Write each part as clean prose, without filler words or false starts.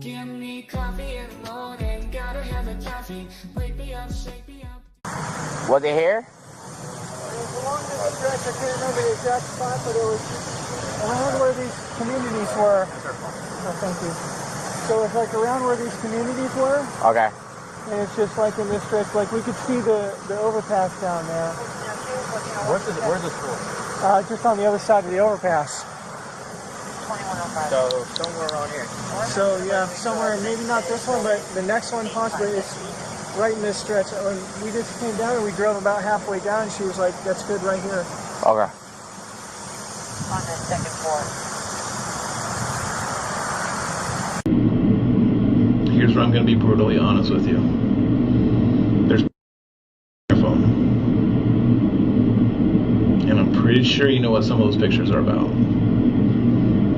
Give me coffee in the morning, gotta have a coffee. Wake me up, shake me up. Was it here? It was along this stretch. I can't remember the exact spot, but it was around where these communities were. Oh, thank you. So it's like around where these communities were. Okay. And it's just like in this stretch, like we could see the overpass down there. Where's the school? Just on the other side of the overpass. So somewhere around here. So yeah, somewhere, maybe not this one, but the next one possibly. It's right in this stretch. When we just came down and we drove about halfway down, she was like, "That's good right here." Okay. On the second floor. Here's where I'm going to be brutally honest with you. There's your phone. And I'm pretty sure you know what some of those pictures are about.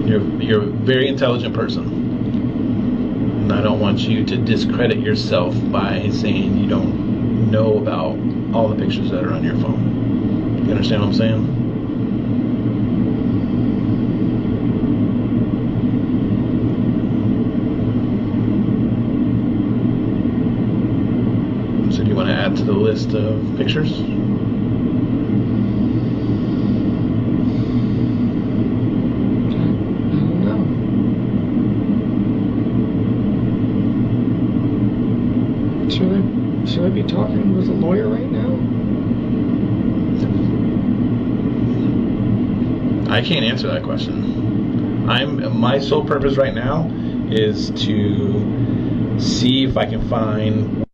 You're a very intelligent person. And I don't want you to discredit yourself by saying you don't know about all the pictures that are on your phone. You understand what I'm saying? So do you want to add to the list of pictures? Should I be talking with a lawyer right now? I can't answer that question. My sole purpose right now is to see if I can find,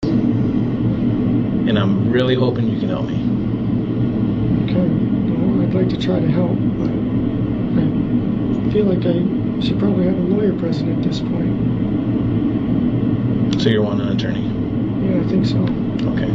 and I'm really hoping you can help me. Okay, well, I'd like to try to help, but I feel like I should probably have a lawyer present at this point. So you're wanting an attorney? Yeah, I think so. Okay.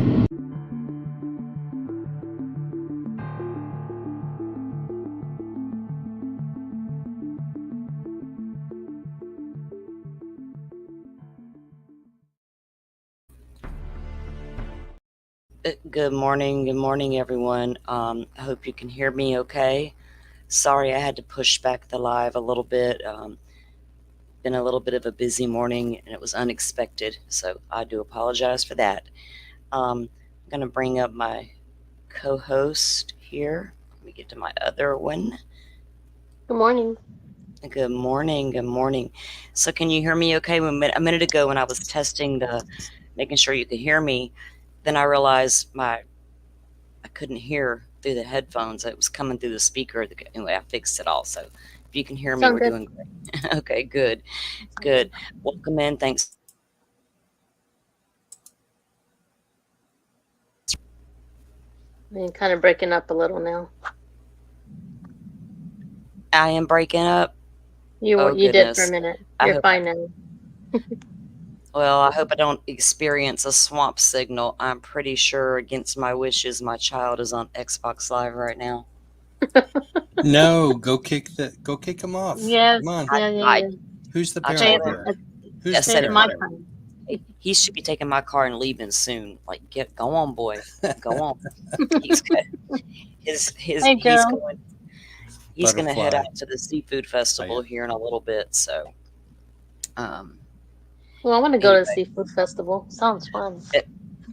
Good morning, everyone. I hope you can hear me okay. Sorry I had to push back the live a little bit. Been a little bit of a busy morning and it was unexpected, so I do apologize for that. I'm going to bring up my co-host here. Let me get to my other one. Good morning. Good morning. So can you hear me okay? A minute ago when I was testing making sure you could hear me, then I realized I couldn't hear through the headphones. It was coming through the speaker. Anyway, I fixed it all. So if you can hear me, Sound we're good. doing great. Okay, good. Welcome in. Thanks. You're kind of breaking up a little now. I am breaking up. You did goodness. for a minute. I You're hope- fine now. Well, I hope I don't experience a swamp signal. I'm pretty sure, against my wishes, my child is on Xbox Live right now. No, go kick him off. Yes. Come on. Yeah. Who's the I parent told here? Who's Yes, the said It's it my parent? time. He should be taking my car and leaving soon. Like, go on, boy, go on. He's good. He's Hey, girl. going to head Butterfly. out to the seafood festival here in a little bit. So, Well, I want to go to the Anyway. seafood festival. Sounds fun.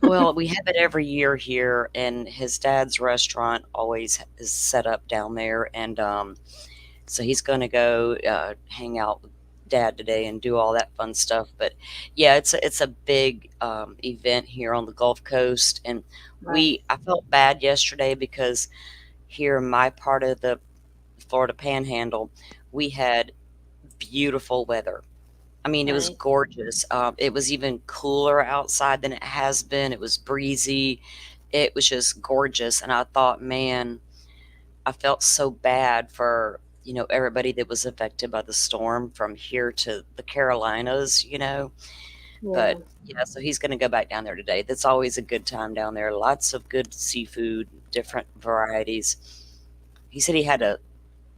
well, we have it every year here, and his dad's restaurant always is set up down there, and so he's going to go hang out with Dad today and do all that fun stuff. But yeah, it's a big event here on the Gulf Coast, and Right. I felt bad yesterday because here in my part of the Florida Panhandle, we had beautiful weather. I mean, it was Right. gorgeous. It was even cooler outside than it has been. It was breezy. It was just gorgeous. And I thought, man, I felt so bad for, everybody that was affected by the storm from here to the Carolinas. Yeah. But yeah, so he's going to go back down there today. That's always a good time down there. Lots of good seafood, different varieties. He said he had a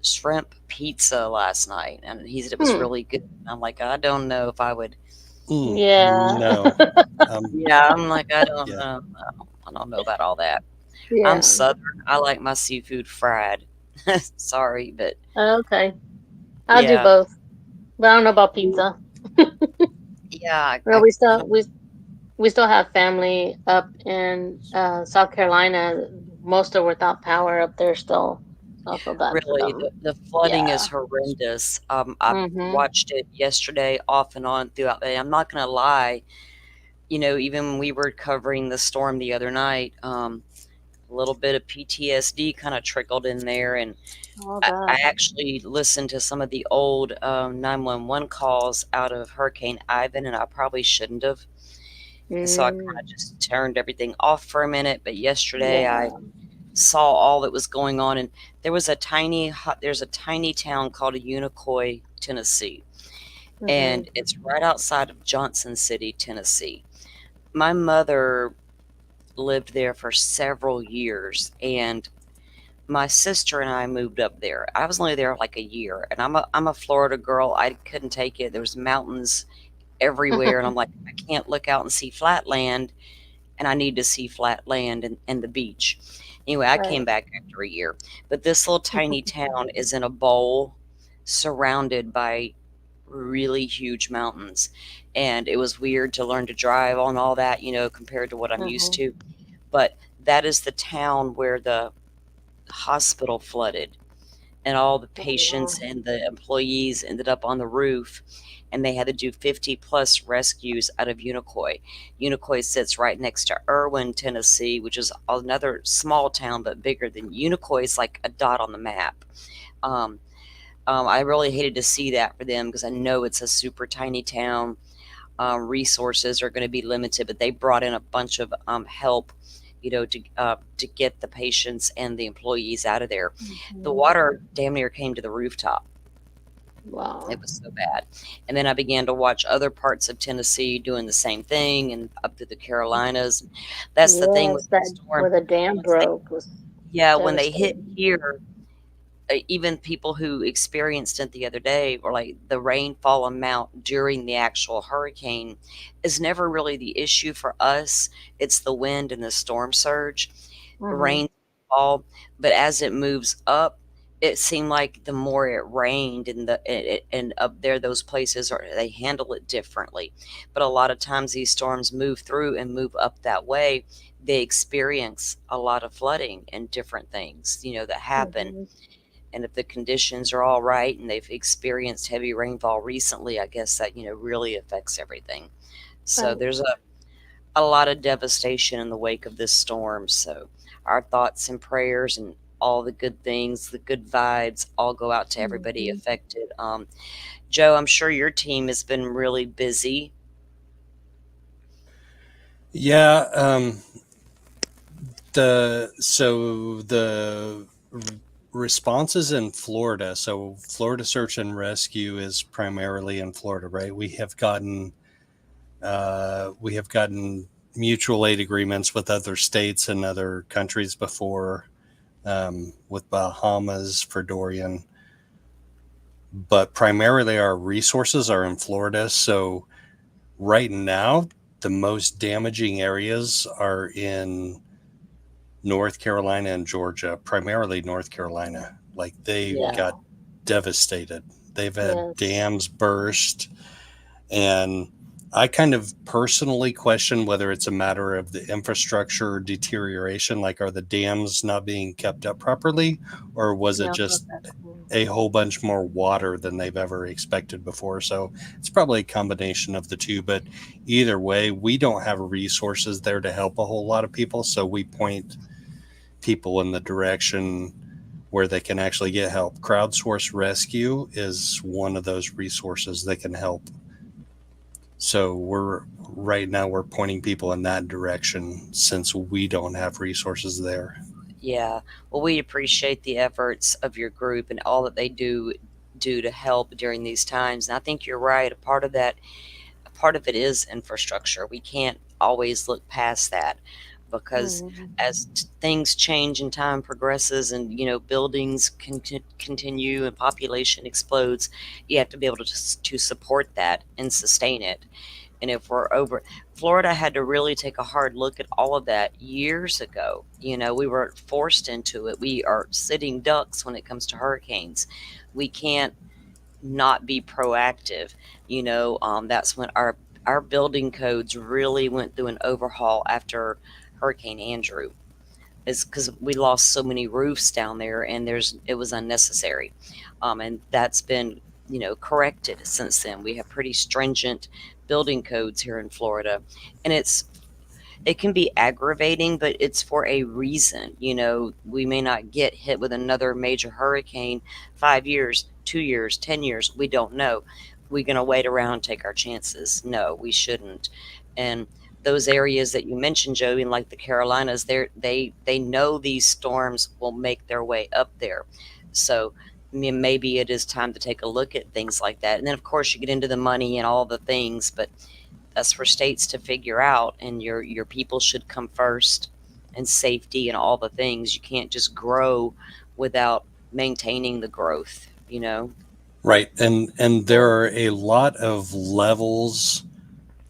shrimp pizza last night, and he said it was really good. And I'm like, I don't know if I would. Yeah. No. Yeah, I'm like, I don't Yeah. know. I don't know about all that. Yeah. I'm Southern. I like my seafood fried. Sorry, but Okay. I'll do Yeah. both. But I don't know about pizza. Yeah, Well, we still have family up in South Carolina. Most are without power up there still. So I feel bad for really, them. the flooding is Yeah. horrendous. I've Mhm. watched it yesterday off and on throughout the day. I'm not gonna lie, even when we were covering the storm the other night, a little bit of PTSD kind of trickled in there, and All I that. actually listened to some of the old 911 calls out of Hurricane Ivan, and I probably shouldn't have. And so I kind of Mm. just turned everything off for a minute. But yesterday I Yeah. saw all that was going on, and there's a tiny town called Unicoi, Tennessee, Mhm. and it's right outside of Johnson City, Tennessee. My mother lived there for several years, and my sister and I moved up there. I was only there like a year, and I'm a Florida girl. I couldn't take it. There's mountains everywhere, and I'm like, I can't look out and see flat land, and I need to see flat land and the beach. Anyway, I came Right. back after a year, but this little tiny town is in a bowl surrounded by really huge mountains, and it was weird to learn to drive on all that, compared to what I'm used Mhm. to. But that is the town where the hospital flooded, and all the Oh, wow. patients and the employees ended up on the roof, and they had to do 50 plus rescues out of Unicoi. Unicoi sits right next to Irwin, Tennessee, which is another small town but bigger than Unicoi. Is like a dot on the map. um, I really hated to see that for them because I know it's a super tiny town. Resources are going to be limited, but they brought in a bunch of help, to get the patients and the employees out of there. The Mhm. water damn near came to the rooftop. It Wow. was so bad. And then I began to watch other parts of Tennessee doing the same thing, and up to the Carolinas. That's the thing with Yes, the that storm. where the dam Once they, broke was yeah, when they hit devastating. here, even people who experienced it the other day were like, the rainfall amount during the actual hurricane is never really the issue for us. It's the wind and the storm surge. Mhm. Rainfall, but as it moves up, it seemed like the more it rained, and and up there, those places they handle it differently. But a lot of times these storms move through and move up that way, they experience a lot of flooding and different things, that happen. Mhm. And if the conditions are all right and they've experienced heavy rainfall recently, I guess that, really affects everything. So Right. there's a lot of devastation in the wake of this storm. So our thoughts and prayers and all the good things, the good vibes, all go out to everybody Mhm. affected. Joe, I'm sure your team has been really busy. Yeah. The responses in Florida. So Florida Search and Rescue is primarily in Florida, right? We have gotten mutual aid agreements with other states and other countries before, with Bahamas for Dorian, but primarily our resources are in Florida. So right now, the most damaging areas are in North Carolina and Georgia, primarily North Carolina. Like they Yeah. got devastated. They've had Yes. dams burst. And I kind of personally question whether it's a matter of the infrastructure deterioration, like are the dams not being kept up properly, or was it Yeah. I just thought that too. a whole bunch more water than they've ever expected before? So it's probably a combination of the two. But either way, we don't have resources there to help a whole lot of people. So we point people in the direction where they can actually get help. Crowdsource rescue is one of those resources that can help. So we're pointing people in that direction since we don't have resources there. Yeah. Well, we appreciate the efforts of your group and all that they do to help during these times. And I think you're right. A part of it is infrastructure. We can't always look past that, because Mhm. as things change and time progresses, and buildings continue and population explodes, you have to be able to support that and sustain it. And if we're over, Florida had to really take a hard look at all of that years ago. We were forced into it. We are sitting ducks when it comes to hurricanes. We can't not be proactive. That's when our building codes really went through an overhaul after Hurricane Andrew, is because we lost so many roofs down there, and it was unnecessary. And that's been corrected since then. We have pretty stringent building codes here in Florida, and it can be aggravating, but it's for a reason. We may not get hit with another major hurricane 5 years, 2 years, 10 years. We don't know. We're going to wait around and take our chances. No, we shouldn't. And those areas that you mentioned, Joey, like the Carolinas, they know these storms will make their way up there. So maybe it is time to take a look at things like that. And then, of course, you get into the money and all the things, but that's for states to figure out, and your people should come first, and safety and all the things. You can't just grow without maintaining the growth. Right. And there are a lot of levels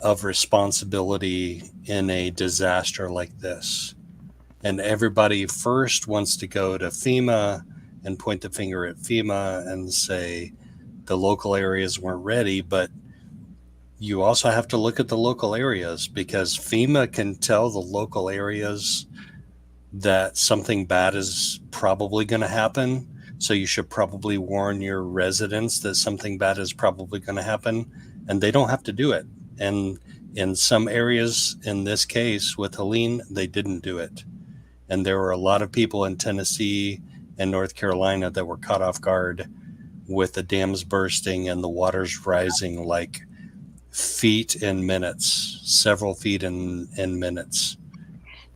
of responsibility in a disaster like this. And everybody first wants to go to FEMA and point the finger at FEMA and say the local areas weren't ready, but you also have to look at the local areas, because FEMA can tell the local areas that something bad is probably going to happen. So you should probably warn your residents that something bad is probably going to happen, and they don't have to do it. And in some areas, in this case with Helene, they didn't do it. And there were a lot of people in Tennessee and North Carolina that were caught off guard with the dams bursting and the waters rising like feet in minutes, several feet in minutes.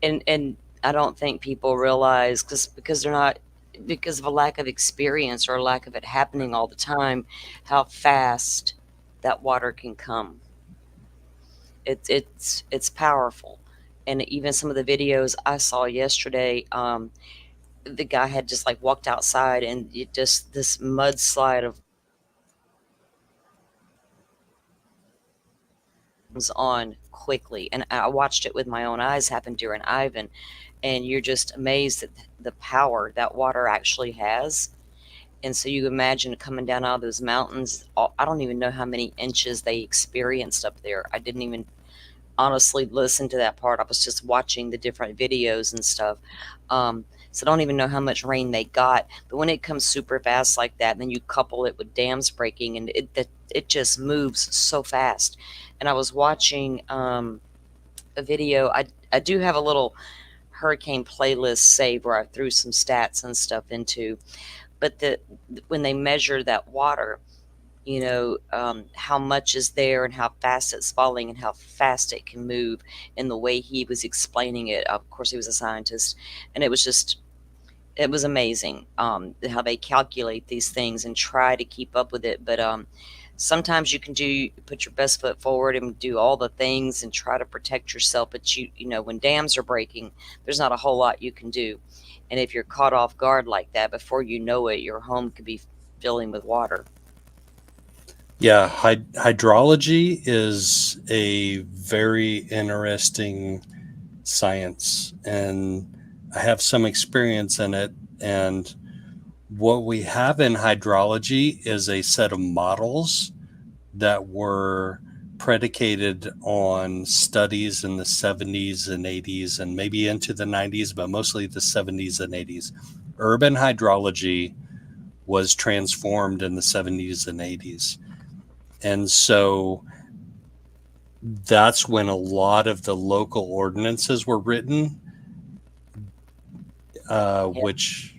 And I don't think people realize, because they're not, because of a lack of experience or a lack of it happening all the time, how fast that water can come. It's powerful. And even some of the videos I saw yesterday, the guy had just like walked outside, and it just, this mudslide of was on quickly, and I watched it with my own eyes happen during Ivan, and you're just amazed at the power that water actually has. And so you imagine coming down out of those mountains. I don't even know how many inches they experienced up there. I didn't even honestly listen to that part. I was just watching the different videos and stuff. So I don't even know how much rain they got. But when it comes super fast like that, and then you couple it with dams breaking, and it just moves so fast. And I was watching a video. I do have a little hurricane playlist saved where I threw some stats and stuff into. But when they measure that water, how much is there and how fast it's falling and how fast it can move, and the way he was explaining it. Of course, he was a scientist, and it was amazing how they calculate these things and try to keep up with it. But sometimes you can put your best foot forward and do all the things and try to protect yourself. But when dams are breaking, there's not a whole lot you can do. And if you're caught off guard like that, before you know it, your home could be filling with water. Yeah, hydrology is a very interesting science, and I have some experience in it. And what we have in hydrology is a set of models that were predicated on studies in the 70s and 80s and maybe into the 90s, but mostly the 70s and 80s. Urban hydrology was transformed in the 70s and 80s. And so that's when a lot of the local ordinances were written, which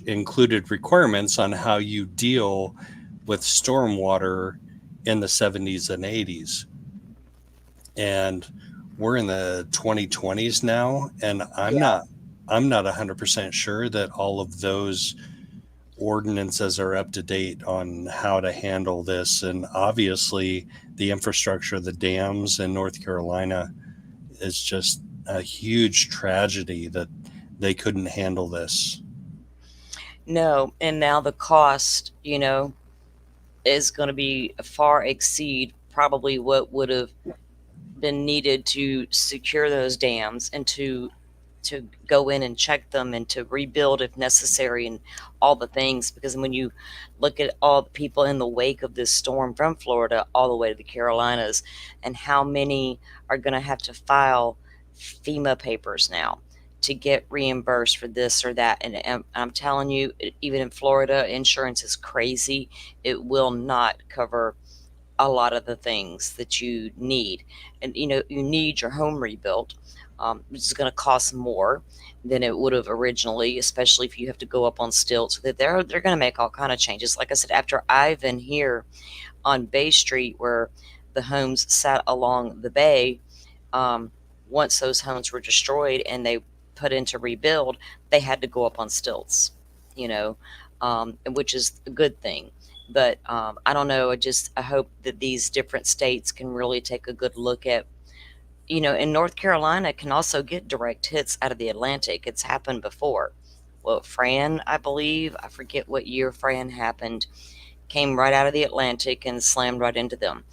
included requirements on how you deal with stormwater in the 70s and 80s. And we're in the 2020s now, and I'm not 100% sure that all of those ordinances are up to date on how to handle this. And obviously the infrastructure, the dams in North Carolina, is just a huge tragedy that they couldn't handle this. No, and now the cost, is going to be far exceed probably what would have been needed to secure those dams and to to go in and check them and to rebuild if necessary and all the things. Because when you look at all the people in the wake of this storm from Florida all the way to the Carolinas, and how many are going to have to file FEMA papers now to get reimbursed for this or that. And I'm telling you, even in Florida, insurance is crazy. It will not cover a lot of the things that you need. And you need your home rebuilt, which is going to cost more than it would have originally, especially if you have to go up on stilts. That they're going to make all kind of changes. Like I said, after Ivan here on Bay Street, where the homes sat along the bay, once those homes were destroyed and they put into rebuild, they had to go up on stilts, which is a good thing. But I don't know. I hope that these different states can really take a good look at, and North Carolina can also get direct hits out of the Atlantic. It's happened before. Well, Fran, I believe, I forget what year Fran happened, came right out of the Atlantic and slammed right into them.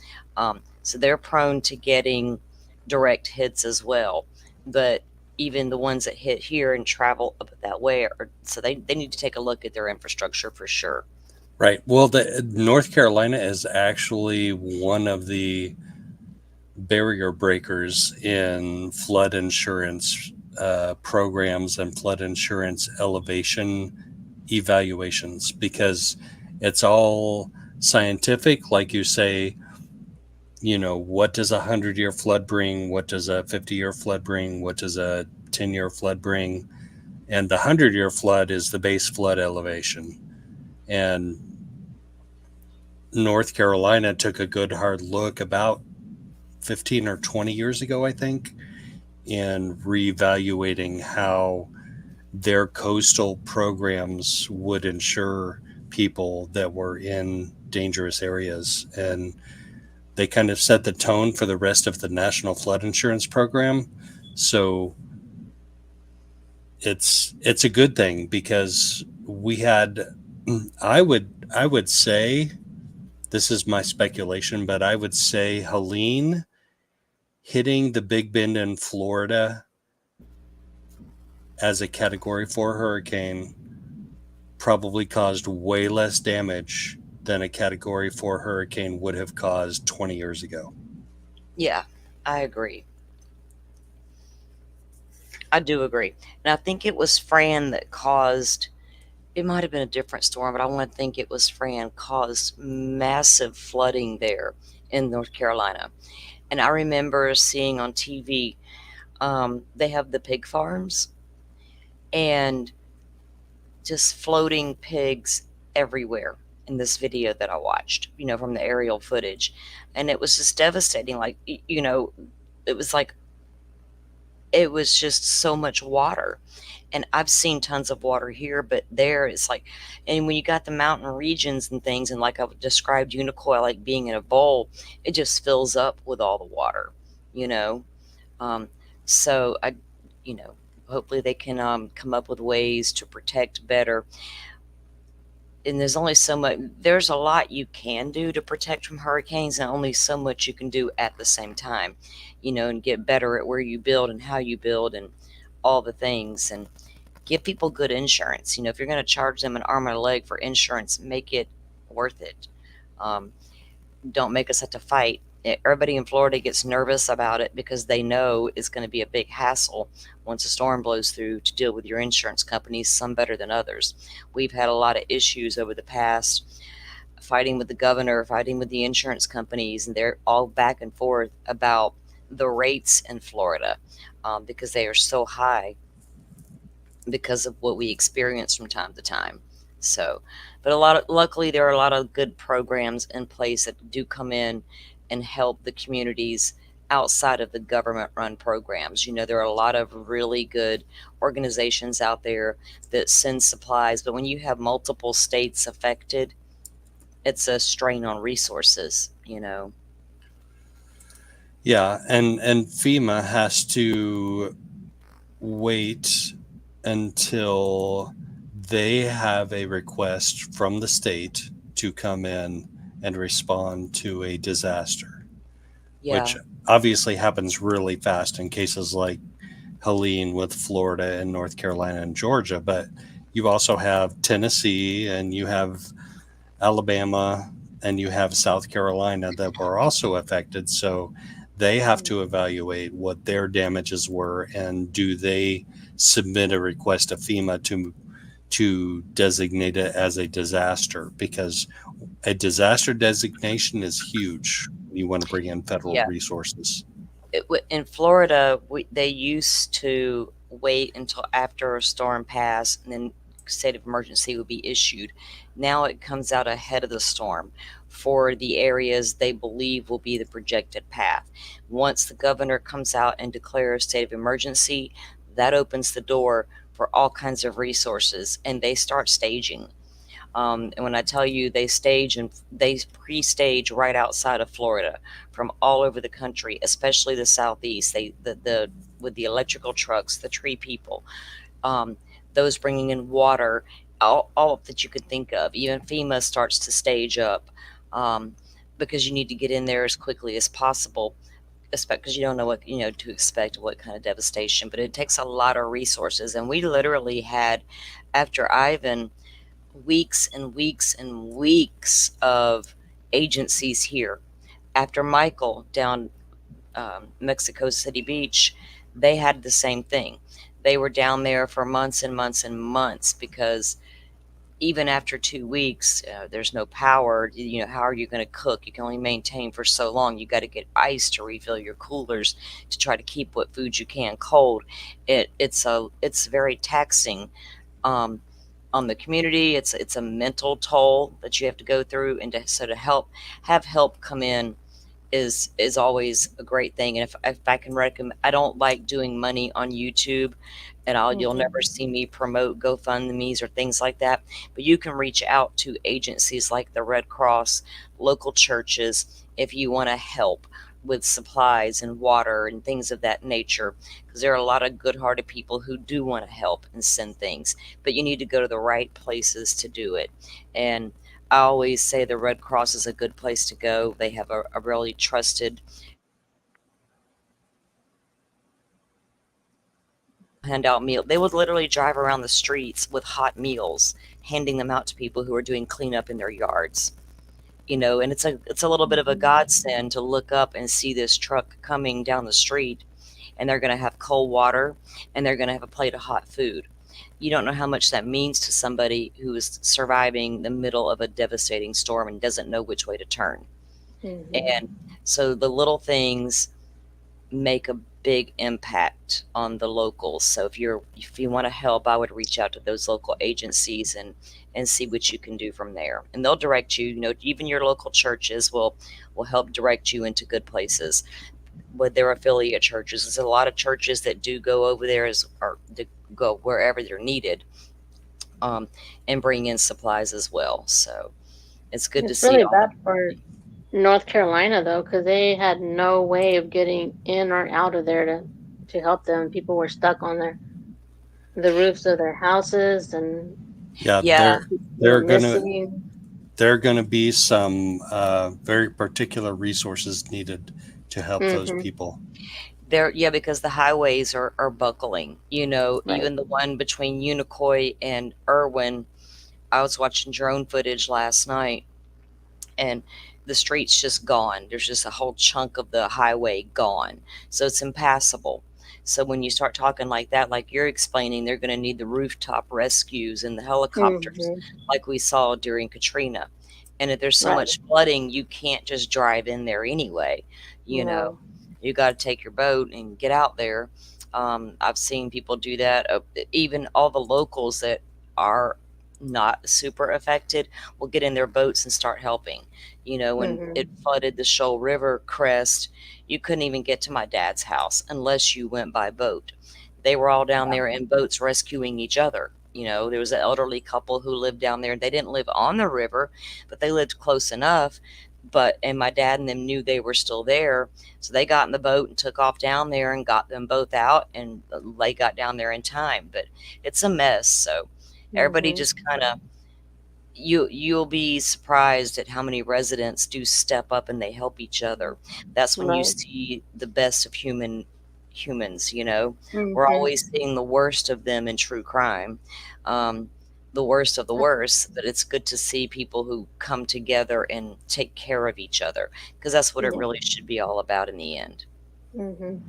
So they're prone to getting direct hits as well. But even the ones that hit here and travel up that way, so they need to take a look at their infrastructure for sure. Right. Well, the North Carolina is actually one of the barrier breakers in flood insurance programs and flood insurance elevation evaluations, because it's all scientific. Like you say, what does a 100-year flood bring? What does a 50-year flood bring? What does a 10-year flood bring? And the 100-year flood is the base flood elevation. And North Carolina took a good hard look about 15 or 20 years ago, I think, in reevaluating how their coastal programs would insure people that were in dangerous areas. And they kind of set the tone for the rest of the National Flood Insurance Program. So it's a good thing, because we had, I would say, this is my speculation, but I would say Helene hitting the Big Bend in Florida as a Category 4 hurricane probably caused way less damage than a Category 4 hurricane would have caused 20 years ago. Yeah, I agree. I do agree. And I think it was Fran that caused, it might have been a different storm, but I want to think it was Fran caused massive flooding there in North Carolina. And I remember seeing on TV, they have the pig farms and just floating pigs everywhere in this video that I watched, from the aerial footage. And it was just devastating. Like, it was just so much water. And I've seen tons of water here, but there it's like, and when you got the mountain regions and things, and like I've described Unicoi like being in a bowl, it just fills up with all the water, so hopefully they can come up with ways to protect better. And there's a lot you can do to protect from hurricanes, and only so much you can do at the same time, and get better at where you build and how you build and all the things, and give people good insurance. If you're going to charge them an arm and a leg for insurance, make it worth it. Don't make us have to fight. Everybody in Florida gets nervous about it because they know it's going to be a big hassle once a storm blows through to deal with your insurance companies, some better than others. We've had a lot of issues over the past, fighting with the governor, fighting with the insurance companies, and they're all back and forth about the rates in Florida, because they are so high because of what we experience from time to time. So, but luckily there are a lot of good programs in place that do come in and help the communities outside of the government run programs. There are a lot of really good organizations out there that send supplies, but when you have multiple states affected, it's a strain on resources. Yeah, and FEMA has to wait until they have a request from the state to come in and respond to a disaster, Yeah. which obviously happens really fast in cases like Helene with Florida and North Carolina and Georgia, but you also have Tennessee and you have Alabama and you have South Carolina that were also affected. So they have to evaluate what their damages were and do they submit a request to FEMA to designate it as a disaster, because a disaster designation is huge. You want to bring in federal Yeah. resources. In Florida, they used to wait until after a storm passed and then state of emergency would be issued. Now it comes out ahead of the storm for the areas they believe will be the projected path. Once the governor comes out and declares state of emergency, that opens the door for all kinds of resources and they start staging. And when I tell you they stage and they pre-stage right outside of Florida from all over the country, especially the southeast, the with the electrical trucks, the tree people, those bringing in water, all that you could think of. Even FEMA starts to stage up because you need to get in there as quickly as possible, because you don't know what to expect, what kind of devastation. But it takes a lot of resources, and we literally had, after Ivan, weeks and weeks and weeks of agencies here. After Michael down Mexico City Beach, they had the same thing. They were down there for months and months and months because even after 2 weeks, there's no power. How are you going to cook? You can only maintain for so long. You got to get ice to refill your coolers to try to keep what food you can cold. It's very taxing. On the community, it's a mental toll that you have to go through, and so to have help come in is always a great thing. And if I can recommend, I don't like doing money on YouTube, and you'll never see me promote GoFundMe's or things like that. But you can reach out to agencies like the Red Cross, local churches, if you want to help with supplies and water and things of that nature, because there are a lot of good-hearted people who do want to help and send things, but you need to go to the right places to do it. And I always say the Red Cross is a good place to go. They have a really trusted handout meal. They would literally drive around the streets with hot meals, handing them out to people who are doing cleanup in their yards. And it's a little bit of a godsend to look up and see this truck coming down the street, and they're going to have cold water and they're going to have a plate of hot food. You don't know how much that means to somebody who is surviving the middle of a devastating storm and doesn't know which way to turn. And so the little things make a big impact on the locals. So if you want to help, I would reach out to those local agencies and see what you can do from there. And they'll direct you. Even your local churches will help direct you into good places with their affiliate churches. There's a lot of churches that do go over there or to go wherever they're needed, and bring in supplies as well. So it's good to It's see. really bad for North Carolina though, because they had no way of getting in or out of there to help them. People were stuck on the roofs of their houses, and Yeah. they're gonna be some very particular resources needed to help those people. Because the highways are buckling. Right. Even the one between Unicoi and Irwin. I was watching drone footage last night, and the street's just gone. There's just a whole chunk of the highway gone. So it's impassable. So when you start talking like that, like you're explaining, they're going to need the rooftop rescues and the helicopters like we saw during Katrina. And if there's so much flooding, you can't just drive in there anyway. No. You got to take your boat and get out there. I've seen people do that. Even all the locals that are not super affected will get in their boats and start helping. When it flooded the Shoal River crest, you couldn't even get to my dad's house unless you went by boat. They were all down there in boats rescuing each other. There was an elderly couple who lived down there. They didn't live on the river, but they lived close enough. And my dad and them knew they were still there. So they got in the boat and took off down there and got them both out, and they got down there in time. But it's a mess. So everybody just kind of, you'll be surprised at how many residents do step up and they help each other. That's when you see the best of humans, you know. We're Mm-hmm. always seeing the worst of them in true crime. Um, the worst of the worst, but it's good to see people who come together and take care of each other, because that's what it Yeah. really should be all about in the end.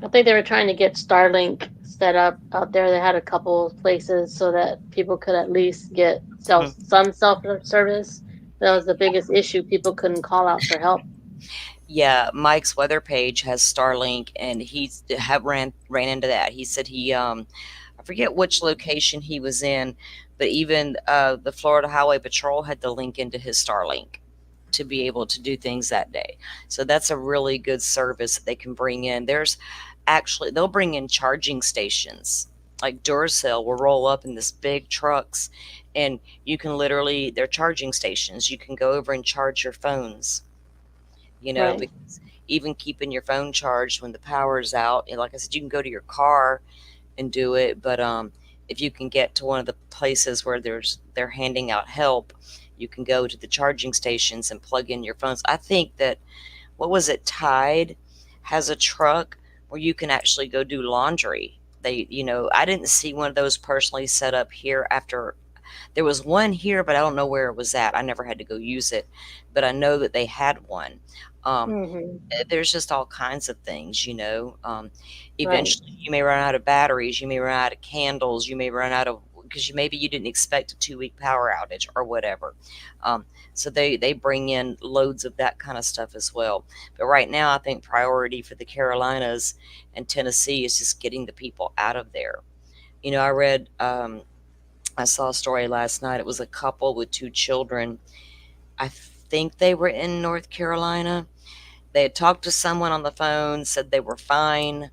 I think they were trying to get Starlink set up out there. They had a couple of places so that people could at least get Mhm. some self service. That was the biggest issue. People couldn't call out for help. Yeah, Mike's weather page has Starlink, and he's have ran into that. He said I forget which location he was in, but even the Florida Highway Patrol had to link into his Starlink to be able to do things that day. So that's a really good service that they can bring in. There's actually they'll bring in charging stations. Like Duracell will roll up in this big trucks, and you can literally they're charging stations. You can go over and charge your phones, you know, Right. because even keeping your phone charged when the power is out, and like I said, you can go to your car and do it, but if you can get to one of the places where they're handing out help, you can go to the charging stations and plug in your phones. I think that what was it, Tide has a truck where you can actually go do laundry. They, you know, I didn't see one of those personally set up here. After there was one here, but I don't know where it was at. I never had to go use it, but I know that they had one. Um, Mm-hmm. there's just all kinds of things, you know. Right. Eventually, you may run out of batteries, you may run out of candles, you may run out of because maybe you didn't expect a 2 week power outage or whatever. So they bring in loads of that kind of stuff as well. But right now, I think priority for the Carolinas and Tennessee is just getting the people out of there. You know, I saw a story last night. It was a couple with 2 children. I think they were in North Carolina. They had talked to someone on the phone, said they were fine.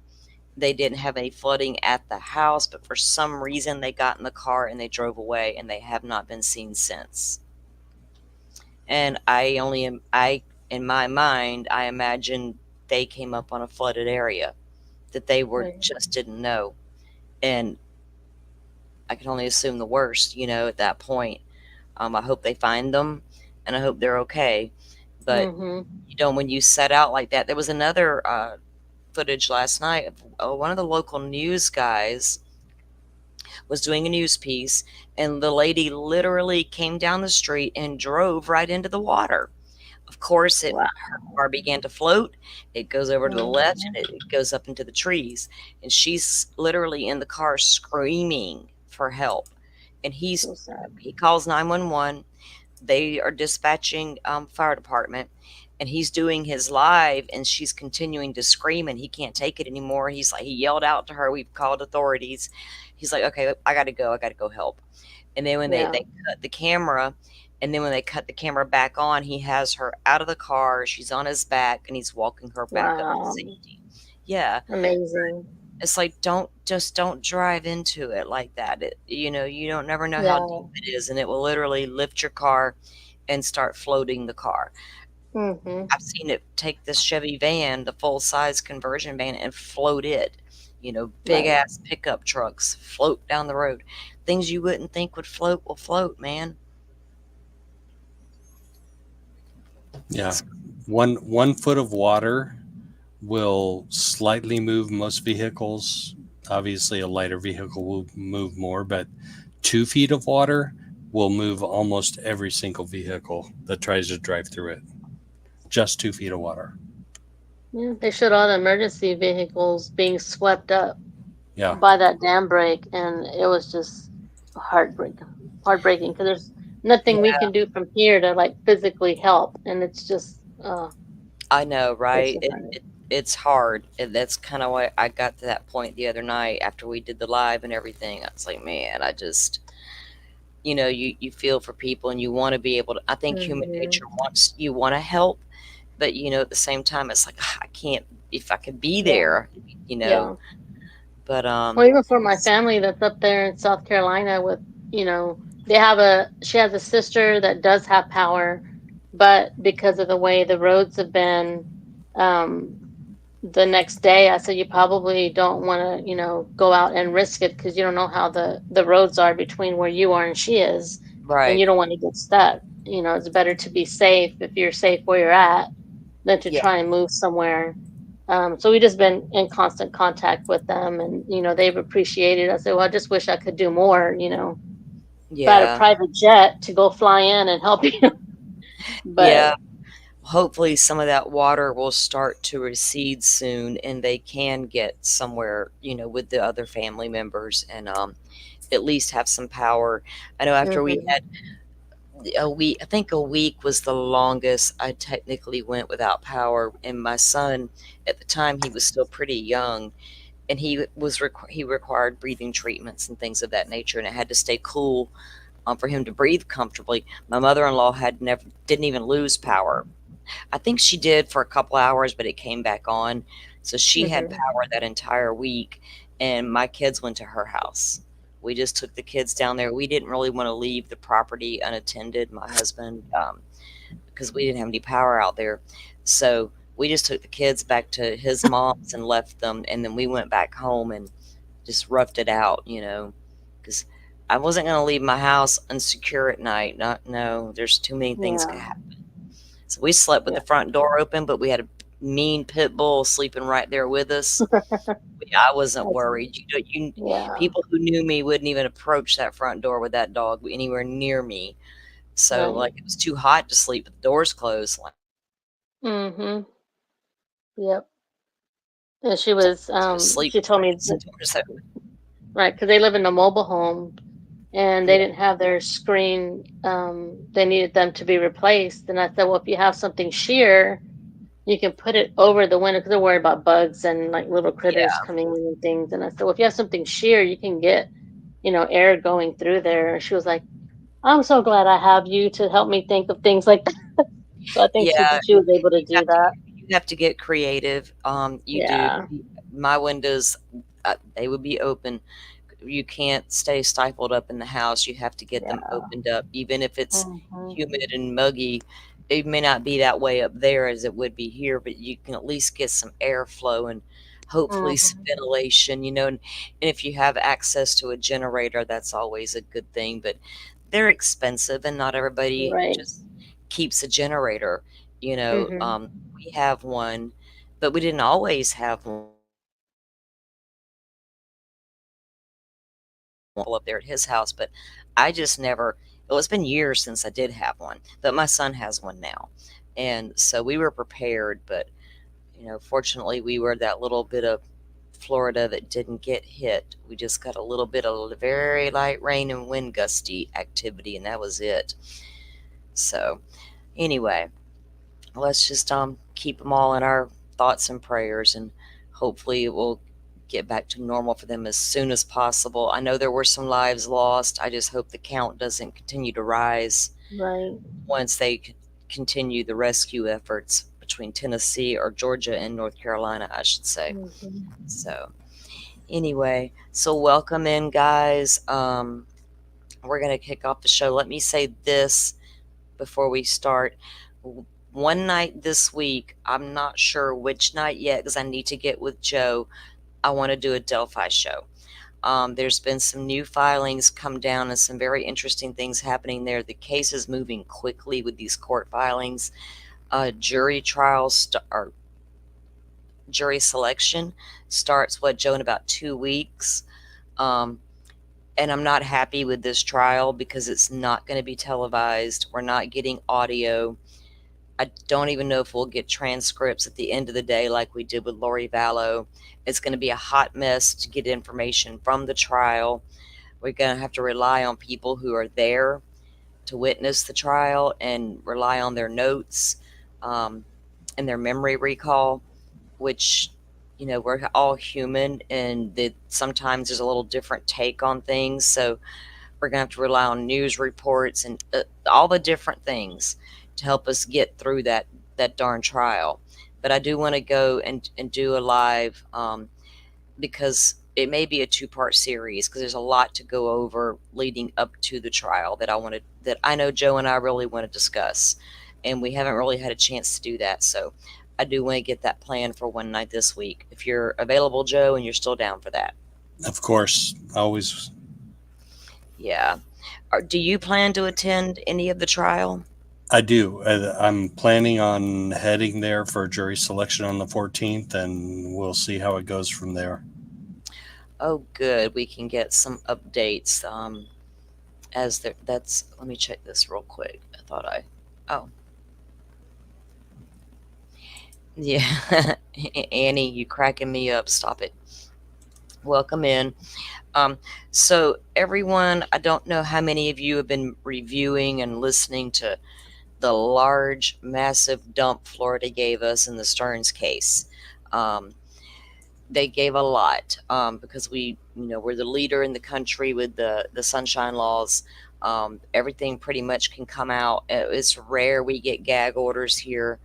They didn't have any flooding at the house, but for some reason they got in the car and they drove away, and they have not been seen since. And in my mind, I imagine they came up on a flooded area that they were Right. just didn't know. And I can only assume the worst, you know, at that point. I hope they find them, and I hope they're okay. But Mm-hmm. you know, when you set out like that, there was another footage last night of one of the local news guys was doing a news piece, and the lady literally came down the street and drove right into the water. Of course, Wow. her car began to float. It goes over to the left Mm-hmm. and it goes up into the trees. And she's literally in the car screaming for help. And So sad. he calls 911. They are dispatching fire department, and he's doing his live, and she's continuing to scream, and he can't take it anymore. He's like, he yelled out to her, "We've called authorities." He's like, "Okay, I gotta go help." And then when Yeah. they cut the camera, and then when they cut the camera back on, he has her out of the car. She's on his back, and he's walking her back up to Wow. safety. Yeah, Amazing. it's like don't drive into it like that. You know, you don't never know how deep Yeah. it is, and it will literally lift your car and start floating the car. Mm-hmm. I've seen it take this Chevy van, the full size conversion van, and float it. You know, big Right. ass pickup trucks float down the road. Things you wouldn't think would float will float, man. Yeah. It's, One foot of water will slightly move most vehicles. Obviously, a lighter vehicle will move more, but 2 feet of water will move almost every single vehicle that tries to drive through it. Just 2 feet of water. Yeah. They showed all the emergency vehicles being swept up Yeah. by that dam break, and it was just heartbreaking because there's nothing we yeah, can do from here to like physically help, and it's just I know, breaks right? your heart. It's hard. And that's kind of why I got to that point the other night after we did the live and everything. I was like, man, I just, you know, you feel for people, and you want to be able to. I think human Hmm. nature wants you want to help, but you know, at the same time, it's like I can't. If I could be Yeah, there, you know, yeah. but Well, even for my family that's up there in South Carolina, with she has a sister that does have power, but because of the way the roads have been, um, the next day I said you probably don't want to go out and risk it because you don't know how the roads are between where you are and she is, and right, you don't want to get stuck. It's better to be safe if you're safe where you're at than to yeah, try and move somewhere So we just been in constant contact with them, and they've appreciated. I said, well, I just wish I could do more. If I had a Yeah. private jet to go fly in and help you, but Yeah. Hopefully some of that water will start to recede soon and they can get somewhere, with the other family members and at least have some power. I know after we mhm, had a week, I think a week was the longest I technically went without power. And my son, at the time, he was still pretty young, and he required breathing treatments and things of that nature, and it had to stay cool for him to breathe comfortably. My mother-in-law had never didn't even lose power. I think she did for a couple hours, but it came back on. So she had mhm, power that entire week, and my kids went to her house. We just took the kids down there. We didn't really want to leave the property unattended, my husband, because we didn't have any power out there. So we just took the kids back to his mom's and left them, and then we went back home and just roughed it out, because I wasn't going to leave my house unsecure at night. Not no, there's too many things could yeah, happen. So we slept with yeah, the front door open, but we had a mean pit bull sleeping right there with us. I wasn't that's, worried. yeah, People who knew me wouldn't even approach that front door with that dog anywhere near me. So right, like it was too hot to sleep with the doors closed. Like mhm, yep. And to sleep she told me with the that, doors open. right, because they live in a mobile home, and they Yeah, didn't have their screen. They needed them to be replaced, and I said, well, if you have something sheer, you can put it over the window because they're worried about bugs and like little critters yeah, coming in and things. And I said, well, if you have something sheer, you can get, air going through there. And she was like, I'm so glad I have you to help me think of things like that. So I think yeah. she was able to do that. You have to get creative. You do. Yeah. My windows, they would be open. You can't stay stifled up in the house. You have to get them Yeah. opened up, even if it's Hmm. humid and muggy. It may not be that way up there as it would be here, but you can at least get some airflow and hopefully some Hmm. ventilation, and if you have access to a generator, that's always a good thing. But they're expensive, and not everybody Right. just keeps a generator. Hmm. We have one, but we didn't always have one up there at his house, but I just never well, it's been years since I did have one, but my son has one now. And so we were prepared, but fortunately we were that little bit of Florida that didn't get hit. We just got a little bit of very light rain and wind gusty activity, and that was it. So anyway, let's just keep them all in our thoughts and prayers, and hopefully it will get back to normal for them as soon as possible. I know there were some lives lost. I just hope the count doesn't continue to rise Right. once they continue the rescue efforts between Tennessee or Georgia and North Carolina, I should say. Hmm. So anyway, so welcome in, guys. We're gonna kick off the show. Let me say this before we start. One night this week, I'm not sure which night yet because I need to get with Joe. I want to do a Delphi show. There's been some new filings come down and some very interesting things happening there. The case is moving quickly with these court filings. Jury trials or jury selection starts, Joe, in about 2 weeks. Um, and I'm not happy with this trial because it's not going to be televised. We're not getting audio. I don't even know if we'll get transcripts at the end of the day like we did with Lori Vallow. It's going to be a hot mess to get information from the trial. We're going to have to rely on people who are there to witness the trial and rely on their notes um, and their memory recall, which, we're all human and that sometimes there's a little different take on things. So we're going to have to rely on news reports and all the different things to help us get through that darn trial. But I do want to go and do a live because it may be a two-part series because there's a lot to go over leading up to the trial that I know Joe and I really want to discuss, and we haven't really had a chance to do that. So I do want to get that planned for one night this week. If you're available, Joe, and you're still down for that. Of course, always. Yeah. Do you plan to attend any of the trial? I do. I'm planning on heading there for jury selection on the 14th, and we'll see how it goes from there. Oh, good. We can get some updates. As there, that's. Let me check this real quick. I thought I. Oh, yeah. Annie, you cracking me up. Stop it. Welcome in. So everyone, I don't know how many of you have been reviewing and listening to the large, massive dump Florida gave us in the Stearns case. They gave a lot because we're the leader in the country with the sunshine laws. Everything pretty much can come out. It's rare we get gag orders here.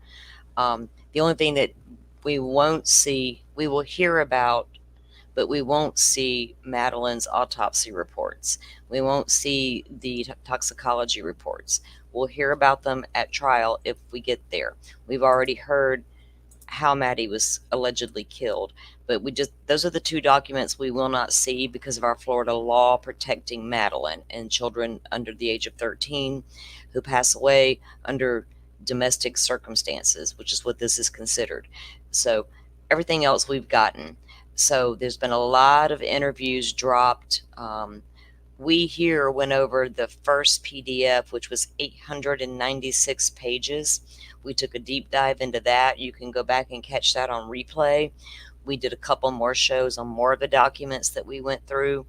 The only thing that we won't see, we will hear about, but we won't see Madeline's autopsy reports. We won't see the toxicology reports. We'll hear about them at trial if we get there. We've already heard how Maddie was allegedly killed, but those are the two documents we will not see because of our Florida law protecting Madeline and children under the age of 13 who pass away under domestic circumstances, which is what this is considered. So everything else we've gotten. So there's been a lot of interviews dropped. We here went over the first PDF, which was 896 pages. We took a deep dive into that. You can go back and catch that on replay. We did a couple more shows on more of the documents that we went through.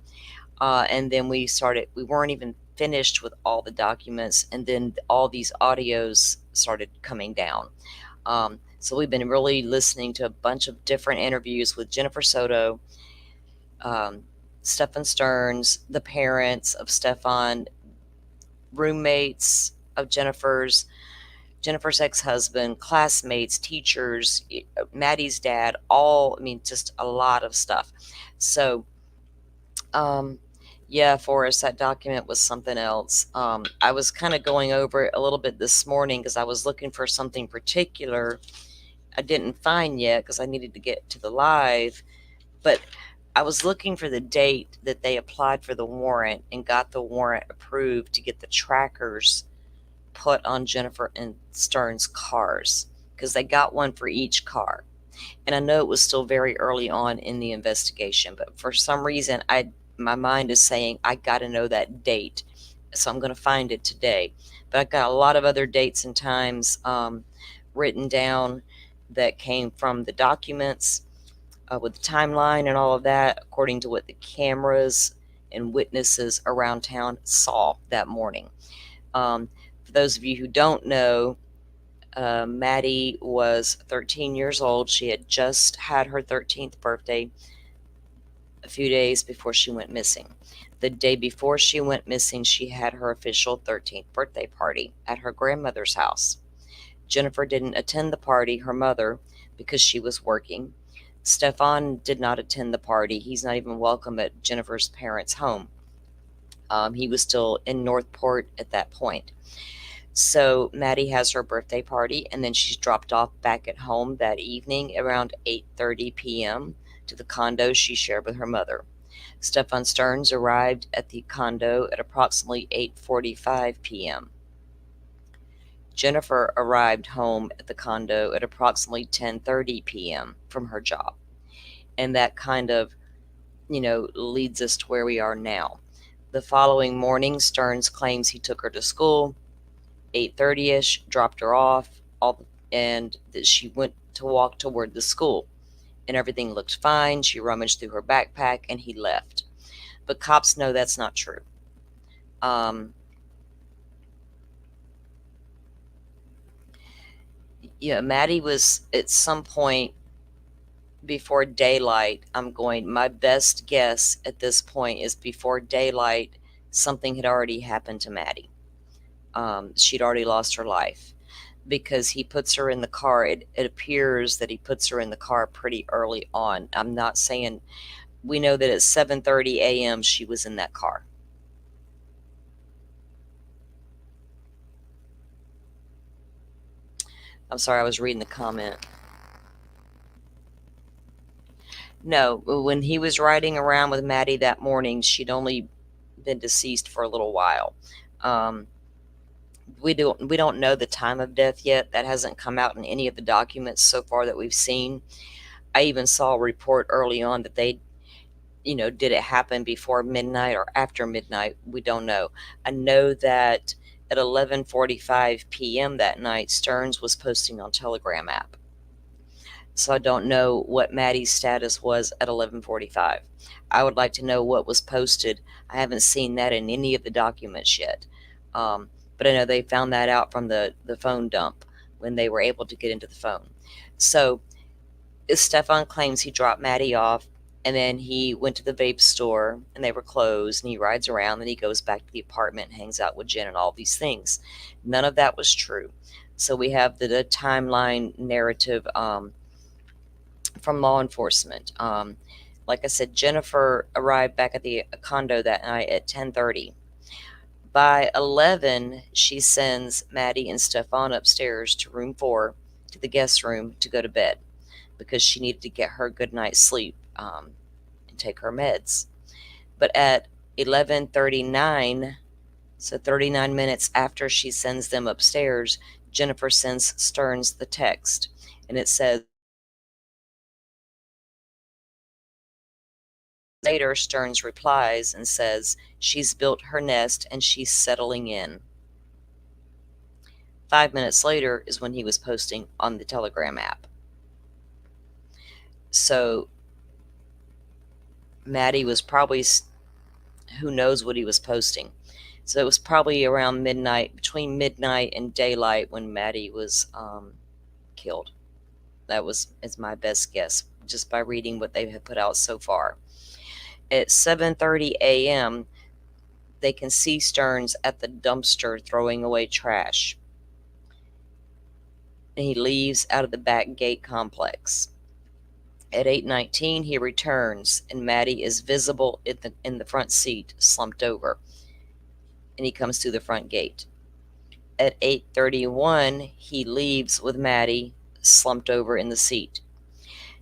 And then we weren't even finished with all the documents. And then all these audios started coming down. So we've been really listening to a bunch of different interviews with Jennifer Soto, Stephan Stearns, the parents of Stephan, roommates of Jennifer's ex-husband, classmates, teachers, Maddie's dad, just a lot of stuff. So, yeah, Forrest, that document was something else. I was kind of going over it a little bit this morning because I was looking for something particular I didn't find yet because I needed to get to the live, but I was looking for the date that they applied for the warrant and got the warrant approved to get the trackers put on Jennifer and Stearns' cars because they got one for each car. And I know it was still very early on in the investigation, but for some reason, my mind is saying I got to know that date, so I'm going to find it today. But I got a lot of other dates and times written down that came from the documents with the timeline and all of that, according to what the cameras and witnesses around town saw that morning. For those of you who don't know, Maddie was 13 years old. She had just had her 13th birthday a few days before she went missing. The day before she went missing, she had her official 13th birthday party at her grandmother's house. Jennifer didn't attend the party, her mother, because she was working. Stephan did not attend the party. He's not even welcome at Jennifer's parents' home. He was still in Northport at that point. So Maddie has her birthday party, and then she's dropped off back at home that evening around 8:30 p.m. to the condo she shared with her mother. Stephan Stearns arrived at the condo at approximately 8:45 p.m. Jennifer arrived home at the condo at approximately 10:30 p.m. from her job. And that kind of, leads us to where we are now. The following morning, Stearns claims he took her to school, 8:30ish, dropped her off, and that she went to walk toward the school. And everything looked fine. She rummaged through her backpack, and he left. But cops know that's not true. Maddie was at some point before daylight. My best guess at this point is before daylight, something had already happened to Maddie. She'd already lost her life because he puts her in the car. It appears that he puts her in the car pretty early on. I'm not saying, we know that at 7:30 a.m. she was in that car. I'm sorry, I was reading the comment. No, when he was riding around with Maddie that morning, she'd only been deceased for a little while. We don't know the time of death yet. That hasn't come out in any of the documents so far that we've seen. I even saw a report early on that they, did it happen before midnight or after midnight? We don't know. I know that at 11:45 p.m. that night, Stearns was posting on Telegram app. So I don't know what Maddie's status was at 11:45. I would like to know what was posted. I haven't seen that in any of the documents yet. But I know they found that out from the phone dump when they were able to get into the phone. So Stephan claims he dropped Maddie off, and then he went to the vape store and they were closed, and he rides around, and he goes back to the apartment and hangs out with Jen and all these things. None of that was true. So we have the timeline narrative from law enforcement. Like I said, Jennifer arrived back at the condo that night at 10:30. By 11, she sends Maddie and Stephan upstairs to room 4, to the guest room, to go to bed because she needed to get her good night's sleep and take her meds. But at 11:39, so 39 minutes after she sends them upstairs, Jennifer sends Stearns the text, and it says, later, Stearns replies and says she's built her nest and she's settling in. 5 minutes later is when he was posting on the Telegram app. So Maddie was probably, who knows what he was posting. So it was probably around midnight, between midnight and daylight, when Maddie was killed. That is my best guess, just by reading what they have put out so far. At 7:30 a.m., they can see Stearns at the dumpster throwing away trash. And he leaves out of the back gate complex. At 8:19, he returns, and Maddie is visible in the front seat, slumped over. And he comes through the front gate. At 8:31, he leaves with Maddie slumped over in the seat.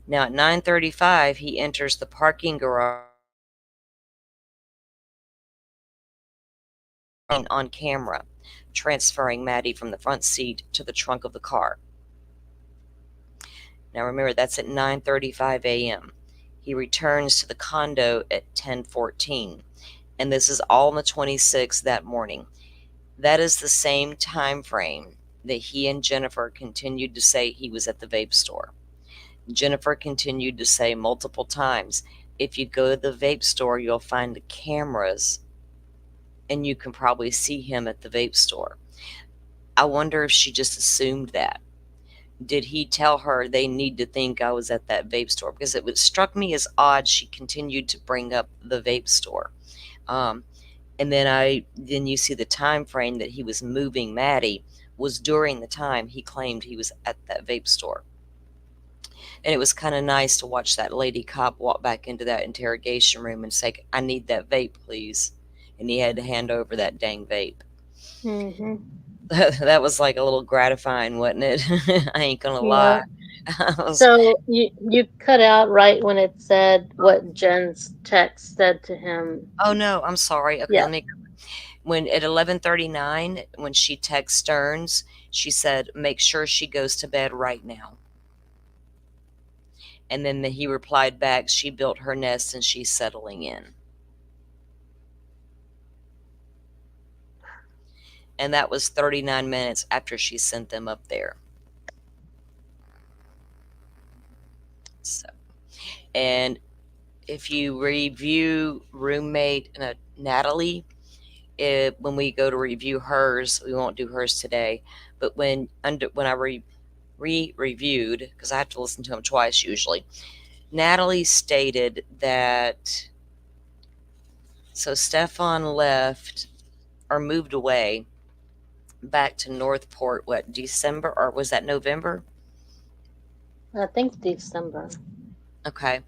Now at 9:35, he enters the parking garage on camera, transferring Maddie from the front seat to the trunk of the car. Now remember, that's at 9:35 a.m. He returns to the condo at 10:14, and this is all on the 26th that morning. That is the same time frame that he and Jennifer continued to say he was at the vape store. Jennifer continued to say multiple times, if you go to the vape store, you'll find the cameras and you can probably see him at the vape store. I wonder if she just assumed that. Did he tell her they need to think I was at that vape store? Because it struck me as odd she continued to bring up the vape store. And then you see the time frame that he was moving Maddie was during the time he claimed he was at that vape store. And it was kind of nice to watch that lady cop walk back into that interrogation room and say, I need that vape, please. And he had to hand over that dang vape. Mm-hmm. That was like a little gratifying, wasn't it? I ain't gonna lie. So you cut out right when it said what Jen's text said to him. Oh no, I'm sorry. Okay, let me. When at 11:39, when she texted Stearns, she said, "Make sure she goes to bed right now." And then he replied back, "She built her nest and she's settling in." And that was 39 minutes after she sent them up there. So, and if you review roommate Natalie, when we go to review hers, we won't do hers today, but when I reviewed, because I have to listen to them twice usually, Natalie stated that, so Stephan left or moved away back to Northport, what, December, or was that November? I think December. Okay.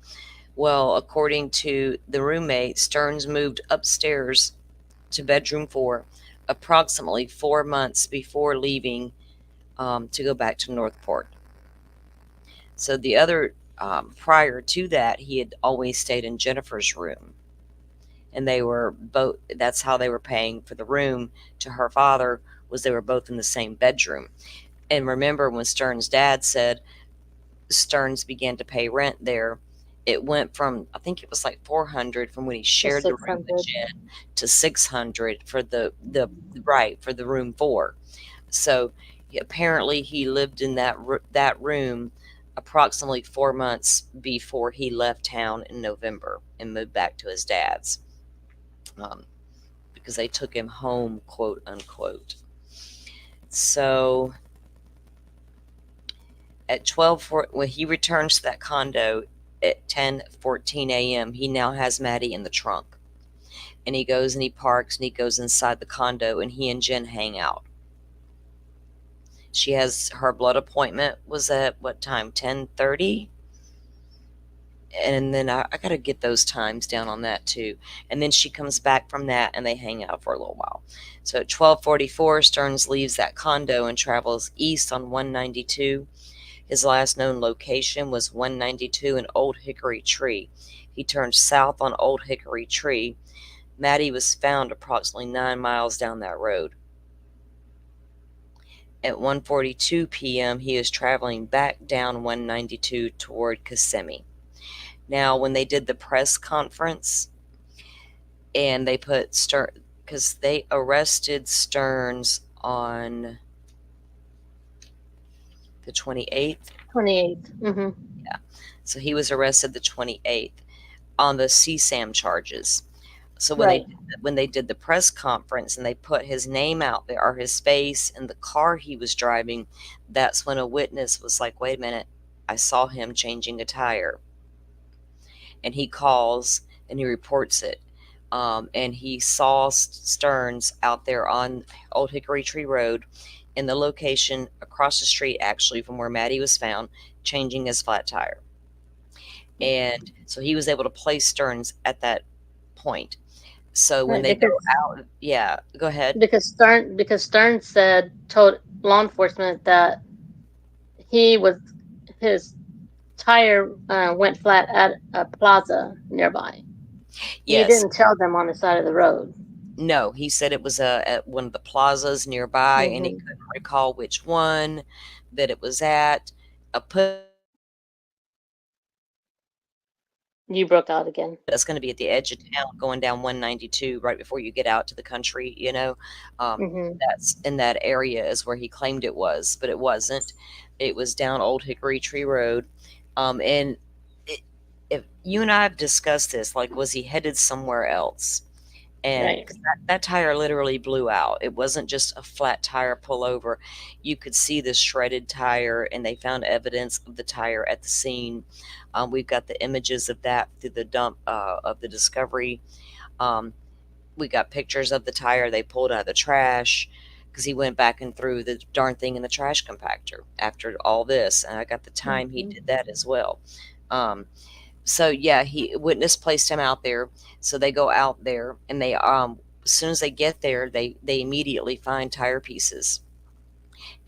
Well, according to the roommate, Stearns moved upstairs to bedroom 4 approximately 4 months before leaving to go back to Northport. So the other, prior to that, he had always stayed in Jennifer's room. And they were both, that's how they were paying for the room to her father, was they were both in the same bedroom. And remember when Stern's dad said Stearns began to pay rent there, it went from, I think it was like 400 from when he shared the room with 600. Jen to 600 for the right for the room 4. So apparently he lived in that room approximately 4 months before he left town in November and moved back to his dad's, because they took him home, quote unquote. So at 12, when he returns to that condo at 10:14 a.m., he now has Maddie in the trunk. And he goes and he parks and he goes inside the condo and he and Jen hang out. She has her blood appointment was at what time? 10:30? And then I got to get those times down on that too. And then she comes back from that and they hang out for a little while. So at 12:44, Stearns leaves that condo and travels east on 192. His last known location was 192 and Old Hickory Tree. He turned south on Old Hickory Tree. Maddie was found approximately 9 miles down that road. At 1:42 p.m., he is traveling back down 192 toward Kissimmee. Now, when they did the press conference and they put Stearns, because they arrested Stearns on the 28th. 28th. Mm-hmm. Yeah. So he was arrested the 28th on the CSAM charges. So when they did the press conference and they put his name out there or his face and the car he was driving, that's when a witness was like, wait a minute, I saw him changing a tire. And he calls and he reports it. And he saw Stearns out there on Old Hickory Tree Road in the location across the street, actually, from where Maddie was found, changing his flat tire. And so he was able to place Stearns at that point. So when they go out, yeah, go ahead. Because Stearns told law enforcement that his tire went flat at a plaza nearby. Yes. He didn't tell them on the side of the road. No, he said it was at one of the plazas nearby, and he couldn't recall which one that it was at. You broke out again. That's going to be at the edge of town, going down 192, right before you get out to the country. That's in that area is where he claimed it was, but it wasn't. It was down Old Hickory Tree Road, and if you and I have discussed this, like, was he headed somewhere else? And that tire literally blew out. It wasn't just a flat tire pull over. You could see the shredded tire, and they found evidence of the tire at the scene. We've got the images of that through the dump of the Discovery. We got pictures of the tire they pulled out of the trash because he went back and threw the darn thing in the trash compactor after all this. And I got the time he did that as well. So yeah, witness placed him out there. So they go out there and they as soon as they get there, they immediately find tire pieces.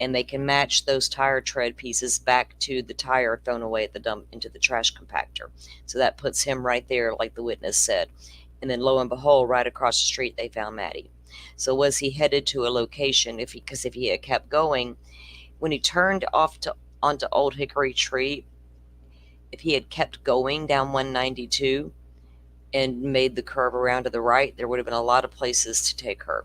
And they can match those tire tread pieces back to the tire thrown away at the dump into the trash compactor. So that puts him right there, like the witness said. And then lo and behold, right across the street, they found Maddie. So was he headed to a location? Because if he had kept going, when he turned onto Old Hickory Tree, if he had kept going down 192 and made the curve around to the right, there would have been a lot of places to take her.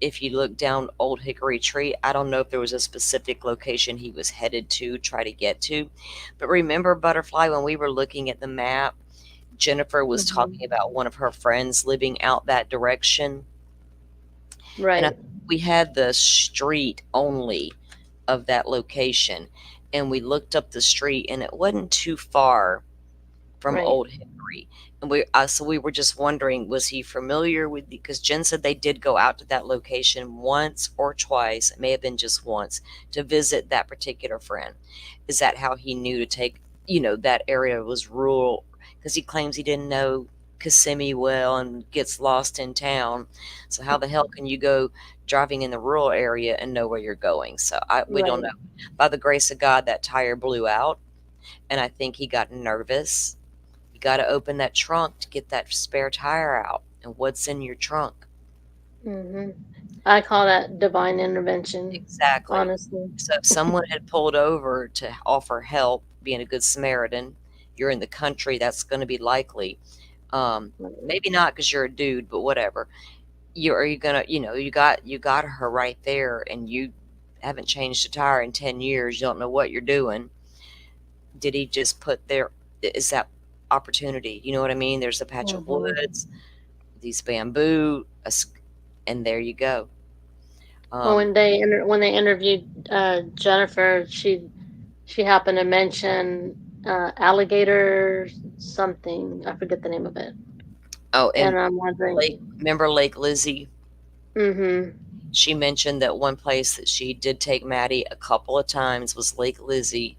If you look down Old Hickory Tree, I don't know if there was a specific location he was headed to try to get to. But remember, Butterfly, when we were looking at the map, Jennifer was talking about one of her friends living out that direction. Right. And we had the street only of that location. And we looked up the street, and it wasn't too far from Old Hickory. And we were just wondering, was he familiar with, because Jen said they did go out to that location once or twice, it may have been just once, to visit that particular friend. Is that how he knew to take, that area was rural? Because he claims he didn't know Kissimmee well and gets lost in town. So how the hell can you go driving in the rural area and know where you're going? So we don't know. By the grace of God, that tire blew out, and I think he got nervous. You got to open that trunk to get that spare tire out. And what's in your trunk? I call that divine intervention. Exactly. Honestly. So if someone had pulled over to offer help, being a good Samaritan, you're in the country, that's going to be likely. Maybe not because you're a dude, but whatever. Are you gonna, you got her right there, and you haven't changed a tire in 10 years. You don't know what you're doing. Did he just put there? Is that opportunity? You know what I mean? There's a patch of woods, these bamboo, and there you go. Well, when they interviewed Jennifer, she happened to mention alligator something. I forget the name of it. Oh, And and I'm wondering. remember Lake Lizzie? Mm-hmm. She mentioned that one place that she did take Maddie a couple of times was Lake Lizzie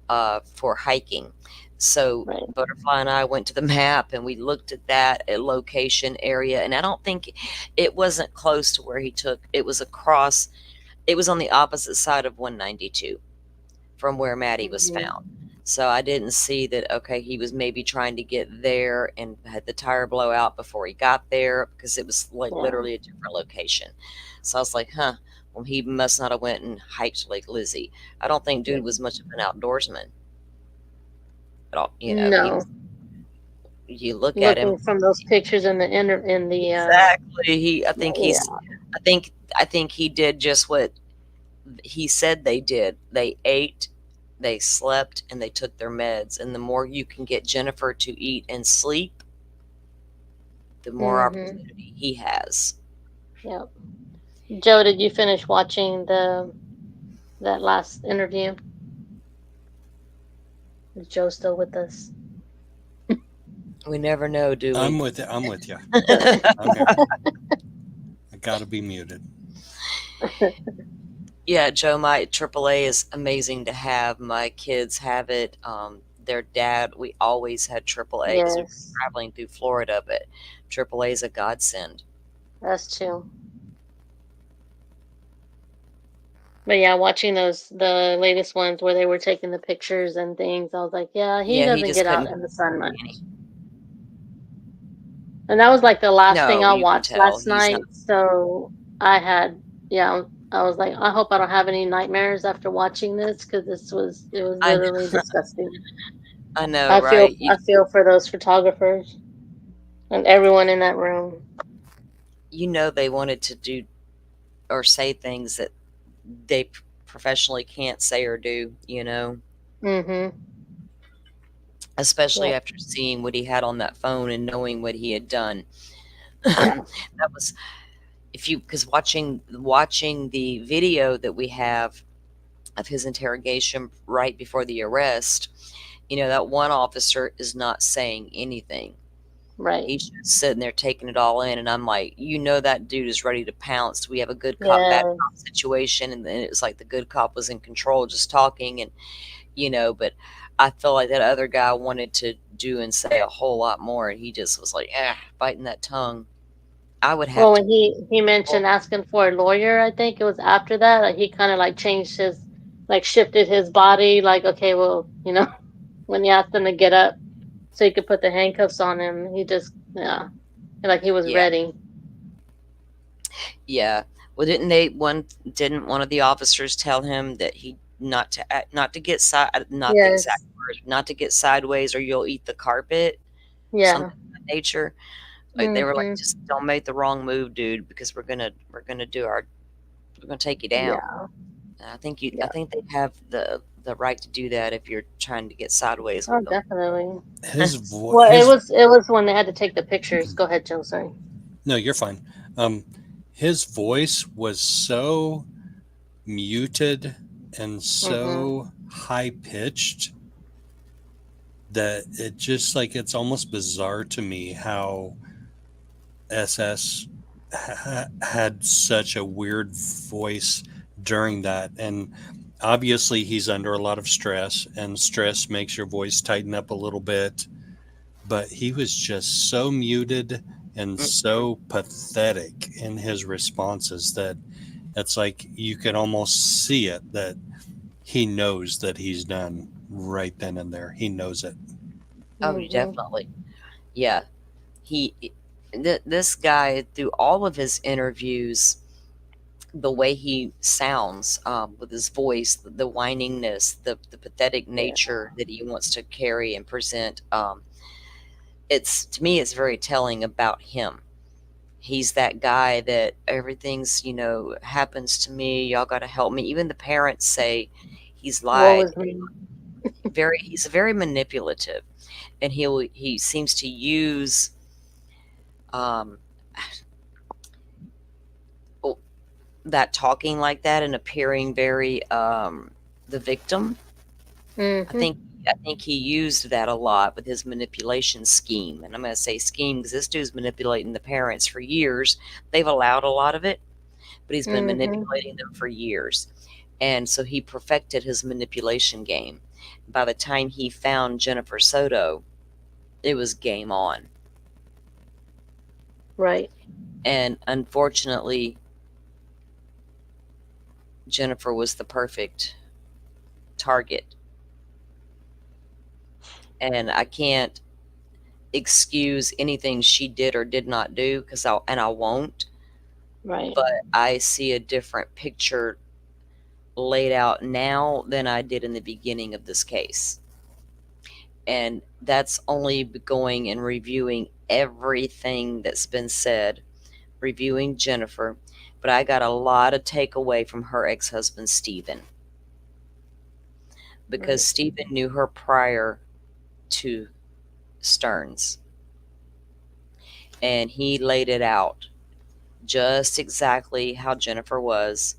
for hiking. So Right. Butterfly and I went to the map and we looked at that location area, and I don't think it wasn't close to where he took. It was across. It was on the opposite side of 192 from where Maddie was found. So I didn't see that, okay, he was maybe trying to get there and had the tire blow out before he got there, because it was like literally a different location. So I was like, well, he must not have went and hiked Lake Lizzie. I don't think dude was much of an outdoorsman at all. No. You look at him. Looking from those pictures in the Exactly. I think he did just what he said they did. They ate, they slept, and they took their meds. And the more you can get Jennifer to eat and sleep, the more opportunity he has. Yep. Joe, did you finish watching that last interview? Is Joe still with us? We never know, do we? I'm with you. I'm here. I gotta be muted. Yeah, Joe, my AAA is amazing to have. My kids have it. Their dad, we always had AAA because we were traveling through Florida, but AAA is a godsend. That's true. But yeah, watching the latest ones where they were taking the pictures and things, I was like, he doesn't get out in the sun much. And that was like the last thing I watched last night. So I had, I was like, I hope I don't have any nightmares after watching this, because it was literally disgusting. I know, right? I feel for those photographers and everyone in that room. They wanted to do or say things that they professionally can't say or do, especially after seeing what he had on that phone and knowing what he had done. That was, because watching the video that we have of his interrogation right before the arrest, that one officer is not saying anything. Right. He's just sitting there taking it all in, and I'm like, that dude is ready to pounce. We have a good cop, bad cop situation, and then it was like the good cop was in control, just talking, and but I feel like that other guy wanted to do and say a whole lot more, and he just was like, biting that tongue. I would have. Well, when he mentioned asking for a lawyer, I think it was after that, like he kind of like changed his, like shifted his body, like, okay, well, when he asked him to get up so he could put the handcuffs on him, he just, like he was ready. Yeah. Well, didn't one of the officers tell him that he not to get the exact words, not to get sideways or you'll eat the carpet? Something of that nature. Like they were like, just don't make the wrong move, dude, because we're gonna take you down. And I think they have the right to do that if you're trying to get sideways with them. Definitely. His voice. Well, it was when they had to take the pictures. Go ahead, Joe. Sorry. No, you're fine. His voice was so muted and so high pitched that it just it's almost bizarre to me how SS had such a weird voice during that. And obviously he's under a lot of stress, and stress makes your voice tighten up a little bit, but he was just so muted and so pathetic in his responses that it's like you could almost see it, that he knows that he's done right then and there. He knows it. Oh, definitely. Yeah. This guy, through all of his interviews, the way he sounds, with his voice, the whiningness, the pathetic nature that he wants to carry and present. It's, to me, it's very telling about him. He's that guy that everything's, happens to me. Y'all got to help me. Even the parents say he's Woe lied. is me. He's very manipulative, and he seems to use, um, that talking like that and appearing very, the victim. I Mm-hmm. think he used that a lot with his manipulation scheme. And I'm going to say scheme because this dude's manipulating the parents for years. They've allowed a lot of it, but he's been Mm-hmm. manipulating them for years. And so he perfected his manipulation game. By the time he found Jennifer Soto, it was game on. Right. And unfortunately, Jennifer was the perfect target. And I can't excuse anything she did or did not do because I won't. Right. But I see a different picture laid out now than I did in the beginning of this case. And that's only going and reviewing everything that's been said, reviewing Jennifer. But I got a lot of takeaway from her ex-husband, Stephan, because Right. Stephan knew her prior to Stearns. And he laid it out just exactly how Jennifer was,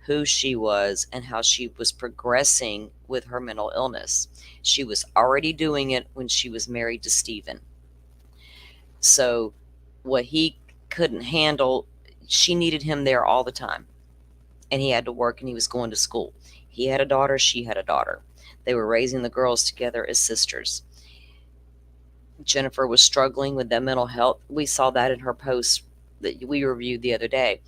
who she was, and how she was progressing with her mental illness. She was already doing it when she was married to Stephan. So, what he couldn't handle, she needed him there all the time. And he had to work and he was going to school. He had a daughter, she had a daughter. They were raising the girls together as sisters. Jennifer was struggling with that mental health. We saw that in her post that we reviewed the other day,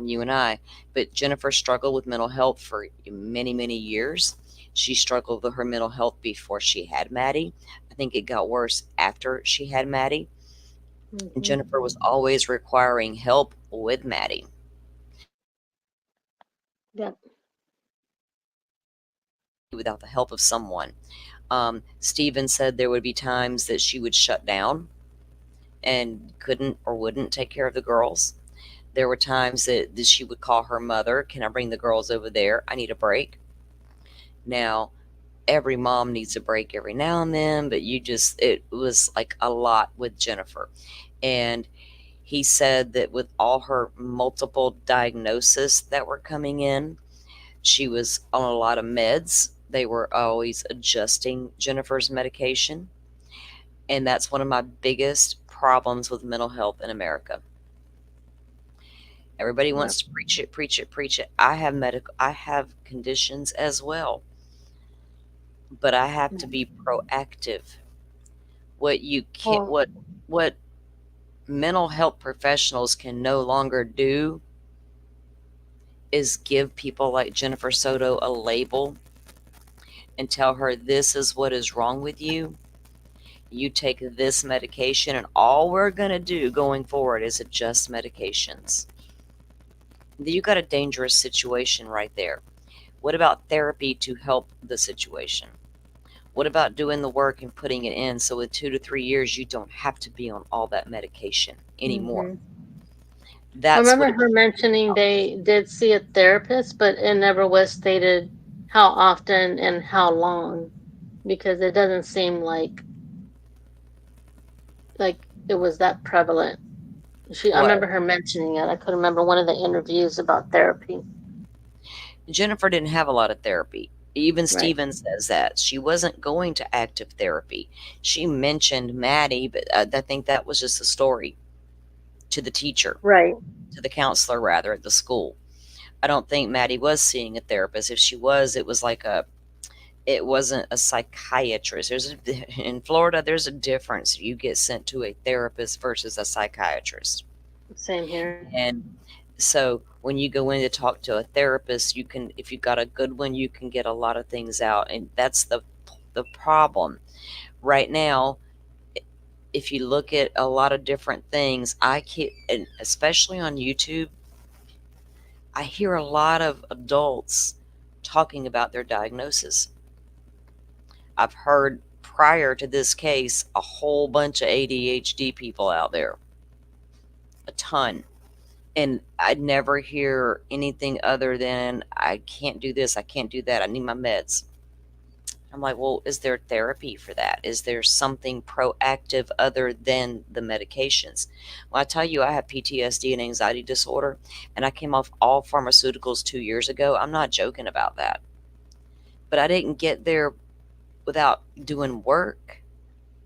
you and I. But Jennifer struggled with mental health for many, many years. She struggled with her mental health before she had Maddie. I think it got worse after she had Maddie. Mm-hmm. Jennifer was always requiring help with Maddie. Yep. Without the help of someone. Stephan said there would be times that she would shut down and couldn't or wouldn't take care of the girls. There were times that she would call her mother, "Can I bring the girls over there? I need a break." Now, every mom needs a break every now and then, but it was like a lot with Jennifer. And he said that with all her multiple diagnoses that were coming in, she was on a lot of meds. They were always adjusting Jennifer's medication. And that's one of my biggest problems with mental health in America. Everybody wants to preach it, preach it, preach it. I have conditions as well. But I have to be proactive. What you can't Well, what mental health professionals can no longer do is give people like Jennifer Soto a label and tell her this is what is wrong with you. You take this medication, and all we're going to do going forward is adjust medications. You got a dangerous situation right there. What about therapy to help the situation? What about doing the work and putting it in so in 2 to 3 years you don't have to be on all that medication anymore? I That's remember what her mentioning they did see a therapist, but it never was stated how often and how long, because it doesn't seem like it was that prevalent. I remember her mentioning it. I couldn't remember one of the interviews about therapy. Jennifer didn't have a lot of therapy. Even Right. Stephan says that she wasn't going to active therapy. She mentioned Maddie, but I think that was just a story to the teacher, Right. to the counselor rather, at the school. I don't think Maddie was seeing a therapist. If she was, it wasn't a psychiatrist. In Florida, there's a difference. You get sent to a therapist versus a psychiatrist. Same here. And so when you go in to talk to a therapist, if you got a good one, you can get a lot of things out. And that's the problem. Right now, if you look at a lot of different things, and especially on YouTube, I hear a lot of adults talking about their diagnosis. I've heard prior to this case a whole bunch of ADHD people out there, a ton. And I never hear anything other than, I can't do this, I can't do that, I need my meds. I'm like, well, is there therapy for that? Is there something proactive other than the medications? Well, I tell you, I have PTSD and anxiety disorder, and I came off all pharmaceuticals 2 years ago. I'm not joking about that. But I didn't get there without doing work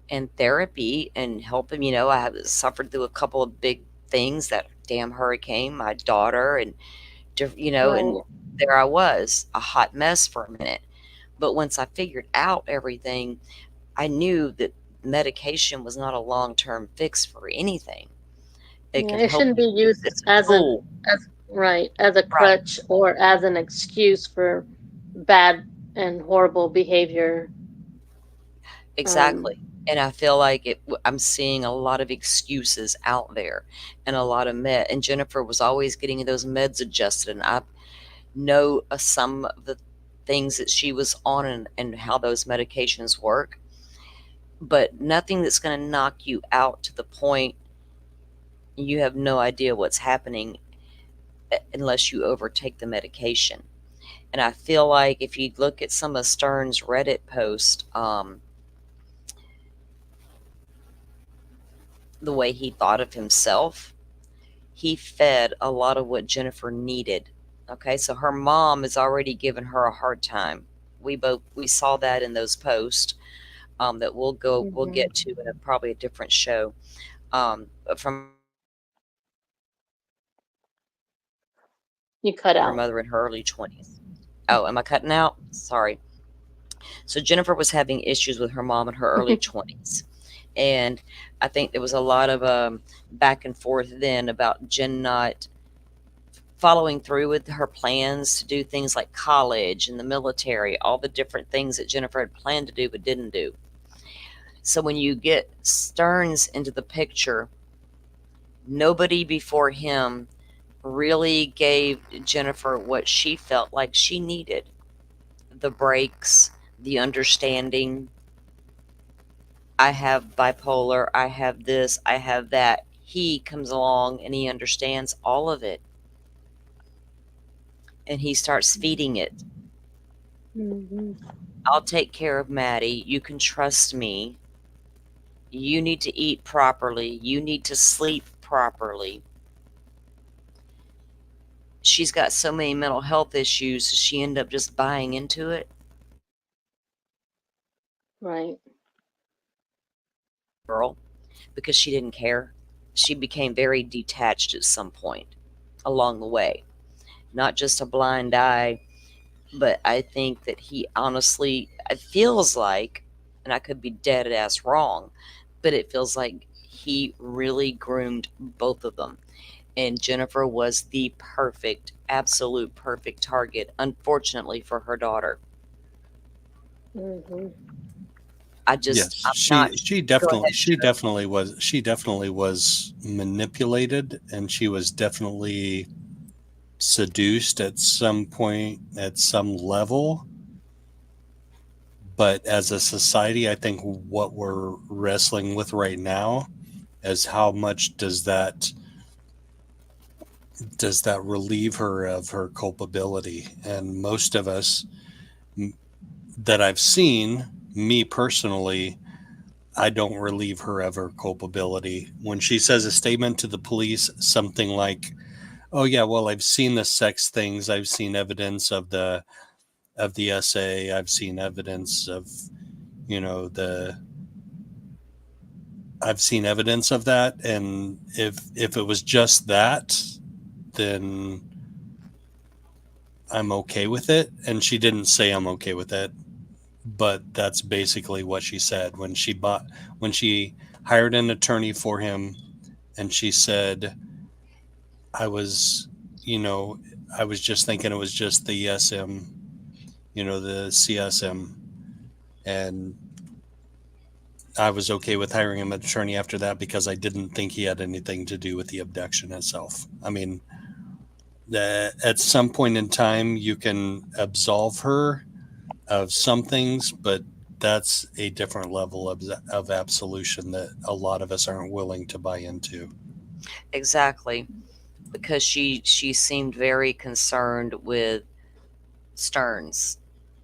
and therapy and helping. I have suffered through a couple of big things, that damn hurricane, my daughter, and and Right. there I was, a hot mess for a minute. But once I figured out everything, I knew that medication was not a long-term fix for anything. It Yeah, can it help shouldn't you. be used It's a as a tool. as right as a Right. crutch or as an excuse for bad and horrible behavior. Exactly. Um, And I feel like I'm seeing a lot of excuses out there, and a lot of and Jennifer was always getting those meds adjusted, and I know some of the things that she was on, and how those medications work, but nothing that's going to knock you out to the point you have no idea what's happening, unless you overtake the medication. And I feel like if you look at some of Stern's Reddit posts, the way he thought of himself, he fed a lot of what Jennifer needed. Okay, so her mom has already given her a hard time. We saw that in those posts, that we'll mhm. get to in probably a different show. From You cut her out. mother in her early 20s. Oh, am I cutting out? Sorry. So Jennifer was having issues with her mom in her early 20s. And I think there was a lot of back and forth then about Jen not following through with her plans to do things like college and the military, all the different things that Jennifer had planned to do but didn't do. So when you get Stearns into the picture, nobody before him really gave Jennifer what she felt like she needed: the breaks, the understanding. I have bipolar, I have this, I have that. He comes along and he understands all of it, and he starts feeding it. Mhm. I'll take care of Maddie. You can trust me. You need to eat properly. You need to sleep properly. She's got so many mental health issues. She ended up just buying into it, Right. girl, because she didn't care. She became very detached at some point along the way. Not just a blind eye, but I think that he honestly, it feels like, and I could be dead ass wrong, but it feels like he really groomed both of them. And Jennifer was the perfect, absolute perfect target, unfortunately for her daughter. Mhm. Yes, I'm not. Go ahead, Joe. she definitely was manipulated, and she was definitely seduced at some point, at some level. But as a society, I think what we're wrestling with right now is how much does that relieve her of her culpability? And most of us that I've seen, me personally, I don't relieve her of her culpability. When she says a statement to the police, something like, "Oh yeah, well, I've seen the sex things. I've seen evidence of the essay. I've seen evidence of, you know, the I've seen evidence of that." And if it was just that, then I'm okay with it. And she didn't say I'm okay with it, but that's basically what she said when she hired an attorney for him, and she said, I was, you know, I was just thinking it was just the SM, the CSM, and I was okay with hiring him an attorney after that because I didn't think he had anything to do with the abduction itself. I mean, At some point in time, you can absolve her of some things, but that's a different level of absolution that a lot of us aren't willing to buy into. Exactly, because she seemed very concerned with Stearns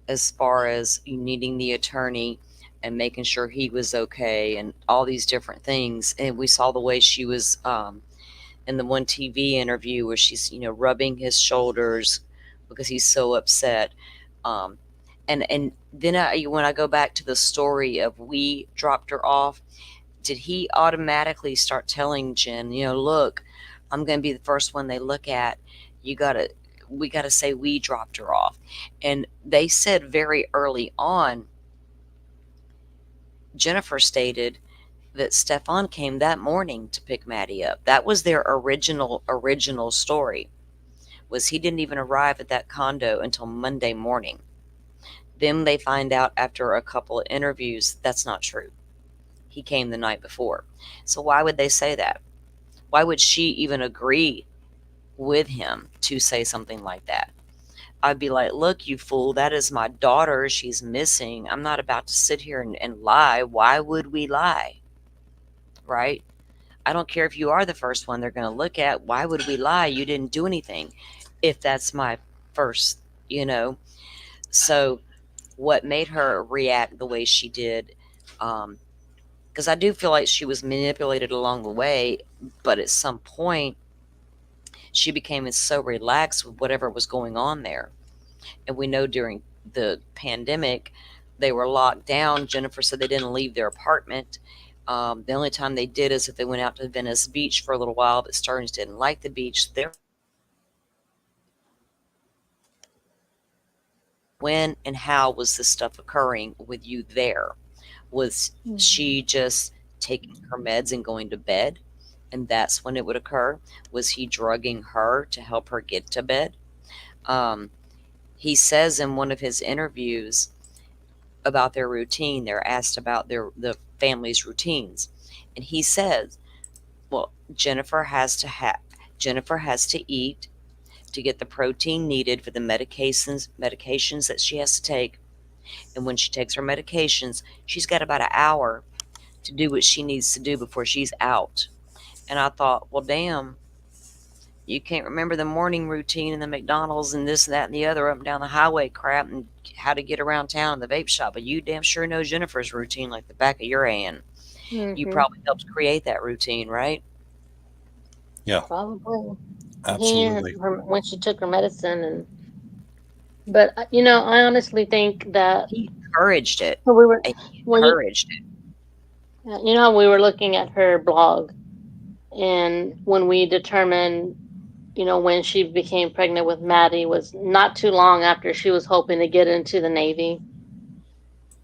as far as you needing the attorney and making sure he was okay and all these different things. And we saw the way she was in the one TV interview where she's, rubbing his shoulders because he's so upset. Um, and then when I go back to the story of we dropped her off, did he automatically start telling Jen, look, I'm going to be the first one they look at. We got to say we dropped her off. And they said very early on, Jennifer stated that Stephan came that morning to pick Maddie up. That was their original story. Was he didn't even arrive at that condo until Monday morning. Then they find out after a couple of interviews that's not true. He came the night before. So why would they say that? Why would she even agree with him to say something like that? I'd be like, look, you fool, that is my daughter. She's missing. I'm not about to sit here and lie. Why would we lie? Right? I don't care if you are the first one they're going to look at. Why would we lie? You didn't do anything. If that's my first, So what made her react the way she did, because I do feel like she was manipulated along the way, but at some point she became so relaxed with whatever was going on there. And we know during the pandemic, they were locked down. Jennifer said they didn't leave their apartment. The only time they did is if they went out to Venice Beach for a little while, but Stearns didn't like the beach. When and how was this stuff occurring with you there? Was she just taking her meds and going to bed? And that's when it would occur? Was he drugging her to help her get to bed? He says in one of his interviews about their routine, they're asked about the family's routines. And he says, well, Jennifer has to eat to get the protein needed for the medications that she has to take. And when she takes her medications, she's got about an hour to do what she needs to do before she's out. And I thought, well, damn, you can't remember the morning routine and the McDonald's and this, that, and the other up and down the highway crap and how to get around town and the vape shop. But you damn sure know Jennifer's routine like the back of your hand. Mm-hmm. You probably helped create that routine, right? Yeah. Probably. Absolutely. When she took her medicine, but I honestly think that he encouraged it. We were encouraged it. You know how we were looking at her blog, and when we determined, when she became pregnant with Maddie was not too long after she was hoping to get into the Navy.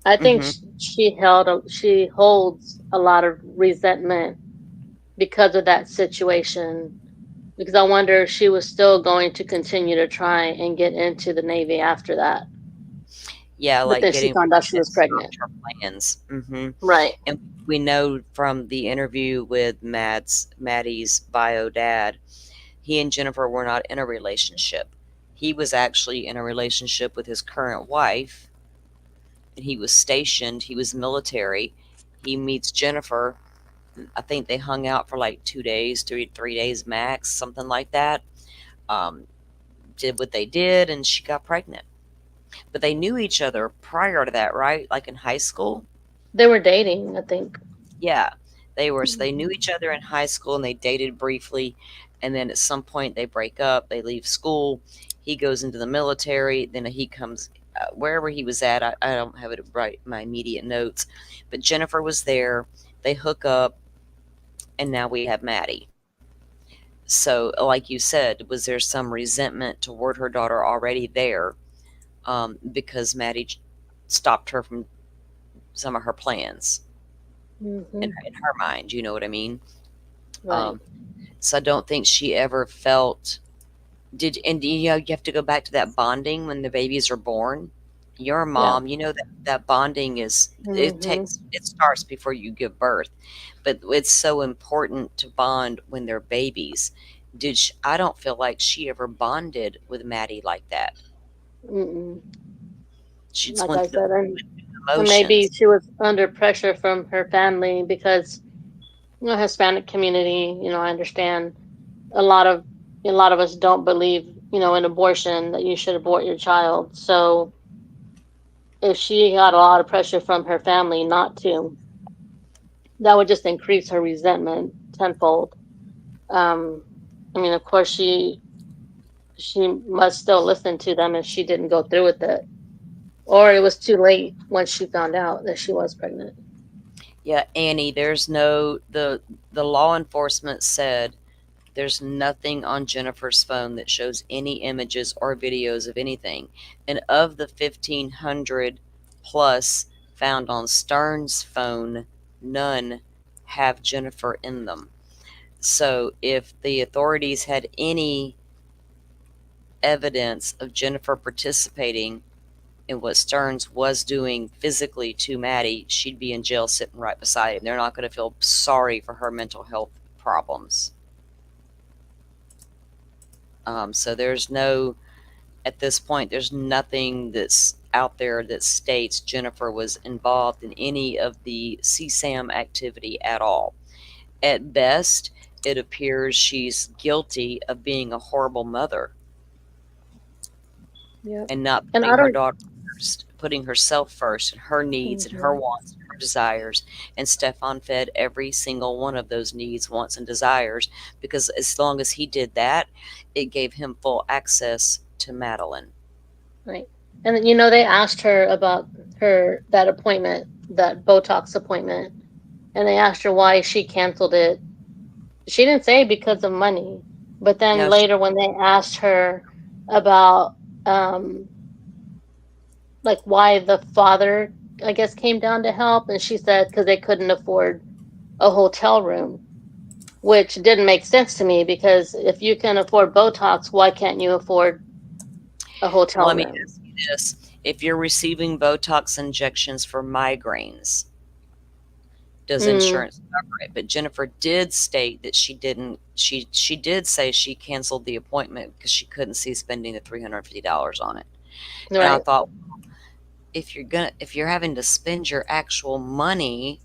I think she holds a lot of resentment because of that situation. Because I wonder if she was still going to continue to try and get into the Navy after that. Yeah, but like then she found out she was pregnant. Her plans. Right. And we know from the interview with Maddie's bio dad, he and Jennifer were not in a relationship. He was actually in a relationship with his current wife, and he was stationed. He was military. He meets Jennifer. I think they hung out for like 2 days, 3 days max, something like that. Did what they did, and she got pregnant. But they knew each other prior to that, right? Like in high school? They were dating, I think. Yeah, they were. So they knew each other in high school, and they dated briefly. And then at some point, they break up. They leave school. He goes into the military. Then he comes wherever he was at. I don't have it right in my immediate notes. But Jennifer was there. They hook up. And now we have Maddie. So, like you said, was there some resentment toward her daughter already there because Maddie stopped her from some of her plans in her mind? You know what I mean? Right. So I don't think she ever felt. You have to go back to that bonding when the babies are born. You're a mom, that bonding is it starts before you give birth, but it's so important to bond when they're babies I don't feel like she ever bonded with Maddie like that. Mm-mm. She just Like went I through said, the and maybe emotions. she was under pressure from her family because Hispanic community. I understand a lot of us don't believe in abortion, that you should abort your child. So if she got a lot of pressure from her family not to, that would just increase her resentment tenfold. Um, I mean, of course, she must still listen to them if she didn't go through with it, or it was too late once she found out that she was pregnant. Yeah, Annie, there's no the law enforcement said there's nothing on Jennifer's phone that shows any images or videos of anything. And of the 1,500 plus found on Stern's phone, none have Jennifer in them. So if the authorities had any evidence of Jennifer participating in what Stearns was doing physically to Maddie, she'd be in jail sitting right beside him. They're not going to feel sorry for her mental health problems. So there's no, at this point, there's nothing that's out there that states Jennifer was involved in any of the CSAM activity at all. At best, it appears she's guilty of being a horrible mother Yep. and not And putting I her don't. daughter first, putting herself first and her needs and her Mhm. wants and her desires. And Stephan fed every single one of those needs, wants, and desires because as long as he did that, it gave him full access to Madeline. Right. And they asked her about that appointment, that Botox appointment, and they asked her why she canceled it. She didn't say because of money, but then No, later when they asked her about um like why the father, I guess, came down to help, and she said because they couldn't afford a hotel room, which didn't make sense to me because if you can afford Botox, why can't you afford a well, hotel let me room? ask you this. If you're receiving Botox injections for migraines, does Mm, insurance cover it? But Jennifer did state that she didn't. She did say she canceled the appointment because she couldn't see spending the $350 on it. And I right, thought, if you're having to spend your actual money,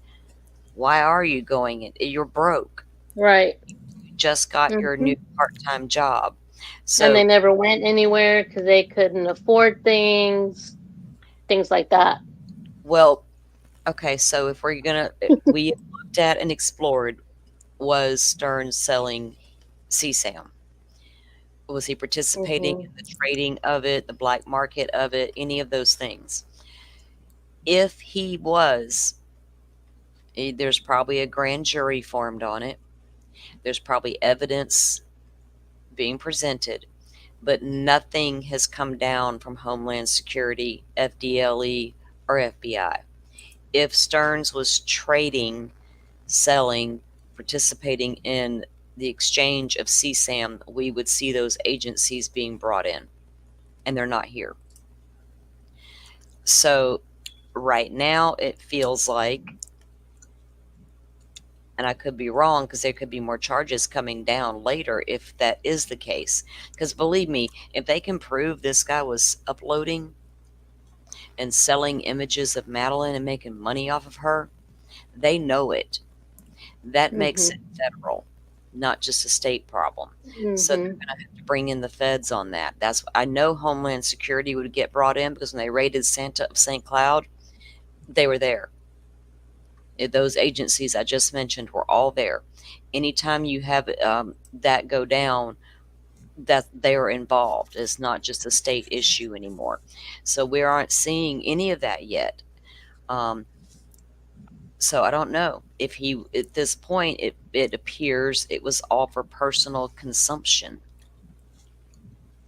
why are you going it? You're broke. right. You just got your Hmm. new part-time job. And they So, never went anywhere because they couldn't afford things like that. well, okay, so if we're gonna we looked at and explored, was Stern selling CSAM? Was he participating Hmm. in the trading of it, the black market of it, any of those things? If he was, there's probably a grand jury formed on it. There's probably evidence being presented, but nothing has come down from Homeland Security, FDLE, or FBI. If Stearns was trading, selling, participating in the exchange of CSAM, we would see those agencies being brought in, and they're not here. So right now, it feels like, and I could be wrong because there could be more charges coming down later if that is the case. Because believe me, if they can prove this guy was uploading and selling images of Madeline and making money off of her, they know it. That makes it Hmm. federal, not just a state problem. So they're Hmm. going to have to bring in the feds on that. I know Homeland Security would get brought in because when they raided Santa of St. Cloud, they were there. Those agencies I just mentioned were all there. Anytime you have that go down, that they are involved. It's not just a state issue anymore. So we aren't seeing any of that yet. Um, so I don't know if he, at this point, it appears it was all for personal consumption.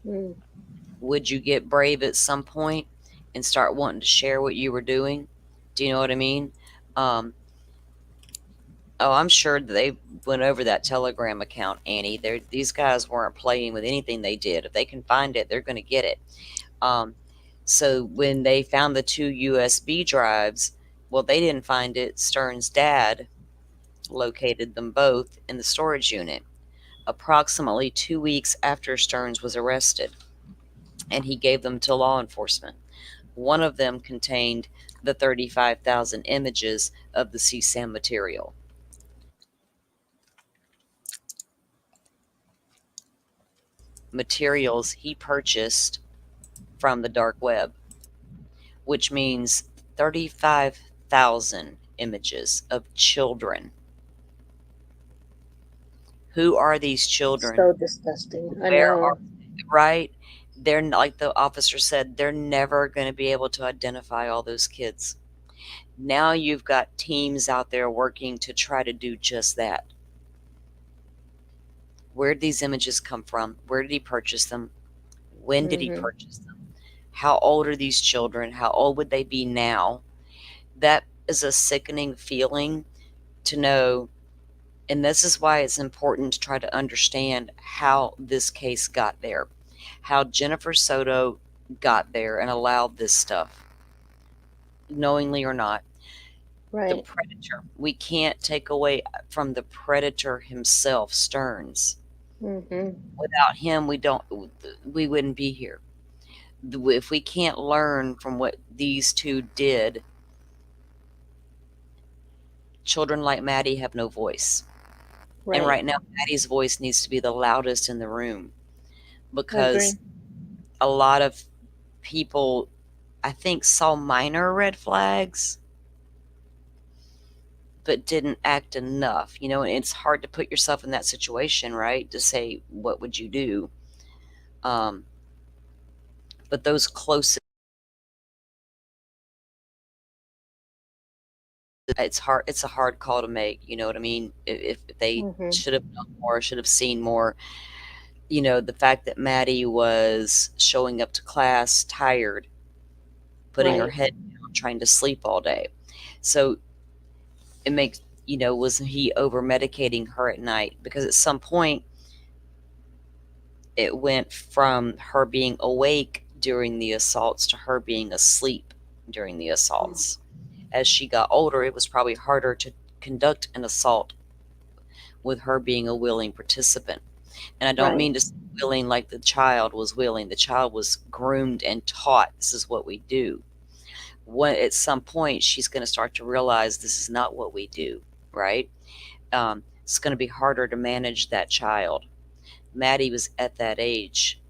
Mm. Would you get brave at some point and start wanting to share what you were doing? Do you know what I mean? Um, oh, I'm sure they went over that Telegram account, Annie. These guys weren't playing with anything they did. If they can find it, they're going to get it. Um, so when they found the 2 USB drives, well, they didn't find it. Stern's dad located them both in the storage unit. approximately 2 weeks after Stearns was arrested, and he gave them to law enforcement. One of them contained the 35,000 images of the CSAM material. Materials he purchased from the dark web, which means 35,000 images of children. Who are these children? So disgusting. I Where know. are right? They're like the officer said, they're never going to be able to identify all those kids. Now you've got teams out there working to try to do just that. Where did these images come from? Where did he purchase them? When did he purchase them? How old are these children? How old would they be now? That is a sickening feeling to know. And this is why it's important to try to understand how this case got there, how Jennifer Soto got there and allowed this stuff, knowingly or not. The Right. predator. We can't take away from the predator himself, Stearns. Without him, we wouldn't be here. If we can't learn from what these two did, children like Maddie have no voice. Right. And right now, Maddie's voice needs to be the loudest in the room, I because agree. a lot of people, I think, saw minor red flags, but didn't act enough. You know, and it's hard to put yourself in that situation, right? To say, what would you do? But those closest, it's hard. It's a hard call to make. You know what I mean? If they should have done more, should have seen more. You know, the fact that Maddie was showing up to class tired, putting her Right. head down, trying to sleep all day. So it makes, was he over medicating her at night? Because at some point, it went from her being awake during the assaults to her being asleep during the assaults. As she got older, it was probably harder to conduct an assault with her being a willing participant. And I don't Right. mean to say willing like the child was willing. The child was groomed and taught, this is what we do. When at some point she's going to start to realize this is not what we do, right? It's going to be harder to manage that child. Maddie was at that age.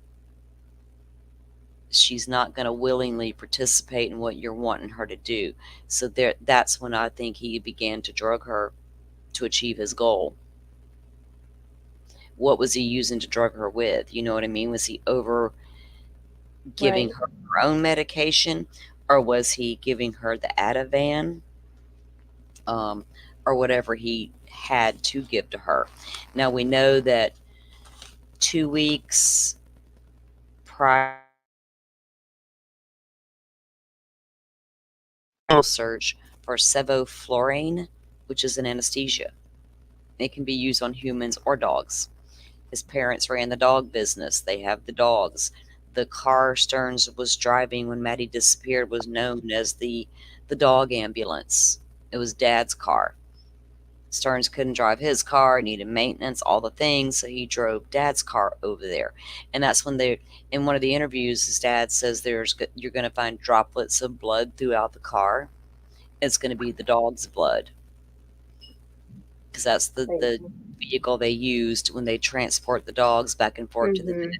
She's not going to willingly participate in what you're wanting her to do. So that's when I think he began to drug her to achieve his goal. What was he using to drug her with? You know what I mean? Was he over giving Right. her her own medication, or was he giving her the Ativan, or whatever he had to give to her? Now we know that 2 weeks prior search for sevoflurane, which is an anesthesia. It can be used on humans or dogs. His parents ran the dog business. They have the dogs. The car Stearns was driving when Maddie disappeared was known as the dog ambulance. It was Dad's car. Stearns couldn't drive his car, needed maintenance, all the things, so he drove Dad's car over there. And that's when in one of the interviews, his dad says you're going to find droplets of blood throughout the car. It's going to be the dog's blood, because that's the vehicle they used when they transport the dogs back and forth to the vet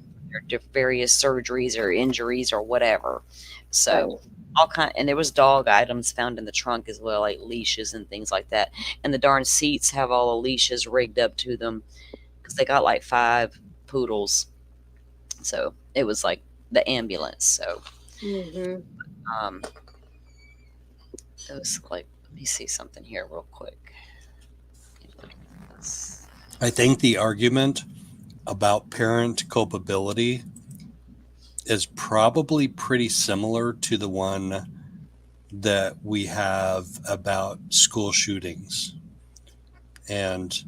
for various surgeries or injuries or whatever. So and there was dog items found in the trunk as well, like leashes and things like that. And the darn seats have all the leashes rigged up to them, because they got like 5 poodles. So it was like the ambulance. So it was like, let me see something here real quick. I think the argument about parent culpability is probably pretty similar to the one that we have about school shootings and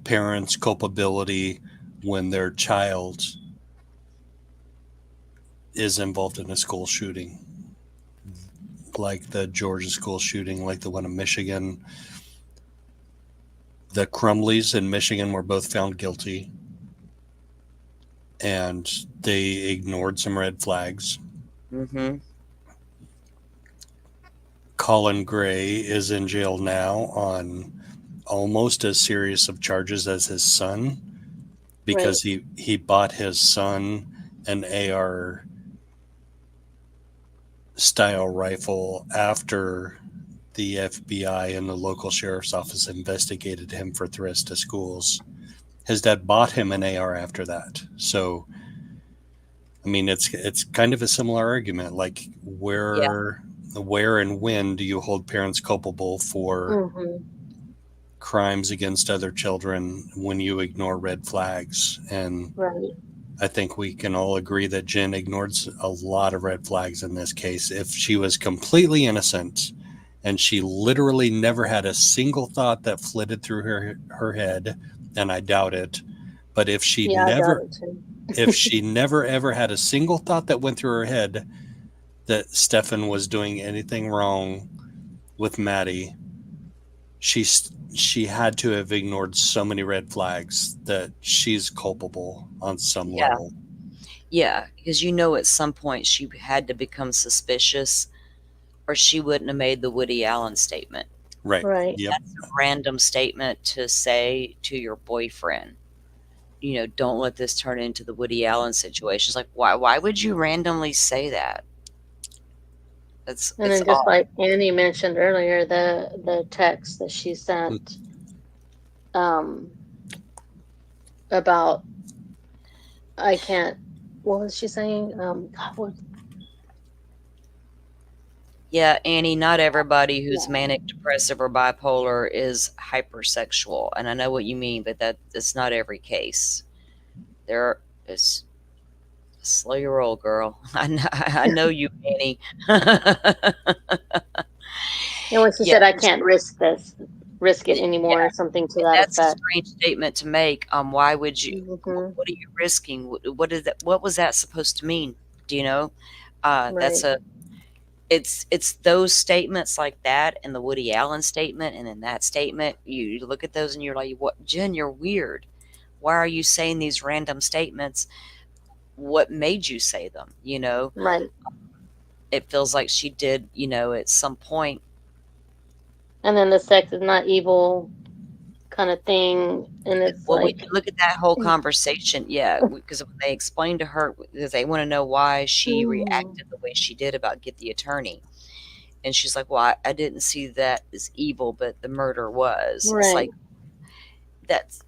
parents' culpability when their child is involved in a school shooting, like the Georgia school shooting, like the one in Michigan. The Crumleys in Michigan were both found guilty, and they ignored some red flags. Mm-hmm. Colin Gray is in jail now on almost as serious of charges as his son, because he bought his son an AR style rifle after the FBI and the local sheriff's office investigated him for threats to schools. His dad bought him an AR after that. So, I mean, it's kind of a similar argument. Like, where and when do you hold parents culpable for crimes against other children when you ignore red flags? And I think we can all agree that Jen ignored a lot of red flags in this case. If she was completely innocent and she literally never had a single thought that flitted through her head, and I doubt it, but if she if she never ever had a single thought that went through her head that Stephan was doing anything wrong with Maddie, she had to have ignored so many red flags that she's culpable on some level. Yeah, because at some point she had to become suspicious, or she wouldn't have made the Woody Allen statement. Right. Yep. That's a random statement to say to your boyfriend. Don't let this turn into the Woody Allen situation. It's like, why would you randomly say that? And then just like Annie mentioned earlier, the text that she sent about, I can't, what was she saying? Yeah, Annie, not everybody who's manic, depressive, or bipolar is hypersexual. And I know what you mean, but that's not every case. There is... Slow your roll, girl. I know you, Annie. And when she said, "I can't risk it anymore," or something to that effect. That's a strange statement to make. Why would you? What are you risking? What is that? What was that supposed to mean? Do you know? That's it's those statements like that, and the Woody Allen statement, and in that statement, you look at those and you're like, "What, Jen? You're weird. Why are you saying these random statements? What made you say them?" Right. It feels like she did, at some point. And then the sex is not evil kind of thing. And it's we can look at that whole conversation. Yeah. Because when they explained to her, because they want to know why she reacted the way she did about get the attorney. And she's like, well, I didn't see that as evil, but the murder was. Right. It's like, that's...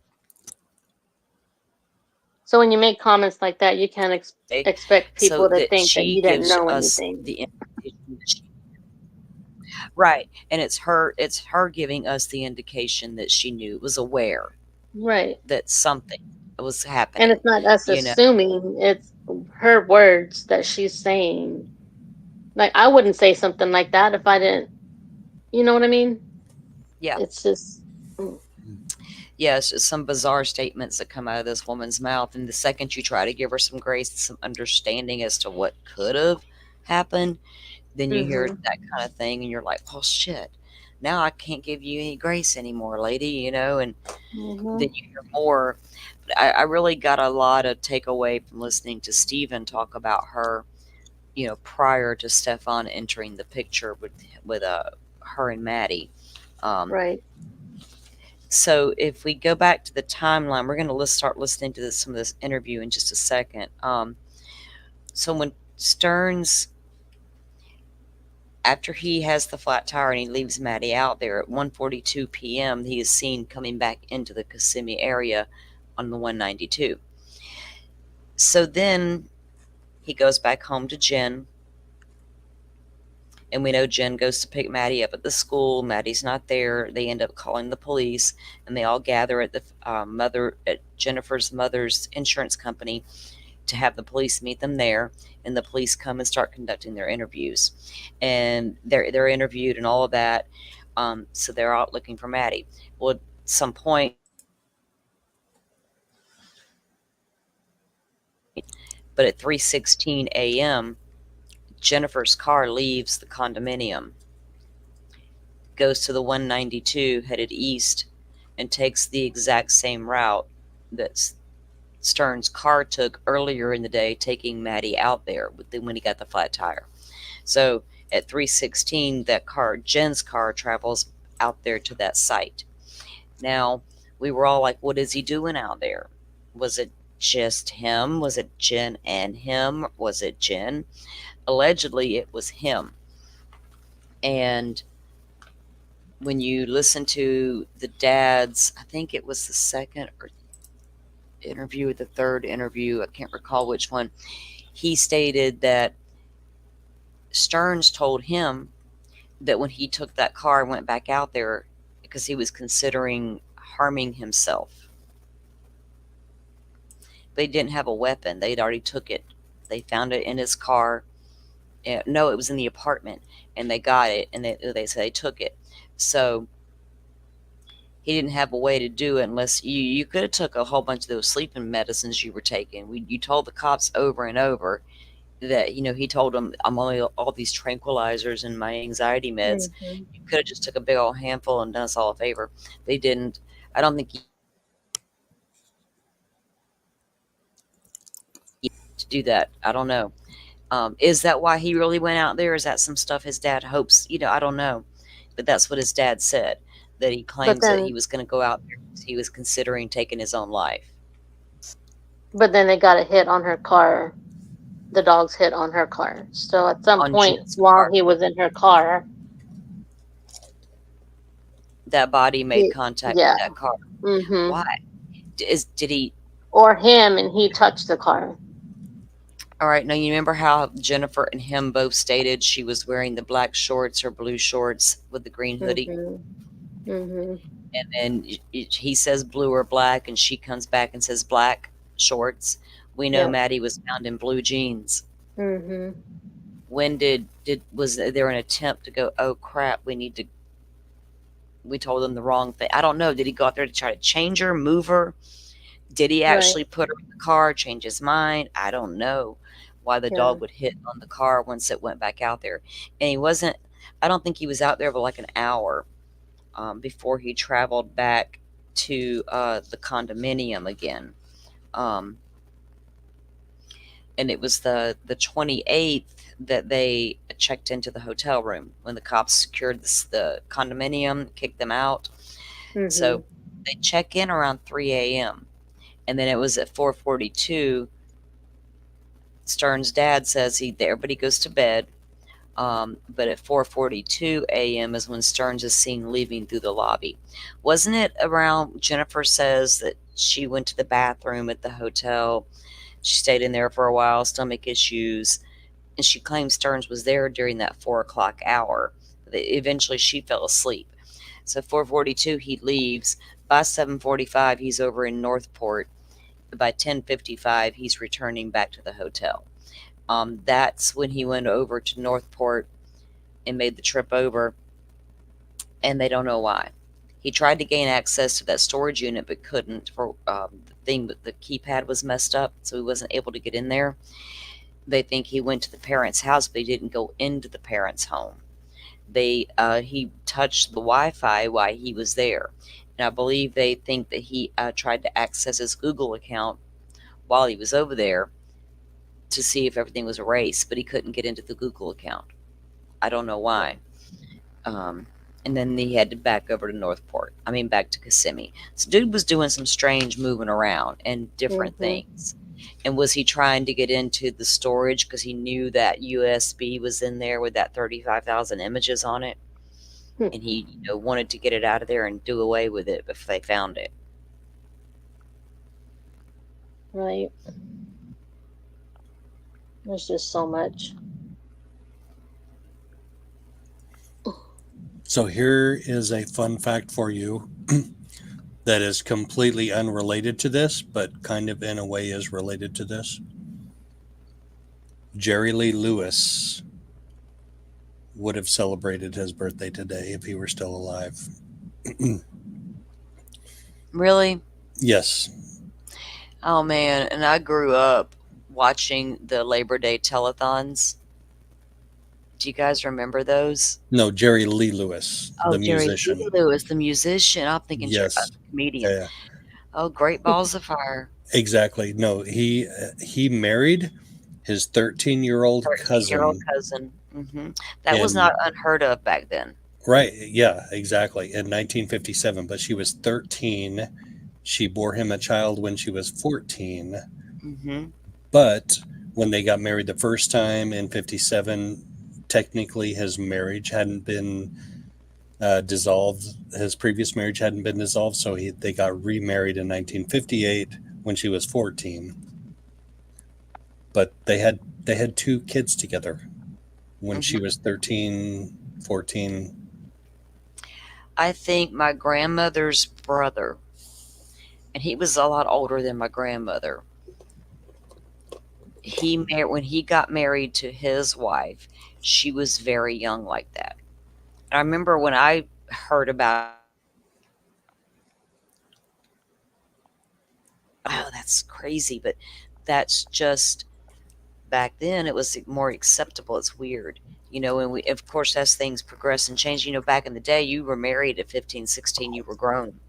So when you make comments like that, you can't expect people to think that you didn't know anything. Right. And it's her giving us the indication that she knew, was aware. Right. That something was happening. And it's not us assuming, it's her words that she's saying. Like, I wouldn't say something like that if I didn't, you know what I mean? Yeah. It's just... Yeah, it's just some bizarre statements that come out of this woman's mouth. And the second you try to give her some grace, some understanding as to what could have happened, then you hear that kind of thing and you're like, oh shit, now I can't give you any grace anymore, lady, and then you hear more. But I really got a lot of takeaway from listening to Stephan talk about her, prior to Stephan entering the picture with her and Maddie. Right. So if we go back to the timeline, we're going to start listening to some of this interview in just a second. So when Stearns, after he has the flat tire and he leaves Maddie out there at 1:42 p.m., he is seen coming back into the Kissimmee area on the 192. So then he goes back home to Jen. And we know Jen goes to pick Maddie up at the school. Maddie's not there. They end up calling the police, and they all gather at the at Jennifer's mother's insurance company to have the police meet them there. And the police come and start conducting their interviews, and they're interviewed and all of that. So they're out looking for Maddie. Well, at some point, but at 3:16 a.m. Jennifer's car leaves the condominium, goes to the 192 headed east, and takes the exact same route that Stern's car took earlier in the day, taking Maddie out there when he got the flat tire. So at 3:16, that car, Jen's car, travels out there to that site. Now, we were all like, what is he doing out there? Was it just him? Was it Jen and him? Was it Jen? Allegedly, it was him. And when you listen to the dad's, I think it was the second or interview or the third interview, I can't recall which one, he stated that Stearns told him that when he took that car and went back out there, because he was considering harming himself. They didn't have a weapon. They'd already took it. They found it in his car. No, it was in the apartment, and they got it, and they said they took it. So he didn't have a way to do it unless you could have took a whole bunch of those sleeping medicines you were taking. You told the cops over and over that, he told them, I'm only all these tranquilizers and my anxiety meds. Mm-hmm. You could have just took a big old handful and done us all a favor. They didn't. I don't think to do that. I don't know. Is that why he really went out there? Is that some stuff his dad hopes? I don't know. But that's what his dad said, that he claims that he was going to go out there because he was considering taking his own life. But then they got a hit on her car. The dogs hit on her car. So at some point while he was in her car, that body made contact with that car. Mm-hmm. Why? Did he? Or him, and he touched the car. All right. Now, you remember how Jennifer and him both stated she was wearing the black shorts or blue shorts with the green hoodie? Mm-hmm. Mm-hmm. And then he says blue or black, and she comes back and says black shorts. We know Maddie was found in blue jeans. Mm-hmm. When was there an attempt to go, oh crap, we told them the wrong thing? I don't know. Did he go out there to try to change her, move her? Did he actually put her in the car, change his mind? I don't know why the dog would hit on the car once it went back out there. And I don't think he was out there for like an hour before he traveled back to the condominium again. And it was the 28th that they checked into the hotel room when the cops secured the condominium, kicked them out. Mm-hmm. So they check in around 3 a.m. And then it was at 4:42. Stern's dad says everybody goes to bed. But at 4:42 a.m. is when Stearns is seen leaving through the lobby. Wasn't it around, Jennifer says that she went to the bathroom at the hotel. She stayed in there for a while, stomach issues. And she claims Stearns was there during that 4 o'clock hour. Eventually she fell asleep. So 4:42 he leaves. By 7:45 he's over in Northport. By 10:55 he's returning back to the hotel. That's when he went over to Northport and made the trip over, and they don't know why. He tried to gain access to that storage unit but couldn't. For the keypad was messed up, so he wasn't able to get in there. They think he went to the parents' house, but he didn't go into the parents' home. He touched the Wi-Fi while he was there, and I believe they think that he tried to access his Google account while he was over there to see if everything was erased, but he couldn't get into the Google account. I don't know why. And then he headed back over to back to Kissimmee. So dude was doing some strange moving around and different things. And was he trying to get into the storage because he knew that USB was in there with that 35,000 images on it? And he wanted to get it out of there and do away with it if they found it. Right. There's just so much. So here is a fun fact for you that is completely unrelated to this, but kind of in a way is related to this. Jerry Lee Lewis would have celebrated his birthday today if he were still alive. Really? Yes. Oh man, and I grew up watching the Labor Day telethons. Do you guys remember those? No, Jerry Lee Lewis, Oh, the Jerry Lee musician. Lewis, the musician. I'm thinking Yes. the comedian. Yeah, Oh, Great Balls of Fire. exactly. No, he married his 13-year-old 13-year-old cousin cousin. That was not in unheard of back then. right, yeah, exactly, in 1957, but she was 13. She bore him a child when she was 14, hmm but when they got married the first time in 57, technically his marriage hadn't been dissolved. His previous marriage hadn't been dissolved, so they got remarried in 1958 when she was 14. But they had two kids together when she hmm was 13, 14. I think my grandmother's brother, and he was a lot older than my grandmother. When he got married to his wife, she was very young like that. I remember when I heard about it, oh, that's crazy, but that's just back then it was more acceptable. It's weird. And we, of course, as things progress and change, back in the day, you were married at 15, 16, you were grown.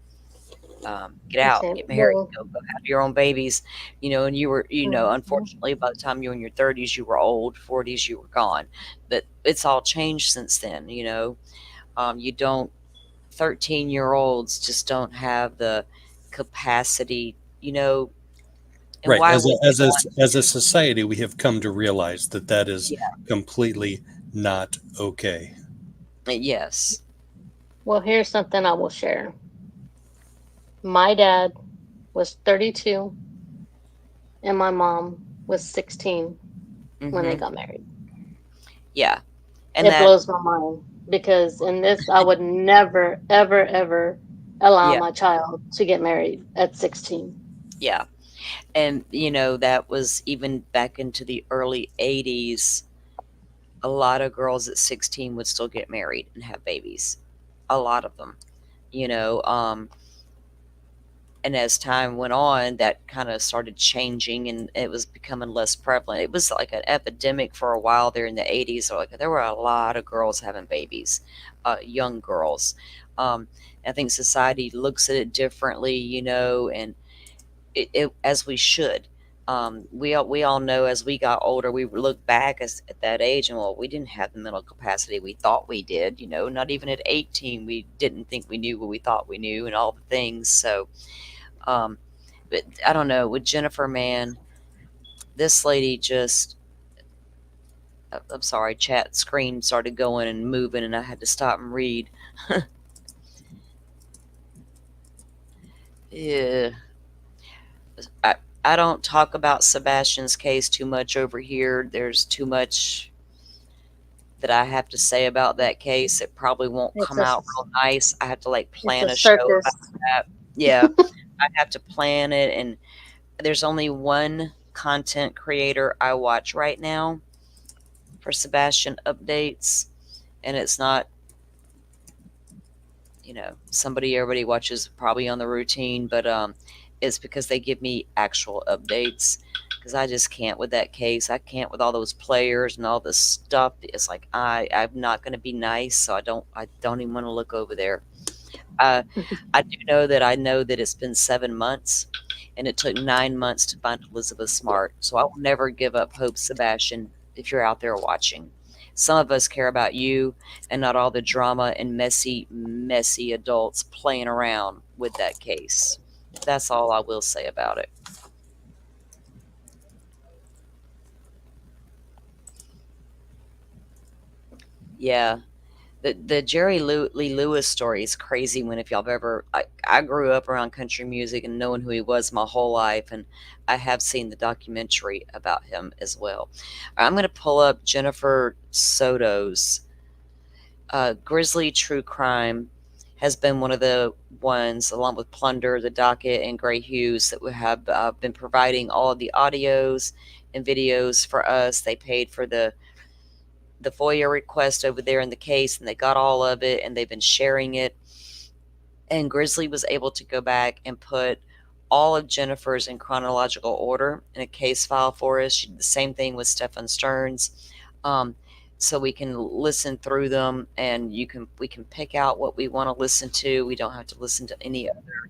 Get out, Okay. get married, Well, go have your own babies, and you were, mhm. unfortunately, by the time you were in your 30s, you were old, 40s, you were gone. But it's all changed since then. You don't, 13-year-olds just don't have the capacity, and Right. why As would a they as a want as a society, we have come to realize that that is yeah, completely not okay. yes. Well, here's something I will share. My dad was 32 and my mom was 16 when they Mhm. got married. Yeah. And It that blows my mind because in this, I would never, ever, ever allow yeah, my child to get married at 16. yeah. And that was even back into the early 80s. A lot of girls at 16 would still get married and have babies. A lot of them, you know. And as time went on, that kind of started changing and it was becoming less prevalent. It was like an epidemic for a while there in the 80s. Like there were a lot of girls having babies, young girls. Um, I think society looks at it differently, and as we should. We all know as we got older, we look back at that age and well, we didn't have the mental capacity we thought we did. Not even at 18, we didn't think we knew what we thought we knew and all the things. So, um, but I don't know with Jennifer, man, this lady just. I'm sorry, chat screen started going and moving, and I had to stop and read. Yeah. I, I don't talk about Sebastian's case too much over here. There's too much that I have to say about that case. It probably won't It's come a, out real nice. I have to it's plan a a show circus. about that. Yeah, I have to plan it, and there's only one content creator I watch right now for Sebastian updates, and it's not somebody everybody watches probably on the routine, but it's because they give me actual updates because I just can't with that case. I can't with all those players and all this stuff. It's like I'm not going to be nice, so I don't even want to look over there. uh, I know that it's been 7 months and it took 9 months to find Elizabeth Smart, so I will never give up hope, Sebastian, if you're out there watching. Some of us care about you and not all the drama and messy adults playing around with that case. That's all I will say about it. Yeah. The Lee Lewis story is crazy. When if y'all have ever, I grew up around country music and knowing who he was my whole life, and I have seen the documentary about him as well. I'm going to pull up Jennifer Soto's Grizzly True Crime. Has been one of the ones, along with Plunder, The Docket, and Gray Hughes, that we have been providing all of the audios and videos for us. They paid for the FOIA request over there in the case, and they got all of it, and they've been sharing it. And Grizzly was able to go back and put all of Jennifer's in chronological order in a case file for us. She did the same thing with Stephan Stearns. Um, so we can listen through them, and we can pick out what we want to listen to. We don't have to listen to any other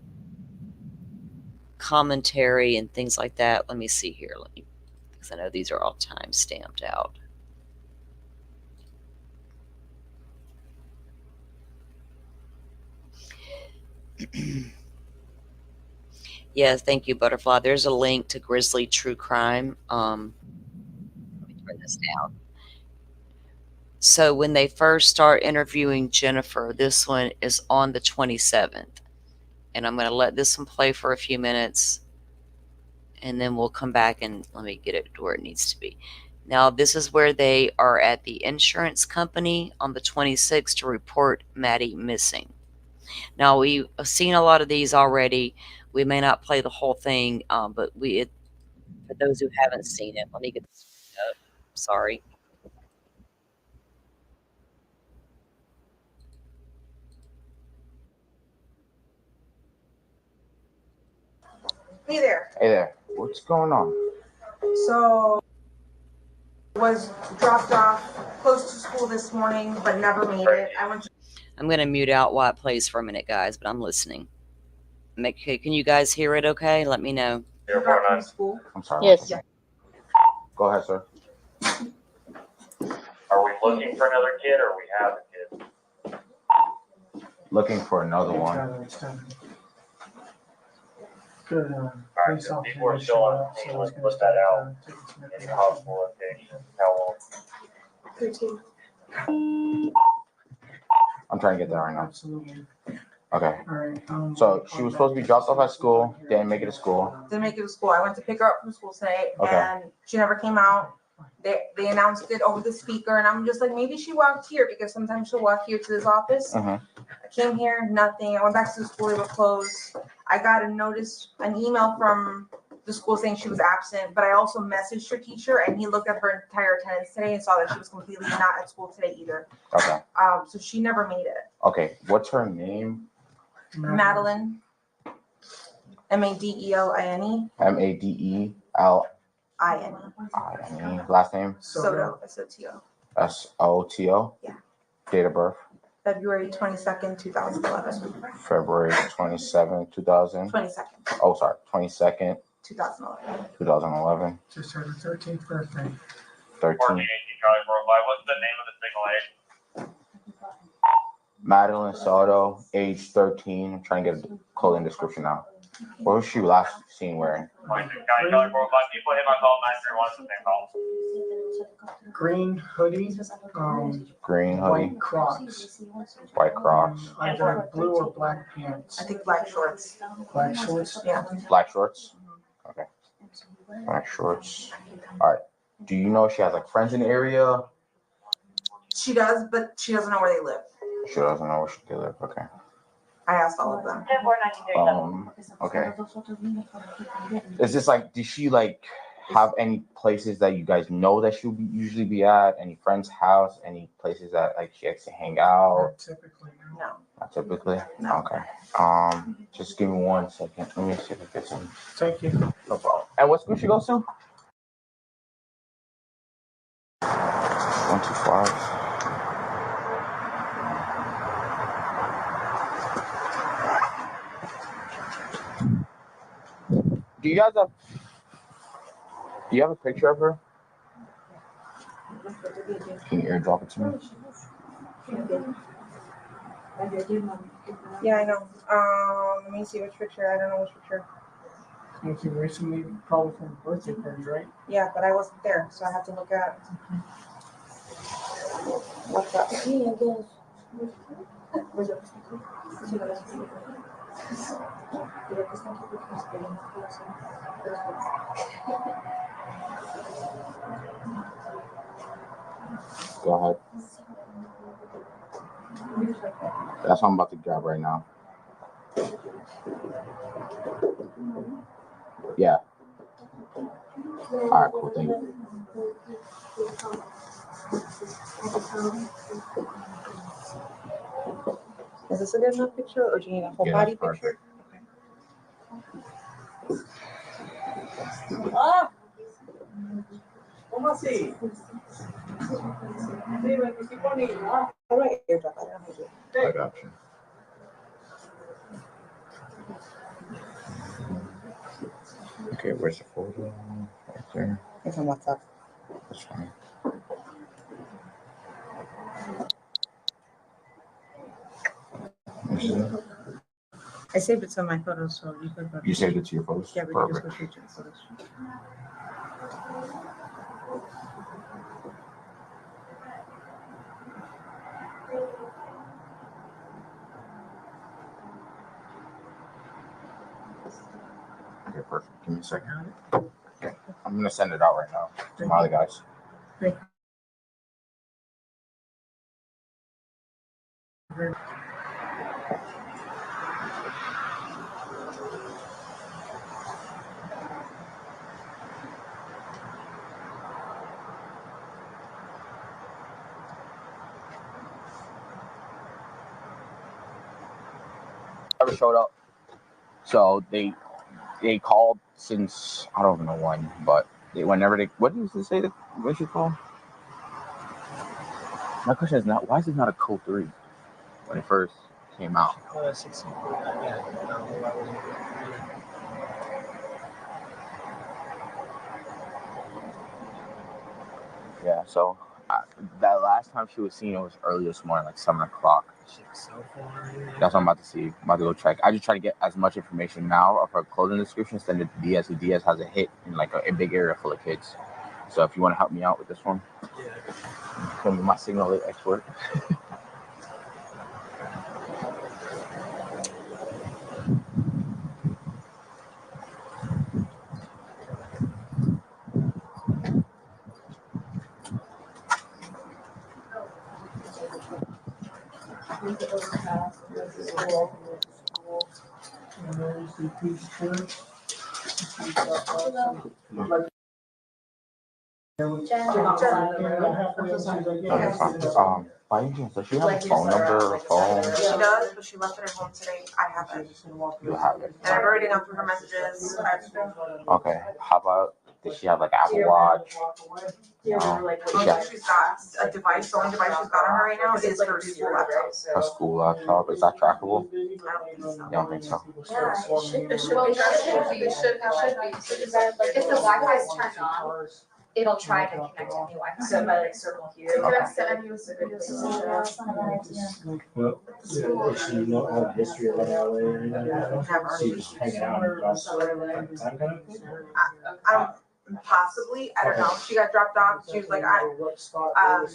commentary and things like that. Let me see here. Because I know these are all time stamped out. Yes, thank you, Butterfly. There's a link to Grizzly True Crime. Let me turn this down. So when they first start interviewing Jennifer, this one is on the 27th. And I'm going to let this one play for a few minutes, and then we'll come back and let me get it to where it needs to be. Now, this is where they are at the insurance company on the 26th to report Maddie missing. Now, we've seen a lot of these already. We may not play the whole thing, but for those who haven't seen it, let me get this up. Sorry. Hey there. Hey there. What's going on? So, was dropped off close to school this morning, but never made it. I'm going to mute out while it plays for a minute, guys, but I'm listening. Can you guys hear it okay? Let me know. From school. I'm sorry. Yes. Yeah. Go ahead, sir. Are we looking for another kid, or we have a kid? Looking for another one. Good. Alright, so people are still on the team. Let's put that out. Any possible location. How long? I'm trying to get that right now. Absolutely. Okay. All right. So she was supposed to be dropped off at school. Didn't make it to school. Didn't make it to school. I went to pick her up from school today, Okay. and she never came out. They announced it over the speaker, and I'm just like, maybe she walked here, because sometimes she'll walk here to this office. Mhm. I came here, nothing. I went back to the school, they were closed. I got an email from the school saying she was absent, but I also messaged her teacher, and he looked at her entire attendance today and saw that she was completely not at school today either. Okay. So she never made it. Okay. What's her name? Madeline. Madeline. Madeline. Last name? Soto. Soto. Soto. Yeah. Date of birth? February 22nd, 2011. February 27th, 2000. 22nd. Oh, sorry. 22nd, 2011. 2011. Just had her 13th birthday. 13. Charlie Worldwide. What's the name of the single age? Madeline Soto, age 13. I'm trying to get a clothing description now. What was she last seen wearing? 26 County Charlie Worldwide. People hit my call 931 call. Green hoodie. Green hoodie. White Crocs. White Crocs. Either blue or black pants. I think black shorts. Black shorts. Yeah. Black shorts? Okay. Black shorts. All right. Do you know if she has like friends in the area? She does, but she doesn't know where they live. She doesn't know where she live. Okay. I asked all of them. Okay. Is this like, did she like have any places that you guys know that she'll usually be at? Any friend's house? Any places that like she likes to hang out? Not typically. No. Not typically? No. Okay. Just give me 1 second. Let me see if I get some. Thank you. No problem. And what school she goes to? 125. Do you have a picture of her? Can you airdrop it to me? Yeah, I know. Let me see which picture. I don't know which picture. Anything recently, probably from a birthday party, right? Yeah, but I wasn't there, so I have to look at what's up. Go ahead. That's what I'm about to grab right now. Yeah. All right, cool. Thank you. Is this a good enough picture, or do you need a whole Yeah, body that's picture? Ah! ¿Cómo así? I got you. Okay, where's the photo? Right there. It's on WhatsApp. That's fine. You see it? I saved it to my photos, so you could go. You saved it to your photos? Yeah, we can just Perfect. go straight to the photos. Okay, perfect. Give me a second. Okay, I'm gonna send it out right now to my other guys. Never showed up. So they called since I don't even know when, but whenever they what did you say that what you call? My question is not why is it not a code 3 when it first came out? 16. Yeah, so that last time she was seen, it was early this morning, like 7 o'clock. That's what I'm about to see. I'm about to go check. I just try to get as much information now of her clothing description, send it to Diaz. Diaz has a hit in like a big area full of kids. So if you want to help me out with this one, yeah, be my signal expert. By any chance, does she have a phone number or phone? She does, but she left it at home today. I have it. You have it. And I've already gone through her messages. Okay. How about, does she have like Apple Watch? She's got a device. The only device she's got on her right now is her school laptop. Her school laptop, is that trackable? I don't think so. You don't think so? Yeah, it should be. It should be. If the Wi-Fi is turned on, it'll try to connect to the Wi-Fi. So by like circle here. Well, yeah, she don't have history of runaway or anything like that. She just hanging out and Possibly, I don't know. She got dropped off. She was like, so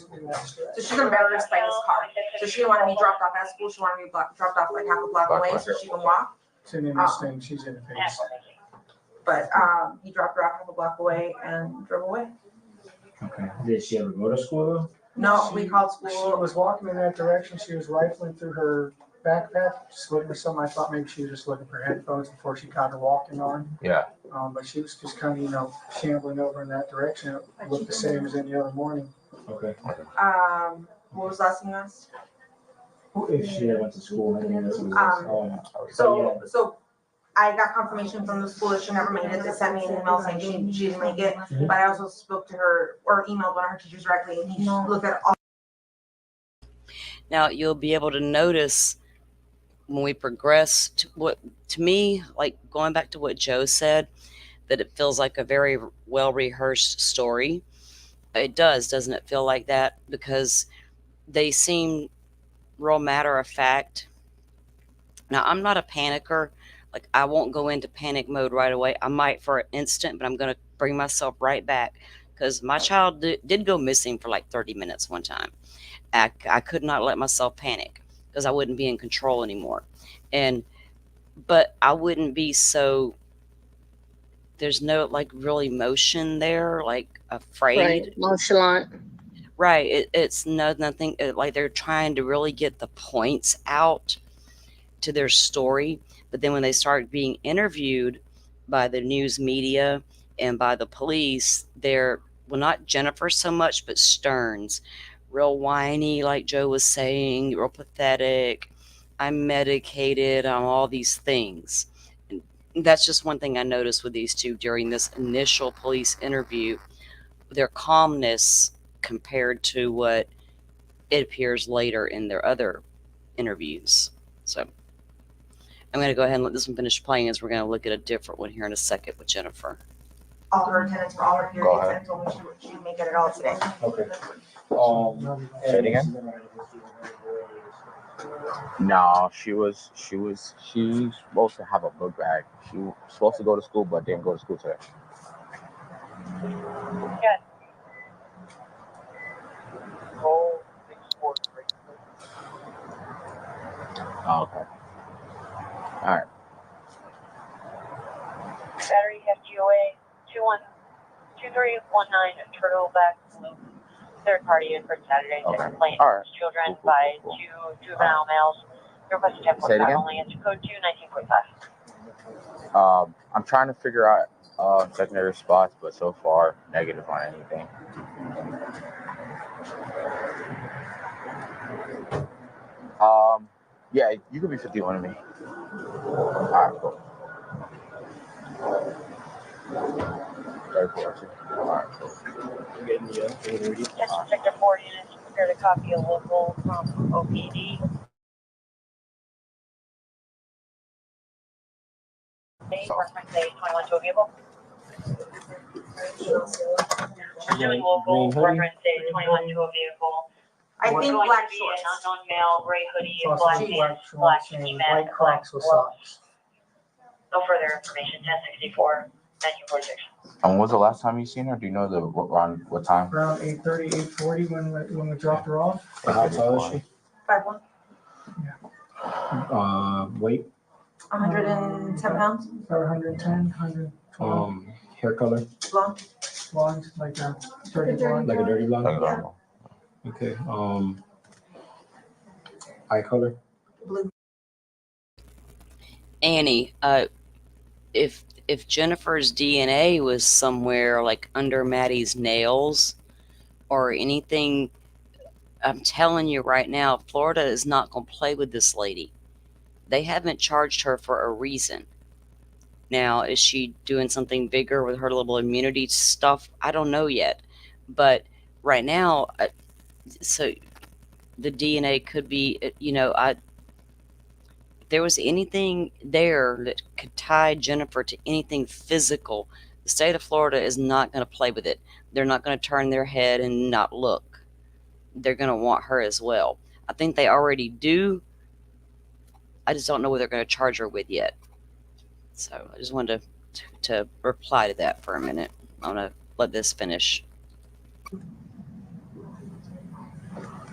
she's embarrassed by his car. So she wanted me dropped off at school. She wanted me dropped off like half a block away so she can walk. It's an interesting, she's in the face. But he dropped her off half a block away and drove away. Okay. Did she ever go to school though? No, we called She school. was walking in that direction. She was rifling through her backpack, just looking for something. I thought maybe she was just looking for headphones before she got her walking on. Yeah. But she was just kind of, shambling over in that direction. It looked the same as any other morning. Okay. What was the last thing you asked? If she had went to school, I think that's what it was. So I got confirmation from the school that she never made it. They sent me an email saying she didn't make it. But I also spoke to her or emailed one of her teachers directly, and he looked at all. Now you'll be able to notice when we progress to me, like going back to what Joe said, that it feels like a very well rehearsed story. It does, doesn't it feel like that? Because they seem real matter of fact. Now I'm not a panicker. Like I won't go into panic mode right away. I might for an instant, but I'm going to bring myself right back because my child did go missing for like 30 minutes one time. I could not let myself panic because I wouldn't be in control anymore. But I wouldn't be so, there's no like real emotion there, like afraid. Right, nonchalant. Right. It's nothing like they're trying to really get the points out to their story. But then when they start being interviewed by the news media and by the police, they're, well, not Jennifer so much, but Stearns. Real whiny, like Joe was saying, real pathetic. I'm medicated, I'm all these things. And that's just one thing I noticed with these two during this initial police interview. Their calmness compared to what it appears later in their other interviews. So I'm going to go ahead and let this one finish playing, as we're going to look at a different one here in a second with Jennifer. All her attendance for all her periods and told me she would make it at all today. Okay. Say it again? No, she's supposed to have a book bag. She was supposed to go to school, but didn't go to school today. Oh, okay. All right. Battery FGOA 212319 Turtleback Loop. Third party in for Saturday. Okay. Complaint All right. children by two juvenile males. Request 10.5 only. It's code 219.5. I'm trying to figure out secondary spots, but so far negative on anything. Yeah, you could be 51 to me. All right, cool. Very cool. All right, cool. Yes, Sector 4 units prepared a copy of local from OPD. Reference A21 to a vehicle. Pursuing local, reference A21 to a vehicle. I think Going black to be shorts. an unknown male, gray hoodie, So black it's pants, black black shorts and ski mask, white Crocs with gloves. socks. No further information. 1064, 1946. And when was the last time you seen her? Do you know around what time? Around 8:30, 8:40 when we dropped her off. How tall is she? 5'1", Weight, 110 pounds, About 110, 112. hair color, blonde. Blonde, like a dirty blonde. like a dirty blonde. Yeah. Okay. Eye color. Blue. Annie, if Jennifer's DNA was somewhere like under Maddie's nails or anything, I'm telling you right now, Florida is not going to play with this lady. They haven't charged her for a reason. Now, is she doing something bigger with her little immunity stuff? I don't know yet. But right now, so the DNA could be, if there was anything there that could tie Jennifer to anything physical, the state of Florida is not going to play with it. They're not going to turn their head and not look. They're going to want her as well. I think they already do. I just don't know what they're going to charge her with yet. So I just wanted to reply to that for a minute. I'm going to let this finish.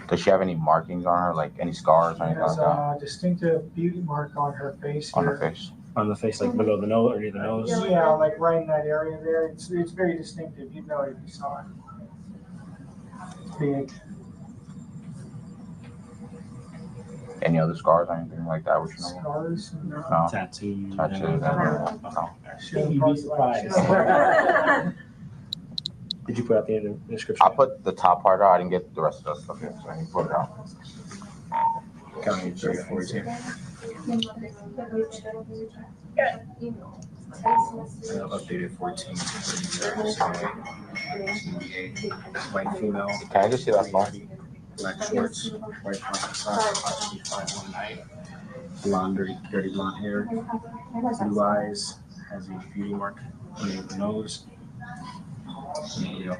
Does she have any markings on her, like any scars or anything like There's that? a distinctive beauty mark on her face On here. her face? On the face, like below the nose or near the nose. Yeah, like right in that area there. It's very distinctive. You'd know it if you saw it. It's big. Any other scars or anything like that? Which you know? Scars. No. Tattoo. Tattoos. No. You'd be surprised. Did you put out the description? I put the top part out. I didn't get the rest of the stuff yet, so I didn't put it out. County 3014. Updated 14. White female. Can I just see that phone? Black shorts, white pocket socks, possibly 519. Blonde, dirty blonde hair. Blue eyes. Has a beauty mark under the nose. There you go.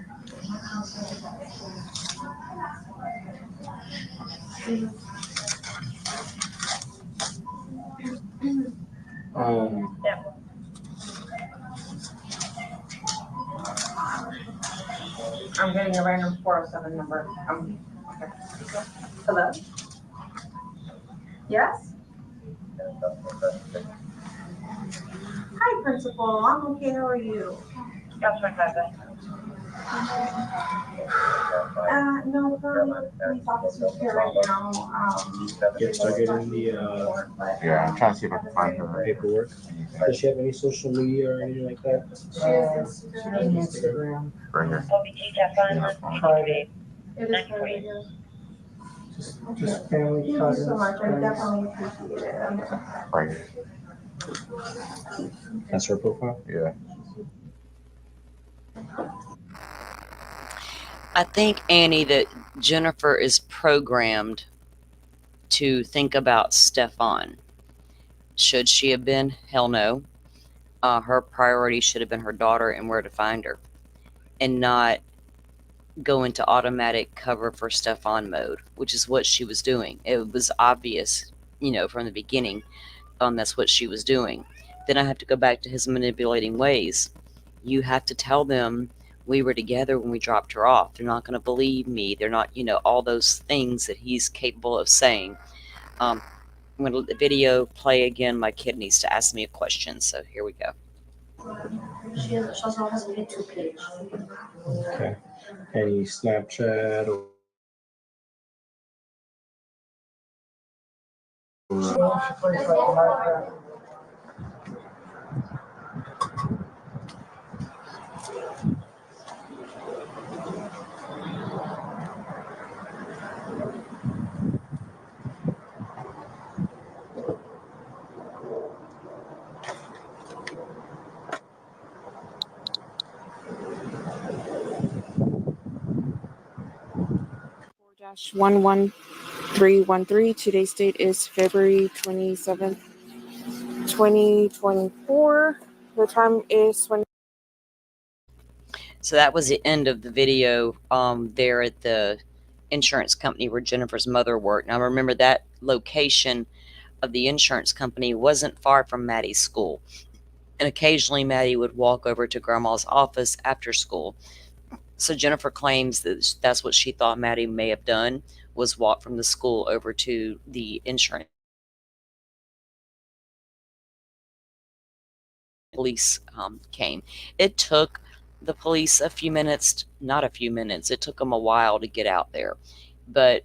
I'm getting a random 407 number. Okay. Hello? Yes? Hi, Principal. I'm okay. How are you? That's right, guys. No, the police officer's here right now. Start getting the Yeah, I'm trying to see if I can find her paperwork. Does she have any social media or anything like that? She has Instagram. right here. OBT Stephan, Private. It is private, yes. Just family, Thank you cousins. so much. I friends. definitely appreciate it. Right here. That's her profile? Yeah. I think, Annie, that Jennifer is programmed to think about Stephan. Should she have been? Hell no. Her priority should have been her daughter and where to find her, and not go into automatic cover for Stephan mode, which is what she was doing. It was obvious, from the beginning. That's what she was doing. Then I have to go back to his manipulating ways. You have to tell them we were together when we dropped her off. They're not going to believe me. They're not, all those things that he's capable of saying. I'm going to let the video play again. My kid needs to ask me a question, so here we go. She also has a YouTube page. Okay. Any Snapchat or dash 11313. Today's date is February 27th, 2024. The time is 20. So that was the end of the video there at the insurance company where Jennifer's mother worked. Now remember, that location of the insurance company wasn't far from Maddie's school. And occasionally Maddie would walk over to grandma's office after school. So Jennifer claims that that's what she thought Maddie may have done, was walk from the school over to the insurance. Police came. It took the police a few minutes, not a few minutes, it took them a while to get out there. But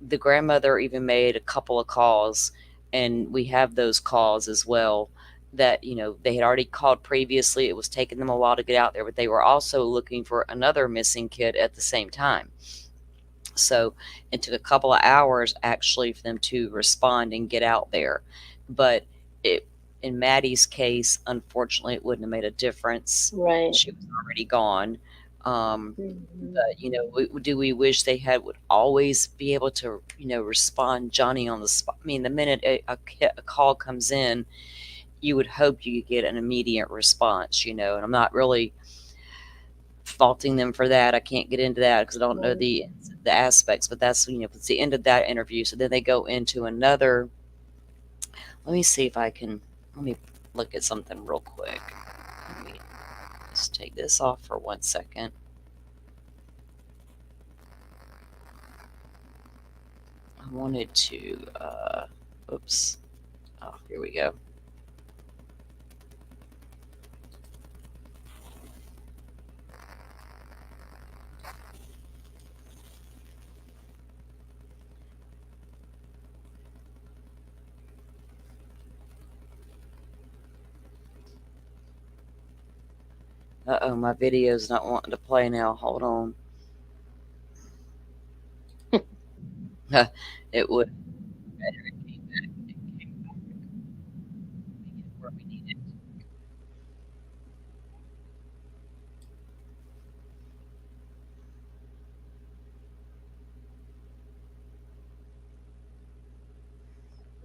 the grandmother even made a couple of calls, and we have those calls as well, that they had already called previously. It was taking them a while to get out there, but they were also looking for another missing kid at the same time. So it took a couple of hours actually for them to respond and get out there. But in Maddie's case, unfortunately, it wouldn't have made a difference. Right. She was already gone. Mhm. But do we wish they would always be able to respond Johnny on the spot? I mean, the minute a call comes in, you would hope you could get an immediate response. And I'm not really faulting them for that. I can't get into that because I don't know the aspects, but that's it's the end of that interview. So then they go into another. Let me see if I can. Let me look at something real quick. Let me just take this off for 1 second. I wanted to. Oops. Oh, here we go. Uh-oh, my video's not wanting to play now. Hold on. It would. Better. It came back. It came back. Let me get where we need it.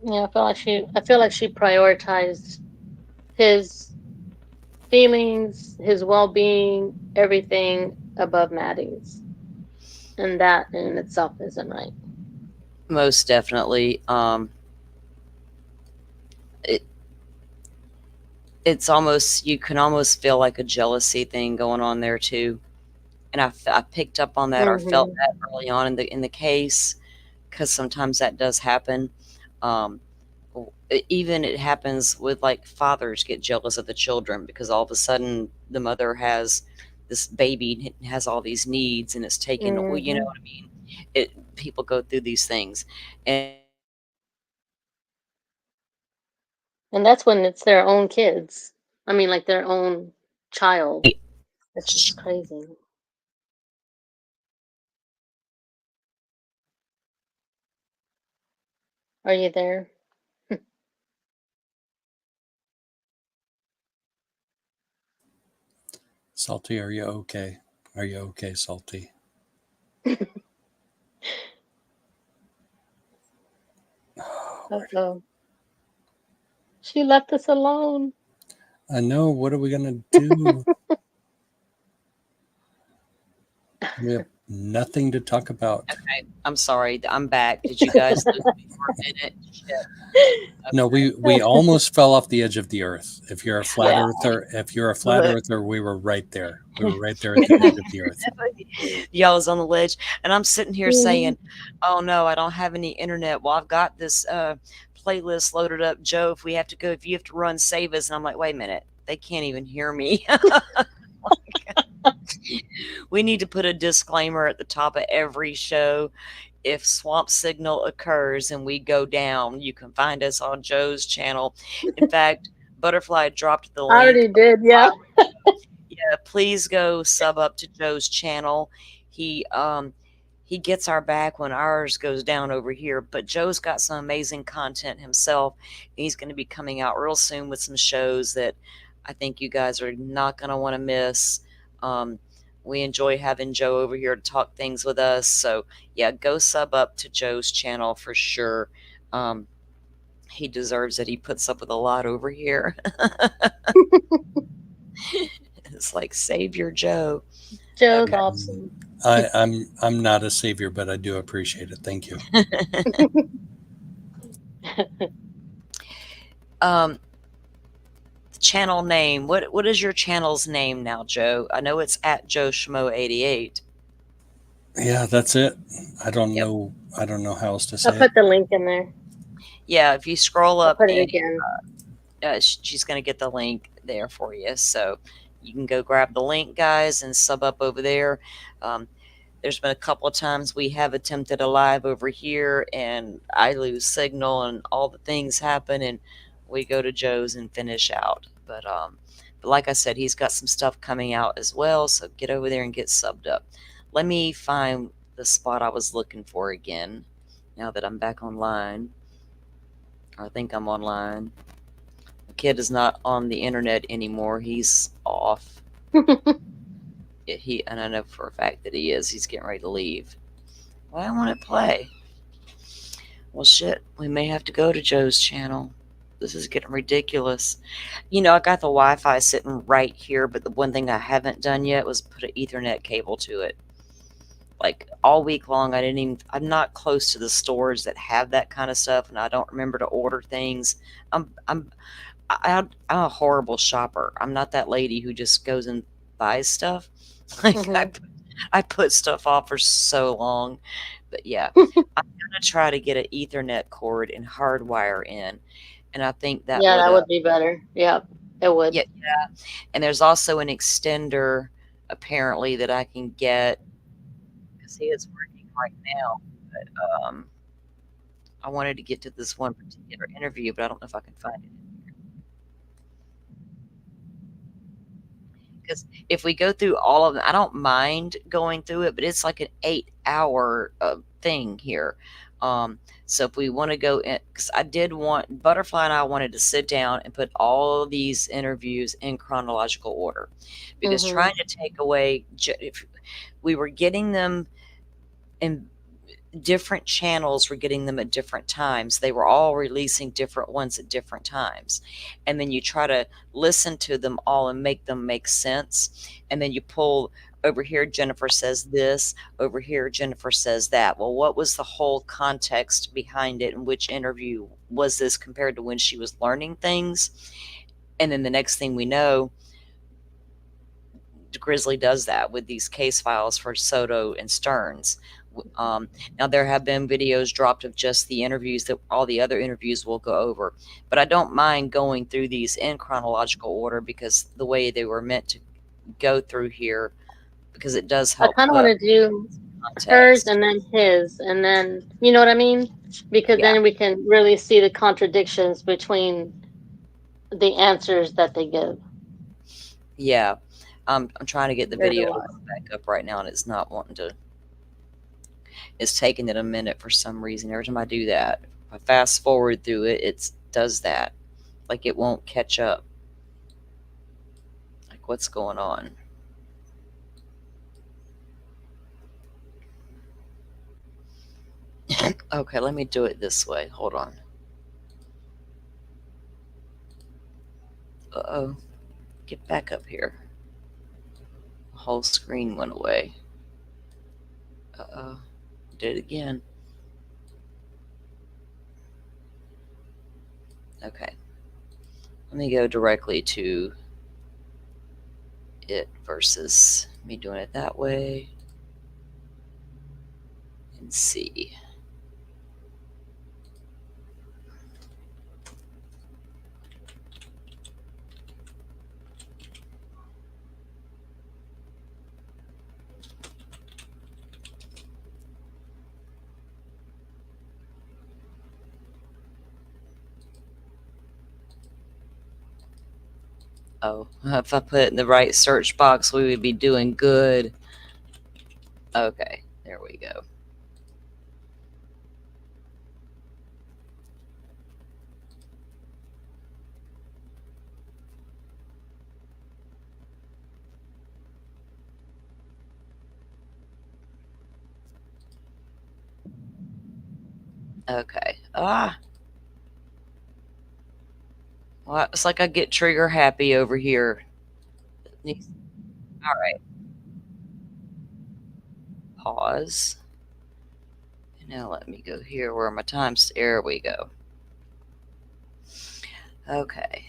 Yeah, I feel like she prioritized his feelings, his well-being, everything above Maddie's. And that in itself isn't right. Most definitely. It's almost, you can almost feel like a jealousy thing going on there too. And I picked up on that, or felt that early on in the case, because sometimes that does happen. Um, Even it happens with, like, fathers get jealous of the children because all of a sudden the mother has this baby, has all these needs, and it's taken. Well, you know what I mean. People go through these things, and And that's when it's their own kids. I mean, like their own child. It's just crazy. Are you there? Salty, are you okay? Are you okay, Salty? Uh-oh. She left us alone. I know. What are we gonna do? We have nothing to talk about. Okay, I'm sorry. I'm back. Did you guys lose me for a minute? Shit. No, we almost fell off the edge of the earth. If you're a flat Yeah. earther, we were right there. We were right there at the edge of the earth. Y'all was on the ledge, and I'm sitting here saying, "Oh no, I don't have any internet." Well, I've got this playlist loaded up, Joe. If you have to run, save us. And I'm like, wait a minute, they can't even hear me. We need to put a disclaimer at the top of every show. If swamp signal occurs and we go down, you can find us on Joe's channel. In fact, Butterfly dropped the link. I already did, yeah. Yeah, please go sub up to Joe's channel. He gets our back when ours goes down over here, but Joe's got some amazing content himself. He's going to be coming out real soon with some shows that I think you guys are not going to want to miss. We enjoy having Joe over here to talk things with us. So yeah, go sub up to Joe's channel for sure. He deserves it. He puts up with a lot over here. It's like Savior Joe. Joe's Okay. awesome. I'm not a savior, but I do appreciate it. Thank you. Channel name. What is your channel's name now, Joe? I know it's at Joe Schmo 88. Yeah, that's it. I don't know how else to say I'll put the link in there. Yeah, if you scroll I'll up, put it again. she's going to get the link there for you. So you can go grab the link, guys, and sub up over there. There's been a couple of times we have attempted a live over here, and I lose signal, and all the things happen, and we go to Joe's and finish out. But like I said, he's got some stuff coming out as well, so get over there and get subbed up. Let me find the spot I was looking for again, now that I'm back online. I think I'm online. The kid is not on the internet anymore. He's off. And I know for a fact that he is. He's getting ready to leave. Why won't it play? Well, shit. We may have to go to Joe's channel. This is getting ridiculous. You know, I got the Wi-Fi sitting right here, but the one thing I haven't done yet was put an Ethernet cable to it. Like all week long, I'm not close to the stores that have that kind of stuff, and I don't remember to order things. I'm a horrible shopper. I'm not that lady who just goes and buys stuff. Like I put stuff off for so long. But yeah, I'm gonna try to get an Ethernet cord and hardwire in, and I think that that would be better. Yeah, it would. Yeah, and there's also an extender apparently that I can get. See, it's working right now, but I wanted to get to this one particular interview, but I don't know if I can find it. Because if we go through all of them, I don't mind going through it, but it's like an 8-hour thing here. So if we want to go in, because I did want, Butterfly and I wanted to sit down and put all of these interviews in chronological order, because trying to take away, if we were getting them in different channels, were getting them at different times. They were all releasing different ones at different times. And then you try to listen to them all and make them make sense. And then you pull over here, Jennifer says this, over here, Jennifer says that. Well, what was the whole context behind it, and which interview was this compared to when she was learning things? And then the next thing we know, Grizzly does that with these case files for Soto and Stearns. Now there have been videos dropped of just the interviews that all the other interviews will go over, but I don't mind going through these in chronological order, because the way they were meant to go through here, because it does help. I kind of want to do hers and then his, and then, you know what I mean? Because then we can really see the contradictions between the answers that they give. Yeah. I'm trying to get the video back up right now, and it's not wanting to. It's taking it a minute for some reason. Every time I do that, if I fast forward through it, it does that. Like it won't catch up. Like what's going on? Okay, let me do it this way. Hold on. Uh-oh. Get back up here. The whole screen went away. Uh-oh. Did it again. Okay. Let me go directly to it versus me doing it that way. And see. Oh, if I put it in the right search box, we would be doing good. Okay, there we go. Okay. Well, it's like I get trigger happy over here. All right. Pause. And now let me go here where my time's. There we go. Okay.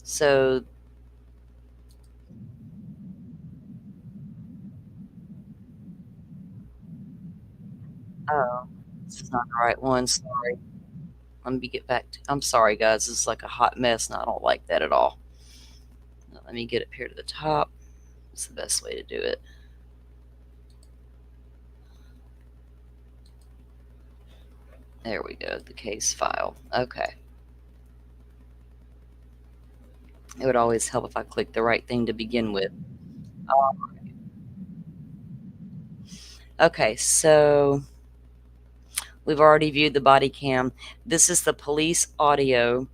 So oh, this is not the right one. Sorry. Let me get back to. I'm sorry, guys. This is like a hot mess, and I don't like that at all. Now, let me get up here to the top. It's the best way to do it. There we go. The case file. Okay. It would always help if I clicked the right thing to begin with. Okay, so we've already viewed the body cam. This is the police audio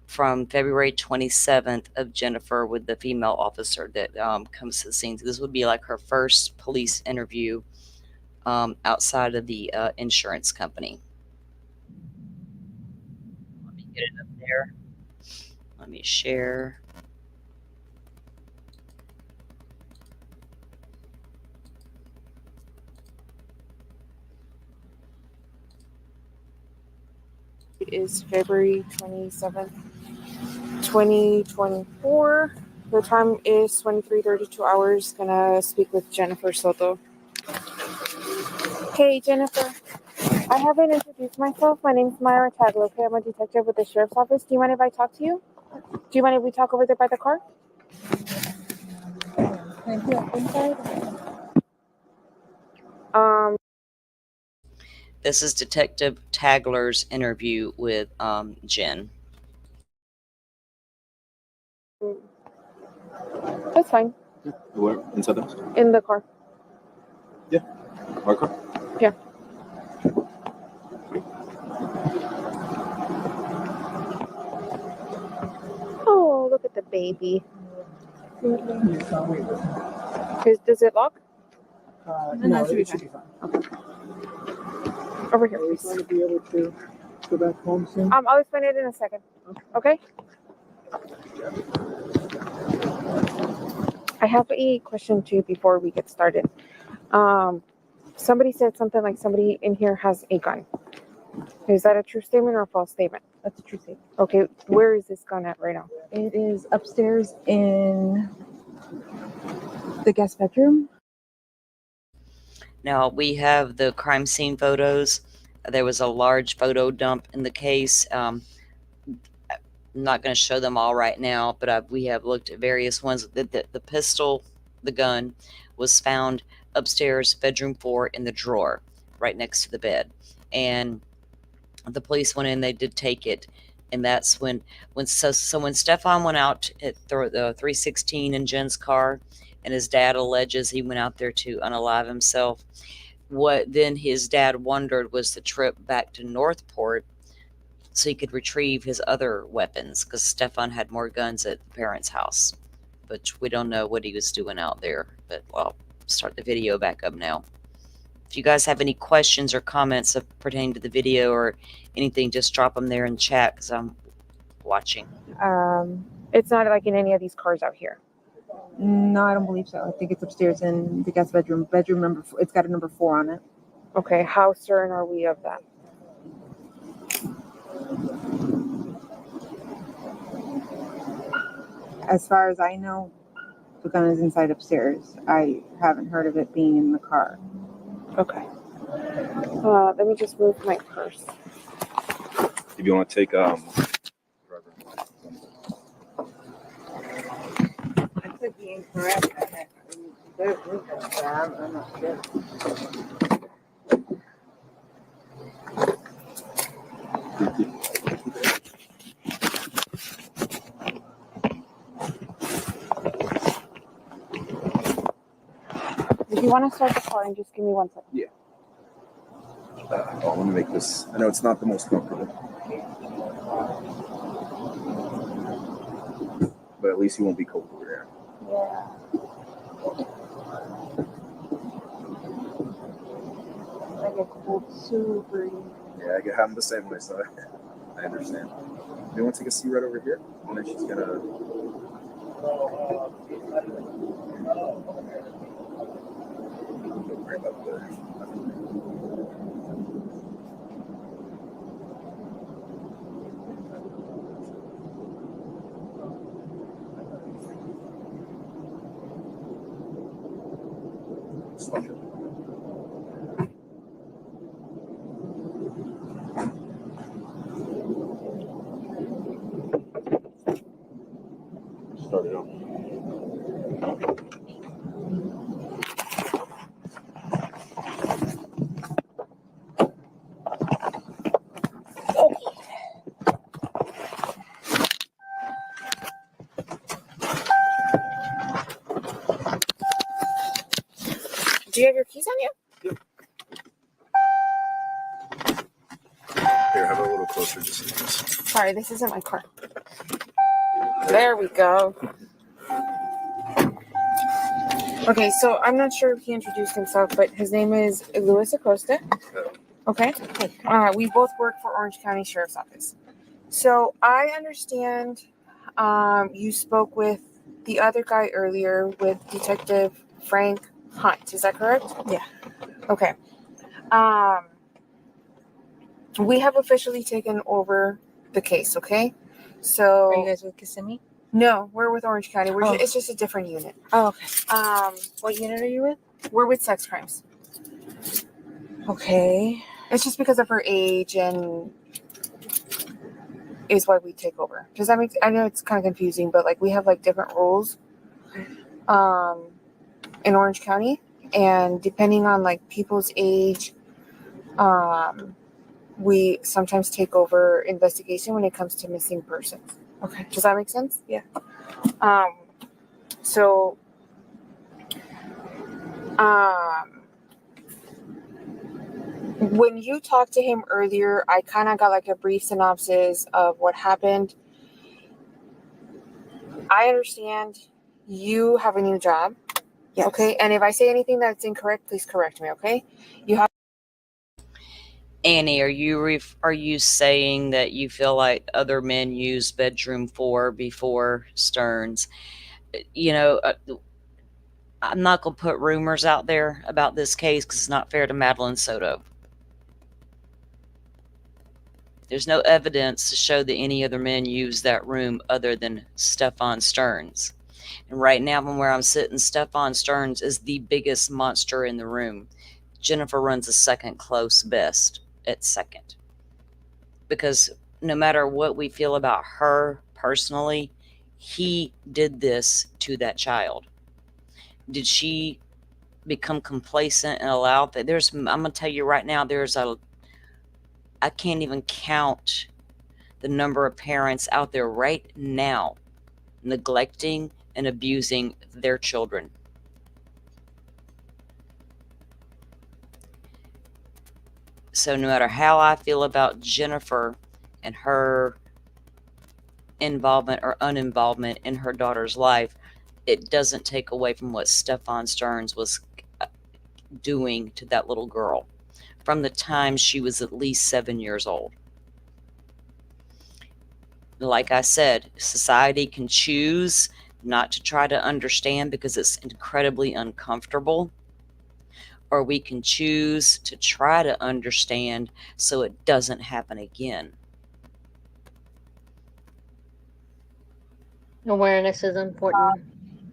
from February 27th of Jennifer with the female officer that comes to the scene. So this would be like her first police interview outside of the insurance company. Let me get it up there. Let me share. It is February 27th, 2024. The time is 23:32 hours. Gonna speak with Jennifer Soto. Hey, Jennifer. I haven't introduced myself. My name's Myra Taglo. Okay, I'm a detective with the sheriff's office. Do you mind if I talk to you? Do you mind if we talk over there by the car? This is Detective Tagler's interview with Jen. That's fine. Where? Inside the house? In the car. Yeah. Our car? Yeah. Oh, look at the baby. Does it lock? No, it should be fine. Okay. Over here, please. Want to be able to go back home soon? I'll explain it in a second. Okay? I have a question too before we get started. Somebody said something like somebody in here has a gun. Is that a true statement or a false statement? That's a true statement. Okay, where is this gun at right now? It is upstairs in the guest bedroom. Now we have the crime scene photos. There was a large photo dump in the case. I'm not going to show them all right now, but we have looked at various ones. The pistol, the gun, was found upstairs, bedroom 4, in the drawer right next to the bed. And the police went in, they did take it. And that's when Stephan went out at the 316 in Jen's car, and his dad alleges he went out there to unalive himself. What then his dad wondered was the trip back to Northport so he could retrieve his other weapons, because Stephan had more guns at the parents' house, but we don't know what he was doing out there. But I'll start the video back up now. If you guys have any questions or comments pertaining to the video or anything, just drop them there in chat, because I'm watching. It's not like in any of these cars out here. No, I don't believe so. I think it's upstairs in the guest bedroom. Bedroom number 4. It's got a number 4 on it. Okay, how certain are we of that? As far as I know, the gun is inside upstairs. I haven't heard of it being in the car. Okay. Let me just move my purse. If you want to take I could be incorrect. I'm not sure. If you want to start the car and just give me 1 second. Yeah. Let me make this. I know it's not the most comfortable, but at least you won't be cold over there. Yeah. I get cold super easy. Yeah, I get having the same way, so I understand. You want to take a seat right over here? And then she's gonna. Don't worry about the. Start it up. Do you have your keys on you? Yep. Here, have it a little closer just in case. Sorry, this isn't my car. There we go. Okay, so I'm not sure if he introduced himself, but his name is Luis Acosta. Okay. We both work for Orange County Sheriff's Office. So I understand you spoke with the other guy earlier, with Detective Frank Hunt. Is that correct? Yeah. Okay. We have officially taken over the case, okay? So Are you guys with Kissimmee? No, we're with Orange County. Oh. It's just a different unit. Oh, okay. What unit are you with? We're with sex crimes. Okay. It's just because of her age and is why we take over. Does that make? I know it's kind of confusing, but like we have like different rules, in Orange County, and depending on like people's age, we sometimes take over investigation when it comes to missing persons. Okay. Does that make sense? Yeah. So, when you talked to him earlier, I kind of got like a brief synopsis of what happened. I understand you have a new job. Yes. Okay. And if I say anything that's incorrect, please correct me. Okay. You have. Annie, are you saying that you feel like other men use bedroom 4 before Stearns? You know, I'm not going to put rumors out there about this case because it's not fair to Madeline Soto. There's no evidence to show that any other men use that room other than Stephan Stearns. And right now, from where I'm sitting, Stephan Stearns is the biggest monster in the room. Jennifer runs a second close best at second. Because no matter what we feel about her personally, he did this to that child. Did she become complacent and allow that? I'm going to tell you right now, I can't even count the number of parents out there right now neglecting and abusing their children. So no matter how I feel about Jennifer and her involvement or uninvolvement in her daughter's life, it doesn't take away from what Stephan Stearns was doing to that little girl from the time she was at least 7 years old. Like I said, society can choose not to try to understand because it's incredibly uncomfortable, or we can choose to try to understand so it doesn't happen again. Awareness is important.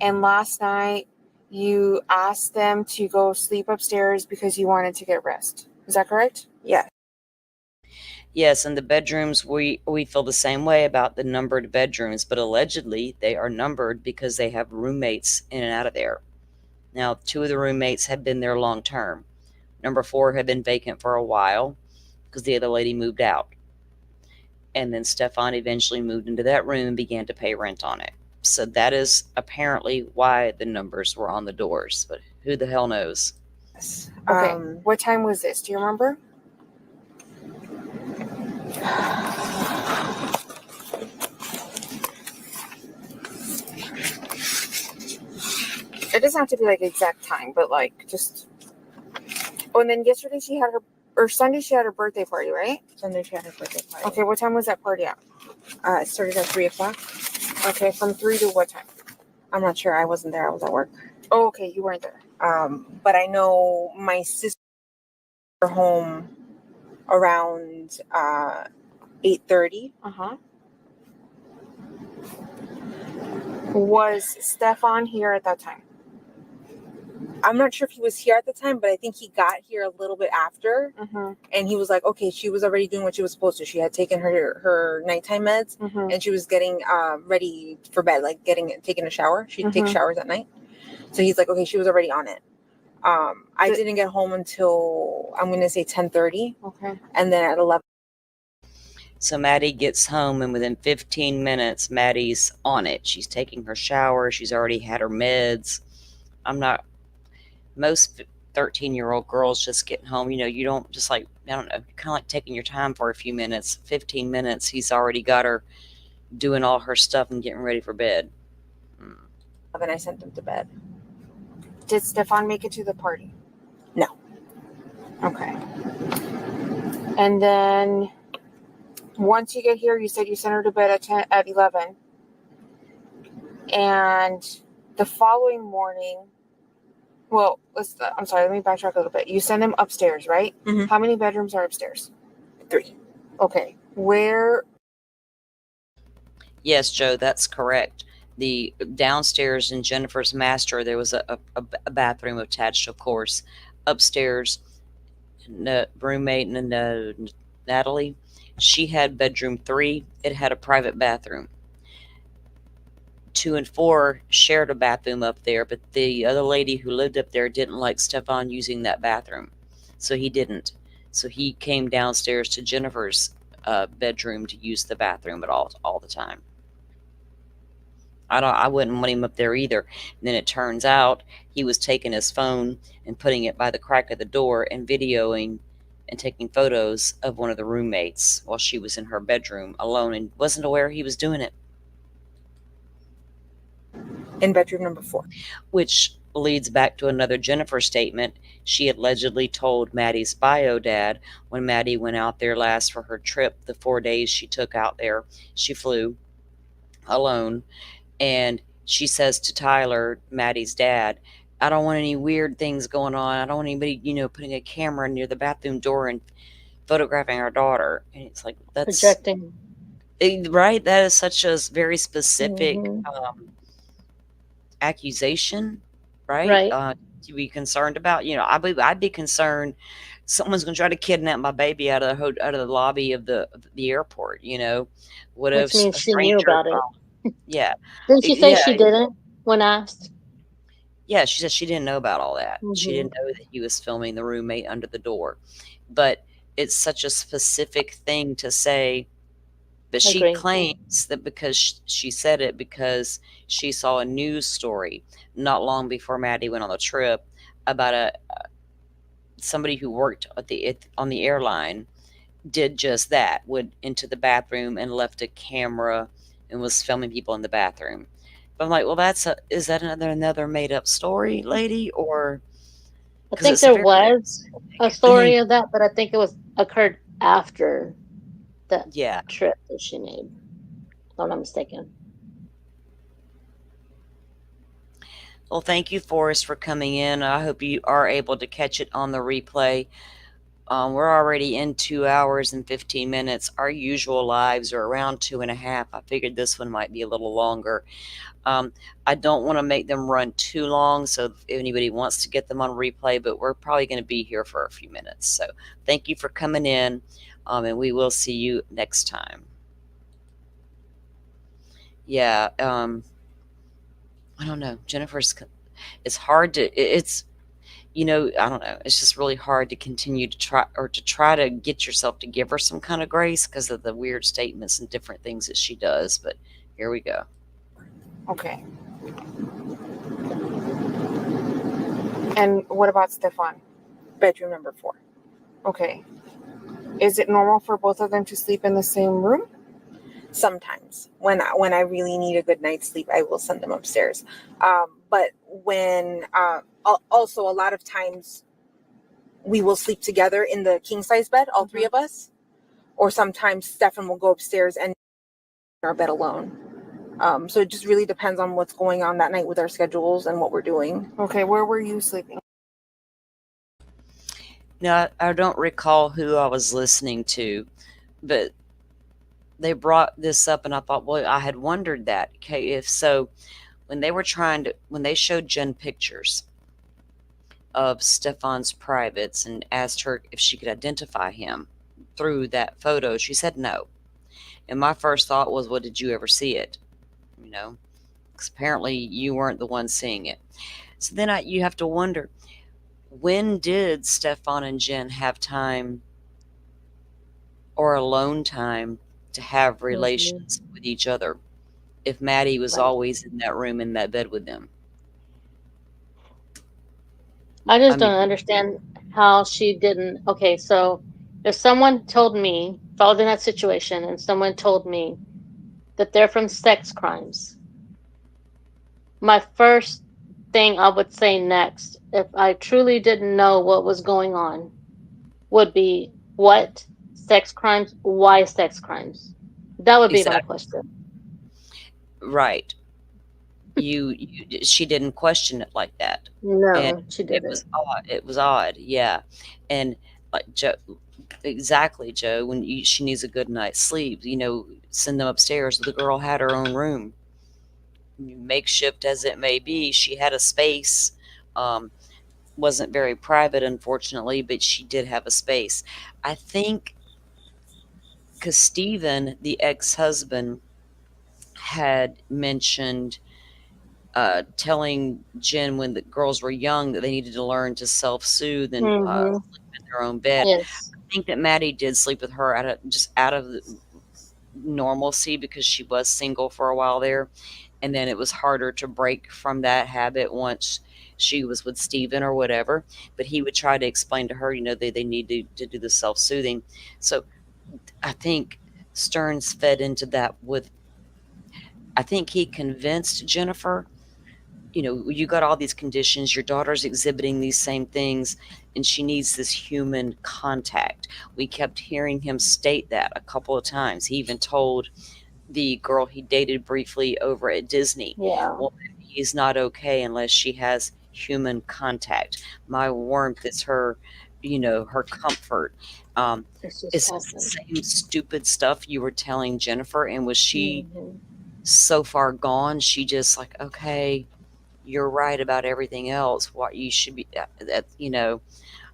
And last night, you asked them to go sleep upstairs because you wanted to get rest. Is that correct? Yes. Yes, in the bedrooms, we feel the same way about the numbered bedrooms, but allegedly they are numbered because they have roommates in and out of there. Now, 2 of the roommates had been there long term. Number 4 had been vacant for a while because the other lady moved out. And then Stephan eventually moved into that room and began to pay rent on it. So that is apparently why the numbers were on the doors, but who the hell knows? Okay. What time was this? Do you remember? It doesn't have to be like exact time, but like just. Oh, and then yesterday she had her, or Sunday she had her birthday party, right? Sunday she had her birthday party. Okay, what time was that party at? It started at 3:00. Okay, from 3 to what time? I'm not sure. I wasn't there. I was at work. Oh, okay, you weren't there. But I know my sister got home around 8:30. Was Stephan here at that time? I'm not sure if he was here at the time, but I think he got here a little bit after. And he was like, okay, she was already doing what she was supposed to. She had taken her nighttime meds and she was getting ready for bed, like taking a shower. She takes showers at night. So he's like, okay, she was already on it. I didn't get home until, I'm going to say 10:30. Okay. And then at 11. So Maddie gets home, and within 15 minutes, Maddie's on it. She's taking her shower. She's already had her meds. Most 13-year-old girls just getting home, you don't just like, I don't know, kind of like taking your time for a few minutes. 15 minutes, he's already got her doing all her stuff and getting ready for bed. Then I sent them to bed. Did Stephan make it to the party? No. Okay. And then once you get here, you said you sent her to bed at 11. And the following morning, well, I'm sorry, let me backtrack a little bit. You send them upstairs, right? How many bedrooms are upstairs? 3. Okay. Where? Yes, Joe, that's correct. The downstairs in Jennifer's master, there was a bathroom attached, of course. Upstairs, the roommate and Natalie, she had bedroom 3. It had a private bathroom. 2 and 4 shared a bathroom up there, but the other lady who lived up there didn't like Stephan using that bathroom, so he didn't. So he came downstairs to Jennifer's bedroom to use the bathroom all the time. I wouldn't want him up there either. And then it turns out he was taking his phone and putting it by the crack of the door and videoing and taking photos of one of the roommates while she was in her bedroom alone and wasn't aware he was doing it. In bedroom number 4. Which leads back to another Jennifer statement. She allegedly told Maddie's bio dad when Maddie went out there last for her trip, the 4 days she took out there, she flew alone. And she says to Tyler, Maddie's dad, I don't want any weird things going on. I don't want anybody, putting a camera near the bathroom door and photographing our daughter. And it's like, that's Projecting. Right. That is such a very specific accusation, right? To be concerned about. I'd be concerned someone's going to try to kidnap my baby out of the lobby of the airport. What if Which means she knew about it. Yeah. Didn't she say she didn't when asked? Yeah, she said she didn't know about all that. She didn't know that he was filming the roommate under the door. But it's such a specific thing to say. But she claims that because she said it because she saw a news story not long before Maddie went on the trip about somebody who worked on the airline did just that, went into the bathroom and left a camera and was filming people in the bathroom. But I'm like, well, is that another made up story, lady? Or I because think it's a there very was a story of that, but I think it was occurred after that yeah. trip that she made. If I'm not mistaken. Well, thank you, Forrest, for coming in. I hope you are able to catch it on the replay. We're already in 2 hours and 15 minutes. Our usual lives are around 2.5. I figured this one might be a little longer. I don't want to make them run too long, so if anybody wants to get them on replay, but we're probably going to be here for a few minutes. So thank you for coming in, and we will see you next time. Yeah, I don't know. It's hard it's, I don't know. It's just really hard to continue to try to get yourself to give her some kind of grace because of the weird statements and different things that she does. But here we go. Okay. And what about Stephan? Bedroom number 4. Okay. Is it normal for both of them to sleep in the same room? Sometimes. When I really need a good night's sleep, I will send them upstairs. But when also a lot of times we will sleep together in the king size bed, all three of us. Or sometimes Stephan will go upstairs and in our bed alone. So it just really depends on what's going on that night with our schedules and what we're doing. Okay, where were you sleeping? Now, I don't recall who I was listening to, but they brought this up, and I thought, well, I had wondered that. Okay, if so, when they showed Jen pictures of Stephan's privates and asked her if she could identify him through that photo, she said no. And my first thought was, well, did you ever see it? Because apparently you weren't the one seeing it. So then you have to wonder, when did Stephan and Jen have time or alone time to have relations with each other if Maddie was always in that room, in that bed with them? I just don't understand how she didn't. Okay, so if someone told me, if I was in that situation and someone told me that they're from sex crimes, my first thing I would say next, if I truly didn't know what was going on, would be what sex crimes, why sex crimes? That would be my question. Right. She didn't question it like that. No, And she didn't. It was odd. Yeah. And like Joe, exactly, Joe, when she needs a good night's sleep, send them upstairs. The girl had her own room, makeshift as it may be. She had a space. Wasn't very private, unfortunately, but she did have a space. I think because Stephan, the ex-husband, had mentioned telling Jen when the girls were young that they needed to learn to self-soothe and sleep in their own bed. Yes. I think that Maddie did sleep with her out of normalcy because she was single for a while there, and then it was harder to break from that habit once she was with Stephan or whatever. But he would try to explain to her, they need to do the self-soothing. So I think Stearns fed into that I think he convinced Jennifer, you got all these conditions, your daughter's exhibiting these same things, and she needs this human contact. We kept hearing him state that a couple of times. He even told the girl he dated briefly over at Disney, well, he's not okay unless she has human contact. My warmth is her, her comfort. It's the same stupid stuff you were telling Jennifer, and was she so far gone, she just like, okay, you're right about everything else. What you should be,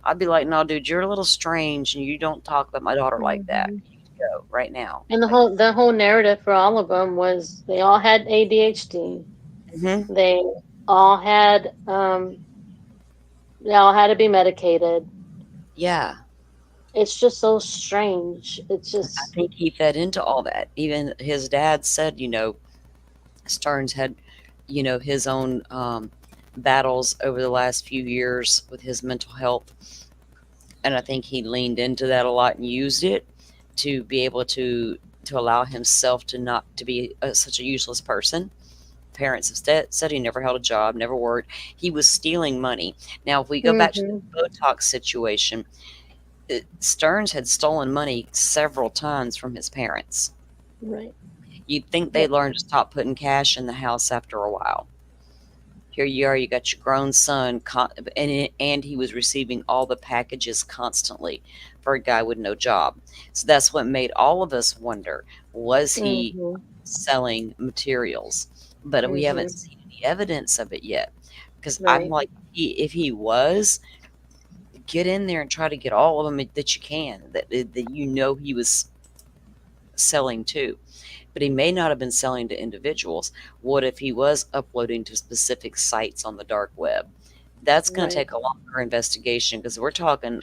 I'd be like, no, dude, you're a little strange, and you don't talk about my daughter like that. You need to go right now. And the whole narrative for all of them was they all had ADHD. They all had to be medicated. Yeah. It's just so strange. It's just, I think he fed into all that. Even his dad said, Stearns had, his own battles over the last few years with his mental health. And I think he leaned into that a lot and used it. to be able to allow himself to not to be such a useless person. Parents have said he never held a job, never worked. He was stealing money. Now, if we go back to the Botox situation, Stearns had stolen money several times from his parents. Right. You'd think they learned to stop putting cash in the house after a while. Here you are, you got your grown son, and he was receiving all the packages constantly for a guy with no job. So that's what made all of us wonder, was he selling materials? But we haven't seen any evidence of it yet. Because I'm like, if he was, get in there and try to get all of them that you can, that you know he was selling to. But he may not have been selling to individuals. What if he was uploading to specific sites on the dark web? That's going to take a longer investigation, because we're talking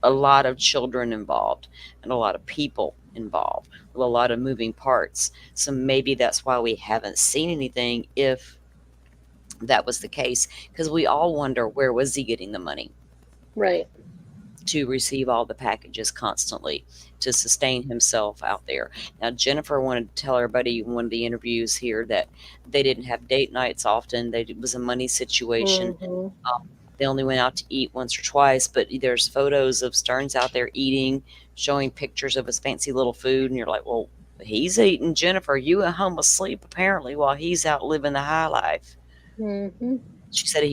a lot of children involved and a lot of people involved with a lot of moving parts. So maybe that's why we haven't seen anything, if that was the case, because we all wonder, where was he getting the money? Right. To receive all the packages constantly, to sustain himself out there. Now, Jennifer wanted to tell everybody in one of the interviews here that they didn't have date nights often. It was a money situation. They only went out to eat once or twice, but there's photos of Stearns out there eating, showing pictures of his fancy little food, and you're like, well, he's eating, Jennifer. You at home asleep, apparently, while he's out living the high life. She said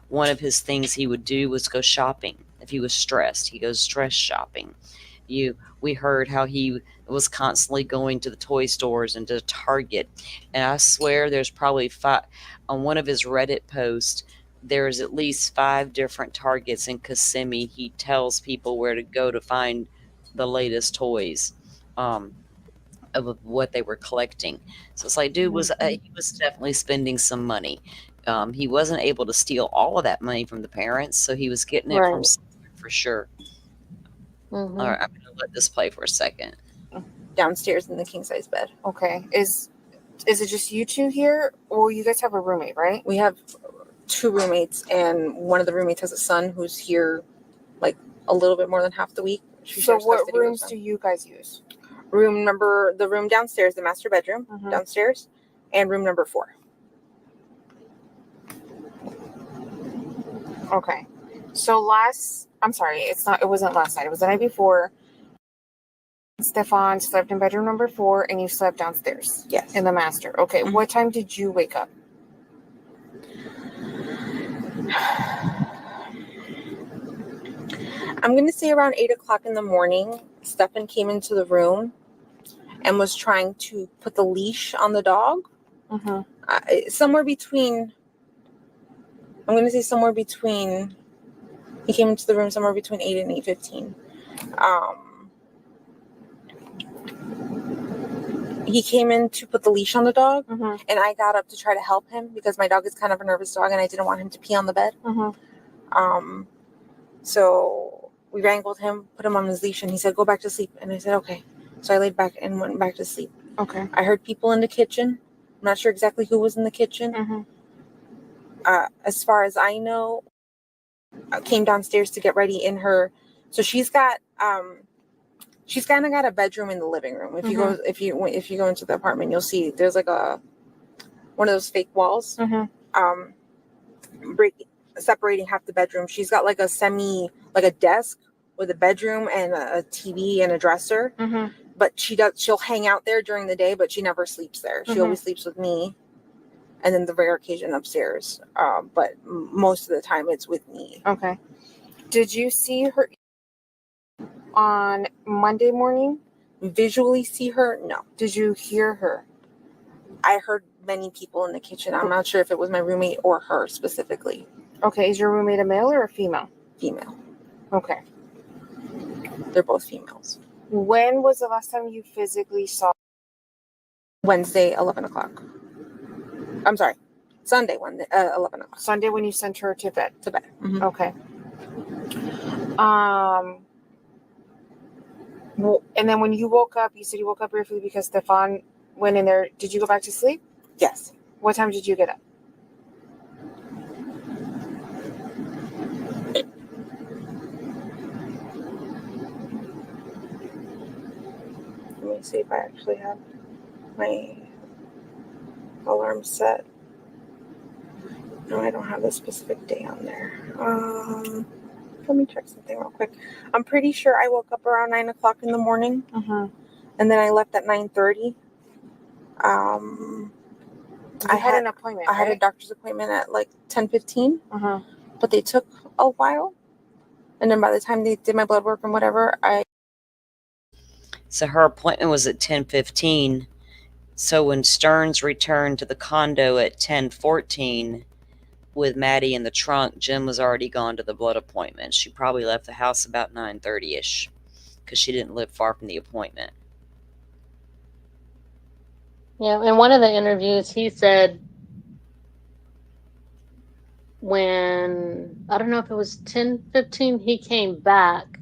one of his things he would do was go shopping. If he was stressed, he goes stress shopping. We heard how he was constantly going to the toy stores and to Target. And I swear there's probably 5 on one of his Reddit posts. There's at least 5 different Targets in Kissimmee. He tells people where to go to find the latest toys of what they were collecting. So it's like, dude he was definitely spending some money. He wasn't able to steal all of that money from the parents, so he was getting it from somewhere for sure. All right, I'm going to let this play for a second. Downstairs in the king size bed. Okay. Is it just you two here, or you guys have a roommate, right? We have 2 roommates, and one of the roommates has a son who's here like a little bit more than half the week. So what rooms do you guys use? The room downstairs, the master bedroom downstairs, and room number 4. Okay. So it wasn't last night. It was the night before. Stephan slept in bedroom number 4, and you slept downstairs. Yes. In the master. Okay. What time did you wake up? I'm going to say around 8 o'clock in the morning. Stephan came into the room and was trying to put the leash on the dog. Somewhere between, he came into the room somewhere between 8 and 8:15. He came in to put the leash on the dog, and I got up to try to help him because my dog is kind of a nervous dog, and I didn't want him to pee on the bed. So we wrangled him, put him on his leash, and he said, go back to sleep. And I said, okay. So I laid back and went back to sleep. Okay. I heard people in the kitchen. I'm not sure exactly who was in the kitchen. As far as I know, I came downstairs to get ready in her. So she's got, she's kind of got a bedroom in the living room. If you go into the apartment, you'll see there's like one of those fake walls, separating half the bedroom. She's got like a desk with a bedroom and a TV and a dresser. But she'll hang out there during the day, but she never sleeps there. She always sleeps with me, and then the rare occasion upstairs. But most of the time it's with me. Okay. Did you see her on Monday morning? Visually see her? No. Did you hear her? I heard many people in the kitchen. I'm not sure if it was my roommate or her specifically. Okay. Is your roommate a male or a female? Female. Okay. They're both females. When was the last time you physically saw? Wednesday, 11 o'clock. I'm sorry. Sunday, 11 o'clock. Sunday when you sent her to bed? To bed. Okay. And then when you woke up, you said you woke up briefly because Stephan went in there. Did you go back to sleep? Yes. What time did you get up? me see if I actually have my alarm set. No, I don't have the specific day on there. Let me check something real quick. I'm pretty sure I woke up around 9 o'clock in the morning, and then I left at 9:30. I had an appointment. I had a doctor's appointment at like 10:15. But they took a while, and then by the time they did my blood work and whatever, So her appointment was at 10:15. So when Stearns returned to the condo at 10:14 with Maddie in the trunk, Jen was already gone to the blood appointment. She probably left the house about 9:30ish because she didn't live far from the appointment. Yeah, in one of the interviews, he said when, I don't know if it was 10:15, he came back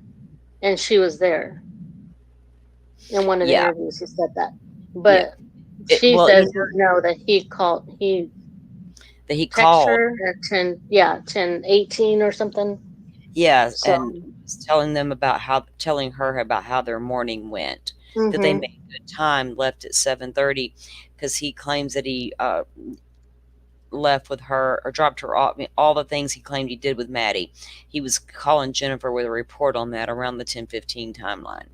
and she was there. In one of the interviews, he said that. But she says no, that he called, that he texted called her at 10:18 or something. Yeah, So, and telling her about how their morning went. That they made good time, left at 7:30, because he claims that he left with her or dropped her off. I mean, all the things he claimed he did with Maddie. He was calling Jennifer with a report on that around the 10:15 timeline.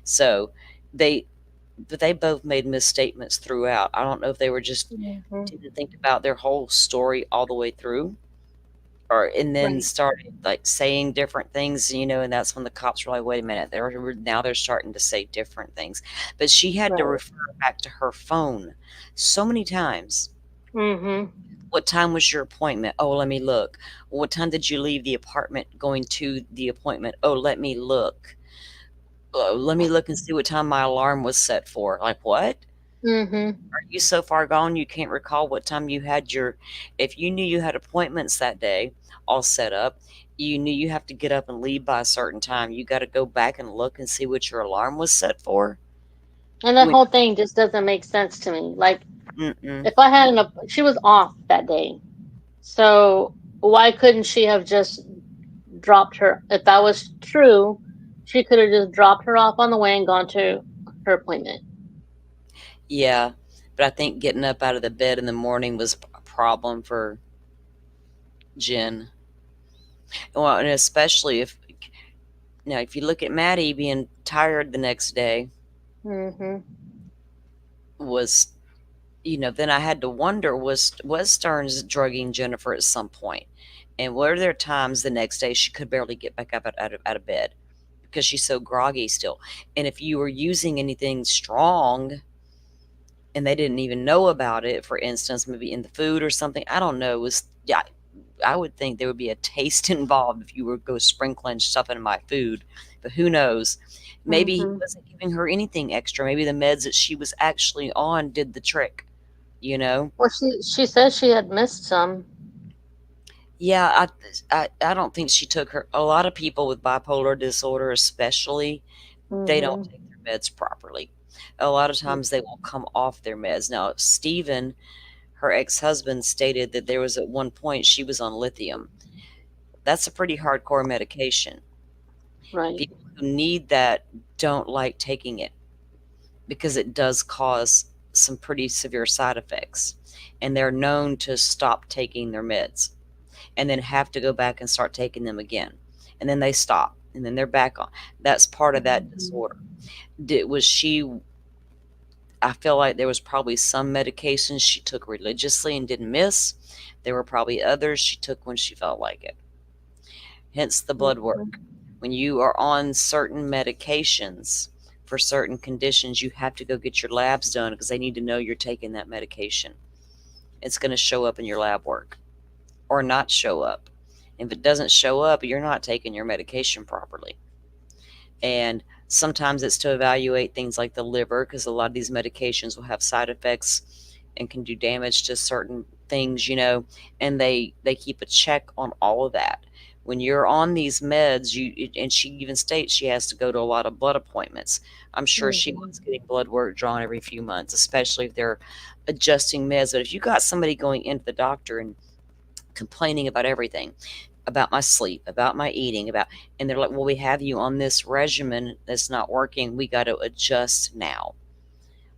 So they both made misstatements throughout. I don't know if they were just didn't think about their whole story all the way through, and then started like saying different things, and that's when the cops were like, wait a minute, they're starting to say different things. But she had to refer back to her phone so many times. What time was your appointment? Oh, let me look. What time did you leave the apartment going to the appointment? Oh, let me look. Let me look and see what time my alarm was set for. Like, what? Are you so far gone you can't recall what time you had if you knew you had appointments that day all set up, you knew you have to get up and leave by a certain time, you got to go back and look and see what your alarm was set for? and that whole thing just doesn't make sense to me. Like, if I had she was off that day. So why couldn't she have just dropped her? If that was true, she could have just dropped her off on the way and gone to her appointment. Yeah, but I think getting up out of the bed in the morning was a problem for Jen. Well, and especially if you look at Maddie being tired the next day, was, then I had to wonder, was Stearns drugging Jennifer at some point? And were there times the next day she could barely get back up out of bed because she's so groggy still? And if you were using anything strong and they didn't even know about it, for instance, maybe in the food or something, I don't know, I would think there would be a taste involved if you were go sprinkling stuff into my food, but who knows? Maybe he wasn't giving her anything extra. Maybe the meds that she was actually on did the trick, Well, she says she had missed some. Yeah, I don't think she took a lot of people with bipolar disorder, especially, they don't take their meds properly. A lot of times they will come off their meds. Now, Stephan, her ex-husband, stated that there was at one point she was on lithium. That's a pretty hardcore medication. People who need that don't like taking it because it does cause some pretty severe side effects. And they're known to stop taking their meds and then have to go back and start taking them again. And then they stop and then they're back on. That's part of that disorder. I feel like there was probably some medications she took religiously and didn't miss. There were probably others she took when she felt like it. Hence the blood work. When you are on certain medications for certain conditions, you have to go get your labs done because they need to know you're taking that medication. It's going to show up in your lab work or not show up. If it doesn't show up, you're not taking your medication properly. And sometimes it's to evaluate things like the liver, because a lot of these medications will have side effects and can do damage to certain things, and they keep a check on all of that. When you're on these meds, and she even states she has to go to a lot of blood appointments. I'm sure she was getting blood work drawn every few months, especially if they're adjusting meds. But if you got somebody going into the doctor and complaining about everything, about my sleep, about my eating, and they're like, well, we have you on this regimen that's not working, we got to adjust now.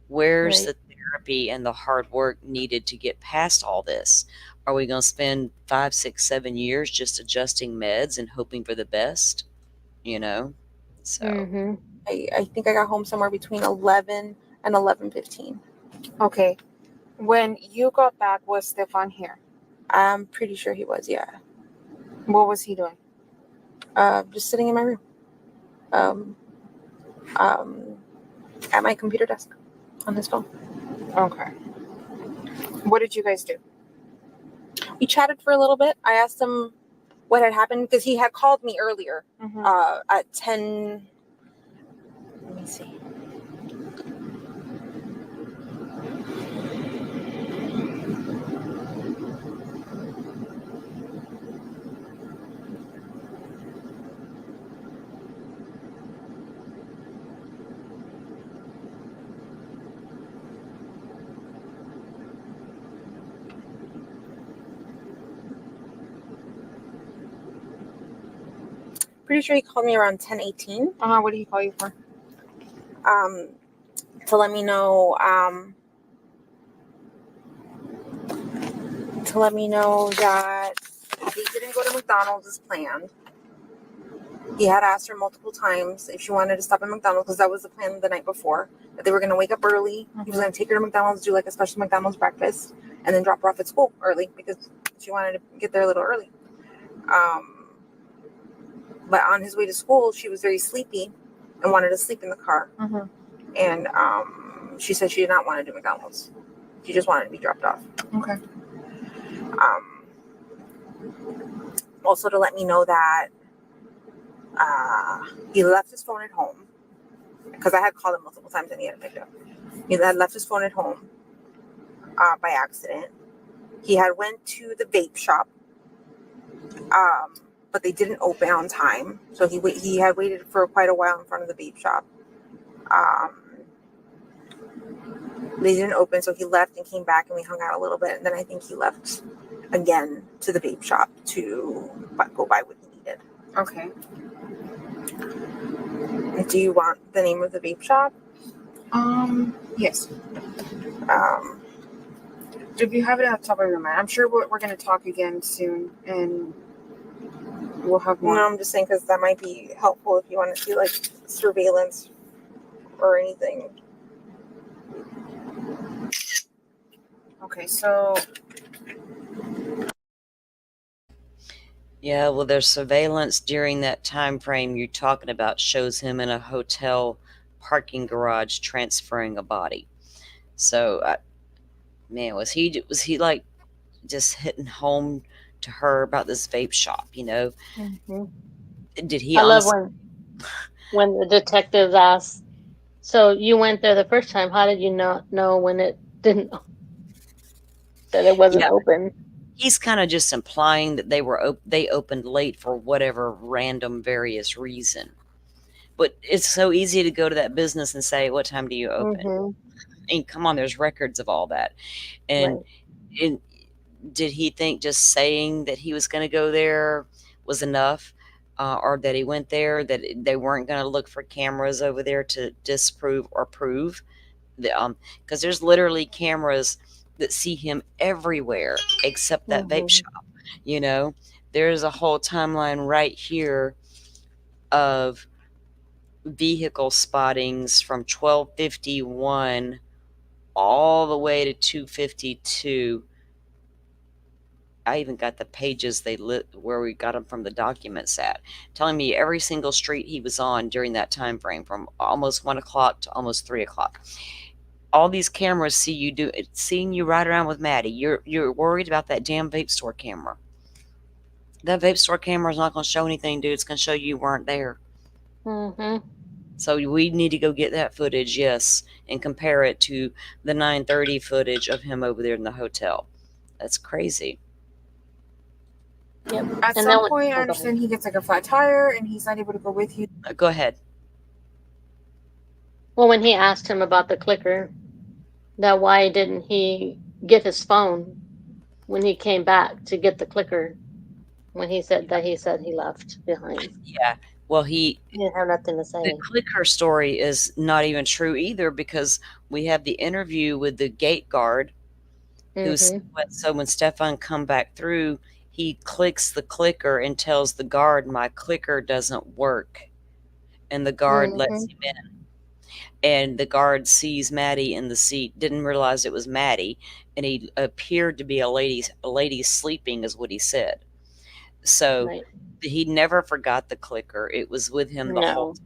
Where's Right. the therapy and the hard work needed to get past all this? Are we going to spend 5, 6, 7 years just adjusting meds and hoping for the best? You know? So, Mm-hmm. I think I got home somewhere between 11 and 11:15. Okay. When you got back, was Stephan here? I'm pretty sure he was, yeah. What was he doing? Just sitting in my room. At my computer desk on his phone. Okay. What did you guys do? We chatted for a little bit. I asked him what had happened because he had called me earlier at 10. Let me see. Pretty sure he called me around 10:18. What did he call you for? To let me know. To let me know that he didn't go to McDonald's as planned. He had asked her multiple times if she wanted to stop at McDonald's because that was the plan the night before. That they were going to wake up early. He was going to take her to McDonald's, do like a special McDonald's breakfast, and then drop her off at school early because she wanted to get there a little early. But on his way to school, she was very sleepy and wanted to sleep in the car. And she said she did not want to do McDonald's. She just wanted to be dropped off. Okay. Also to let me know that he left his phone at home because I had called him multiple times and he hadn't picked up. He had left his phone at home by accident. He had went to the vape shop, but they didn't open on time, so he had waited for quite a while in front of the vape shop. They didn't open, so he left and came back, and we hung out a little bit, and then I think he left again to the vape shop to go buy what he needed. Okay. Do you want the name of the vape shop? Yes. If you have it at the top of your mind, I'm sure we're going to talk again soon, and we'll have more. No, I'm just saying because that might be helpful if you want to see like surveillance or anything. Okay, so yeah, well, there's surveillance during that time frame you're talking about shows him in a hotel parking garage transferring a body. So, man, was he like just hitting home to her about this vape shop? You know, did he? I love honestly, when the detectives asked, "So you went there the first time? How did you not know when it didn't that it wasn't open?" He's kind of just implying that they opened late for whatever random various reason. But it's so easy to go to that business and say, "What time do you open?" I mean, come on, there's records of all that. And did he think just saying that he was going to go there was enough, or that he went there, that they weren't going to look for cameras over there to disprove or prove? Because there's literally cameras that see him everywhere except that vape shop. You know, there's a whole timeline right here of vehicle spottings from 1251 all the way to 252. I even got the pages they lit where we got them from the documents at, telling me every single street he was on during that time frame from almost 1 o'clock to almost 3 o'clock. All these cameras seeing you ride around with Maddie. You're worried about that damn vape store camera. That vape store camera is not going to show anything, dude. It's going to show you weren't there. So we need to go get that footage, yes, and compare it to the 9:30 footage of him over there in the hotel. That's crazy. At some point, I understand he gets like a flat tire and he's not able to go with you. Go ahead. Well, when he asked him about the clicker, that why didn't he get his phone when he came back to get the clicker? When he said he left behind. Yeah, Well, He didn't have nothing to the say. clicker story is not even true either, because we have the interview with the gate guard who's so when Stephan come back through, he clicks the clicker and tells the guard, my clicker doesn't work. And the guard lets him in. And the guard sees Maddie in the seat, didn't realize it was Maddie, and he appeared to be a lady sleeping, is what he said. So Right. he never forgot the clicker. It was with him the whole No. time.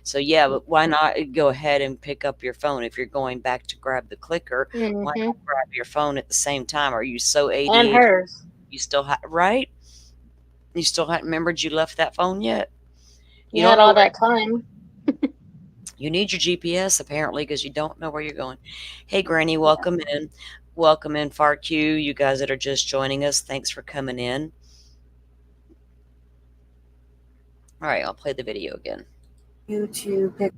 So yeah, but why not go ahead and pick up your phone if you're going back to grab the clicker? Why not grab your phone at the same time? Are you so And ADHD? hers. You still right? You still hadn't remembered you left that phone yet? You had all that time. You need your GPS apparently, because you don't know where you're going. Hey, Granny, welcome in. Welcome in, FARQ. You guys that are just joining us, thanks for coming in. All right, I'll play the video again. You to pick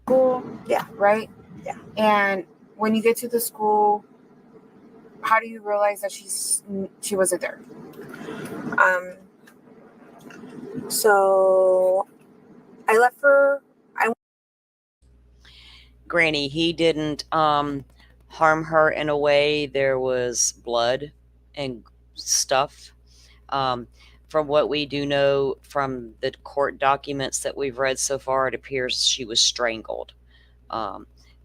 school, yeah, right, yeah. And when you get to the school, how do you realize that she wasn't there? So I left for Granny, he didn't harm her in a way. There was blood and stuff. From what we do know from the court documents that we've read so far, it appears she was strangled.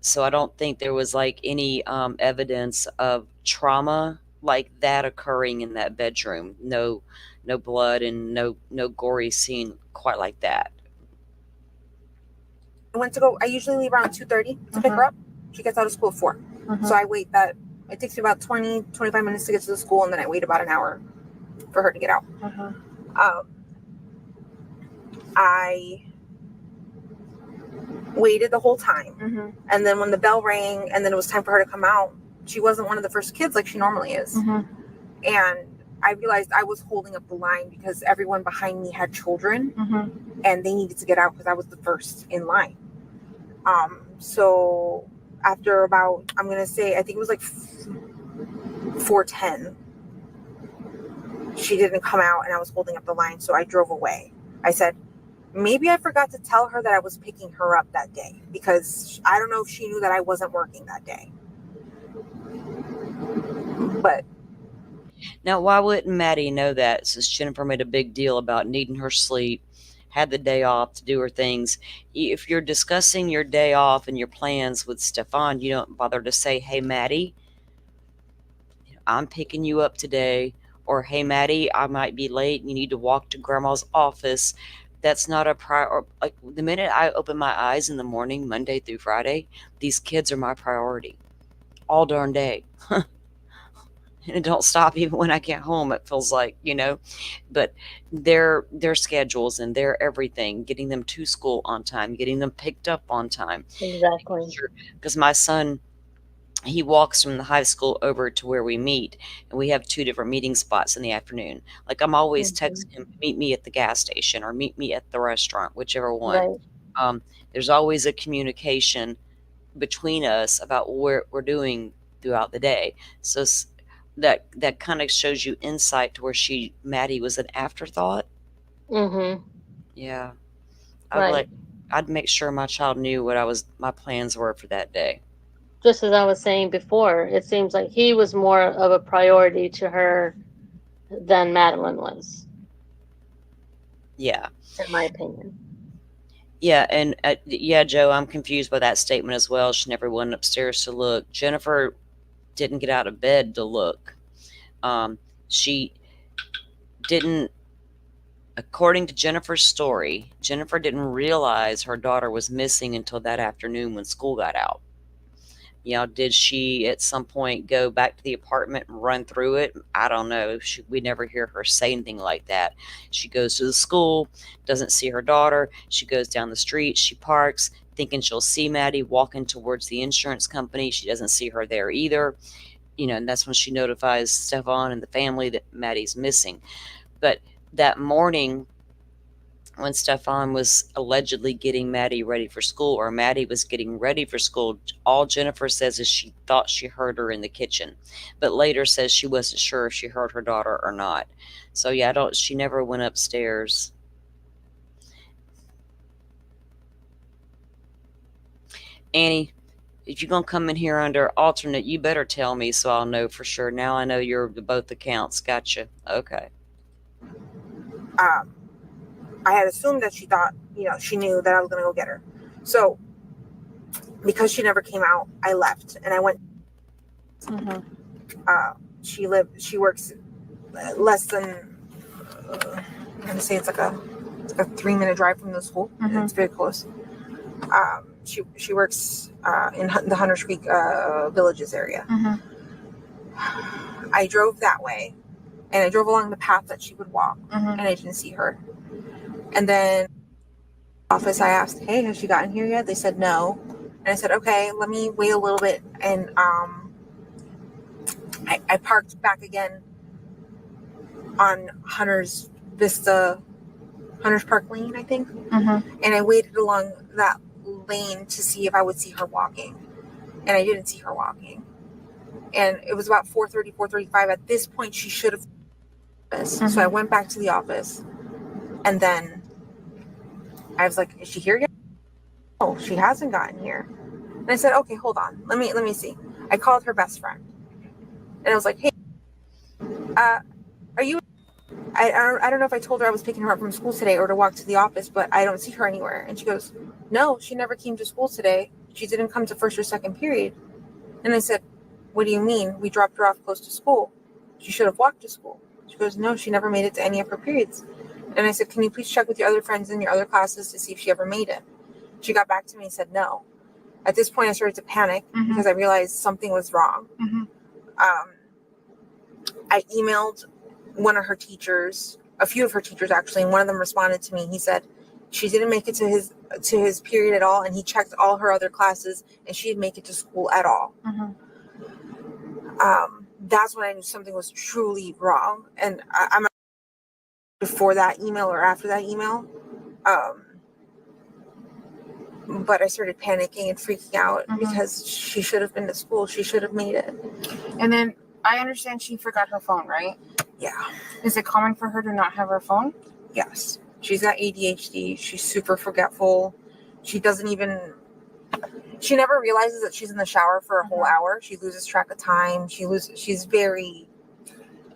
So I don't think there was like any evidence of trauma like that occurring in that bedroom. No blood and no gory scene quite like that. I usually leave around 2:30 to pick her up. She gets out of school at 4. So I wait it takes me about 20-25 minutes to get to the school, and then I wait about an hour for her to get out. I waited the whole time. And then when the bell rang and then it was time for her to come out, she wasn't one of the first kids like she normally is. And I realized I was holding up the line because everyone behind me had children and they needed to get out because I was the first in line. So after about, I'm going to say, I think it was like 4:10, she didn't come out and I was holding up the line. So I drove away. I said, maybe I forgot to tell her that I was picking her up that day, because I don't know if she knew that I wasn't working that day. But now, why wouldn't Maddie know that, since Jennifer made a big deal about needing her sleep, had the day off to do her things? If you're discussing your day off and your plans with Stephan, you don't bother to say, hey, Maddie, I'm picking you up today. Or, hey, Maddie, I might be late and you need to walk to Grandma's office. That's not a priority. Like, the minute I open my eyes in the morning, Monday through Friday, these kids are my priority all darn day. And it don't stop even when I get home, it feels like, but their schedules and their everything, getting them to school on time, getting them picked up on time. Exactly. Because my son, he walks from the high school over to where we meet, and we have 2 different meeting spots in the afternoon. Like, I'm always texting him, meet me at the gas station or meet me at the restaurant, whichever one. Right. There's always a communication between us about what we're doing throughout the day. So that kind of shows you insight to where Maddie was an afterthought. Yeah. I'd make sure my child knew what my plans were for that day. Just as I was saying before, it seems like he was more of a priority to her than Madeline was. Yeah. In my opinion. Yeah, and Joe, I'm confused by that statement as well. She never went upstairs to look. Jennifer didn't get out of bed to look. She didn't, according to Jennifer's story, Jennifer didn't realize her daughter was missing until that afternoon when school got out. Did she at some point go back to the apartment and run through it? I don't know. We never hear her say anything like that. She goes to the school, doesn't see her daughter. She goes down the street. She parks, thinking she'll see Maddie walking towards the insurance company. She doesn't see her there either. And that's when she notifies Stephan and the family that Maddie's missing. But that morning, when Stephan was allegedly getting Maddie ready for school, or Maddie was getting ready for school, all Jennifer says is she thought she heard her in the kitchen, but later says she wasn't sure if she heard her daughter or not. So yeah, she never went upstairs. Annie, if you're gonna come in here under alternate, you better tell me so I'll know for sure. Now I know you're both accounts. Gotcha. Okay. I had assumed that she thought, she knew that I was going to go get her. So because she never came out, I left and I went. She works less than, I'm going to say it's like a 3-minute drive from the school. It's very close. She works in the Hunters Creek Villages area. I drove that way and I drove along the path that she would walk and I didn't see her. And then office, I asked, hey, has she gotten here yet? They said no. And I said, okay, let me wait a little bit. And I parked back again on Hunter's Park Lane, I think. And I waited along that lane to see if I would see her walking. And I didn't see her walking. And it was about 4:30, 4:35. At this point, she should have. So I went back to the office. And then I was like, is she here yet? Oh, she hasn't gotten here. And I said, okay, hold on. Let me see. I called her best friend. And I was like, hey, are you... I don't know if I told her I was picking her up from school today or to walk to the office, but I don't see her anywhere. And she goes, no, she never came to school today. She didn't come to first or second period. And I said, what do you mean? We dropped her off close to school. She should have walked to school. She goes, no, she never made it to any of her periods. And I said, can you please check with your other friends in your other classes to see if she ever made it? She got back to me and said no. At this point, I started to panic because I realized something was wrong. I emailed one of her teachers, a few of her teachers actually, and one of them responded to me. He said she didn't make it to his period at all, and he checked all her other classes, and she didn't make it to school at all. That's when I knew something was truly wrong. And I'm not before that email or after that email. But I started panicking and freaking out because she should have been to school. She should have made it. And then I understand she forgot her phone, right? Yeah. Is it common for her to not have her phone? Yes. She's got ADHD. She's super forgetful. She never realizes that she's in the shower for a whole hour. She loses track of time. She's very...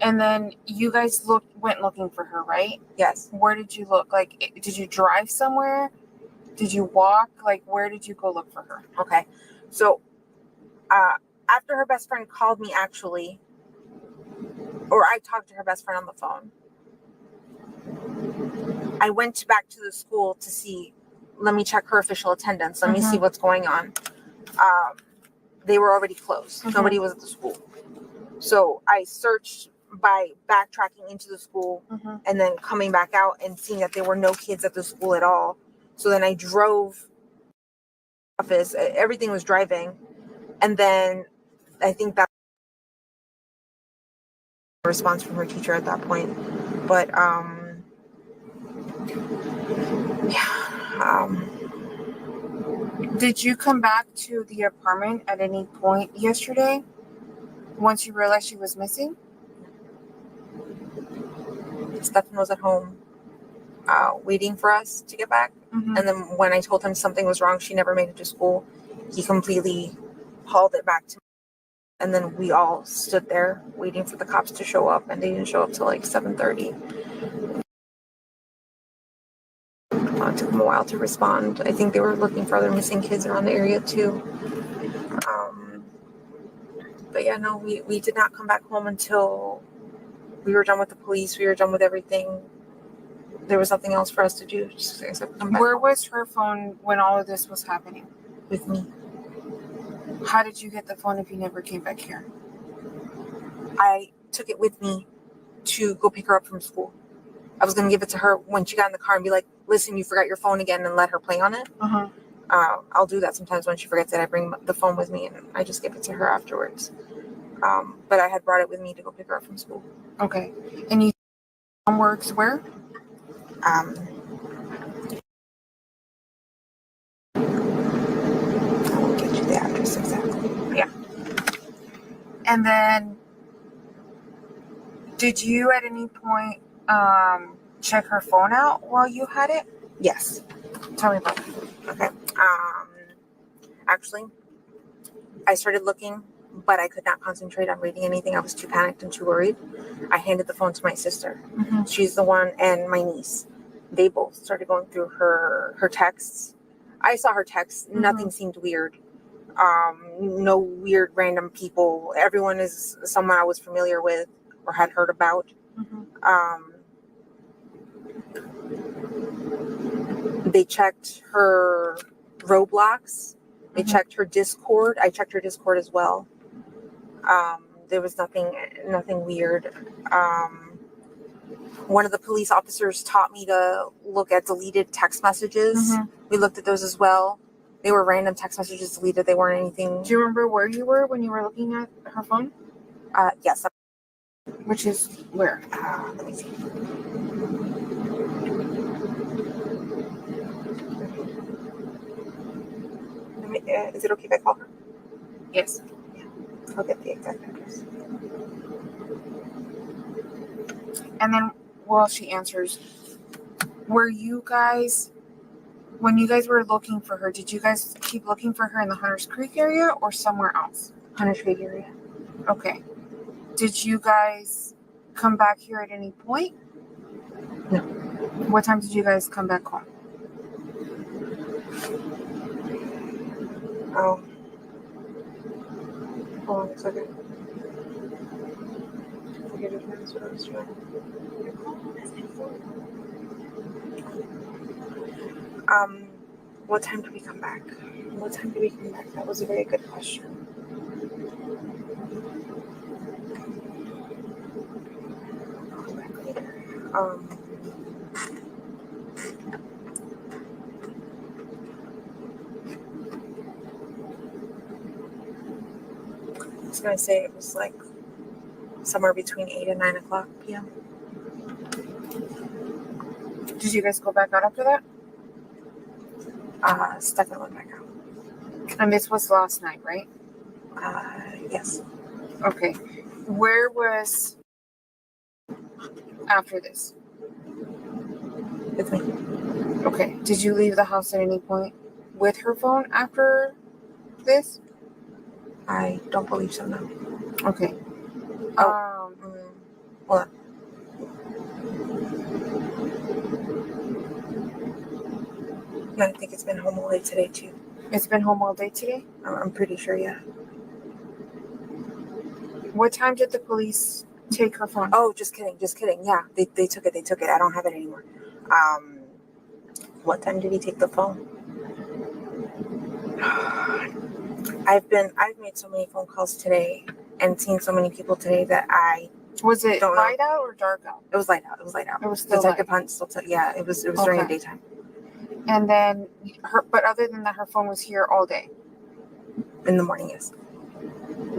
And then you guys went looking for her, right? Yes. Where did you look? Like, did you drive somewhere? Did you walk? Like, where did you go look for her? Okay. So, after her best friend called me, actually, or I talked to her best friend on the phone, I went back to the school to see, let me check her official attendance. Let me see what's going on. They were already closed. Nobody was at the school. So I searched by backtracking into the school and then coming back out and seeing that there were no kids at the school at all. So then I drove office. Everything was driving. And then I think that response from her teacher at that point. But did you come back to the apartment at any point yesterday once you realized she was missing? Stephan was at home waiting for us to get back. And then when I told him something was wrong, she never made it to school, he completely hauled it back to me. And then we all stood there waiting for the cops to show up, and they didn't show up till like 7:30. It took them a while to respond. I think they were looking for other missing kids around the area too. But yeah, no, we did not come back home until we were done with the police. We were done with everything. There was nothing else for us to do except come back. Where was her phone when all of this was happening? With me. How did you get the phone if you never came back here? I took it with me to go pick her up from school. I was going to give it to her when she got in the car and be like, listen, you forgot your phone again, and let her play on it. I'll do that sometimes when she forgets it. I bring the phone with me and I just give it to her afterwards. But I had brought it with me to go pick her up from school. Okay. And you works where? I won't get you the address exactly. Yeah. And then did you at any point check her phone out while you had it? Yes. Tell me about it. Okay. actually. I started looking, but I could not concentrate on reading anything. I was too panicked and too worried. I handed the phone to my sister. Mhm. She's the one, and my niece. They both started going through her texts. I saw her texts. Nothing seemed weird. No weird random people. Everyone is someone I was familiar with or had heard about. They checked her Roblox. They checked her Discord. I checked her Discord as well. There was nothing weird. One of the police officers taught me to look at deleted text messages. We looked at those as well. They were random text messages deleted. They weren't anything. Do you remember where you were when you were looking at her phone? Yes. Which is where? Let me see. Is it okay if I call her? Yes. I'll get the exact address. And then while she answers, were you guys, when you guys were looking for her, did you guys keep looking for her in the Hunters Creek area or somewhere else? Hunters Creek area. Okay. Did you guys come back here at any point? No. What time did you guys come back home? Hold on a second. Forget if that's what I was trying. What time did we come back? What time did we come back? That was a very good question. I'll come back later. I was gonna say it was like somewhere between 8 and 9 o'clock p.m. Did you guys go back out after that? Stephan went back out. And this was last night, right? Yes. Okay. Where was after this? With me. Okay. Did you leave the house at any point with her phone after this? I don't believe so, no. Okay. Hold on. I think it's been home all day today, too. It's been home all day today? I'm pretty sure, yeah. What time did the police take her phone? Oh, just kidding. Yeah, they took it. I don't have it anymore. What time did he take the phone? I've made so many phone calls today and seen so many people today that I was it don't light know. out or dark out? It was light out. It was still Detective light. Hunt still yeah, it was during the daytime. And then but other than that, her phone was here all day. In the morning, yes.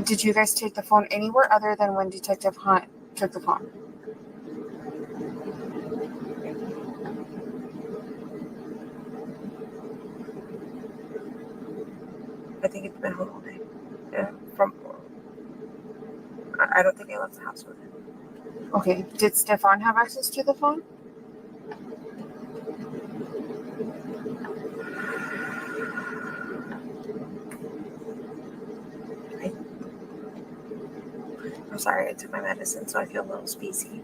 Did you guys take the phone anywhere other than when Detective Hunt took the phone? I think it's been home all day. Yeah, I don't think I left the house with it. Okay. Did Stephan have access to the phone? I'm sorry, I took my medicine, so I feel a little speedy.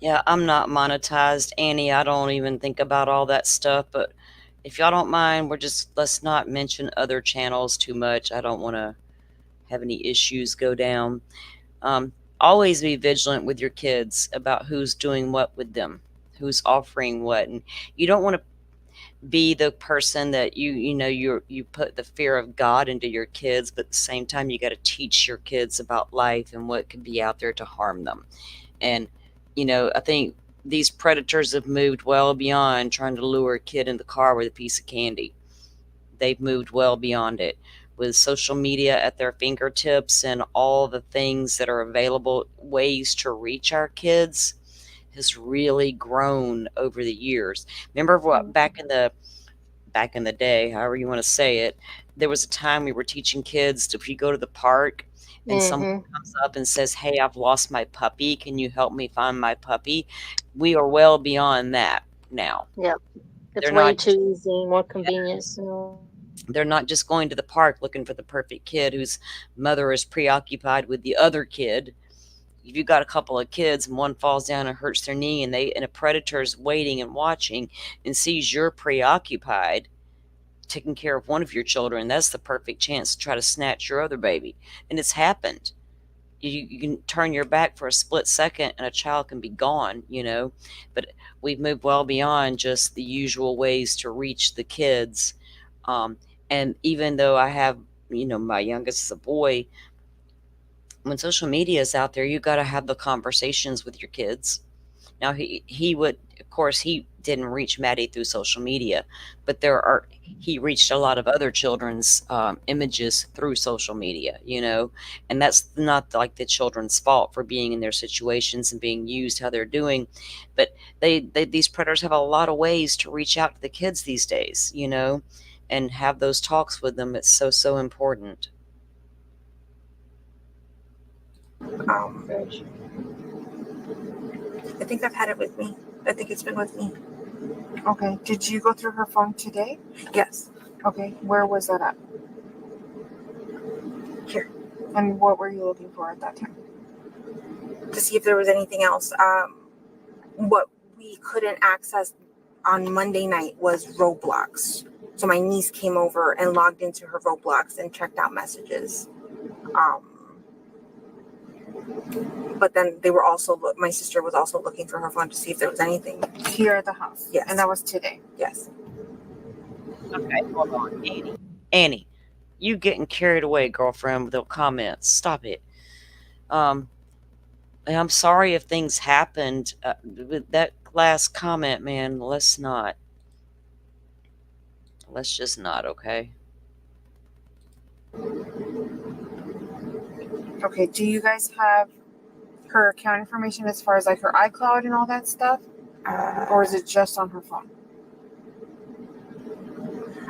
Yeah, I'm not monetized, Annie. I don't even think about all that stuff. But if y'all don't mind, let's not mention other channels too much. I don't want to have any issues go down. Always be vigilant with your kids about who's doing what with them, who's offering what, and you don't want to be the person that you put the fear of God into your kids, but at the same time you got to teach your kids about life and what could be out there to harm them. And I think these predators have moved well beyond trying to lure a kid in the car with a piece of candy. They've moved well beyond it. With social media at their fingertips and all the things that are available, ways to reach our kids has really grown over the years. Remember what back in the day, however you want to say it, there was a time we were teaching kids if you go to the park and someone comes up and says, "Hey, I've lost my puppy. Can you help me find my puppy?" We are well beyond that now. Yep. It's They're way not too easy, more convenient. So they're not just going to the park looking for the perfect kid whose mother is preoccupied with the other kid. If you've got a couple of kids and one falls down and hurts their knee and a predator is waiting and watching and sees you're preoccupied taking care of one of your children, that's the perfect chance to try to snatch your other baby. And it's happened. You can turn your back for a split second and a child can be gone, but we've moved well beyond just the usual ways to reach the kids. And even though I have, my youngest is a boy, when social media is out there, you got to have the conversations with your kids. Now he would, of course, he didn't reach Maddie through social media, but he reached a lot of other children's images through social media, and that's not like the children's fault for being in their situations and being used how they're doing, but these predators have a lot of ways to reach out to the kids these days, and have those talks with them. It's so important. I think I've had it with me. I think it's been with me. Okay. Did you go through her phone today? Yes. Okay. Where was that at? Here. And what were you looking for at that time? To see if there was anything else. What we couldn't access on Monday night was Roblox. So my niece came over and logged into her Roblox and checked out messages. But then my sister was also looking for her phone to see if there was anything here at the house. Yes. And that was today. Yes. Okay, hold on. Annie, you getting carried away, girlfriend, with the comments. Stop it. And I'm sorry if things happened. With that last comment, man, let's just not, okay? Okay, do you guys have her account information as far as like her iCloud and all that stuff? Or is it just on her phone?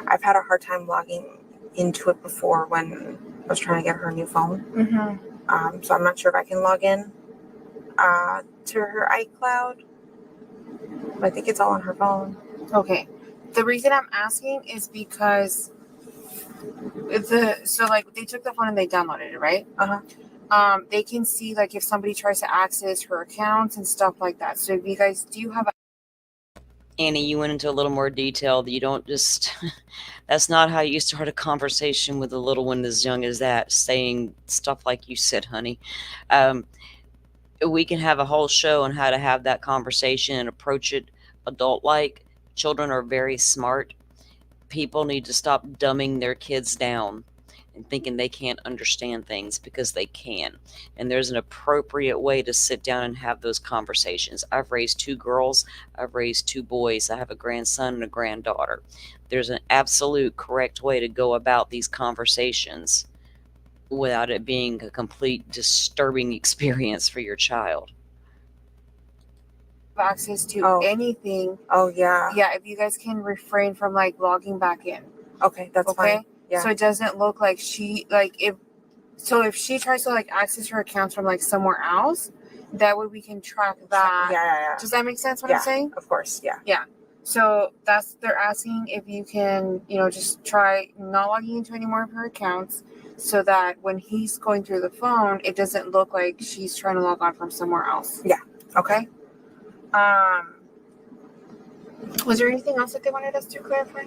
I've had a hard time logging into it before when I was trying to get her a new phone. Mm-hmm. So I'm not sure if I can log in to her iCloud. But I think it's all on her phone. Okay. The reason I'm asking is because they took the phone and they downloaded it, right? Uh-huh. They can see like if somebody tries to access her accounts and stuff like that. So if you guys do have Annie, you went into a little more detail that you don't just that's not how you start a conversation with a little one as young as that, saying stuff like you said, honey. We can have a whole show on how to have that conversation and approach it adult-like. Children are very smart. People need to stop dumbing their kids down and thinking they can't understand things, because they can. And there's an appropriate way to sit down and have those conversations. I've raised 2 girls. I've raised 2 boys. I have a grandson and a granddaughter. There's an absolute correct way to go about these conversations without it being a complete disturbing experience for your child. access to anything. Oh yeah. Yeah, if you guys can refrain from like logging back in. Okay, that's fine. Yeah. So it doesn't look like if she tries to like access her accounts from like somewhere else, that way we can track that. Yeah. Does that make sense what I'm saying? Of course, yeah. Yeah. So they're asking if you can, just try not logging into any more of her accounts so that when he's going through the phone, it doesn't look like she's trying to log on from somewhere else. Yeah. Okay. Was there anything else that they wanted us to clarify?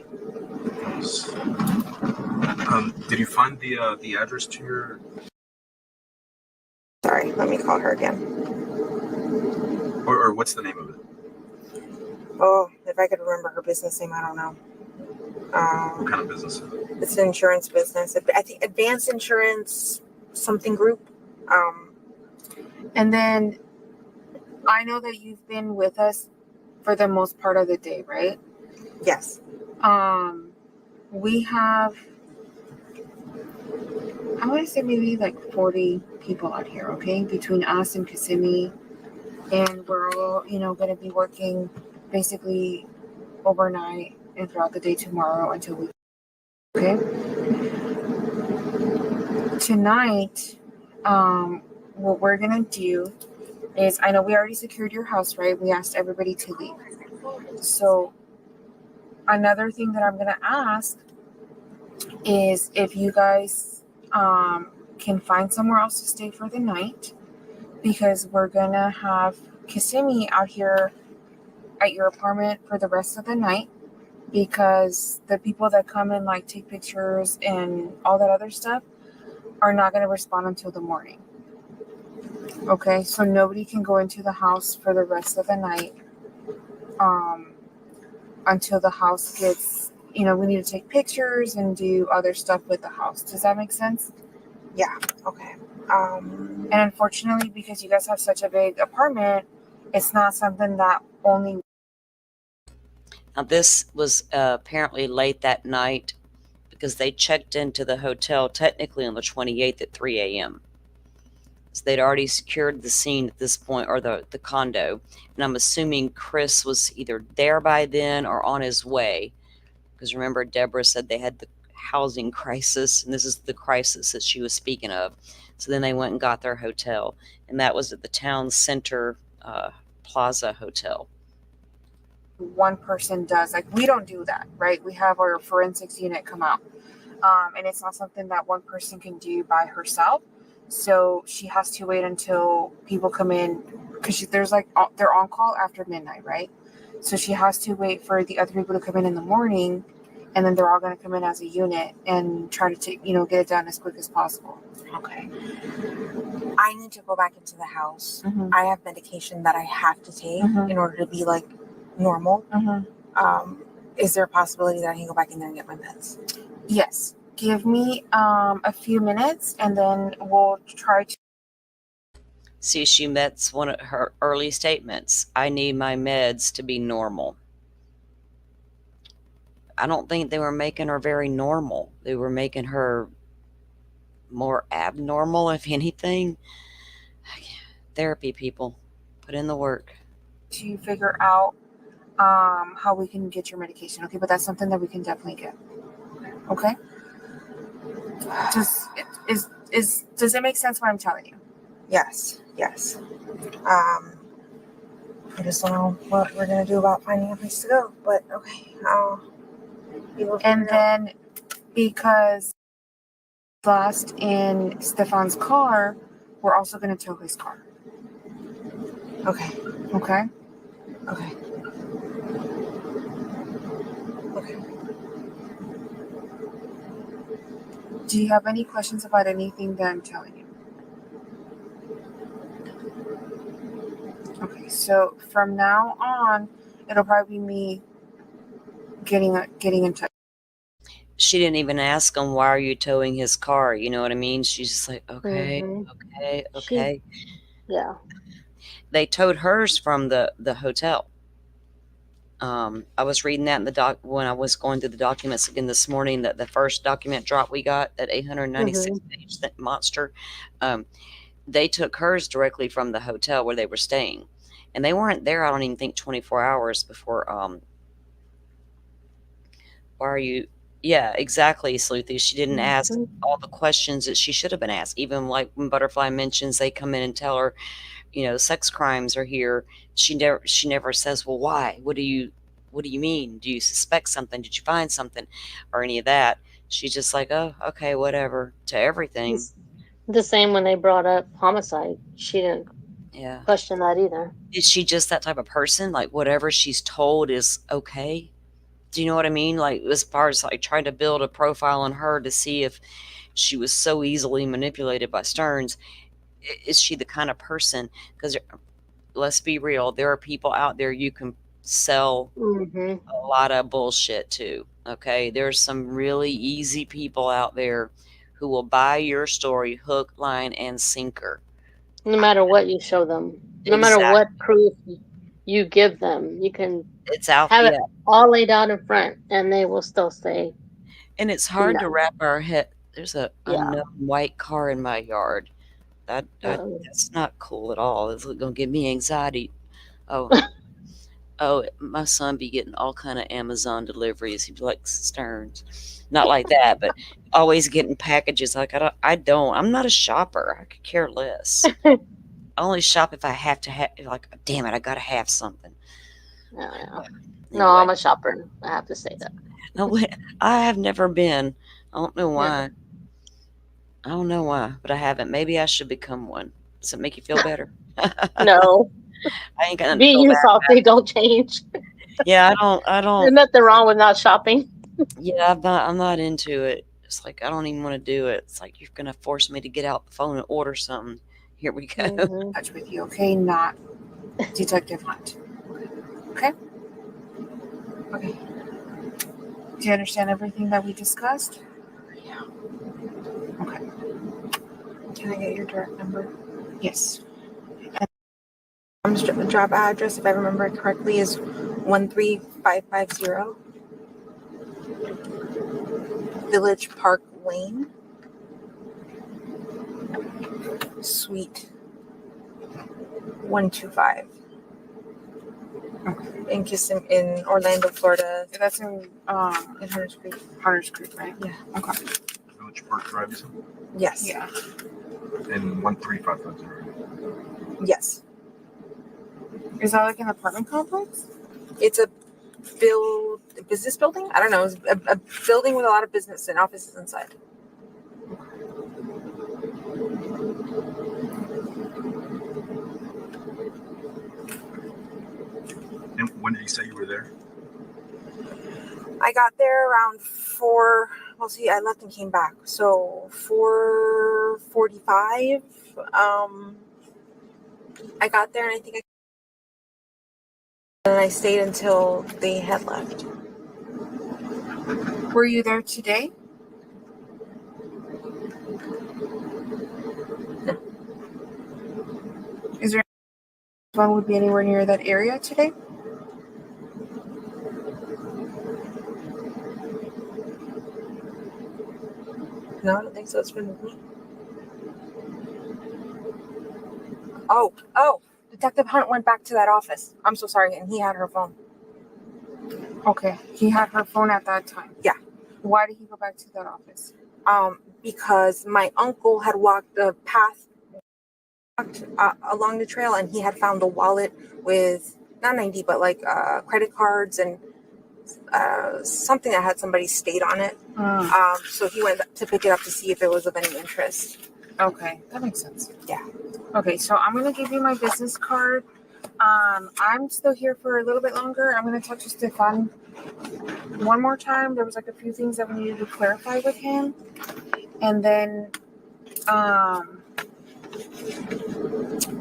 Did you find the address to your... Sorry, let me call her again. Or what's the name of it? Oh, if I could remember her business name, I don't know. What kind of business? It's an insurance business. I think Advanced Insurance something group. And then I know that you've been with us for the most part of the day, right? Yes. We have, I want to say maybe like 40 people out here, okay? Between us and Kissimmee. And we're all, going to be working basically overnight and throughout the day tomorrow until we... Okay? Tonight, what we're going to do is, I know we already secured your house, right? We asked everybody to leave. So another thing that I'm gonna ask is if you guys can find somewhere else to stay for the night, because we're gonna have Kissimmee out here at your apartment for the rest of the night, because the people that come and like take pictures and all that other stuff are not going to respond until the morning. Okay, so nobody can go into the house for the rest of the night until the house gets, we need to take pictures and do other stuff with the house. Does that make sense? Yeah. Okay. And unfortunately, because you guys have such a big apartment, it's not something that only. Now, this was apparently late that night because they checked into the hotel technically on the 28th at 3 a.m. So they'd already secured the scene at this point, or the condo. And I'm assuming Chris was either there by then or on his way. Because remember, Deborah said they had the housing crisis, and this is the crisis that she was speaking of. So then they went and got their hotel. And that was at the Town Center Plaza Hotel. One person does, like, we don't do that, right? We have our forensics unit come out, and it's not something that one person can do by herself, so she has to wait until people come in, because they're on call after midnight, right? So she has to wait for the other people to come in the morning, and then they're all going to come in as a unit and try to get it done as quick as possible. Okay. I need to go back into the house. Mm-hmm. I have medication that I have to take Mm-hmm. in order to be like normal. Mm-hmm. Is there a possibility that I can go back in there and get my meds? Yes. Give me a few minutes, and then we'll try to. See, she met one of her early statements. I need my meds to be normal. I don't think they were making her very normal. They were making her more abnormal, if anything. Therapy, people. Put in the work. To figure out how we can get your medication, okay? But that's something that we can definitely get. Okay? Does it make sense what I'm telling you? Yes. I just don't know what we're gonna do about finding a place to go, but okay. And then, because lost in Stephan's car, we're also gonna tow his car. Okay. Okay? Okay. Do you have any questions about anything that I'm telling you? Okay, so from now on, it'll probably be me getting in touch. She didn't even ask him, why are you towing his car? You know what I mean? She's just like, okay. Yeah. They towed hers from the hotel. I was reading that in the when I was going through the documents again this morning, that the first document drop we got, that 896 page that monster, they took hers directly from the hotel where they were staying, and they weren't there, I don't even think, 24 hours before. Why are you? Yeah, exactly, Sleuthy. She didn't ask all the questions that she should have been asked. Even like when Butterfly mentions they come in and tell her, sex crimes are here. She never says, well, why? What do you mean? Do you suspect something? Did you find something? Or any of that. She's just like, oh, okay, whatever, to everything. The same when they brought up homicide. She didn't question that either. Is she just that type of person? Like whatever she's told is okay? Do you know what I mean? Like as far as like trying to build a profile on her to see if she was so easily manipulated by Stearns. Is she the kind of person? Because let's be real, there are people out there you can sell a lot of bullshit to. Okay, there's some really easy people out there who will buy your story hook, line, and sinker. No matter what you show them, no matter what proof you give them, you can have it all laid out in front, and they will still say. And it's hard to wrap our head. There's a unknown white car in my yard. That's not cool at all. It's gonna give me anxiety. Oh, my son be getting all kind of Amazon deliveries. He likes Stearns, not like that, but always getting packages. Like I'm not a shopper. I could care less. I only shop if I have to have. Like, damn it, I gotta have something. No, I'm a shopper. I have to say that. No, I have never been. I don't know why. I don't know why, but I haven't. Maybe I should become one. Does it make you feel better? No. I ain't got nothing to Be feel you, bad about. Sophie. Don't change. Yeah, I There's don't. nothing wrong with not shopping. Yeah, I'm not into it. It's like I don't even want to do it. It's like you're gonna force me to get out the phone and order something. Here we go. Mm-hmm. Touch with you, okay? Not Detective Hunt. Okay? Okay. Do you understand everything that we discussed? Yeah. Okay. Can I get your direct number? Yes. And the job address, if I remember it correctly, is 13550 Village Park Lane, Suite 125. Okay. In Orlando, Florida. That's in Hunters Creek. Hunters Creek, right? Yeah. Okay. Village Park Drive, you said? Yes. Yeah. And 13550. Yes. Is that like an apartment complex? It's a business building? I don't know. It's a building with a lot of business and offices inside. And when did you say you were there? I got there around 4. Well, see, I left and came back. So 4:45. I got there, and I think I stayed until they had left. Were you there today? No. Is there one would be anywhere near that area today? No, I don't think so. It's been with me. Oh, Detective Hunt went back to that office. I'm so sorry, and he had her phone. Okay, he had her phone at that time. Yeah. Why did he go back to that office? Because my uncle had walked the path along the trail, and he had found the wallet with not an ID, but like credit cards and something that had somebody's state on it. So he went to pick it up to see if it was of any interest. Okay, that makes sense. Yeah. Okay, so I'm gonna give you my business card. I'm still here for a little bit longer. I'm gonna talk to Stephan one more time. There was like a few things that we needed to clarify with him, and then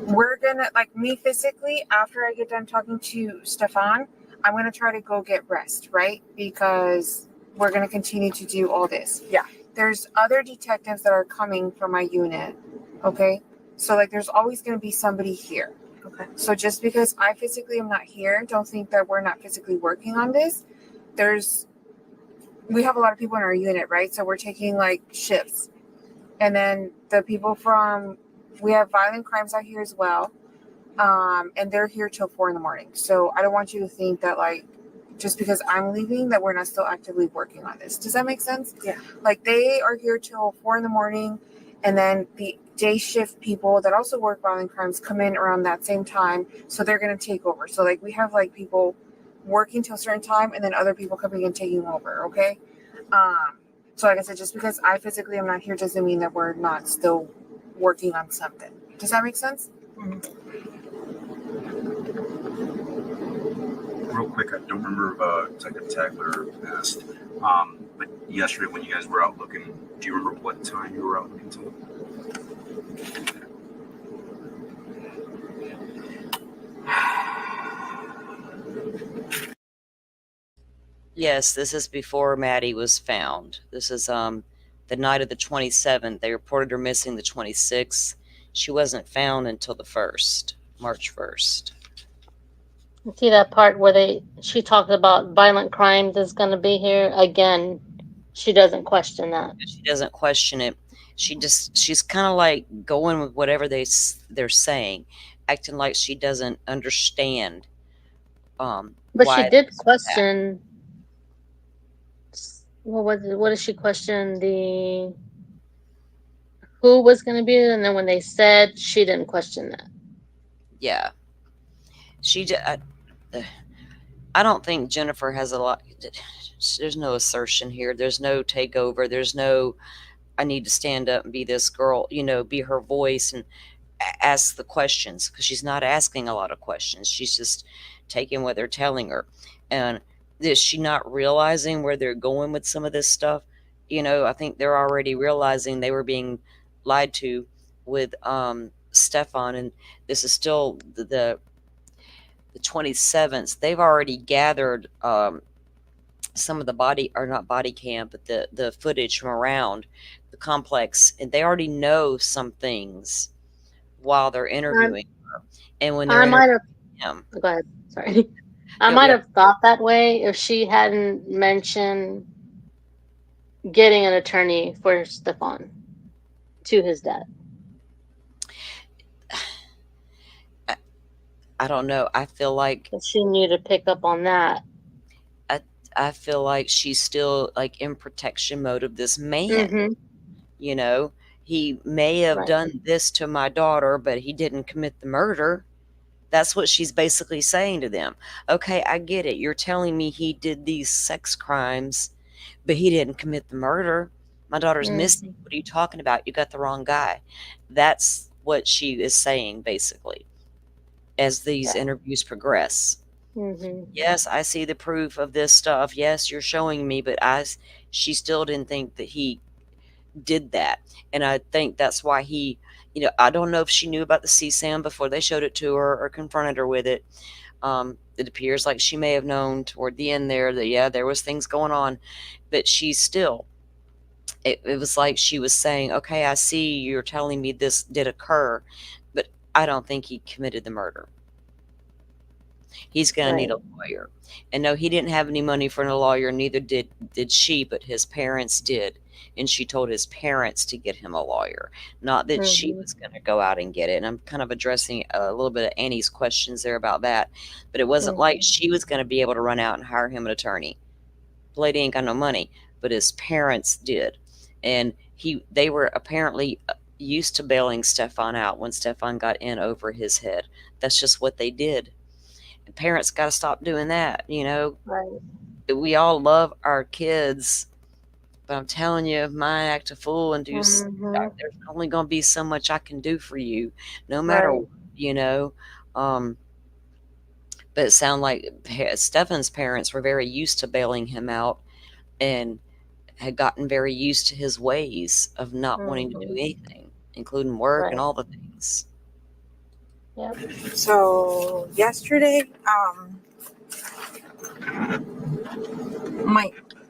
we're gonna, like, me physically, after I get done talking to Stephan, I'm gonna try to go get rest, right? Because we're gonna continue to do all this. Yeah. There's other detectives that are coming from my unit. Okay. So like there's always gonna be somebody here. Okay. So just because I physically am not here, don't think that we're not physically working on this. We have a lot of people in our unit, right? So we're taking like shifts. And then the people we have violent crimes out here as well. And they're here till 4 a.m. So I don't want you to think that like, just because I'm leaving, that we're not still actively working on this. Does that make sense? Yeah. Like they are here till 4 a.m. And then the day shift people that also work violent crimes come in around that same time. So they're going to take over. So like we have like people working till a certain time and then other people coming and taking over. Okay. So like I said, just because I physically am not here doesn't mean that we're not still working on something. Does that make sense? Mm-hmm. Real quick, I don't remember if Detective Tackler asked, but yesterday when you guys were out looking, do you remember what time you were out looking till? Yes, this is before Maddie was found. This is the night of the 27th. They reported her missing the 26th. She wasn't found until the 1st, March 1st. See that part where she talked about violent crimes is going to be here again. She doesn't question that. She doesn't question it. She's kind of like going with whatever they're saying, acting like she doesn't understand. But she did question. What was it? What did she question? Who was going to be it? And then when they said, she didn't question that. Yeah. I don't think Jennifer has a lot. There's no assertion here. There's no takeover. There's no, I need to stand up and be this girl, be her voice and ask the questions, because she's not asking a lot of questions. She's just taking what they're telling her. And is she not realizing where they're going with some of this stuff? I think they're already realizing they were being lied to with Stephan, and this is still the 27th. They've already gathered some of the body, or not body cam, but the footage from around the complex, and they already know some things while they're interviewing her. And when they're I might interviewing have. him, Go ahead. Sorry. I no, might yeah, have thought that way if she hadn't mentioned getting an attorney for Stephan to his death. I don't know. I feel like She knew to pick up on that. I feel like she's still like in protection mode of this man. Mm-hmm. He may have Right. done this to my daughter, but he didn't commit the murder. That's what she's basically saying to them. Okay, I get it. You're telling me he did these sex crimes, but he didn't commit the murder. My daughter's missing. What are you talking about? You got the wrong guy. That's what she is saying, basically, as these interviews progress. Mm-hmm. Yes, I see the proof of this stuff. Yes, you're showing me, but she still didn't think that he did that. And I think that's why I don't know if she knew about the CSAM before they showed it to her or confronted her with it. It appears like she may have known toward the end there that, yeah, there was things going on, but she's still, it was like she was saying, okay, I see you're telling me this did occur, but I don't think he committed the murder. He's going to need a lawyer. And no, he didn't have any money for a lawyer, neither did she, but his parents did. And she told his parents to get him a lawyer, not that she was going to go out and get it. And I'm kind of addressing a little bit of Annie's questions there about that. But it wasn't like she was going to be able to run out and hire him an attorney. The lady ain't got no money, but his parents did. And they were apparently used to bailing Stephan out when Stephan got in over his head. That's just what they did. And parents got to stop doing that, Right. We all love our kids, but I'm telling you, if mine act a fool and do, there's only going to be so much I can do for you, no matter what, but it sounded like Stephan's parents were very used to bailing him out and had gotten very used to his ways of not wanting to do anything, including work and all the things. Yep. So yesterday,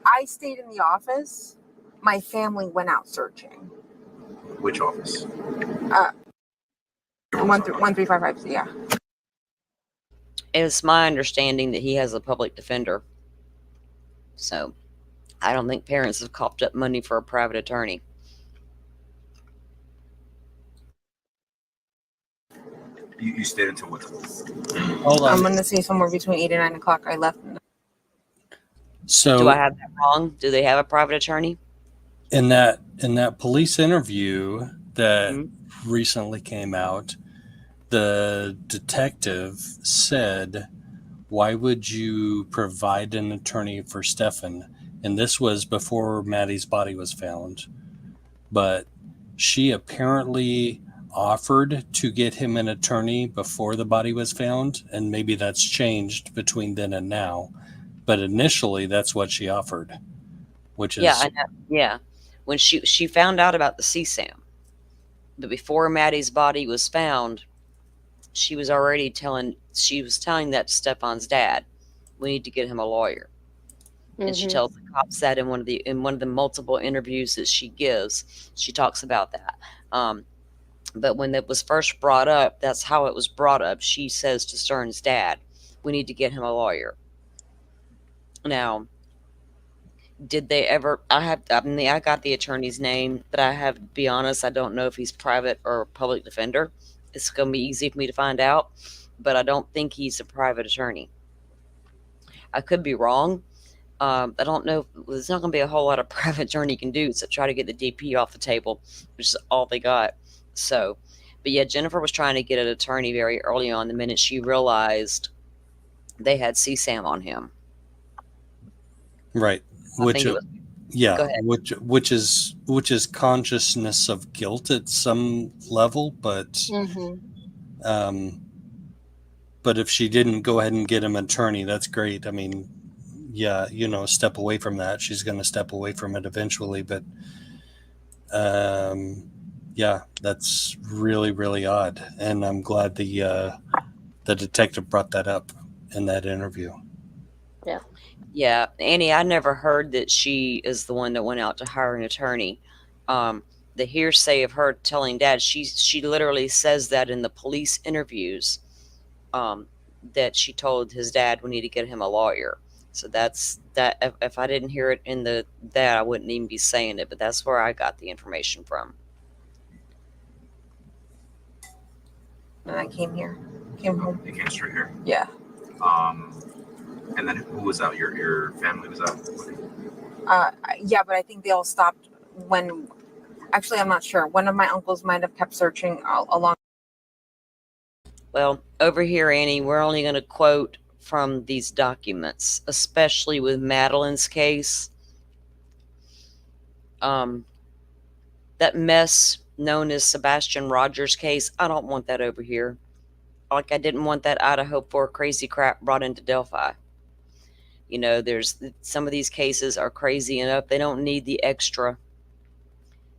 I stayed in the office. My family went out searching. Which office? 1355. Yeah. It's my understanding that he has a public defender, so I don't think parents have coughed up money for a private attorney. You stayed until what? Hold on. I'm gonna say somewhere between 8 and 9 o'clock. I left. So do I have that wrong? Do they have a private attorney? In that police interview that recently came out, the detective said, "Why would you provide an attorney for Stephan?" And this was before Maddie's body was found. But she apparently offered to get him an attorney before the body was found, and maybe that's changed between then and now. But initially, that's what she offered, which is I know. Yeah, when she found out about the CSAM, but before Maddie's body was found, she was telling that to Stephan's dad, we need to get him a lawyer. And she tells the cops that in one of the multiple interviews that she gives, she talks about that. But when it was first brought up, that's how it was brought up. She says to Stern's dad, we need to get him a lawyer. Now, did they ever, I got the attorney's name, but I have to be honest, I don't know if he's private or public defender. It's going to be easy for me to find out, but I don't think he's a private attorney. I could be wrong. I don't know. There's not going to be a whole lot of private attorney can do, so try to get the DP off the table, which is all they got. So, but yeah, Jennifer was trying to get an attorney very early on, the minute she realized they had CSAM on him. Right. I Which think it was. yeah, Go ahead. which is consciousness of guilt at some level, um, but if she didn't go ahead and get him an attorney, that's great. I mean, yeah, step away from that. She's going to step away from it eventually, but yeah, that's really, really odd, and I'm glad the detective brought that up in that interview. Yeah, Annie, I never heard that she is the one that went out to hire an attorney. The hearsay of her telling Dad, she literally says that in the police interviews, that she told his dad we need to get him a lawyer. So that's that. If I didn't hear it in that, I wouldn't even be saying it. But that's where I got the information from. And I came home. You came straight here. Yeah. And then who was out? Your family was out. Yeah, but I think they all stopped when. Actually, I'm not sure. One of my uncles might have kept searching along. Well, over here, Annie, we're only going to quote from these documents, especially with Madeline's case. That mess known as Sebastian Rogers' case, I don't want that over here. Like I didn't want that Idaho 4 crazy crap brought into Delphi. There's some of these cases are crazy enough. They don't need the extra.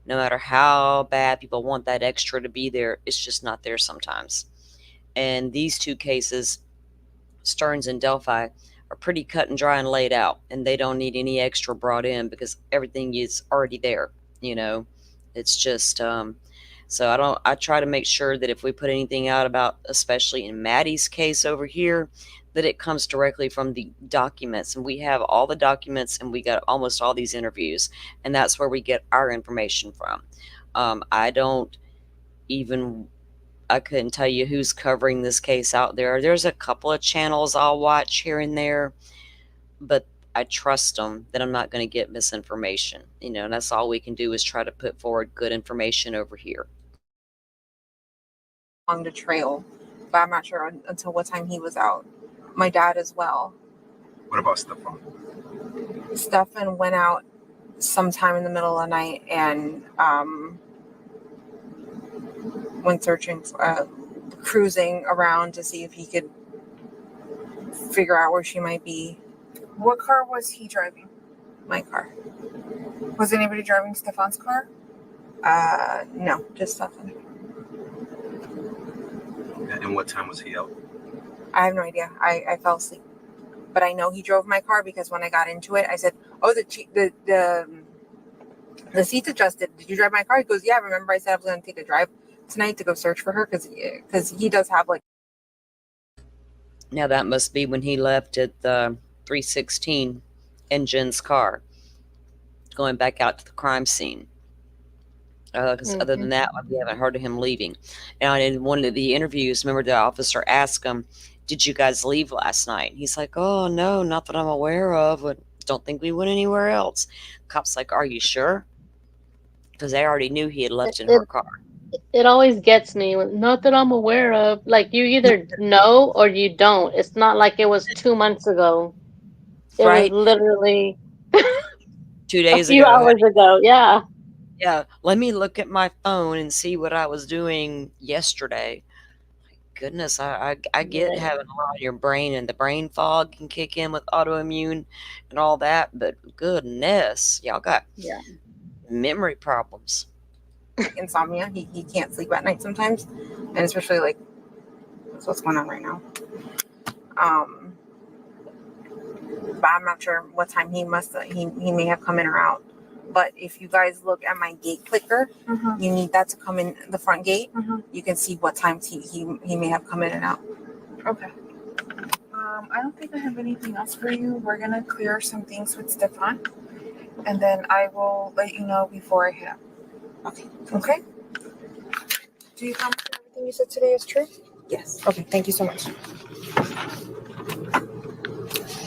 No matter how bad people want that extra to be there, it's just not there sometimes. And these two cases, Stearns and Delphi, are pretty cut and dry and laid out, and they don't need any extra brought in because everything is already there. It's just so I try to make sure that if we put anything out about, especially in Maddie's case over here, that it comes directly from the documents, and we have all the documents, and we got almost all these interviews, and that's where we get our information from. I couldn't tell you who's covering this case out there. There's a couple of channels I'll watch here and there, but I trust them that I'm not going to get misinformation. And that's all we can do is try to put forward good information over here. On the trail, but I'm not sure until what time he was out. My dad as well. What about Stephan? Stephan went out sometime in the middle of the night and went searching, cruising around to see if he could figure out where she might be. What car was he driving? My car. Was anybody driving Stephan's car? No, just Stephan. And what time was he out? I have no idea. I fell asleep, but I know he drove my car because when I got into it, I said, "Oh, the seats adjusted. Did you drive my car?" He goes, "Yeah, remember I said I was going to take a drive tonight to go search for her because he does have like." Now that must be when he left at the 316 in Jen's car, going back out to the crime scene. Because other than that, we haven't heard of him leaving. Now, in one of the interviews, remember the officer asked him, "Did you guys leave last night?" He's like, "Oh, no, not that I'm aware of. But don't think we went anywhere else." Cop's like, "Are you sure?" Because they already knew he had left in her car. It always gets me. Not that I'm aware of. Like, you either know or you don't. It's not like it was 2 months ago. It Right. was literally 2 days a few ago. hours ago. Yeah. Yeah, let me look at my phone and see what I was doing yesterday. My goodness, I get having a lot in your brain, and the brain fog can kick in with autoimmune and all that, but goodness, y'all got memory problems. Insomnia. He can't sleep at night sometimes, and especially like that's what's going on right now. But I'm not sure what time he may have come in or out. But if you guys look at my gate clicker, you need that to come in the front gate. You can see what times he may have come in and out. Okay. I don't think I have anything else for you. We're gonna clear some things with Stephan, and then I will let you know before I head out. Okay. Okay. Do you promise everything you said today is true? Yes. Okay. Thank you so much.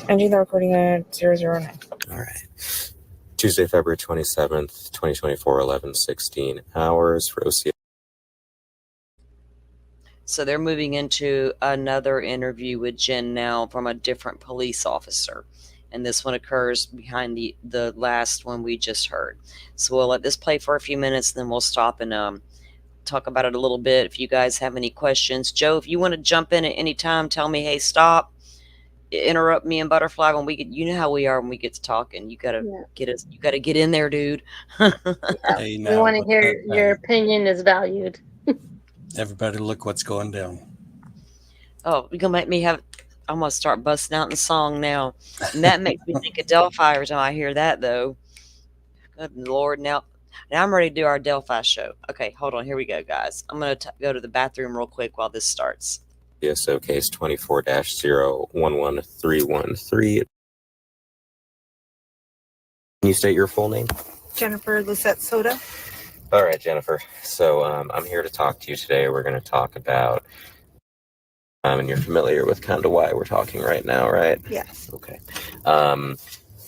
Ending the recording at 009. All right. Tuesday, February 27th, 2024, 11:16 hours for OCS. So they're moving into another interview with Jen now from a different police officer. And this one occurs behind the last one we just heard. So we'll let this play for a few minutes, then we'll stop and talk about it a little bit. If you guys have any questions, Joe, if you want to jump in at any time, tell me, hey, stop, interrupt me and Butterfly when we get, you know how we are when we get to talking. You gotta get us, you gotta get in there, dude. Hey, We now, want to hear your opinion is valued. everybody, look what's going down. Oh, you're gonna make me have, I'm gonna start busting out in song now. And that makes me think of Delphi every time I hear that, though. Good Lord. Now I'm ready to do our Delphi show. Okay, hold on. Here we go, guys. I'm going to go to the bathroom real quick while this starts. PSO case 24-011313. Can you state your full name? Jennifer Soto. All right, Jennifer. So I'm here to talk to you today. We're going to talk about, and you're familiar with kind of why we're talking right now, right? Yes. Okay.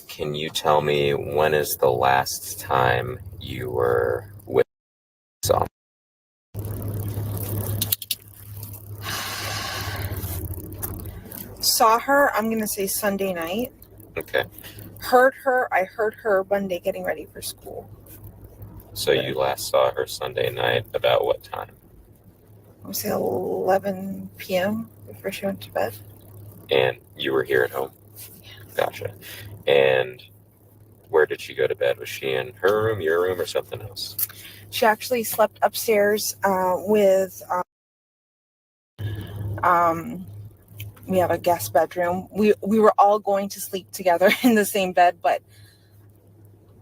Can you tell me when is the last time you were with Saw? Saw her, I'm going to say Sunday night. Okay. I heard her Monday getting ready for school. So you last saw her Sunday night about what time? I would say 11 p.m. before she went to bed. And you were here at home? Yeah. Gotcha. And where did she go to bed? Was she in her room, your room, or something else? She actually slept upstairs with, we have a guest bedroom. We were all going to sleep together in the same bed, but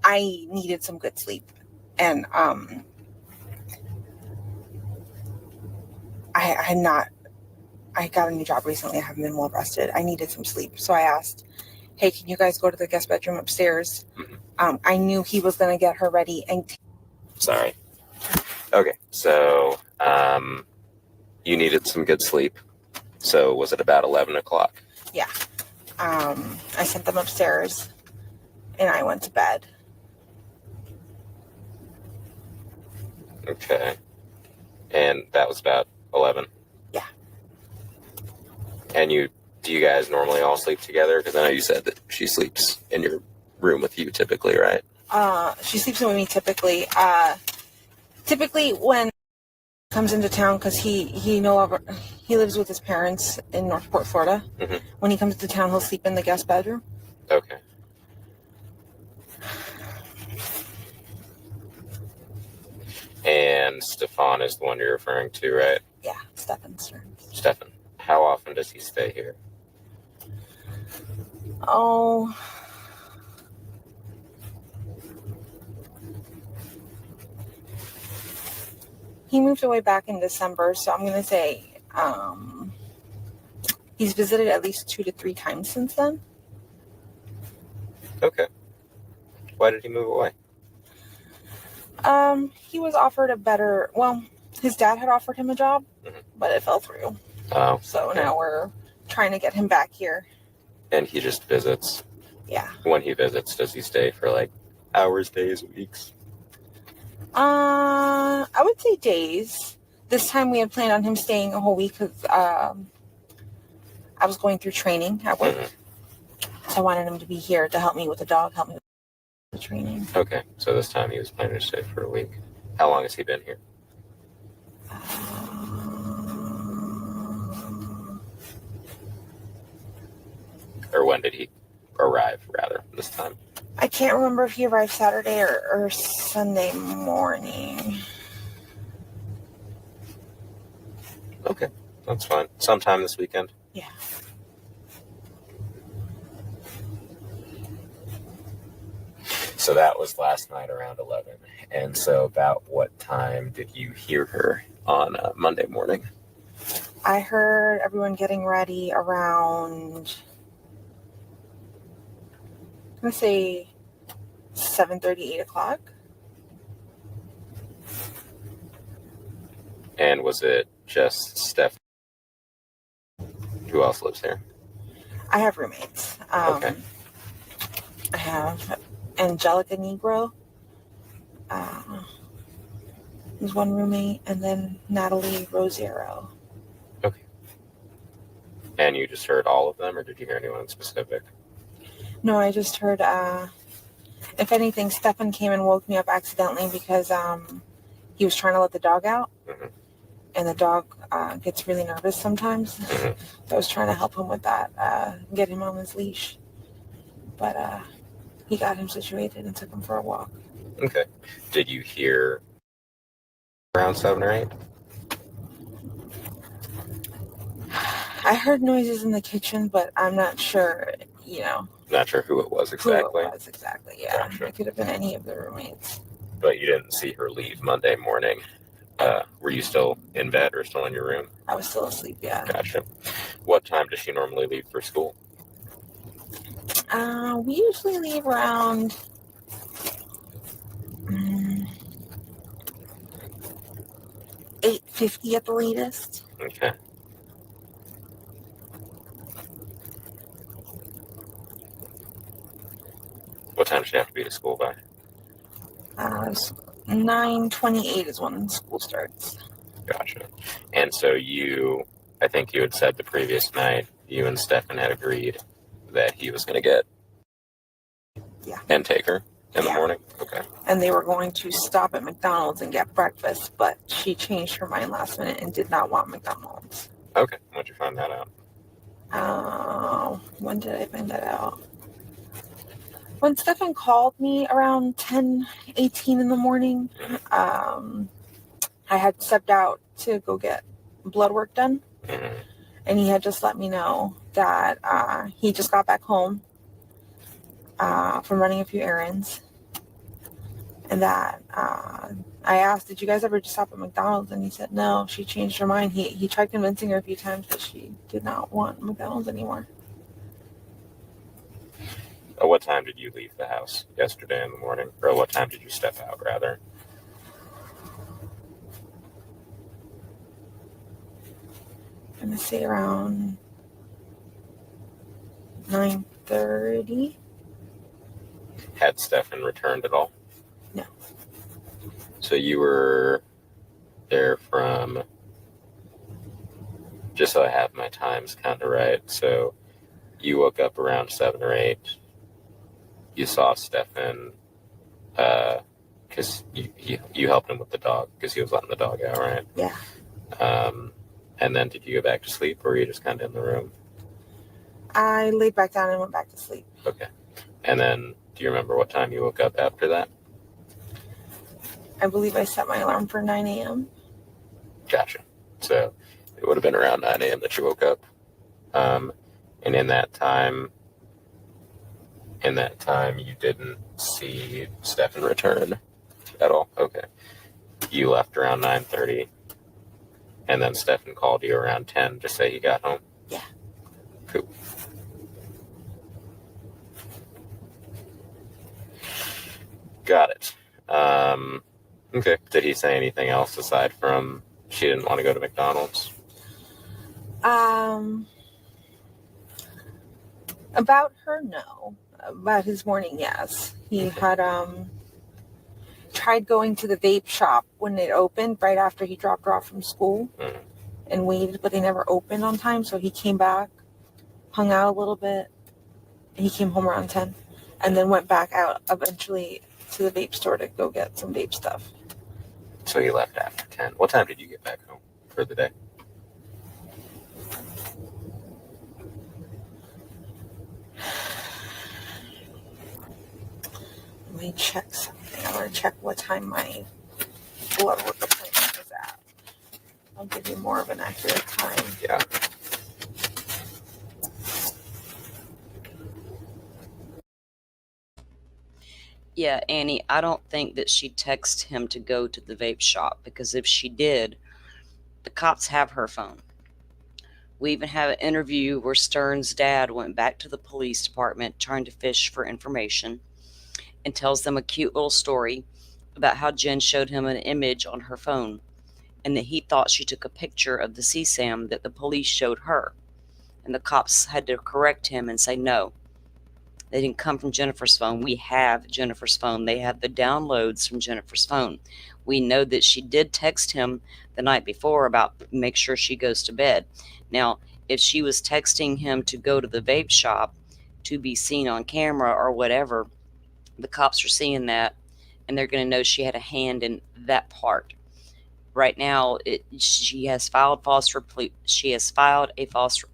I needed some good sleep. And I got a new job recently. I haven't been well rested. I needed some sleep. So I asked, hey, can you guys go to the guest bedroom upstairs? I knew he was going to get her ready. And Sorry. Okay. So you needed some good sleep. So was it about 11 o'clock? Yeah. I sent them upstairs and I went to bed. Okay. And that was about 11? Yeah. And do you guys normally all sleep together? Because I know you said that she sleeps in your room with you typically, right? She sleeps with me typically. Typically when he comes into town, because he lives with his parents in Northport, Florida. Mm-hmm. When he comes to town, he'll sleep in the guest bedroom. Okay. And Stephan is the one you're referring to, right? Yeah, Stephan. Stephan. How often does he stay here? Oh, he moved away back in December, so I'm going to say he's visited at least 2 to 3 times since then. Okay. Why did he move away? He was offered his dad had offered him a job, but it fell through. Oh. So now we're trying to get him back here. And he just visits? Yeah. When he visits, does he stay for like hours, days, weeks? I would say days. This time we had planned on him staying a whole week because I was going through training at work. So I wanted him to be here to help me with the dog, help me with the training. Okay, so this time he was planning to stay for a week. How long has he been here? Or when did he arrive, rather, this time? I can't remember if he arrived Saturday or Sunday morning. Okay, that's fine. Sometime this weekend? Yeah. So that was last night around 11. And so about what time did you hear her on Monday morning? I heard everyone getting ready around, I'm going to say 7:30, 8 o'clock. And was it just Steph? Who else lives here? I have roommates. Okay. I have Angelica Negro. There's one roommate, and then Natalie Rosiero. And you just heard all of them, or did you hear anyone specific? No, I just heard, if anything, Stephan came and woke me up accidentally because he was trying to let the dog out. Mm-hmm. And the dog gets really nervous sometimes. Mm-hmm. So I was trying to help him with that, get him on his leash. But he got him situated and took him for a walk. Okay. Did you hear around 7 or 8? I heard noises in the kitchen, but I'm not sure, Not sure who it was exactly. Yeah. Gotcha. It could have been any of the roommates. But you didn't see her leave Monday morning. Were you still in bed or still in your room? I was still asleep, yeah. Gotcha. What time does she normally leave for school? We usually leave around 8:50 at the latest. Okay. What time does she have to be to school by? 9:28 is when school starts. Gotcha. And so I think you had said the previous night, you and Stephan had agreed that he was going to get and take her in the morning? Okay. And they were going to stop at McDonald's and get breakfast, but she changed her mind last minute and did not want McDonald's. Okay. When'd you find that out? When did I find that out? When Stephan called me around 10:18 in the morning, I had stepped out to go get blood work done. Mm-hmm. And he had just let me know that he just got back home from running a few errands. And that I asked, did you guys ever just stop at McDonald's? And he said, no, she changed her mind. He tried convincing her a few times that she did not want McDonald's anymore. At what time did you leave the house yesterday in the morning? Or what time did you step out, rather? I'm going to say around 9:30. Had Stephan returned at all? No. So you were there from, just so I have my times kind of right, so you woke up around 7 or 8. You saw Stephan, because you helped him with the dog, because he was letting the dog out, right? Yeah. And then did you go back to sleep, or were you just kind of in the room? I laid back down and went back to sleep. Okay. And then, do you remember what time you woke up after that? I believe I set my alarm for 9 a.m. Gotcha. So it would have been around 9 a.m. that you woke up. And in that time, you didn't see Stephan return at all? Okay. You left around 9:30, and then Stephan called you around 10 to say he got home? Yeah. Cool. Got it. Okay. Did he say anything else aside from she didn't want to go to McDonald's? About her, no. About his morning, yes. He had tried going to the vape shop when it opened right after he dropped her off from school and waited, but they never opened on time. So he came back, hung out a little bit. He came home around 10 and then went back out eventually to the vape store to go get some vape stuff. So he left after 10. What time did you get back home for the day? Let me check something. I want to check what time my blood work appointment is at. I'll give you more of an accurate time. Yeah. Yeah, Annie, I don't think that she texted him to go to the vape shop, because if she did, the cops have her phone. We even have an interview where Stern's dad went back to the police department trying to fish for information and tells them a cute little story about how Jen showed him an image on her phone and that he thought she took a picture of the CSAM that the police showed her. And the cops had to correct him and say, no, they didn't come from Jennifer's phone. We have Jennifer's phone. They have the downloads from Jennifer's phone. We know that she did text him the night before about make sure she goes to bed. Now, if she was texting him to go to the vape shop to be seen on camera or whatever, the cops are seeing that and they're going to know she had a hand in that part. Right now, she has filed a false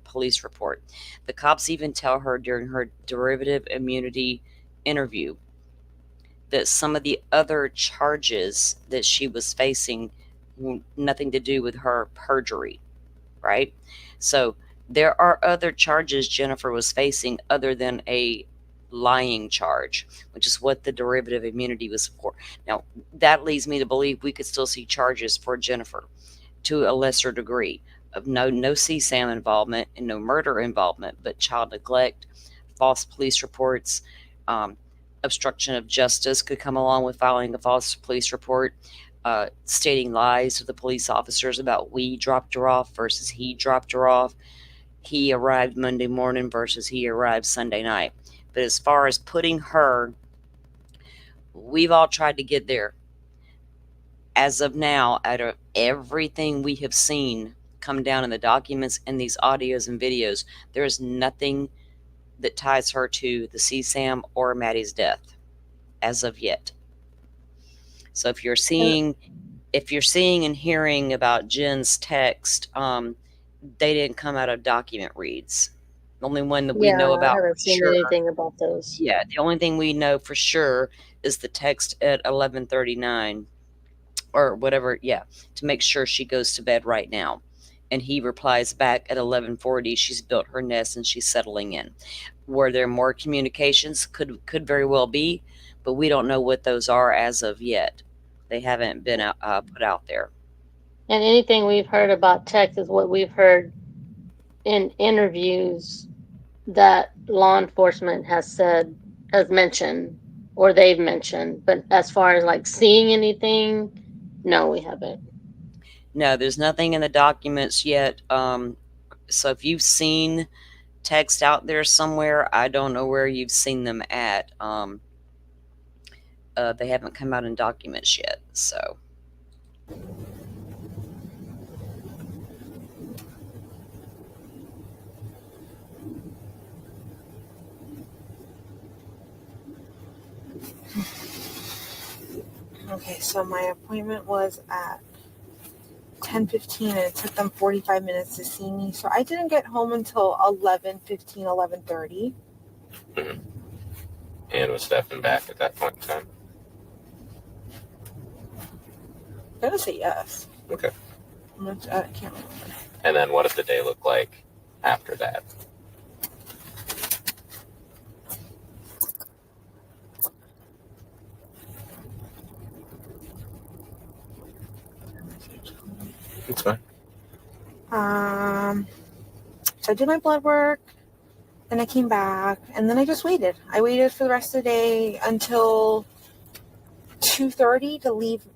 police report. The cops even tell her during her derivative immunity interview that some of the other charges that she was facing nothing to do with her perjury, right? So there are other charges Jennifer was facing other than a lying charge, which is what the derivative immunity was for. Now, that leads me to believe we could still see charges for Jennifer to a lesser degree of no CSAM involvement and no murder involvement, but child neglect, false police reports, obstruction of justice could come along with filing a false police report, stating lies to the police officers about we dropped her off versus he dropped her off. He arrived Monday morning versus he arrived Sunday night. But as far as putting her, we've all tried to get there. As of now, out of everything we have seen come down in the documents and these audios and videos, there is nothing that ties her to the CSAM or Maddie's death as of yet. So if you're seeing and hearing about Jen's text, they didn't come out of document reads. The only one that we know about, I haven't seen anything about those. Yeah, the only thing we know for sure is the text at 11:39 or whatever. Yeah, to make sure she goes to bed right now. And he replies back at 11:40, she's built her nest and she's settling in. Were there more communications? Could very well be, but we don't know what those are as of yet. They haven't been put out there. And anything we've heard about text is what we've heard in interviews that law enforcement has mentioned, or they've mentioned. But as far as like seeing anything, no, we haven't. No, there's nothing in the documents yet. So if you've seen text out there somewhere, I don't know where you've seen them at. They haven't come out in documents yet, so. Okay, so my appointment was at 10:15 and it took them 45 minutes to see me. So I didn't get home until 11:15, 11:30. Mm-hmm. And was Stephan back at that point in time? I'm gonna say yes. Okay. I can't remember. And then what did the day look like after that? It's fine. So I did my blood work, and I came back, and then I just waited. I waited for the rest of the day until 2:30 to leave.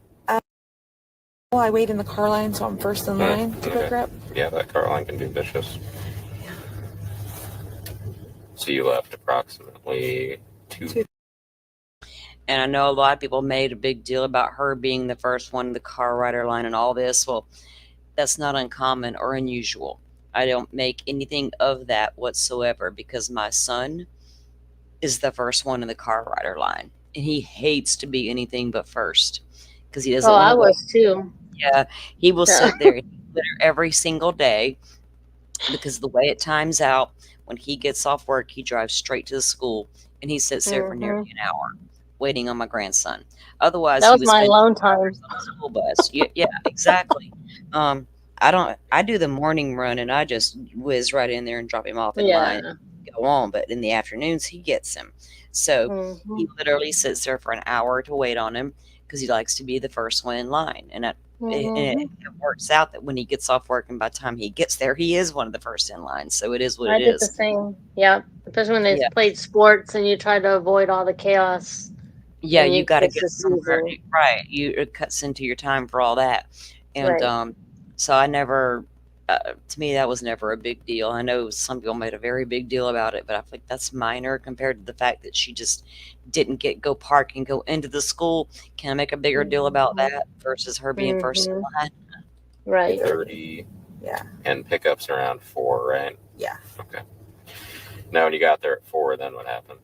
I wait in the car line, so I'm first in line to go grab. Yeah, that car line can be vicious. So you left approximately 2. And I know a lot of people made a big deal about her being the first one in the car rider line and all this. Well, that's not uncommon or unusual. I don't make anything of that whatsoever because my son is the first one in the car rider line. And he hates to be anything but first because he doesn't want to. I was too. Yeah, he will sit there and litter every single day because the way it times out, when he gets off work, he drives straight to the school and he sits there for nearly an hour waiting on my grandson. Otherwise, that he was my alone time on the school bus. Yeah, exactly. I do the morning run and I just whiz right in there and drop him off in line and go on. But in the afternoons, he gets him. So he literally sits there for an hour to wait on him because he likes to be the first one in line. And it works out that when he gets off work and by the time he gets there, he is one of the first in line. So it is what it is. I did the same. Yeah. Especially when they played sports and you try to avoid all the chaos. Yeah, you got to get somewhere. Right. It cuts into your time for all that. And so I never, to me, that was never a big deal. I know some people made a very big deal about it, but I think that's minor compared to the fact that she just didn't go park and go into the school. Can I make a bigger deal about that versus her being first in line? Right. 30 Yeah. And pickups around 4, right? Yeah. Okay. Now, when you got there at 4, then what happened?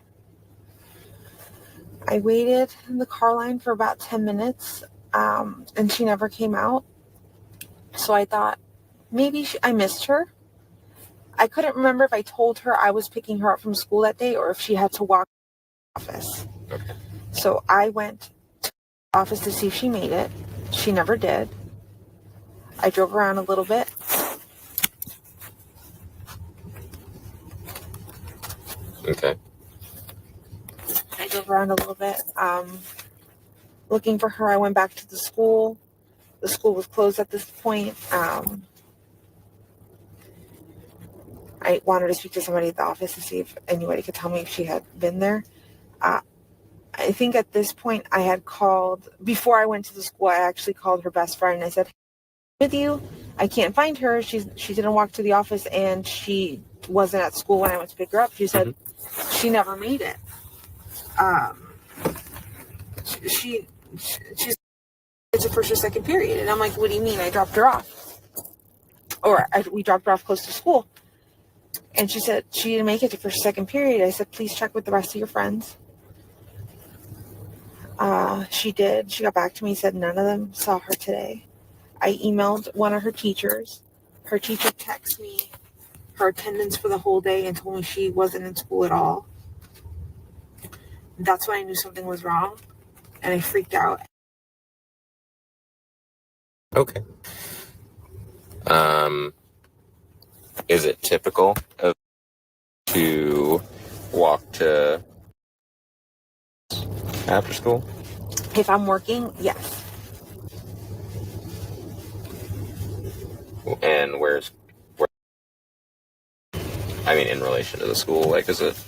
I waited in the car line for about 10 minutes, and she never came out. So I thought maybe I missed her. I couldn't remember if I told her I was picking her up from school that day or if she had to walk to the office. Okay. So I went to the office to see if she made it. She never did. I drove around a little bit. Okay. I drove around a little bit. Looking for her, I went back to the school. The school was closed at this point. I wanted to speak to somebody at the office to see if anybody could tell me if she had been there. I think at this point I had called, before I went to the school, I actually called her best friend and I said, hey, with you, I can't find her. She didn't walk to the office and she wasn't at school when I went to pick her up. She said she never made it. She's it's her first or second period. And I'm like, what do you mean? I dropped her off. We dropped her off close to school. And she said she didn't make it to first or second period. I said, please check with the rest of your friends. She did. She got back to me, said none of them saw her today. I emailed one of her teachers. Her teacher texted me her attendance for the whole day and told me she wasn't in school at all. That's when I knew something was wrong. And I freaked out. Okay. Is it typical to walk to after school? If I'm working, yes. And where? I mean, in relation to the school, like, is it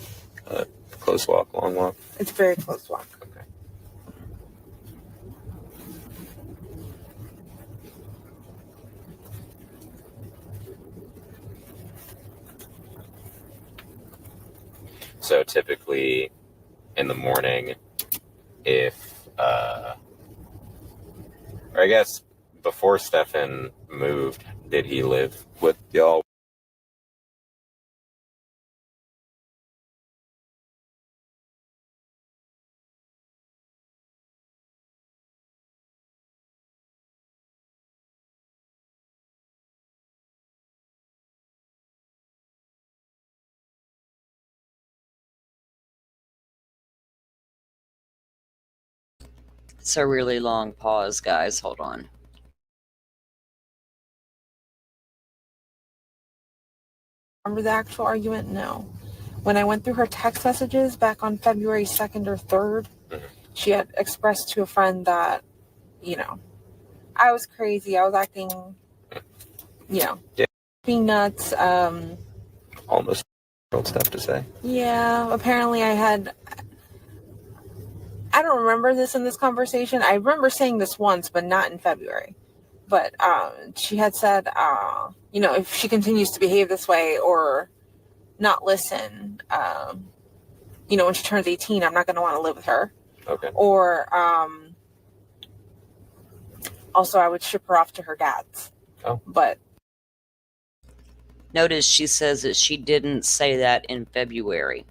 a close walk, long walk? It's a very close walk. Okay. So typically in the morning, if, or I guess before Stephan moved, did he live with y'all? It's a really long pause, guys. Hold on. Remember the actual argument? No. When I went through her text messages back on February 2nd or 3rd, she had expressed to a friend that, I was crazy. I was acting, being nuts. Almost old stuff to say. Yeah, apparently I don't remember this in this conversation. I remember saying this once, but not in February. But she had said, if she continues to behave this way or not listen, when she turns 18, I'm not going to want to live with her. Okay. Or also I would ship her off to her dad's. Oh. But notice she says that she didn't say that in February.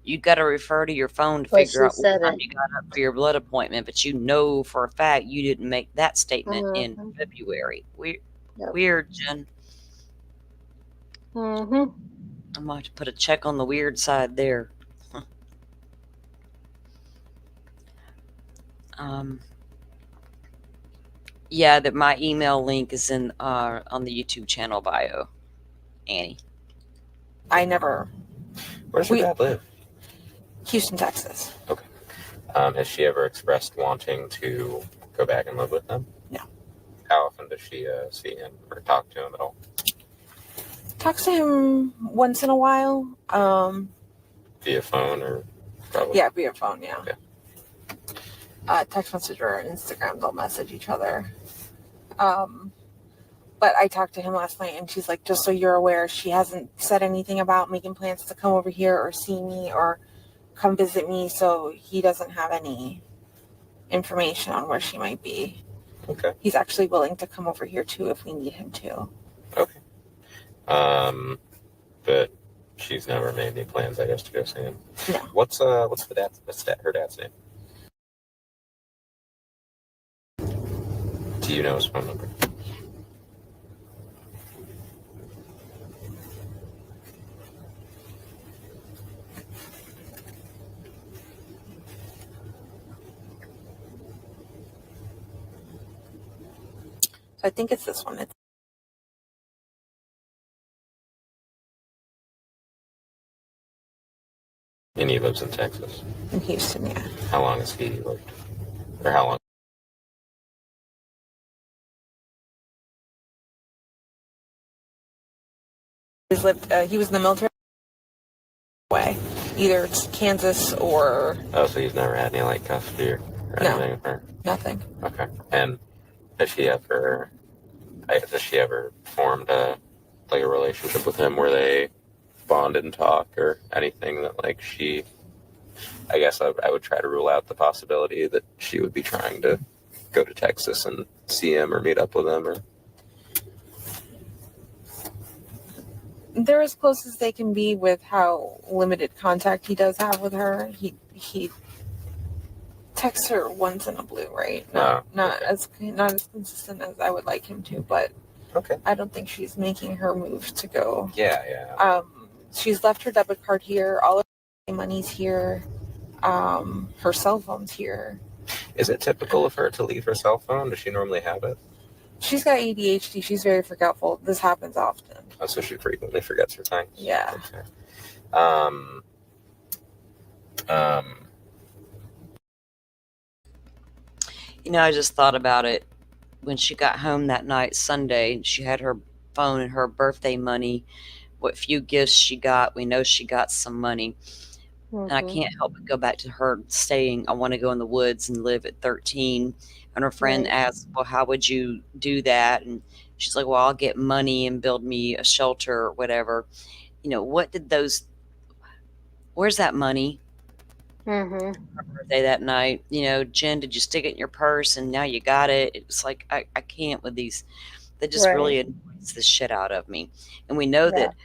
You got to refer to your phone to figure out what time you got up for your blood appointment, but you know for a fact you didn't make that statement in February. Weird, Jen. I'm going to have to put a check on the weird side there. Yeah, that my email link is in on the YouTube channel bio, Annie. I never. Where's your dad live? Houston, Texas. Okay. Has she ever expressed wanting to go back and live with them? No. How often does she see him or talk to him at all? Talks to him once in a while. Via phone or probably? Yeah, via phone, yeah. Okay. Text message or Instagram, they'll message each other. But I talked to him last night and she's like, just so you're aware, she hasn't said anything about making plans to come over here or see me or come visit me, so he doesn't have any information on where she might be. Okay. He's actually willing to come over here too if we need him to. Okay. But she's never made any plans, I guess, to go see him. No. What's her dad's name? Do you know his phone number? So I think it's this one. And he lives in Texas. In Houston, yeah. How long has he lived? Or how long? He was in the military way, either it's Kansas or. Oh, so he's never had any like custody or anything with her? Nothing. Okay. And has she ever formed a relationship with him where they bonded and talk or anything that like she? I guess I would try to rule out the possibility that she would be trying to go to Texas and see him or meet up with him or. They're as close as they can be with how limited contact he does have with her. He texts her once in a blue, right? Not as consistent as I would like him to, but okay. I don't think she's making her move to go. Yeah. She's left her debit card here. All of her money's here. Her cell phone's here. Is it typical of her to leave her cell phone? Does she normally have it? She's got ADHD. She's very forgetful. This happens often. Oh, so she frequently forgets her things? Yeah. Okay. I just thought about it when she got home that night, Sunday. She had her phone and her birthday money. What few gifts she got, we know she got some money. And I can't help but go back to her saying, I want to go in the woods and live at 13. And her friend asked, well, how would you do that? And she's like, well, I'll get money and build me a shelter or whatever. Where's that money? Her birthday that night. Jen, did you stick it in your purse and now you got it? It's like, I can't with these. That just really annoys the shit out of me. And we know that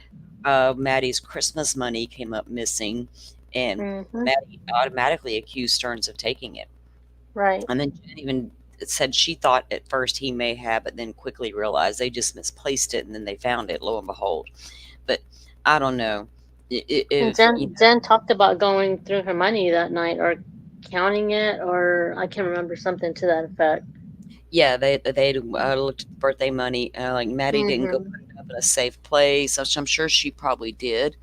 Maddie's Christmas money came up missing. And Maddie automatically accused Stearns of taking it. Right. And then Jen even said she thought at first he may have, but then quickly realized they just misplaced it and then they found it, lo and behold. But I don't know. Jen talked about going through her money that night or counting it, or I can't remember, something to that effect. Yeah, they looked at the birthday money. Like Maddie didn't go put it up in a safe place, which I'm sure she probably did.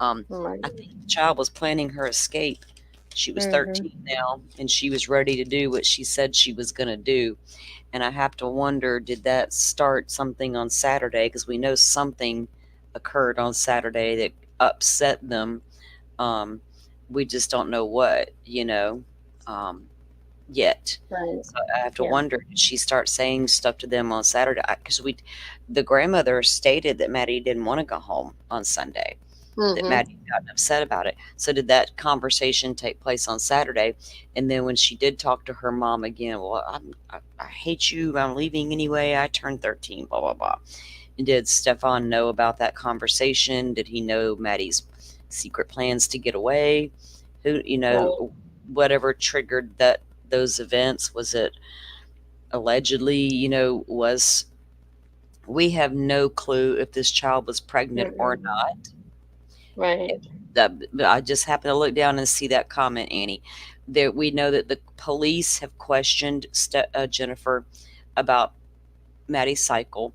I think the child was planning her escape. She was 13 now, and she was ready to do what she said she was going to do. And I have to wonder, did that start something on Saturday? Because we know something occurred on Saturday that upset them. We just don't know what, yet. Right. So I have to wonder, did she start saying stuff to them on Saturday? Because the grandmother stated that Maddie didn't want to go home on Sunday. That Maddie got upset about it. So did that conversation take place on Saturday? And then when she did talk to her mom again, well, I hate you. I'm leaving anyway. I turned 13, blah, blah, blah. And did Stephan know about that conversation? Did he know Maddie's secret plans to get away? Whatever triggered those events, was it allegedly, we have no clue if this child was pregnant or not. Right. I just happened to look down and see that comment, Annie. We know that the police have questioned Jennifer about Maddie's cycle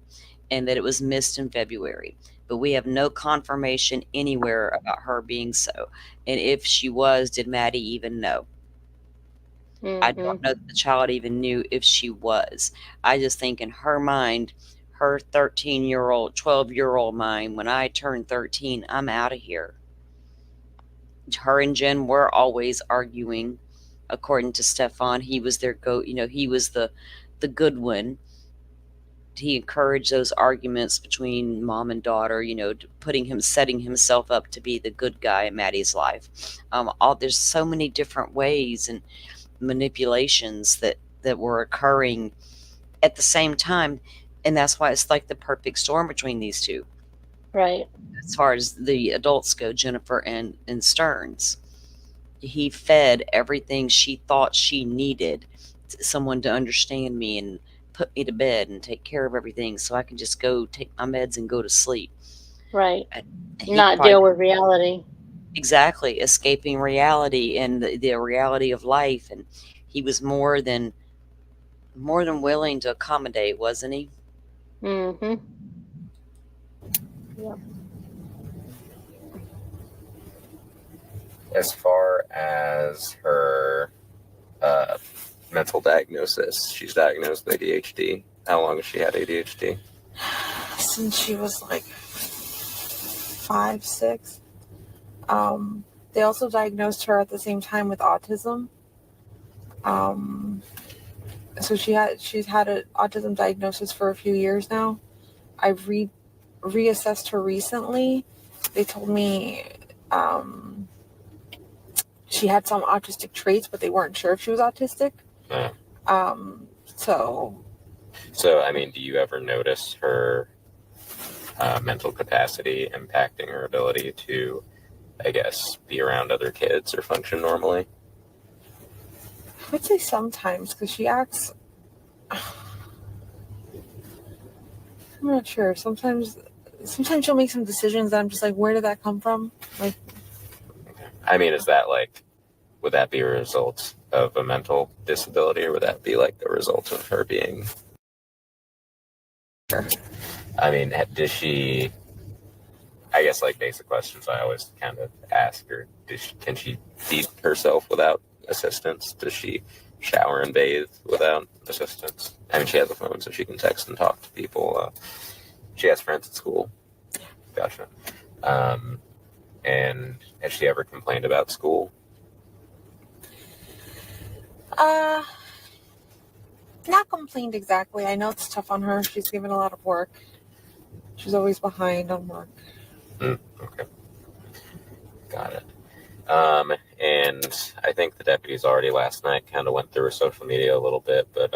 and that it was missed in February. But we have no confirmation anywhere about her being so. And if she was, did Maddie even know? I don't know that the child even knew if she was. I just think in her mind, her 13-year-old, 12-year-old mind, when I turn 13, I'm out of here. Her and Jen were always arguing. According to Stephan, he was their he was the good one. He encouraged those arguments between mom and daughter, setting himself up to be the good guy in Maddie's life. There's so many different ways and manipulations that were occurring at the same time, and that's why it's like the perfect storm between these two. Right. As far as the adults go, Jennifer and Stearns, he fed everything she thought she needed, someone to understand me and put me to bed and take care of everything so I can just go take my meds and go to sleep. Right. He Not probably, deal with reality. exactly, escaping reality and the reality of life. And he was more than willing to accommodate, wasn't he? Mm-hmm. Yep. As far as her mental diagnosis, she's diagnosed with ADHD. How long has she had ADHD? Since she was like 5, 6. They also diagnosed her at the same time with autism. So she's had an autism diagnosis for a few years now. I've reassessed her recently. They told me she had some autistic traits, but they weren't sure if she was autistic. So, I mean, do you ever notice her mental capacity impacting her ability to, I guess, be around other kids or function normally? I would say sometimes, because she acts... I'm not sure. Sometimes she'll make some decisions that I'm just like, where did that come from? Like, I mean, is that like, would that be a result of a mental disability, or would that be like the result of her being? I mean, does she? I guess like basic questions I always kind of ask her: can she feed herself without assistance? Does she shower and bathe without assistance? I mean, she has a phone, so she can text and talk to people. She has friends at school. Gotcha. And has she ever complained about school? not complained exactly. I know it's tough on her. She's given a lot of work. She's always behind on work. Okay. Got it. And I think the deputies already last night kind of went through her social media a little bit, but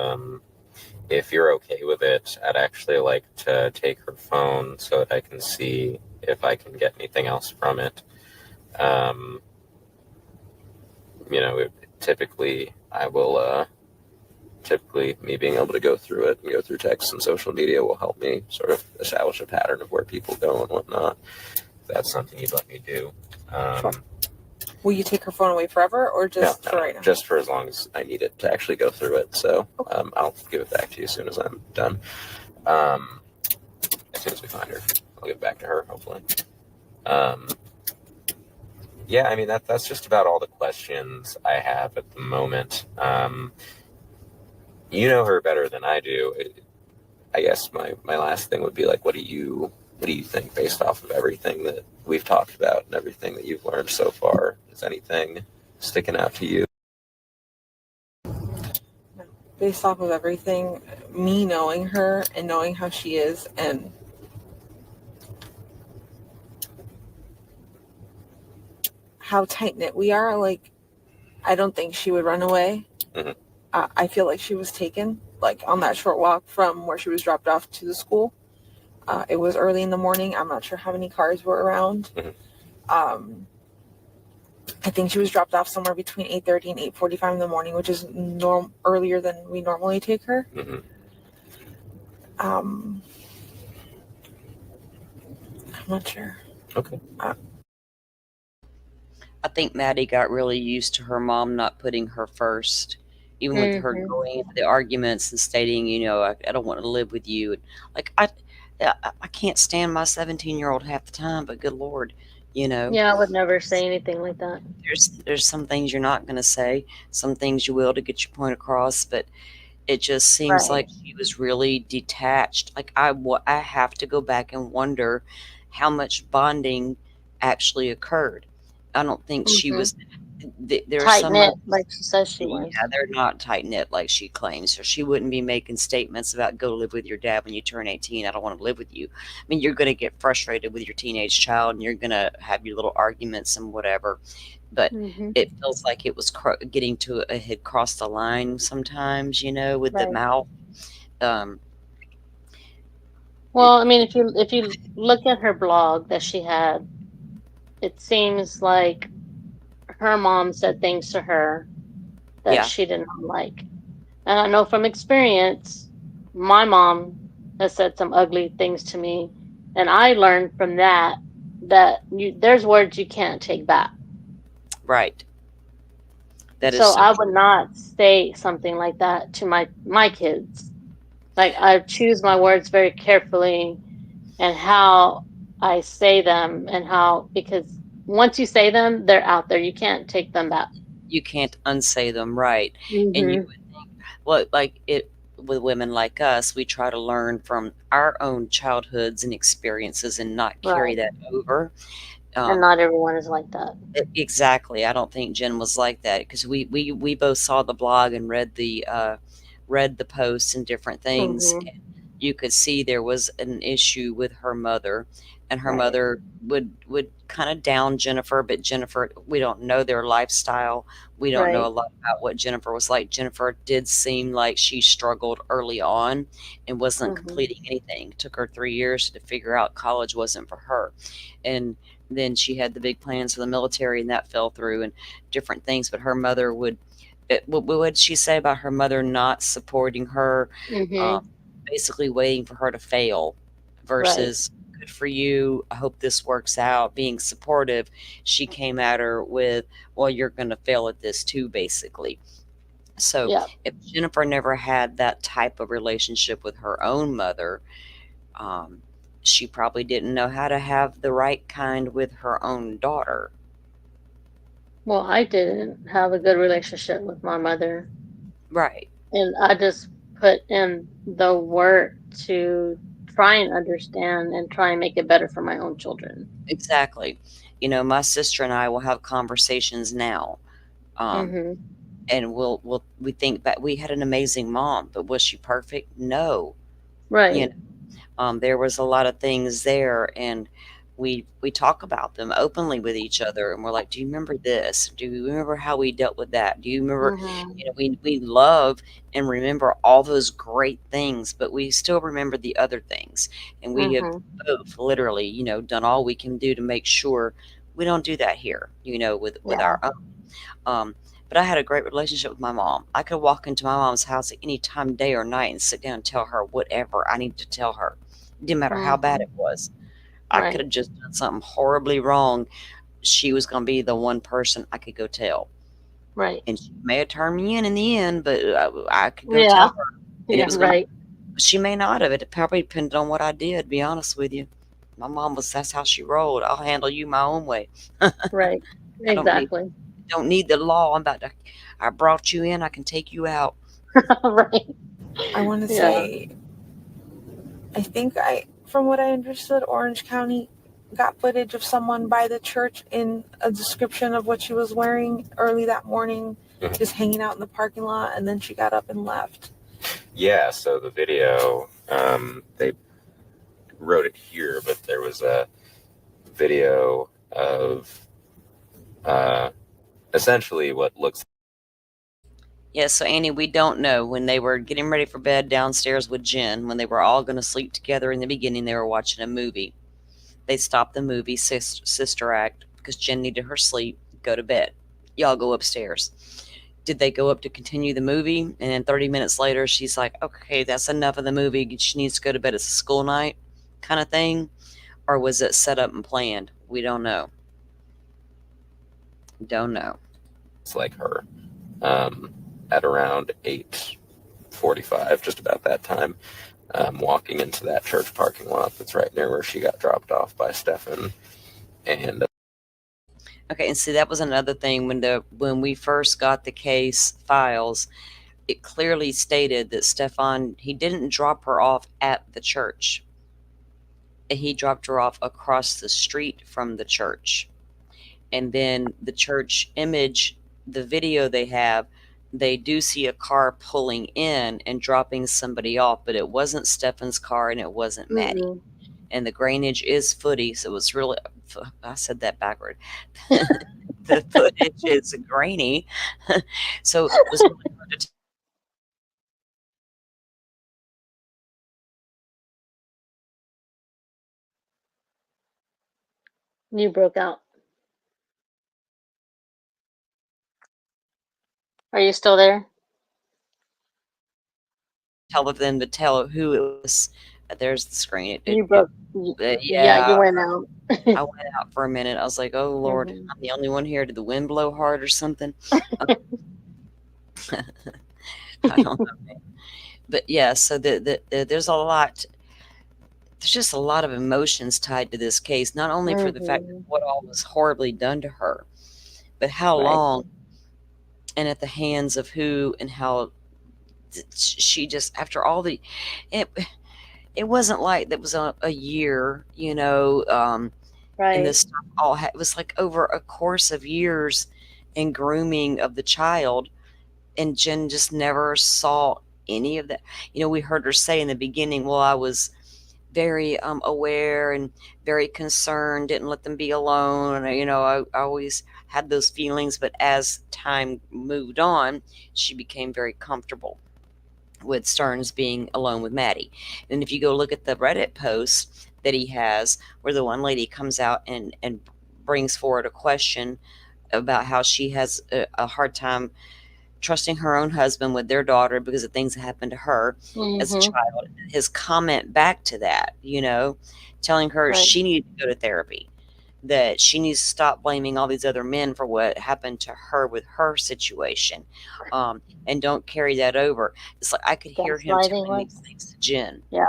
if you're okay with it, I'd actually like to take her phone so that I can see if I can get anything else from it. Typically me being able to go through it and go through text and social media will help me sort of establish a pattern of where people go and whatnot. If that's something you'd let me do. Sure. Will you take her phone away forever, or just for right now? Just for as long as I need it to actually go through it. So I'll give it back to you as soon as I'm done. As soon as we find her, I'll give it back to her, hopefully. Yeah, I mean, that's just about all the questions I have at the moment. You know her better than I do. I guess my last thing would be like, what do you think based off of everything that we've talked about and everything that you've learned so far? Is anything sticking out to you? Based off of everything, me knowing her and knowing how she is and how tight-knit we are, like, I don't think she would run away. Mm-hmm. I feel like she was taken, like, on that short walk from where she was dropped off to the school. It was early in the morning. I'm not sure how many cars were around. Mm-hmm. I think she was dropped off somewhere between 8:30 and 8:45 in the morning, which is earlier than we normally take her. Mm-hmm. I'm not sure. Okay. I think Maddie got really used to her mom not putting her first, even with her going into the arguments and stating, I don't want to live with you. Like, I can't stand my 17-year-old half the time, but good Lord, Yeah, I would never say anything like that. There's some things you're not going to say, some things you will to get your point across, but it just seems like she was really detached. Like, I have to go back and wonder how much bonding actually occurred. I don't think she was. There's tight knit, like she says she was. Yeah, they're not tight knit like she claims. So she wouldn't be making statements about go live with your dad when you turn 18. I don't want to live with you. I mean, you're going to get frustrated with your teenage child, and you're going to have your little arguments and whatever. But it feels like it was getting to had crossed the line sometimes, with the mouth. Um, Well, I mean, if you look at her blog that she had, it seems like her mom said things to her that yeah, she did not like. And I know from experience, my mom has said some ugly things to me, and I learned from that that there's words you can't take back. right. That is So so I true. would not say something like that to my kids. Like I choose my words very carefully and how I say them and how because once you say them, they're out there. You can't take them back. You can't unsay them, right? And you Hmm. would think, well, like it with women like us, we try to learn from our own childhoods and experiences and not carry Right. that over. And Um, not everyone is like that. exactly. I don't think Jen was like that because we both saw the blog and read the posts and different things. Hmm. You could see there was an issue with her mother, and her Right. mother would kind of down Jennifer, but Jennifer, we don't know their lifestyle. We don't know a Right. lot about what Jennifer was like. Jennifer did seem like she struggled early on and wasn't Hmm. completing anything. It took her 3 years to figure out college wasn't for her. And then she had the big plans for the military and that fell through and different things. But her mother what would she say about her mother not supporting her? Hmm. Um, basically waiting for her to fail Right. versus good for you. I hope this works out. Being supportive. She came at her with, well, you're going to fail at this too, basically. So Yeah. if Jennifer never had that type of relationship with her own mother, um, she probably didn't know how to have the right kind with her own daughter. Well, I didn't have a good relationship with my mother, Right. and I just put in the work to try and understand and try and make it better for my own children. Exactly. You know, my sister and I will have conversations now. Um, Hmm. and we think back, we had an amazing mom, but was she perfect? No. You Right. there was a lot of things there, and we talk about them openly with each other, and we're like, do you remember this? Do you remember how we dealt with that? Do you remember? Hmm. We love and remember all those great things, but we still remember the other things, and we have Hmm. both literally, done all we can do to make sure we don't do that here, with Yeah. our own. um, but I had a great relationship with my mom. I could walk into my mom's house at any time, day or night, and sit down and tell her whatever I needed to tell her. Didn't matter how bad Hmm. it was. I could Right. have just done something horribly wrong. She was going to be the one person I could go tell. Right. And she may have turned me in the end, but I could go Yeah. tell her. And it Yeah. was going to, Right. she may not have. It probably depended on what I did, to be honest with you. My mom that's how she rolled. I'll handle you my own way. Right. I Exactly. don't need the law. I brought you in, I can take you out. Right. I want to Yeah. say, from what I understood, Orange County got footage of someone by the church in a description of what she was wearing early that morning, just hanging out in the parking lot, and then she got up and left. Yeah, so the video, they wrote it here, but there was a video of essentially what looks. Yeah, so Annie, we don't know when they were getting ready for bed downstairs with Jen, when they were all going to sleep together in the beginning, they were watching a movie. They stopped the movie, Sister Act, because Jen needed her sleep, go to bed. Y'all go upstairs. Did they go up to continue the movie? And then 30 minutes later, she's like, okay, that's enough of the movie. She needs to go to bed. It's a school night kind of thing. Or was it set up and planned? We don't know. Don't know. It's like her at around 8:45, just about that time, walking into that church parking lot that's right near where she got dropped off by Stephan. And Okay, and see, that was another thing when we first got the case files, it clearly stated that Stephan, he didn't drop her off at the church. He dropped her off across the street from the church. And then the church image, the video they have, they do see a car pulling in and dropping somebody off, but it wasn't Stephan's car and it wasn't Maddie. Mm-mm. And the grainage is footy, so it was really, I said that backward. The footage is grainy, so it was really hard to You broke out. Are you still there? Tell them to tell who it was. There's the screen. You broke. Yeah, you Yeah, went out. I went out for a minute. I was like, "Oh Lord, Mhm. I'm the only one here. Did the wind blow hard or something?" I don't know. But yeah, so there's a lot. There's just a lot of emotions tied to this case, not only for the fact that Mhm. what all was horribly done to her, but how Right. long and at the hands of who and how she just after all the it it wasn't like that was a year, and Right. this stuff it was like over a course of years and grooming of the child, and Jen just never saw any of that. We heard her say in the beginning, well, I was very aware and very concerned, didn't let them be alone. I always had those feelings, but as time moved on, she became very comfortable with Stearns being alone with Maddie. And if you go look at the Reddit posts that he has, where the one lady comes out and brings forward a question about how she has a hard time trusting her own husband with their daughter because of things that happened to her as a Mhm. child. His comment back to that, telling her Right. she needed to go to therapy, that she needs to stop blaming all these other men for what happened to her with her situation, and don't carry that over. It's like I could hear him Gaslighting telling was. these things to Jen. Yeah.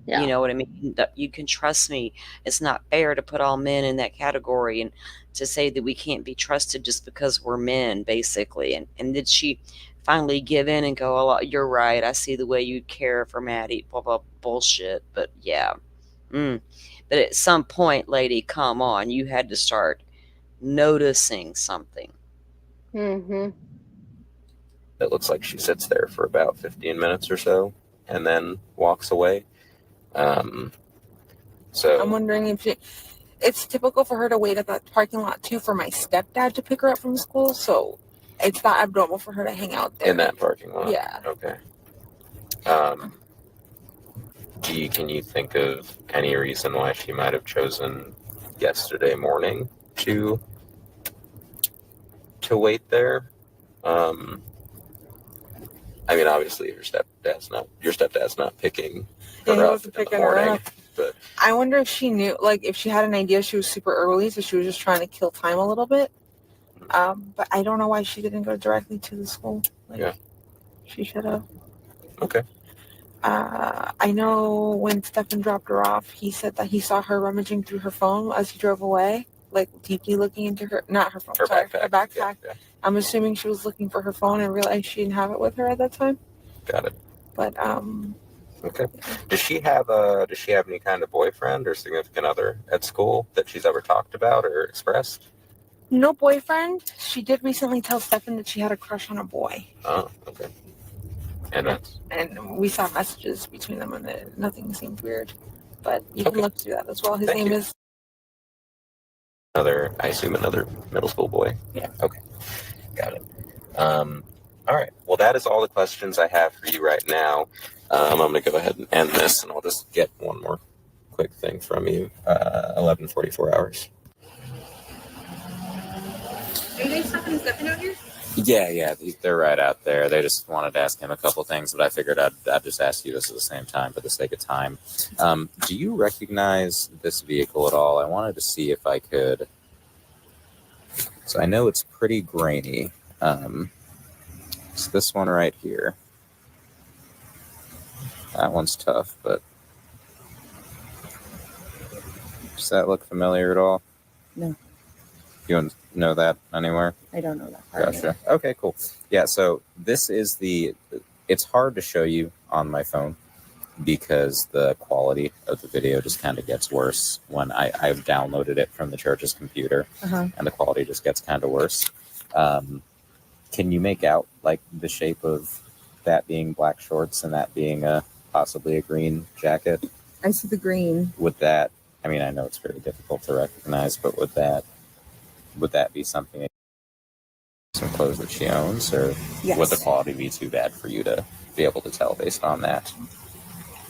You Yeah. know what I mean? You can trust me. It's not fair to put all men in that category and to say that we can't be trusted just because we're men, basically. And did she finally give in and go, oh, you're right. I see the way you care for Maddie, blah, blah, bullshit. But yeah. But at some point, lady, come on. You had to start noticing something. Mhm. It looks like she sits there for about 15 minutes or so and then walks away. So I'm wondering if it's typical for her to wait at that parking lot too for my stepdad to pick her up from school. So it's not abnormal for her to hang out there. in that parking lot. Yeah. Okay. Can you think of any reason why she might have chosen yesterday morning to wait there? I mean, obviously, your stepdad's not picking Yeah, he her up wasn't in the picking her morning, up. but I wonder if she knew, like, if she had an idea she was super early, so she was just trying to kill time a little bit. But I don't know why she didn't go directly to the school. Like, yeah. She should have. Okay. I know when Stephan dropped her off, he said that he saw her rummaging through her phone as he drove away, like deeply looking into not her phone, Her sorry, backpack. her backpack. Yeah. I'm assuming she was looking for her phone and realized she didn't have it with her at that time. Got it. But Okay. Does she have any kind of boyfriend or significant other at school that she's ever talked about or expressed? no boyfriend. She did recently tell Stephan that she had a crush on a boy. Oh, okay. And we saw messages between them, and nothing seemed weird. But you can look through that as well. His name is. I assume another middle school boy. Yeah. Okay. Got it. All right. Well, that is all the questions I have for you right now. I'm going to go ahead and end this, and I'll just get one more quick thing from you. 11:44 hours. Are you guys talking to Stephan out here? Yeah, they're right out there. They just wanted to ask him a couple things, but I figured I'd just ask you this at the same time for the sake of time. Do you recognize this vehicle at all? I wanted to see if I could. So I know it's pretty grainy. It's this one right here. That one's tough, but does that look familiar at all? No. You don't know that anywhere? I don't know that part. Gotcha. Okay, cool. Yeah, so this is it's hard to show you on my phone because the quality of the video just kind of gets worse when I've downloaded it from the church's computer, and the quality just gets kind of worse. Can you make out like the shape of that being black shorts and that being possibly a green jacket? I see the green. Would that, I mean, I know it's very difficult to recognize, but would that be something, some clothes that she owns, or Yes. would the quality be too bad for you to be able to tell based on that?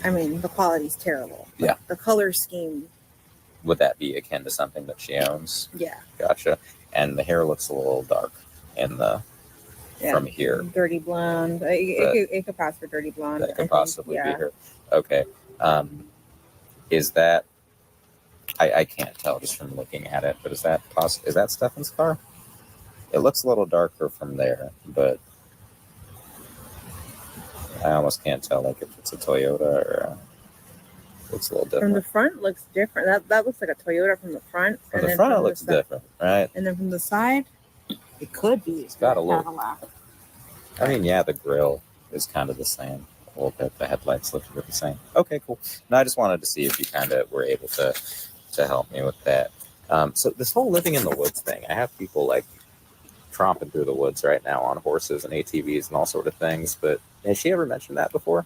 I mean, the quality's terrible. Yeah. The color scheme Would that be akin to something that she owns? Yeah. Gotcha. And the hair looks a little dark in the from here. Dirty blonde. It could pass for dirty blonde. That could possibly be her. Okay. Is that? I can't tell just from looking at it, but is that Is that Stephan's car? It looks a little darker from there, but I almost can't tell like if it's a Toyota or looks a little different. From the front looks different. That looks like a Toyota from the front. From the front, it looks different, right? And then from the side, it could be. It's got a little. Cadillac. I mean, yeah, the grill is kind of the same. A little bit. The headlights look the same. Okay, cool. No, I just wanted to see if you kind of were able to help me with that. So this whole living in the woods thing, I have people like tromping through the woods right now on horses and ATVs and all sort of things. But has she ever mentioned that before?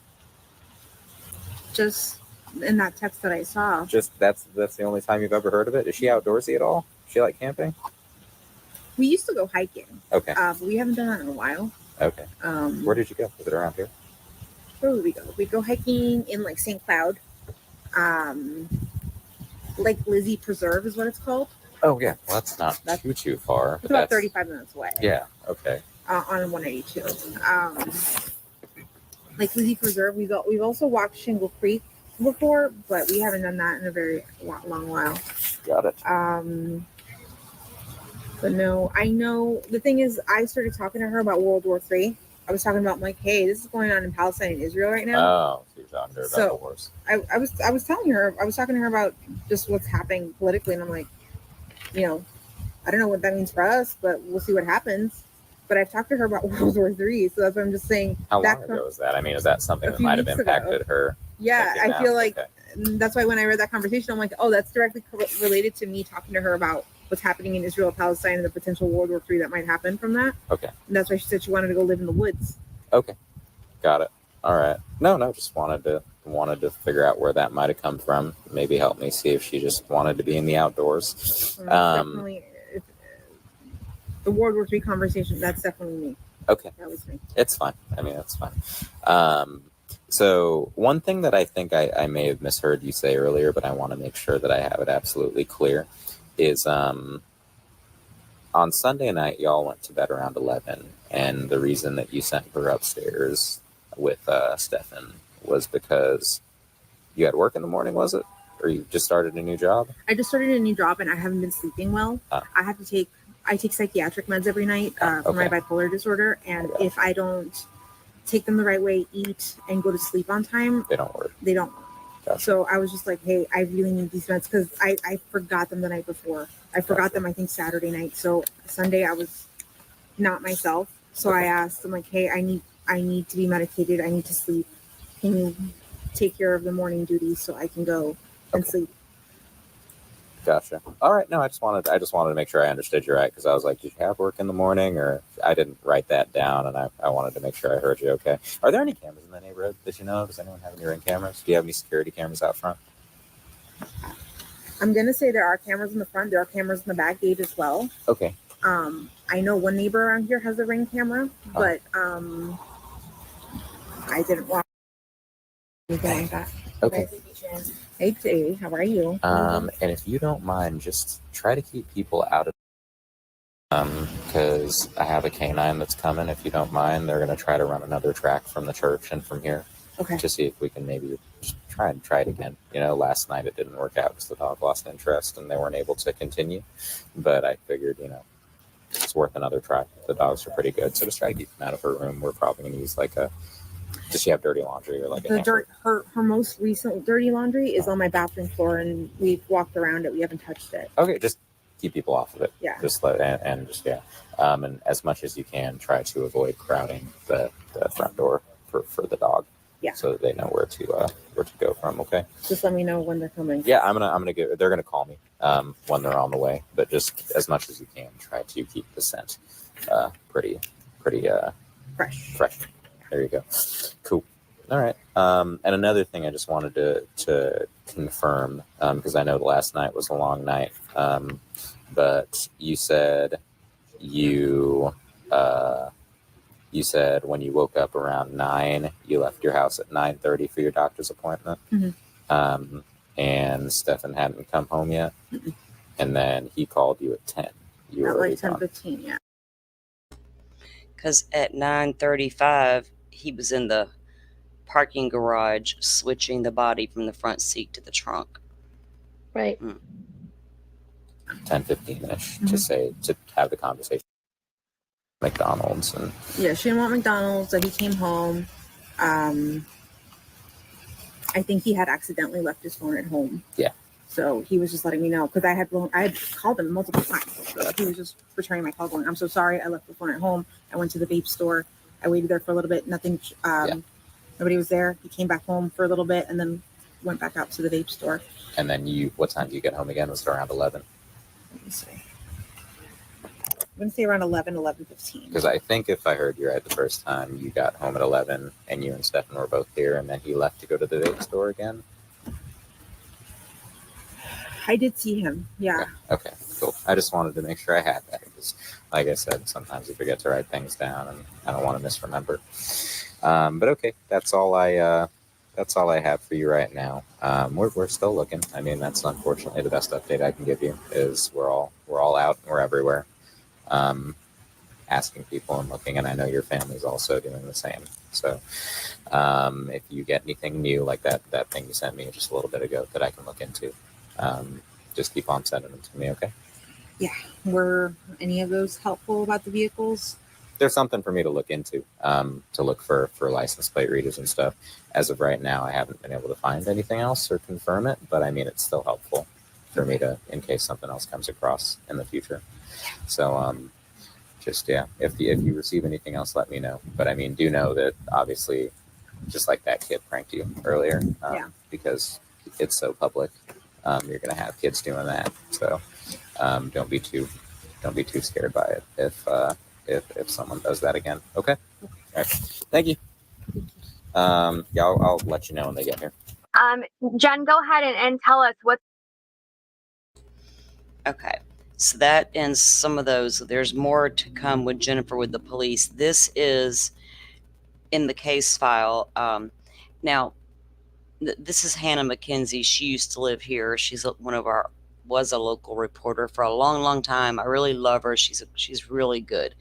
Just in that text that I saw. Just that's the only time you've ever heard of it? Is she outdoorsy at all? Does she like camping? We used to go hiking. Okay. But we haven't done that in a while. Okay. Where did you go? Was it around here? Where would we go? We go hiking in like St. Cloud. Lake Lizzie Preserve is what it's called. Oh yeah, well that's not too far. It's about 35 minutes away. Yeah. Okay. On 182. Lake Lizzie Preserve. We've also walked Shingle Creek before, but we haven't done that in a very long while. Got it. But no, I know the thing is, I started talking to her about World War III. I was talking about like, hey, this is going on in Palestine and Israel right now. Oh, so you're talking to her about the wars. I was telling her, I was talking to her about just what's happening politically, and I'm like, I don't know what that means for us, but we'll see what happens. But I've talked to her about World War III, so that's what I'm just saying. How long ago was that? I mean, is that something that might have impacted her? Yeah, I feel like that's why when I read that conversation, I'm like, oh, that's directly related to me talking to her about what's happening in Israel, Palestine, and the potential World War III that might happen from that. Okay. And that's why she said she wanted to go live in the woods. Okay. Got it. All right. No, just wanted to figure out where that might have come from. Maybe help me see if she just wanted to be in the outdoors. Definitely, the World War III conversation, that's definitely me. Okay. That was me. It's fine. I mean, that's fine. So one thing that I think I may have misheard you say earlier, but I want to make sure that I have it absolutely clear, is on Sunday night, y'all went to bed around 11, and the reason that you sent her upstairs with Stephan was because you had work in the morning, was it? Or you just started a new job? I just started a new job, and I haven't been sleeping well. I take psychiatric meds every night for my bipolar disorder, and if I don't take them the right way, eat, and go to sleep on time, they don't work. They don't work. Gotcha. So I was just like, hey, I really need these meds because I forgot them the night before. I forgot them, I think, Saturday night. So Sunday I was not myself. So I asked, I'm like, hey, I need to be medicated. I need to sleep. Can you take care of the morning duties so I can go and sleep? Gotcha. All right. No, I just wanted to make sure I understood you right, because I was like, did you have work in the morning? Or I didn't write that down, and I wanted to make sure I heard you okay. Are there any cameras in the neighborhood that you know? Does anyone have any Ring cameras? Do you have any security cameras out front? I'm gonna say there are cameras in the front. There are cameras in the back gate as well. Okay. I know one neighbor around here has a Ring camera, but I didn't want anything like that. Okay. Hey, Jay, how are you? And if you don't mind, just try to keep people out of because I have a canine that's coming. If you don't mind, they're going to try to run another track from the church and from here. Okay. To see if we can maybe just try it again. Last night it didn't work out because the dog lost interest and they weren't able to continue. But I figured, it's worth another try. The dogs are pretty good, so just try to keep them out of her room. We're probably going to use does she have dirty laundry or the dirt? Her most recent dirty laundry is on my bathroom floor, and we've walked around it. We haven't touched it. Okay, just keep people off of it. Yeah. Just and as much as you can, try to avoid crowding the front door for the dog. Yeah. So that they know where to go from. Okay. Just let me know when they're coming. Yeah, I'm gonna go. They're gonna call me when they're on the way. But just as much as you can, try to keep the scent pretty fresh. There you go. Cool. All right. And another thing I just wanted to confirm, because I know the last night was a long night, but you said you said when you woke up around 9, you left your house at 9:30 for your doctor's appointment. Mm-hmm. and Stephan hadn't come home yet. Mm-mm. And then he called you at 10. You were At already like gone. 10:15, yeah. Because at 9:35, he was in the parking garage switching the body from the front seat to the trunk. Right. 10:15-ish Mhm. to have the conversation. McDonald's and Yeah, she didn't want McDonald's, so he came home. I think he had accidentally left his phone at home. Yeah. So he was just letting me know because I had called him multiple times. So he was just returning my call, going, "I'm so sorry, I left the phone at home. I went to the vape store. I waited there for a little bit. Nothing. Nobody was there. He came back home for a little bit and then went back out to the vape store." And then what time do you get home again? Was it around 11? Let me see. I'm going to say around 11:15. Because I think if I heard you right the first time, you got home at 11 and you and Stephan were both here, and then he left to go to the vape store again. I did see him. Yeah. Okay, cool. I just wanted to make sure I had that. Because, like I said, sometimes you forget to write things down, and I don't want to misremember. But okay, that's all I have for you right now. We're still looking. I mean, that's unfortunately the best update I can give you. Is we're all out and we're everywhere, asking people and looking. And I know your family's also doing the same. So if you get anything new like that thing you sent me just a little bit ago that I can look into, just keep on sending them to me. Okay. Yeah. Were any of those helpful about the vehicles? There's something for me to look into, to look for license plate readers and stuff. As of right now, I haven't been able to find anything else or confirm it, but I mean, it's still helpful for me to, in case something else comes across in the future. So, if you receive anything else, let me know. But I mean, do know that obviously, just like that kid pranked you earlier, because it's so public, you're going to have kids doing that. So, don't be too scared by it if someone does that again. Okay. All right. Thank you. I'll let you know when they get here. Jen, go ahead and tell us what. Okay. So that ends some of those. There's more to come with Jennifer with the police. This is in the case file. Now, this is Hannah McKenzie. She used to live here. She's was a local reporter for a long, long time. I really love her. She's really good.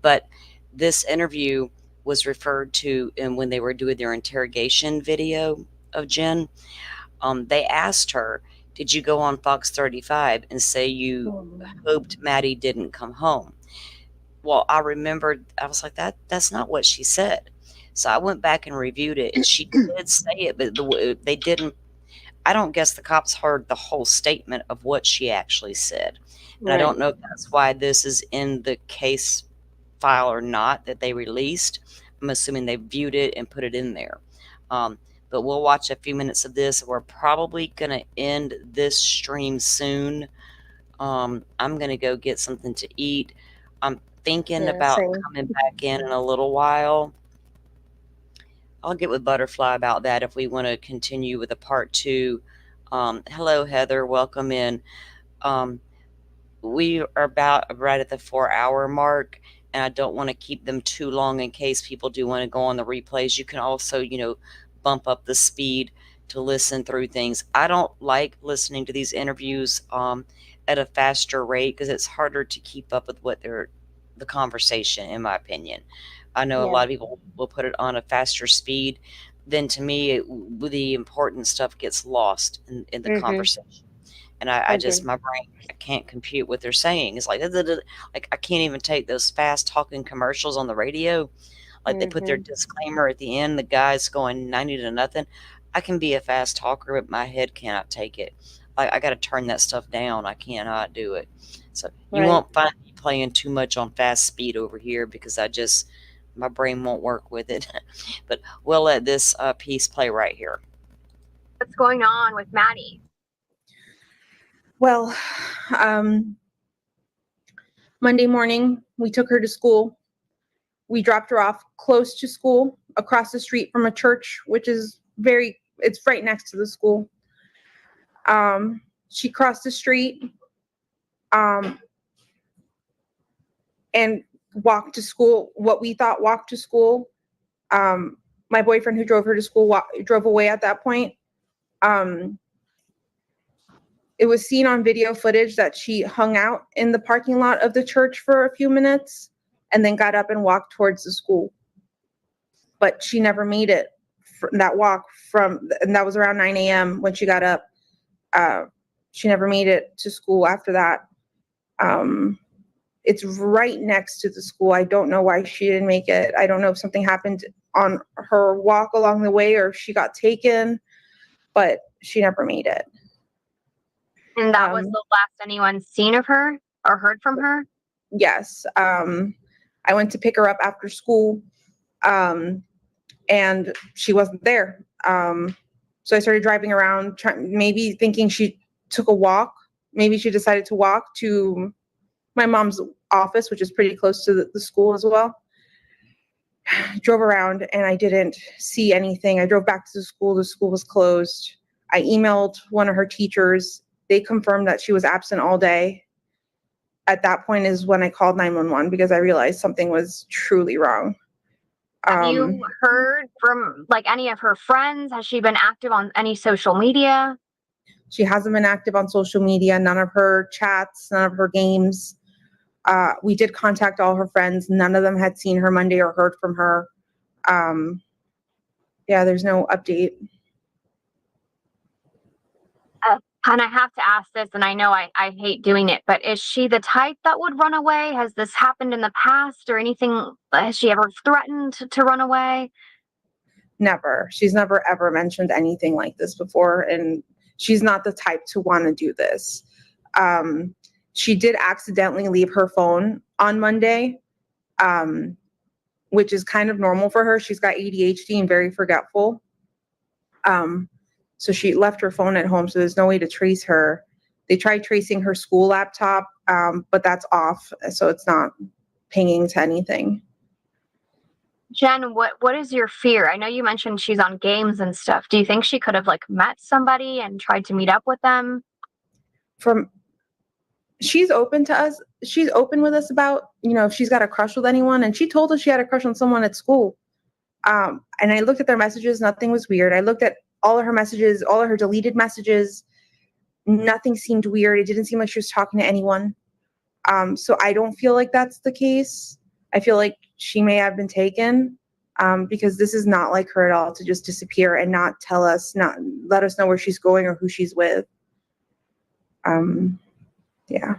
But this interview was referred to when they were doing their interrogation video of Jen. They asked her, "Did you go on Fox 35 and say you hoped Maddie didn't come home?" Well, I remembered, I was like, that's not what she said. So I went back and reviewed it, and she did say it, but they didn't. I don't guess the cops heard the whole statement of what she actually said. And I don't know if that's why this is in the case file or not that they released. I'm assuming they viewed it and put it in there. But we'll watch a few minutes of this. We're probably going to end this stream soon. I'm going to go get something to eat. I'm thinking about coming back in a little while. I'll get with Butterfly about that if we want to continue with a part 2. Hello, Heather. Welcome in. We are about right at the 4-hour mark, and I don't want to keep them too long in case people do want to go on the replays. You can also, bump up the speed to listen through things. I don't like listening to these interviews at a faster rate because it's harder to keep up with the conversation, in my opinion. I know a lot of people will put it on a faster speed. Then to me, the important stuff gets lost in the conversation. And I just, my brain, I can't compute what they're saying. It's like I can't even take those fast talking commercials on the radio. Like they put their disclaimer at the end, the guy's going 90 to nothing. I can be a fast talker, but my head cannot take it. I got to turn that stuff down. I cannot do it. So you won't find me playing too much on fast speed over here because my brain won't work with it. But we'll let this piece play right here. What's going on with Maddie? Well, Monday morning, we took her to school. We dropped her off close to school, across the street from a church, which is it's right next to the school. She crossed the street and walked to school, what we thought walked to school. My boyfriend who drove her to school drove away at that point. it was seen on video footage that she hung out in the parking lot of the church for a few minutes and then got up and walked towards the school. But she never made it that walk and that was around 9 a.m. when she got up. She never made it to school after that. It's right next to the school. I don't know why she didn't make it. I don't know if something happened on her walk along the way or if she got taken, but she never made it. And that was the last anyone's seen of her or heard from her? Yes. I went to pick her up after school, and she wasn't there. So I started driving around, maybe thinking she took a walk. Maybe she decided to walk to my mom's office, which is pretty close to the school as well. Drove around and I didn't see anything. I drove back to the school. The school was closed. I emailed one of her teachers. They confirmed that she was absent all day. At that point is when I called 911 because I realized something was truly wrong. Have you heard from like any of her friends? Has she been active on any social media? She hasn't been active on social media, none of her chats, none of her games. We did contact all her friends. None of them had seen her Monday or heard from her. Yeah, there's no update. And I have to ask this, and I know I hate doing it, but is she the type that would run away? Has this happened in the past or anything? Has she ever threatened to run away? Never. She's never ever mentioned anything like this before. And she's not the type to want to do this. She did accidentally leave her phone on Monday, which is kind of normal for her. She's got ADHD and very forgetful. So she left her phone at home, so there's no way to trace her. They tried tracing her school laptop, but that's off, so it's not pinging to anything. Jen, what is your fear? I know you mentioned she's on games and stuff. Do you think she could have like met somebody and tried to meet up with them? She's open to us. She's open with us about, if she's got a crush with anyone, and she told us she had a crush on someone at school. And I looked at their messages. Nothing was weird. I looked at all of her messages, all of her deleted messages. Nothing seemed weird. It didn't seem like she was talking to anyone. So I don't feel like that's the case. I feel like she may have been taken, because this is not like her at all to just disappear and not let us know where she's going or who she's with. Yeah.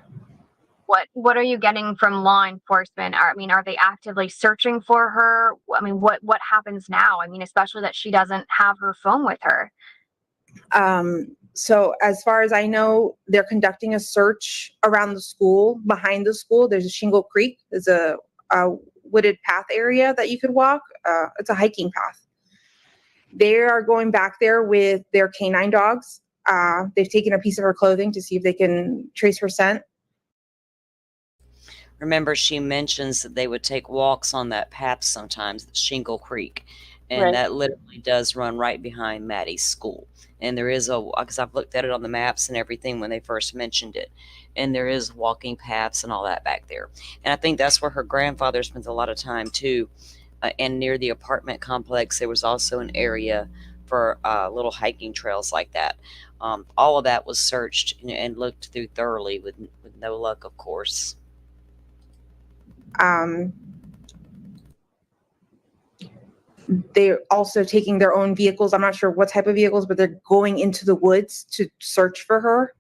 What are you getting from law enforcement? Are they actively searching for her? I mean, what happens now? I mean, especially that she doesn't have her phone with her. So as far as I know, they're conducting a search around the school. Behind the school, there's a Shingle Creek. There's a wooded path area that you could walk. It's a hiking path. They are going back there with their canine dogs. They've taken a piece of her clothing to see if they can trace her scent. Remember, she mentions that they would take walks on that path sometimes, Shingle Creek. And Right. that literally does run right behind Maddie's school. And there is because I've looked at it on the maps and everything when they first mentioned it. And there is walking paths and all that back there. And I think that's where her grandfather spends a lot of time too. And near the apartment complex, there was also an area for little hiking trails like that. All of that was searched and looked through thoroughly with no luck, of course. They're also taking their own vehicles. I'm not sure what type of vehicles, but they're going into the woods to search for her.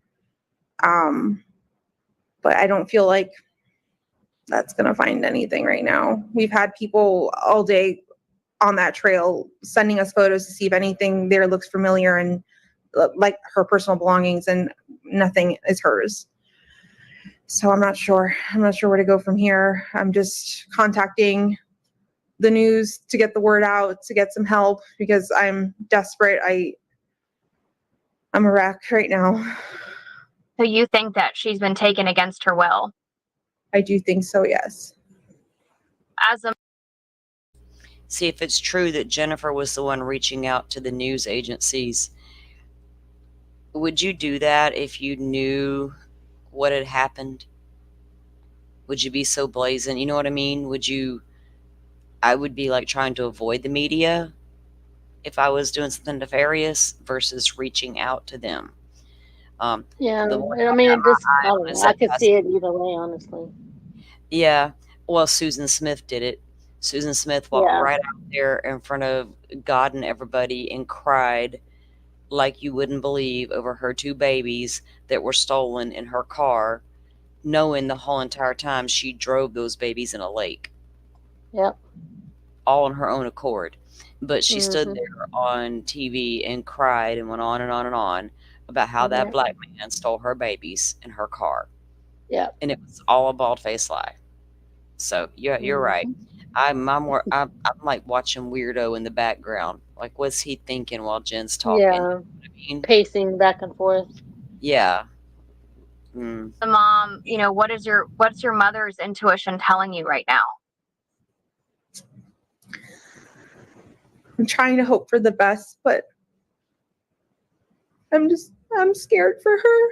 But I don't feel like that's going to find anything right now. We've had people all day on that trail sending us photos to see if anything there looks familiar and like her personal belongings, and nothing is hers. So I'm not sure. I'm not sure where to go from here. I'm just contacting the news to get the word out, to get some help, because I'm desperate. I'm a wreck right now. So you think that she's been taken against her will? I do think so, yes. See, if it's true that Jennifer was the one reaching out to the news agencies, would you do that if you knew what had happened? Would you be so brazen? You know what I mean? I would be like trying to avoid the media if I was doing something nefarious versus reaching out to them. Yeah, The one I I mean, got it my just, I eye don't on know. is I that could see Dustin. it either way, honestly. Yeah. Well, Susan Smith did it. Susan Smith walked Yeah. right out there in front of God and everybody and cried like you wouldn't believe over her 2 babies that were stolen in her car, knowing the whole entire time she drove those babies in a lake, Yep. all on her own accord. But she stood Mhm. there on TV and cried and went on and on and on about how that Yep. black man stole her babies in her car. Yep. And it was all a bald-faced lie. So, yeah, you're right. Mhm. I'm like watching weirdo in the background. Like, what's he thinking while Jen's talking? You know Yeah. what I mean? Pacing back and forth. Yeah. Mm. The mom, what's your mother's intuition telling you right now? I'm trying to hope for the best, but I'm scared for her.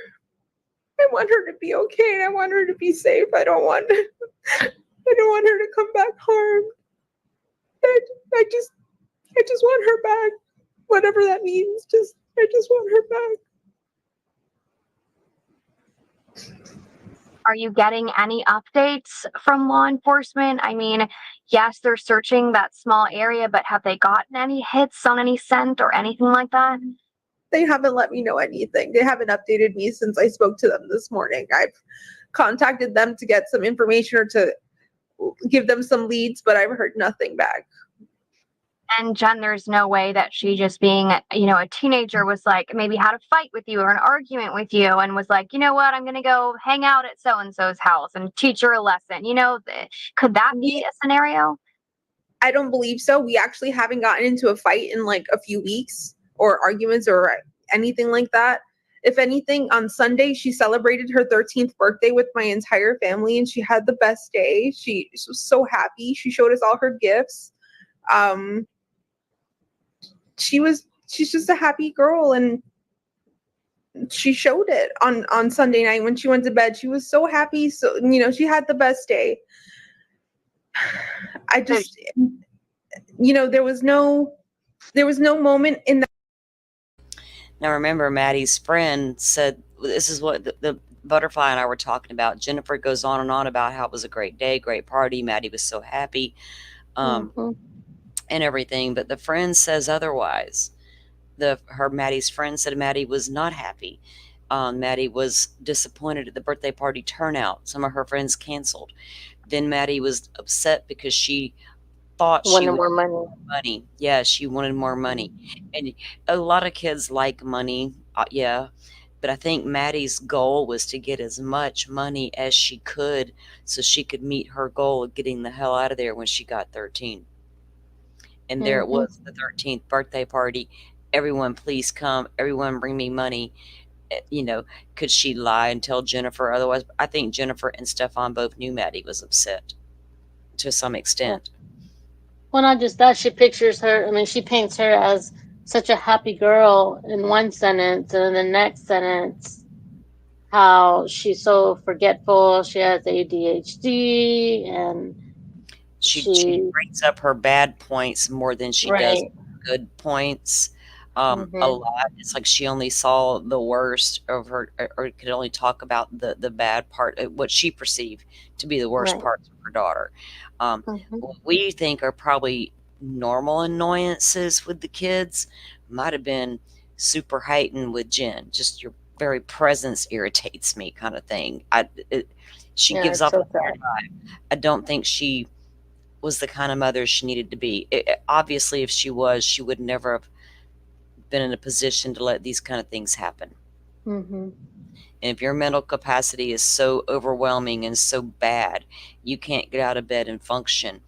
I want her to be okay. I want her to be safe. I don't want her to come back harmed. I just want her back. Whatever that means. I just want her back. Are you getting any updates from law enforcement? I mean, yes, they're searching that small area, but have they gotten any hits on any scent or anything like that? They haven't let me know anything. They haven't updated me since I spoke to them this morning. I've contacted them to get some information or to give them some leads, but I've heard nothing back. And Jen, there's no way that she just being, a teenager was like, maybe had a fight with you or an argument with you and was like, you know what, I'm going to go hang out at so-and-so's house and teach her a lesson. Could that be a scenario? I don't believe so. We actually haven't gotten into a fight in like a few weeks or arguments or anything like that. If anything, on Sunday, she celebrated her 13th birthday with my entire family and she had the best day. She was so happy. She showed us all her gifts. She's just a happy girl and she showed it on Sunday night when she went to bed. She was so happy. So, she had the best day. I just, there was no moment in that. Now, remember, Maddie's friend said, this is what the butterfly and I were talking about. Jennifer goes on and on about how it was a great day, great party. Maddie was so happy, and everything. But the friend says otherwise. Maddie's friend said Maddie was not happy. Maddie was disappointed at the birthday party turnout. Some of her friends canceled. Then Maddie was upset because she thought she wanted would more money. Yeah, she wanted more money. And a lot of kids like money. Yeah. But I think Maddie's goal was to get as much money as she could so she could meet her goal of getting the hell out of there when she got 13. And there it was, the 13th birthday party. Everyone, please come. Everyone, bring me money. Could she lie and tell Jennifer otherwise? I think Jennifer and Stephan both knew Maddie was upset to some extent. Well, not just that, she pictures her, I mean, she paints her as such a happy girl in one sentence, and in the next sentence, how she's so forgetful, she has ADHD, and she brings up her bad points more than she does good points. A lot. It's like she only saw the worst of her, or could only talk about the bad part, what she perceived to be the worst parts of her daughter. What we think are probably normal annoyances with the kids might have been super heightened with Jen. Just your very presence irritates me, kind of thing. She gives off a weird vibe. I don't think she was the kind of mother she needed to be. Obviously, if she was, she would never have been in a position to let these kind of things happen. And if your mental capacity is so overwhelming and so bad, you can't get out of bed and function,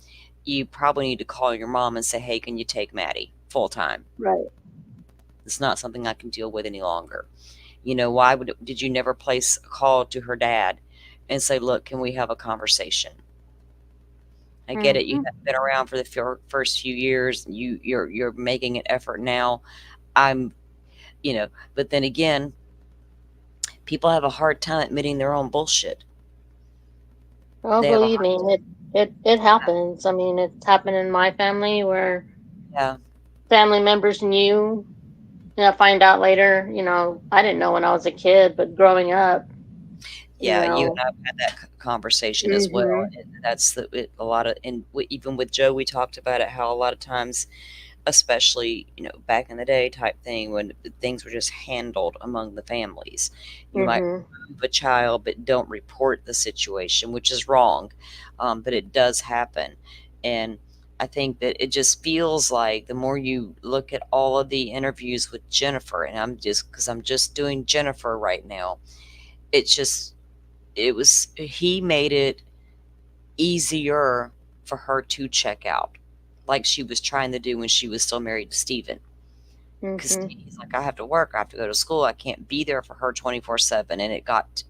you probably need to call your mom and say, hey, can you take Maddie full time? It's not something I can deal with any longer. Why did you never place a call to her dad and say, look, can we have a conversation? I get it. You haven't been around for the first few years. You're making an effort now. But then again, people have a hard time admitting their own bullshit. Oh, believe me, it happens. I mean, it's happened in my family where family members knew Yeah, find out later. I didn't know when I was a kid, but growing up, Yeah, you and I've had that conversation as well. Mhm. That's a lot of, and even with Joe, we talked about it, how a lot of times, especially, back in the day type thing, when things were just handled among the families. You might Mhm. remove a child, but don't report the situation, which is wrong. But it does happen. And I think that it just feels like the more you look at all of the interviews with Jennifer, and because I'm just doing Jennifer right now, it's just, he made it easier for her to check out, like she was trying to do when she was still married to Stephen. Because Mhm. he's like, I have to work, I have to go to school, I can't be there for her 24/7, and it got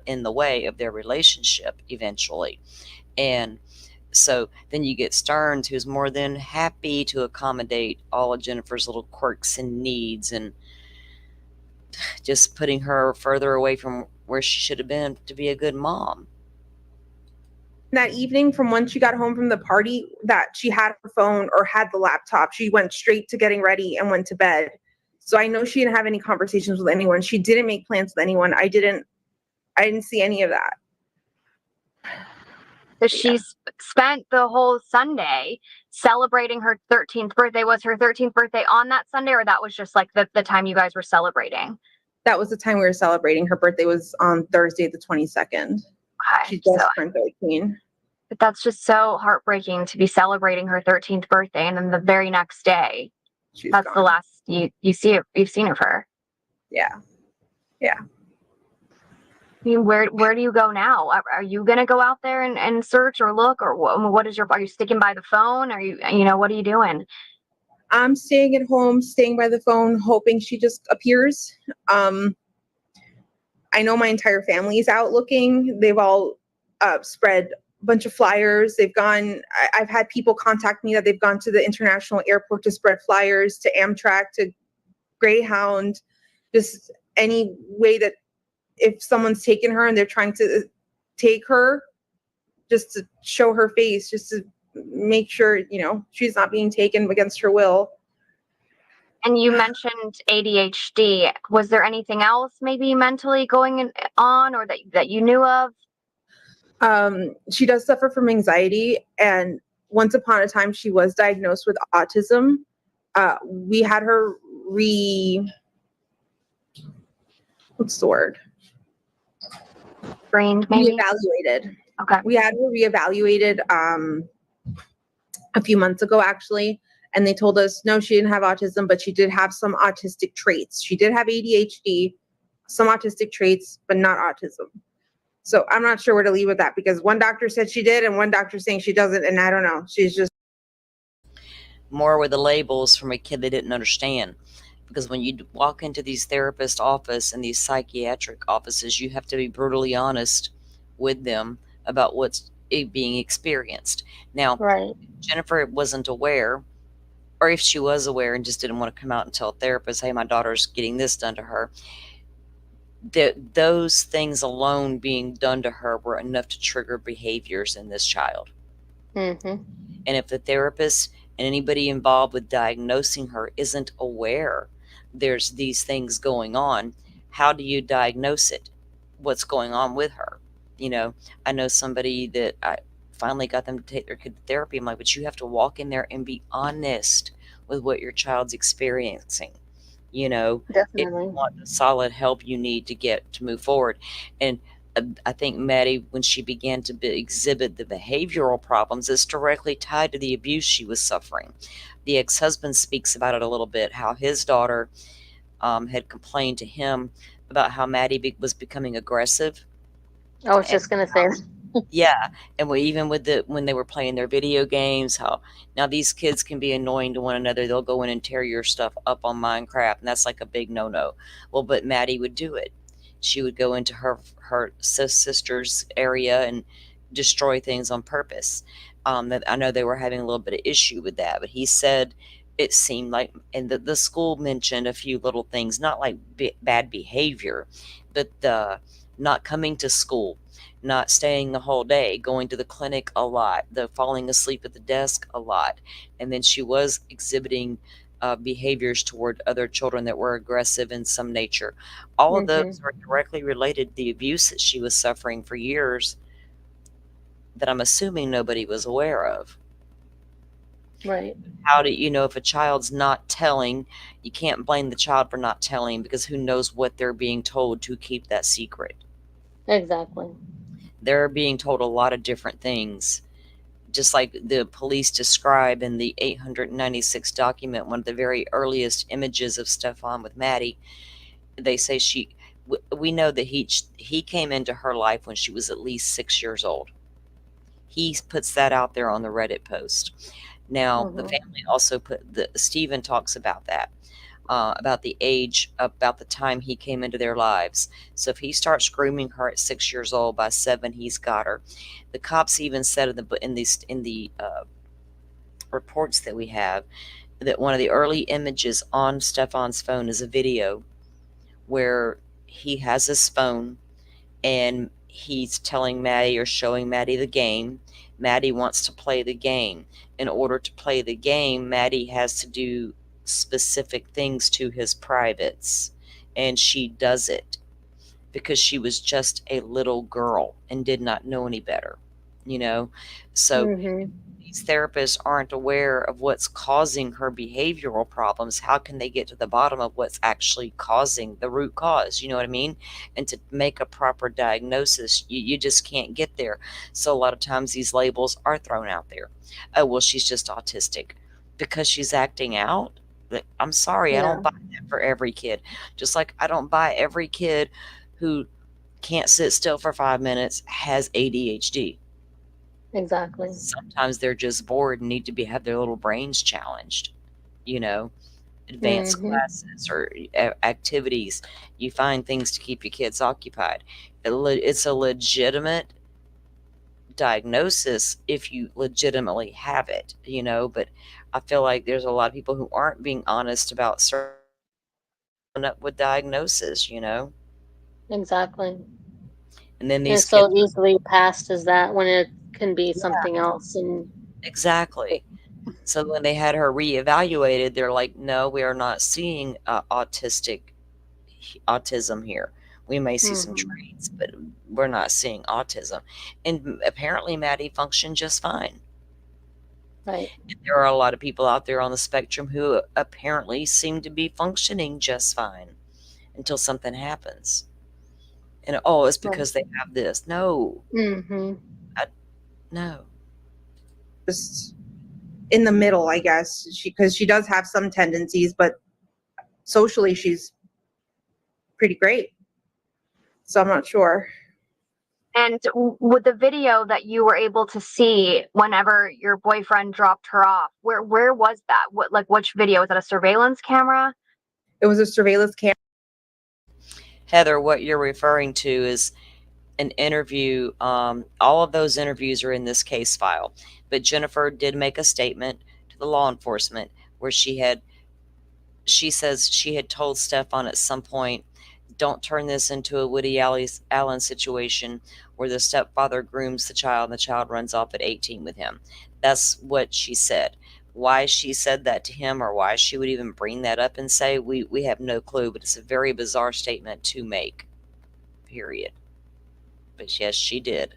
in the way of their relationship eventually. And so then you get Stearns, who's more than happy to accommodate all of Jennifer's little quirks and needs, and just putting her further away from where she should have been to be a good mom. That evening, from when she got home from the party, that she had her phone or had the laptop, she went straight to getting ready and went to bed. So I know she didn't have any conversations with anyone. She didn't make plans with anyone. I didn't see any of that. So she spent the whole Sunday celebrating her 13th birthday. Was her 13th birthday on that Sunday, or that was just like the time you guys were celebrating? That was the time we were celebrating. Her birthday was on Thursday, the 22nd. Okay, She just turned 13. But that's just so heartbreaking to be celebrating her 13th birthday, and then the very next day, that's gone. the last you've seen of her. Yeah. Yeah. I mean, where do you go now? Are you gonna go out there and search or look, or what is are you sticking by the phone? Are you what are you doing? I'm staying at home, staying by the phone, hoping she just appears. I know my entire family is out looking. They've all spread a bunch of flyers. I've had people contact me that they've gone to the international airport to spread flyers, to Amtrak, to Greyhound, just any way that if someone's taken her and they're trying to take her, just to show her face, just to make sure, she's not being taken against her will. And you mentioned ADHD. Was there anything else maybe mentally going on, or that you knew of? She does suffer from anxiety, and once upon a time she was diagnosed with autism. We had her what's the word? Brained, maybe? Reevaluated. Okay. We had her reevaluated a few months ago, actually, and they told us no, she didn't have autism, but she did have some autistic traits. She did have ADHD, some autistic traits, but not autism. So I'm not sure where to leave with that, because one doctor said she did and one doctor saying she doesn't, and I don't know. She's just more with the labels from a kid they didn't understand. Because when you walk into these therapist office and these psychiatric offices, you have to be brutally honest with them about what's being experienced. Now, Right. Jennifer wasn't aware, or if she was aware and just didn't want to come out and tell a therapist, hey, my daughter's getting this done to her, that those things alone being done to her were enough to trigger behaviors in this child. Mhm. And if the therapist and anybody involved with diagnosing her isn't aware there's these things going on, how do you diagnose it? What's going on with her? I know somebody that I finally got them to take their kid to therapy. I'm like, but you have to walk in there and be honest with what your child's experiencing. If you Definitely. want the solid help you need to get to move forward. And I think Maddie, when she began to exhibit the behavioral problems, is directly tied to the abuse she was suffering. The ex-husband speaks about it a little bit, how his daughter had complained to him about how Maddie was becoming aggressive. I was just gonna say. Yeah, and even with when they were playing their video games, how now these kids can be annoying to one another. They'll go in and tear your stuff up on Minecraft, and that's like a big no-no. Well, but Maddie would do it. She would go into her sister's area and destroy things on purpose. That I know they were having a little bit of issue with that, but he said it seemed like, and the school mentioned a few little things, not like bad behavior, but the not coming to school, not staying the whole day, going to the clinic a lot, the falling asleep at the desk a lot. And then she was exhibiting behaviors toward other children that were aggressive in some nature. All of those are directly related to the abuse that she was suffering for years that I'm assuming nobody was aware of. Right. How do you know if a child's not telling? You can't blame the child for not telling, because who knows what they're being told to keep that secret. Exactly. They're being told a lot of different things. Just like the police describe in the 896 document, one of the very earliest images of Stephan with Maddie, they say we know that he came into her life when she was at least 6 years old. He puts that out there on the Reddit post. Now, the family also Stephan talks about that, about the age, about the time he came into their lives. So if he starts grooming her at 6 years old, by 7, he's got her. The cops even said in the reports that we have that one of the early images on Stephan's phone is a video where he has his phone and he's telling Maddie or showing Maddie the game. Maddie wants to play the game. In order to play the game, Maddie has to do specific things to his privates, and she does it because she was just a little girl and did not know any better, so these therapists aren't aware of what's causing her behavioral problems. How can they get to the bottom of what's actually causing the root cause? You know what I mean? And to make a proper diagnosis, you just can't get there. So a lot of times these labels are thrown out there. Oh, well, she's just autistic because she's acting out. I'm sorry, I don't buy that for every kid. Just like I don't buy every kid who can't sit still for 5 minutes has ADHD. Exactly. Sometimes they're just bored and need to have their little brains challenged, advanced classes or activities. You find things to keep your kids occupied. It's a legitimate diagnosis if you legitimately have it, but I feel like there's a lot of people who aren't being honest about certain up with diagnosis, Exactly. And then It's these so kids easily passed as that when it can be something else. And exactly. So when they had her reevaluated, they're like, no, we are not seeing autism here. We may see some traits, but we're not seeing autism. And apparently Maddie functioned just fine. Right. And there are a lot of people out there on the spectrum who apparently seem to be functioning just fine until something happens. And it's because they have this. No. No. Just in the middle, I guess, because she does have some tendencies, but socially she's pretty great. So I'm not sure. And with the video that you were able to see whenever your boyfriend dropped her off, where was that? Which video? Was that a surveillance camera? It was a surveillance camera. Heather, what you're referring to is an interview. All of those interviews are in this case file, but Jennifer did make a statement to the law enforcement where she says she had told Stephan at some point, don't turn this into a Woody Allen situation where the stepfather grooms the child and the child runs off at 18 with him. That's what she said. Why she said that to him or why she would even bring that up and say, we have no clue, but it's a very bizarre statement to make, period. But yes, she did.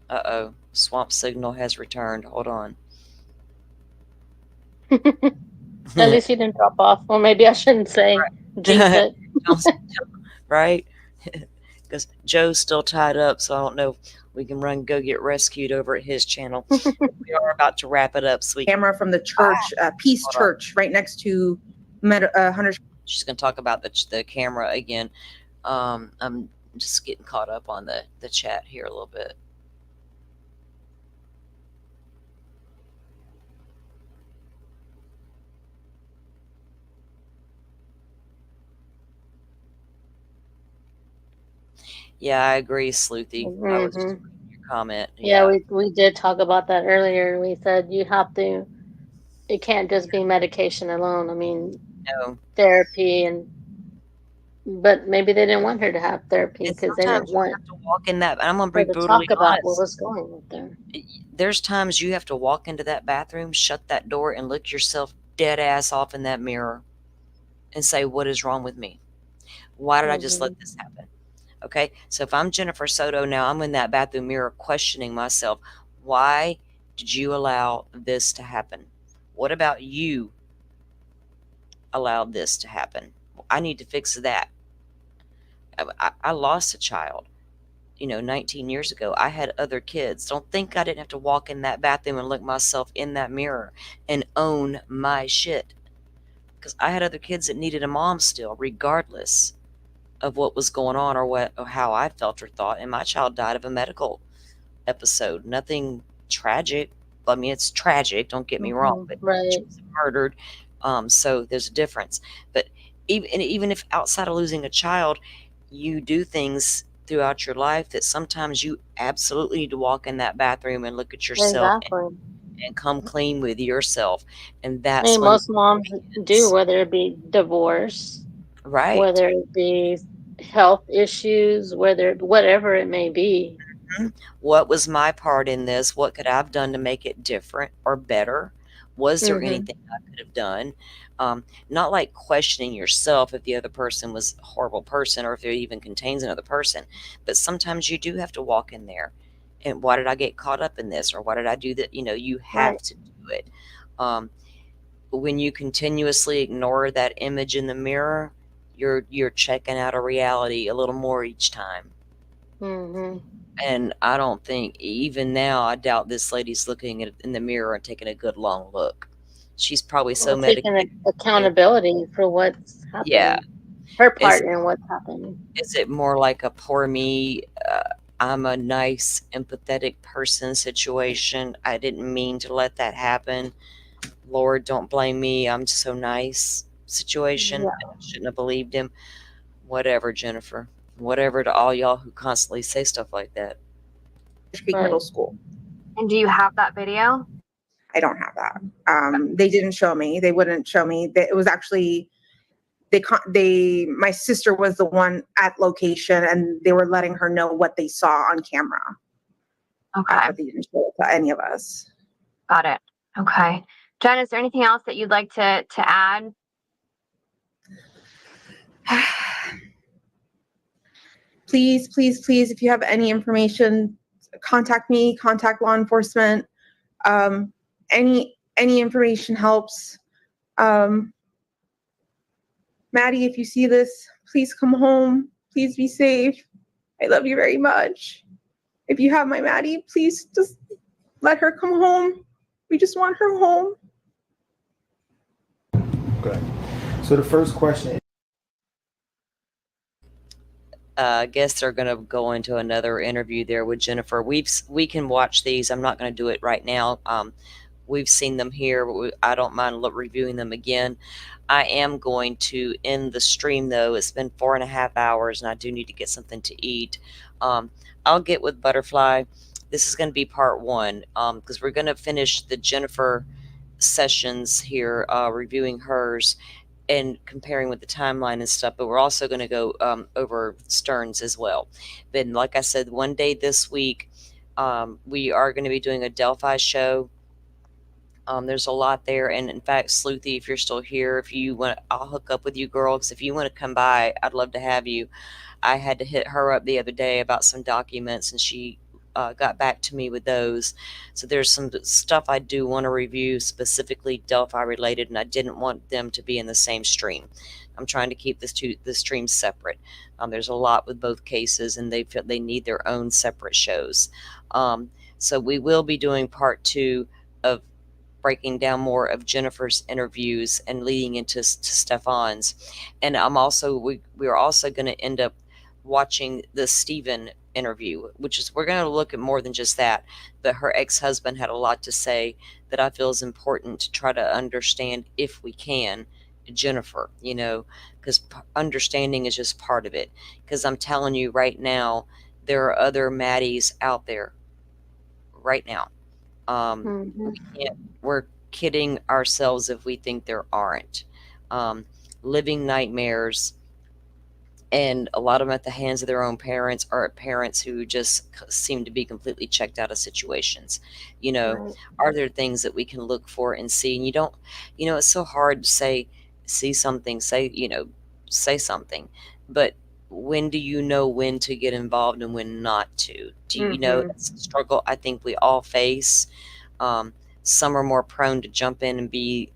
Uh-oh, swamp signal has returned. Hold on. At least he didn't drop off. Or maybe I shouldn't say jinx it. Right? Because Joe's still tied up, so I don't know if we can go get rescued over at his channel. We are about to wrap it up. So camera from the church, Peace Church, right next to Hunter's. She's going to talk about the camera again. I'm just getting caught up on the chat here a little bit. Yeah, I agree, Sleuthy. I was just reading your comment. Yeah, we did talk about that earlier. We said it can't just be medication alone. I mean, no. Therapy and But maybe they didn't want her to have therapy And because they didn't sometimes you want have to walk in that. And I'm going to her be to talk brutally about what honest. was going on there. There's times you have to walk into that bathroom, shut that door, and look yourself dead ass off in that mirror and say, what is wrong with me? Why did I just let this happen? Okay. So if I'm Jennifer Soto now, I'm in that bathroom mirror questioning myself. Why did you allow this to happen? What about you allowed this to happen? I need to fix that. I lost a child, 19 years ago. I had other kids. Don't think I didn't have to walk in that bathroom and look myself in that mirror and own my shit. Because I had other kids that needed a mom still, regardless of what was going on or how I felt or thought. And my child died of a medical episode. Nothing tragic. I mean, it's tragic, don't get me wrong, but she was murdered. So there's a difference. But even if outside of losing a child, you do things throughout your life that sometimes you absolutely need to walk in that bathroom and look at yourself and come clean with yourself. And I that's mean, when most moms do, whether it be divorce, right, whether it be health issues, whatever it may be. What was my part in this? What could I have done to make it different or better? Was there anything I could have done? Not like questioning yourself if the other person was a horrible person or if it even contains another person, but sometimes you do have to walk in there. And why did I get caught up in this? Or why did I do that? You have to do it. When you continuously ignore that image in the mirror, you're checking out of reality a little more each time. And I don't think, even now, I doubt this lady's looking in the mirror and taking a good long look. She's probably so taking medicated. accountability for what's happening. Yeah. Her part in what's happening. Is it more like a poor me, I'm a nice, empathetic person situation? I didn't mean to let that happen. Lord, don't blame me. I'm so nice situation. Yeah. I shouldn't have believed him. Whatever, Jennifer. Whatever to all y'all who constantly say stuff like that. Middle school. And do you have that video? I don't have that. They didn't show me. They wouldn't show me. It was actually my sister was the one at location, and they were letting her know what they saw on camera. Okay. But they didn't show it to any of us. Got it. Okay. Jen, is there anything else that you'd like to add? Please, please, please, if you have any information, contact me, contact law enforcement. Any information helps. Maddie, if you see this, please come home. Please be safe. I love you very much. If you have my Maddie, please just let her come home. We just want her home. Okay. So the first question. I guess they're going to go into another interview there with Jennifer. We can watch these. I'm not going to do it right now. We've seen them here, but I don't mind reviewing them again. I am going to end the stream, though. It's been 4.5 hours, and I do need to get something to eat. I'll get with Butterfly. This is going to be part 1, because we're going to finish the Jennifer sessions here, reviewing hers and comparing with the timeline and stuff, but we're also going to go over Stearns as well. Then, like I said, one day this week, we are going to be doing a Delphi show. There's a lot there, and in fact, Sleuthy, if you're still here, if you want, I'll hook up with you girls. If you want to come by, I'd love to have you. I had to hit her up the other day about some documents, and she got back to me with those. So there's some stuff I do want to review, specifically Delphi related, and I didn't want them to be in the same stream. I'm trying to keep the streams separate. There's a lot with both cases, and they need their own separate shows. So we will be doing part 2 of breaking down more of Jennifer's interviews and leading into Stephan's. And we're also going to end up watching the Stephan interview, which is, we're going to look at more than just that, but her ex-husband had a lot to say that I feel is important to try to understand, if we can, Jennifer, because understanding is just part of it. Because I'm telling you right now, there are other Maddies out there right now. We're kidding ourselves if we think there aren't. Living nightmares And a lot of them at the hands of their own parents, or parents who just seem to be completely checked out of situations. Right. Are there things that we can look for and see? And you don't, it's so hard to say, see something, say something, but when do you know when to get involved and when not to? Do you know Mm-hmm. that's a struggle I think we all face. Um, some are more prone to jump in and be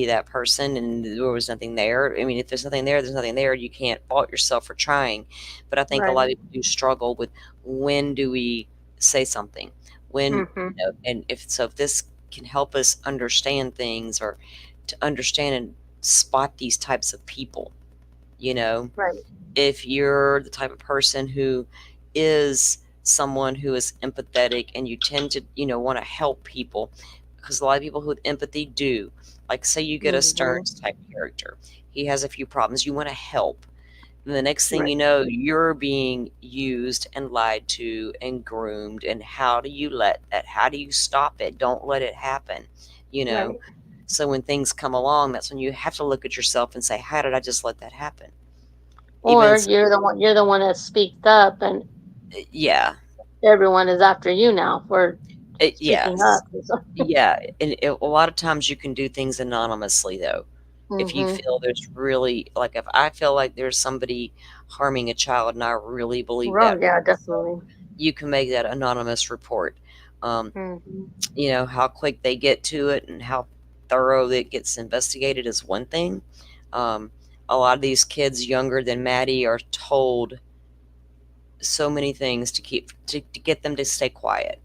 that person, and there was nothing there. I mean, if there's nothing there, there's nothing there. You can't fault yourself for trying. But I think a Right. lot of people do struggle with, when do we say something? When, Mm-hmm. and if this can help us understand things, or to understand and spot these types of people, Right. if you're the type of person who is someone who is empathetic, and you tend to, want to help people, because a lot of people with empathy do. Like, say you get a Mm-hmm. Stearns type character, he has a few problems, you want to help. And the next thing Right. you know, you're being used and lied to and groomed. And how do you how do you stop it? Don't let it happen, you know? Right. So when things come along, that's when you have to look at yourself and say, how did I just let that happen? Even Or you're the one that speaked up, and yeah, everyone is after you now for speaking yes. up. Yeah, and a lot of times you can do things anonymously, though. If you Mm-hmm. feel there's really, like, if I feel like there's somebody harming a child and I really believe Well, that, yeah, definitely. you can make that anonymous report. Um, Mm-hmm. how quick they get to it and how thorough it gets investigated is one thing. Um, a lot of these kids younger than Maddie are told so many things to get them to stay quiet.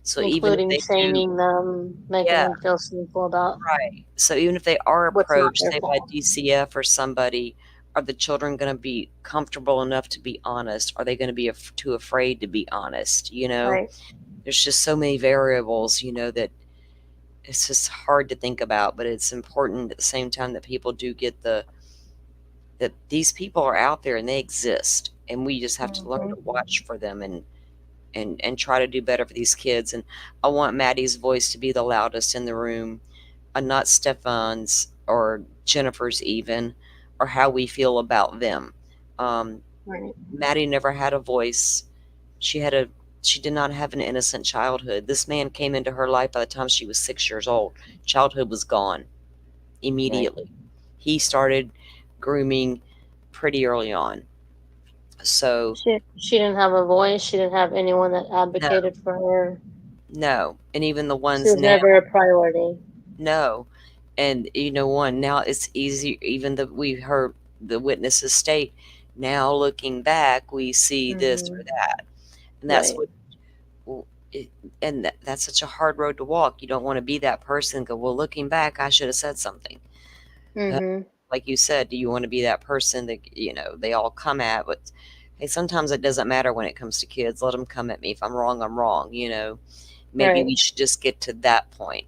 So even if Including they do, shaming them, making yeah, them feel sinful about right. So even if they are what's not approached, their say, by fault. DCF or somebody, are the children going to be comfortable enough to be honest? Are they going to be too afraid to be honest? Right. There's just so many variables, that it's just hard to think about, but it's important at the same time that people do get that these people are out there and they exist, and we just have to learn Mm-hmm. to watch for them, and try to do better for these kids. And I want Maddie's voice to be the loudest in the room, not Stephan's or Jennifer's even, or how we feel about them. Um, Right. Maddie never had a voice. She did not have an innocent childhood. This man came into her life by the time she was 6 years old. Childhood was gone Right. immediately. He started grooming pretty early on. So She didn't have a voice. She didn't have anyone that no, advocated for her. no. And even the She ones was now, never a priority. no. And now it's easy, even that we heard the witnesses state, now looking back, we see this or Mm-hmm. that. And that's Right. what, it, and that's such a hard road to walk. You don't want to be that person and go, well, looking back, I should have said something. Mm-hmm. Like you said, do you want to be that person that, they all come at? But hey, sometimes it doesn't matter when it comes to kids. Let them. At me. If I'm wrong, I'm wrong. Maybe Right. we should just get to that point.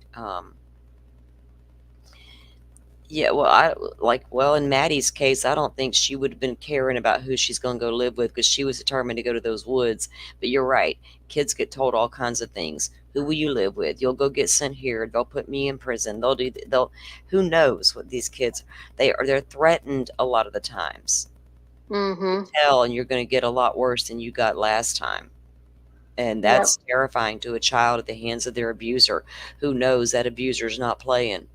Yeah, well, in Maddie's case, I don't think she would have been caring about who she's going to go live with, because she was determined to go to those woods. But you're right. Kids get told all kinds of things. Who will you live with? You'll go get sent here. They'll put me in prison. Who knows what these kids, they're threatened a lot of the times. Mm-hmm. Tell, and you're going to get a lot worse than you got last time. And Yep. that's terrifying to a child at the hands of their abuser, who knows that abuser's not playing.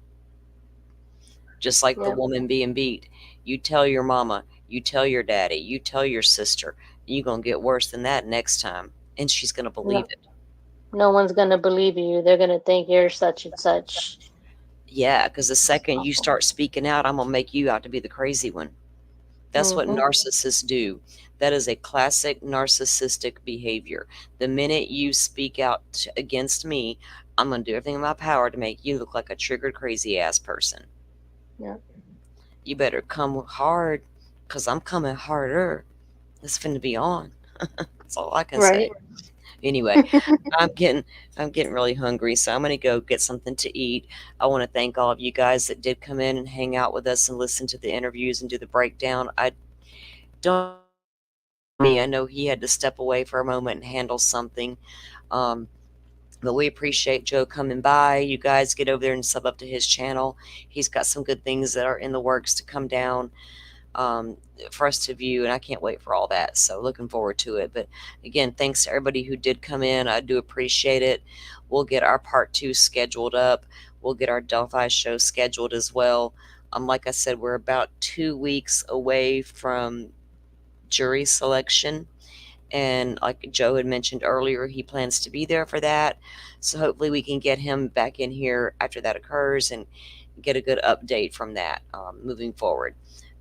Just like the Yep. woman being beat. You tell your mama, you tell your daddy, you tell your sister, and you're going to get worse than that next time. And she's going to believe No, it. no one's gonna believe you. They're gonna think you're such and such. Yeah, because the second you start speaking out, I'm going to make you out to be the crazy one. That's what Mm-hmm. narcissists do. That is a classic narcissistic behavior. The minute you speak out against me, I'm going to do everything in my power to make you look like a triggered crazy ass person. Yep. You better come hard, because I'm coming harder. It's finna be on. That's all I can say. Right. Anyway, I'm getting really hungry, so I'm gonna go get something to eat. I want to thank all of you guys that did come in and hang out with us and listen to the interviews and do the breakdown. I don't me. I know he had to step away for a moment and handle something. Um, but we appreciate Joe coming by. You guys get over there and sub up to his channel. He's got some good things that are in the works to come down. for us to view, and I can't wait for all that. So looking forward to it. But again, thanks to everybody who did come in. I do appreciate it. We'll get our part 2 scheduled up. We'll get our Delphi show scheduled as well. Like I said, we're about 2 weeks away from jury selection. And like Joe had mentioned earlier, he plans to be there for that. So hopefully we can get him back in here after that occurs and get a good update from that moving forward.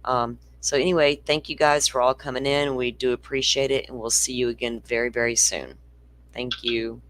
So anyway, thank you guys for all coming in. We do appreciate it, and we'll see you again very, very soon. Thank you.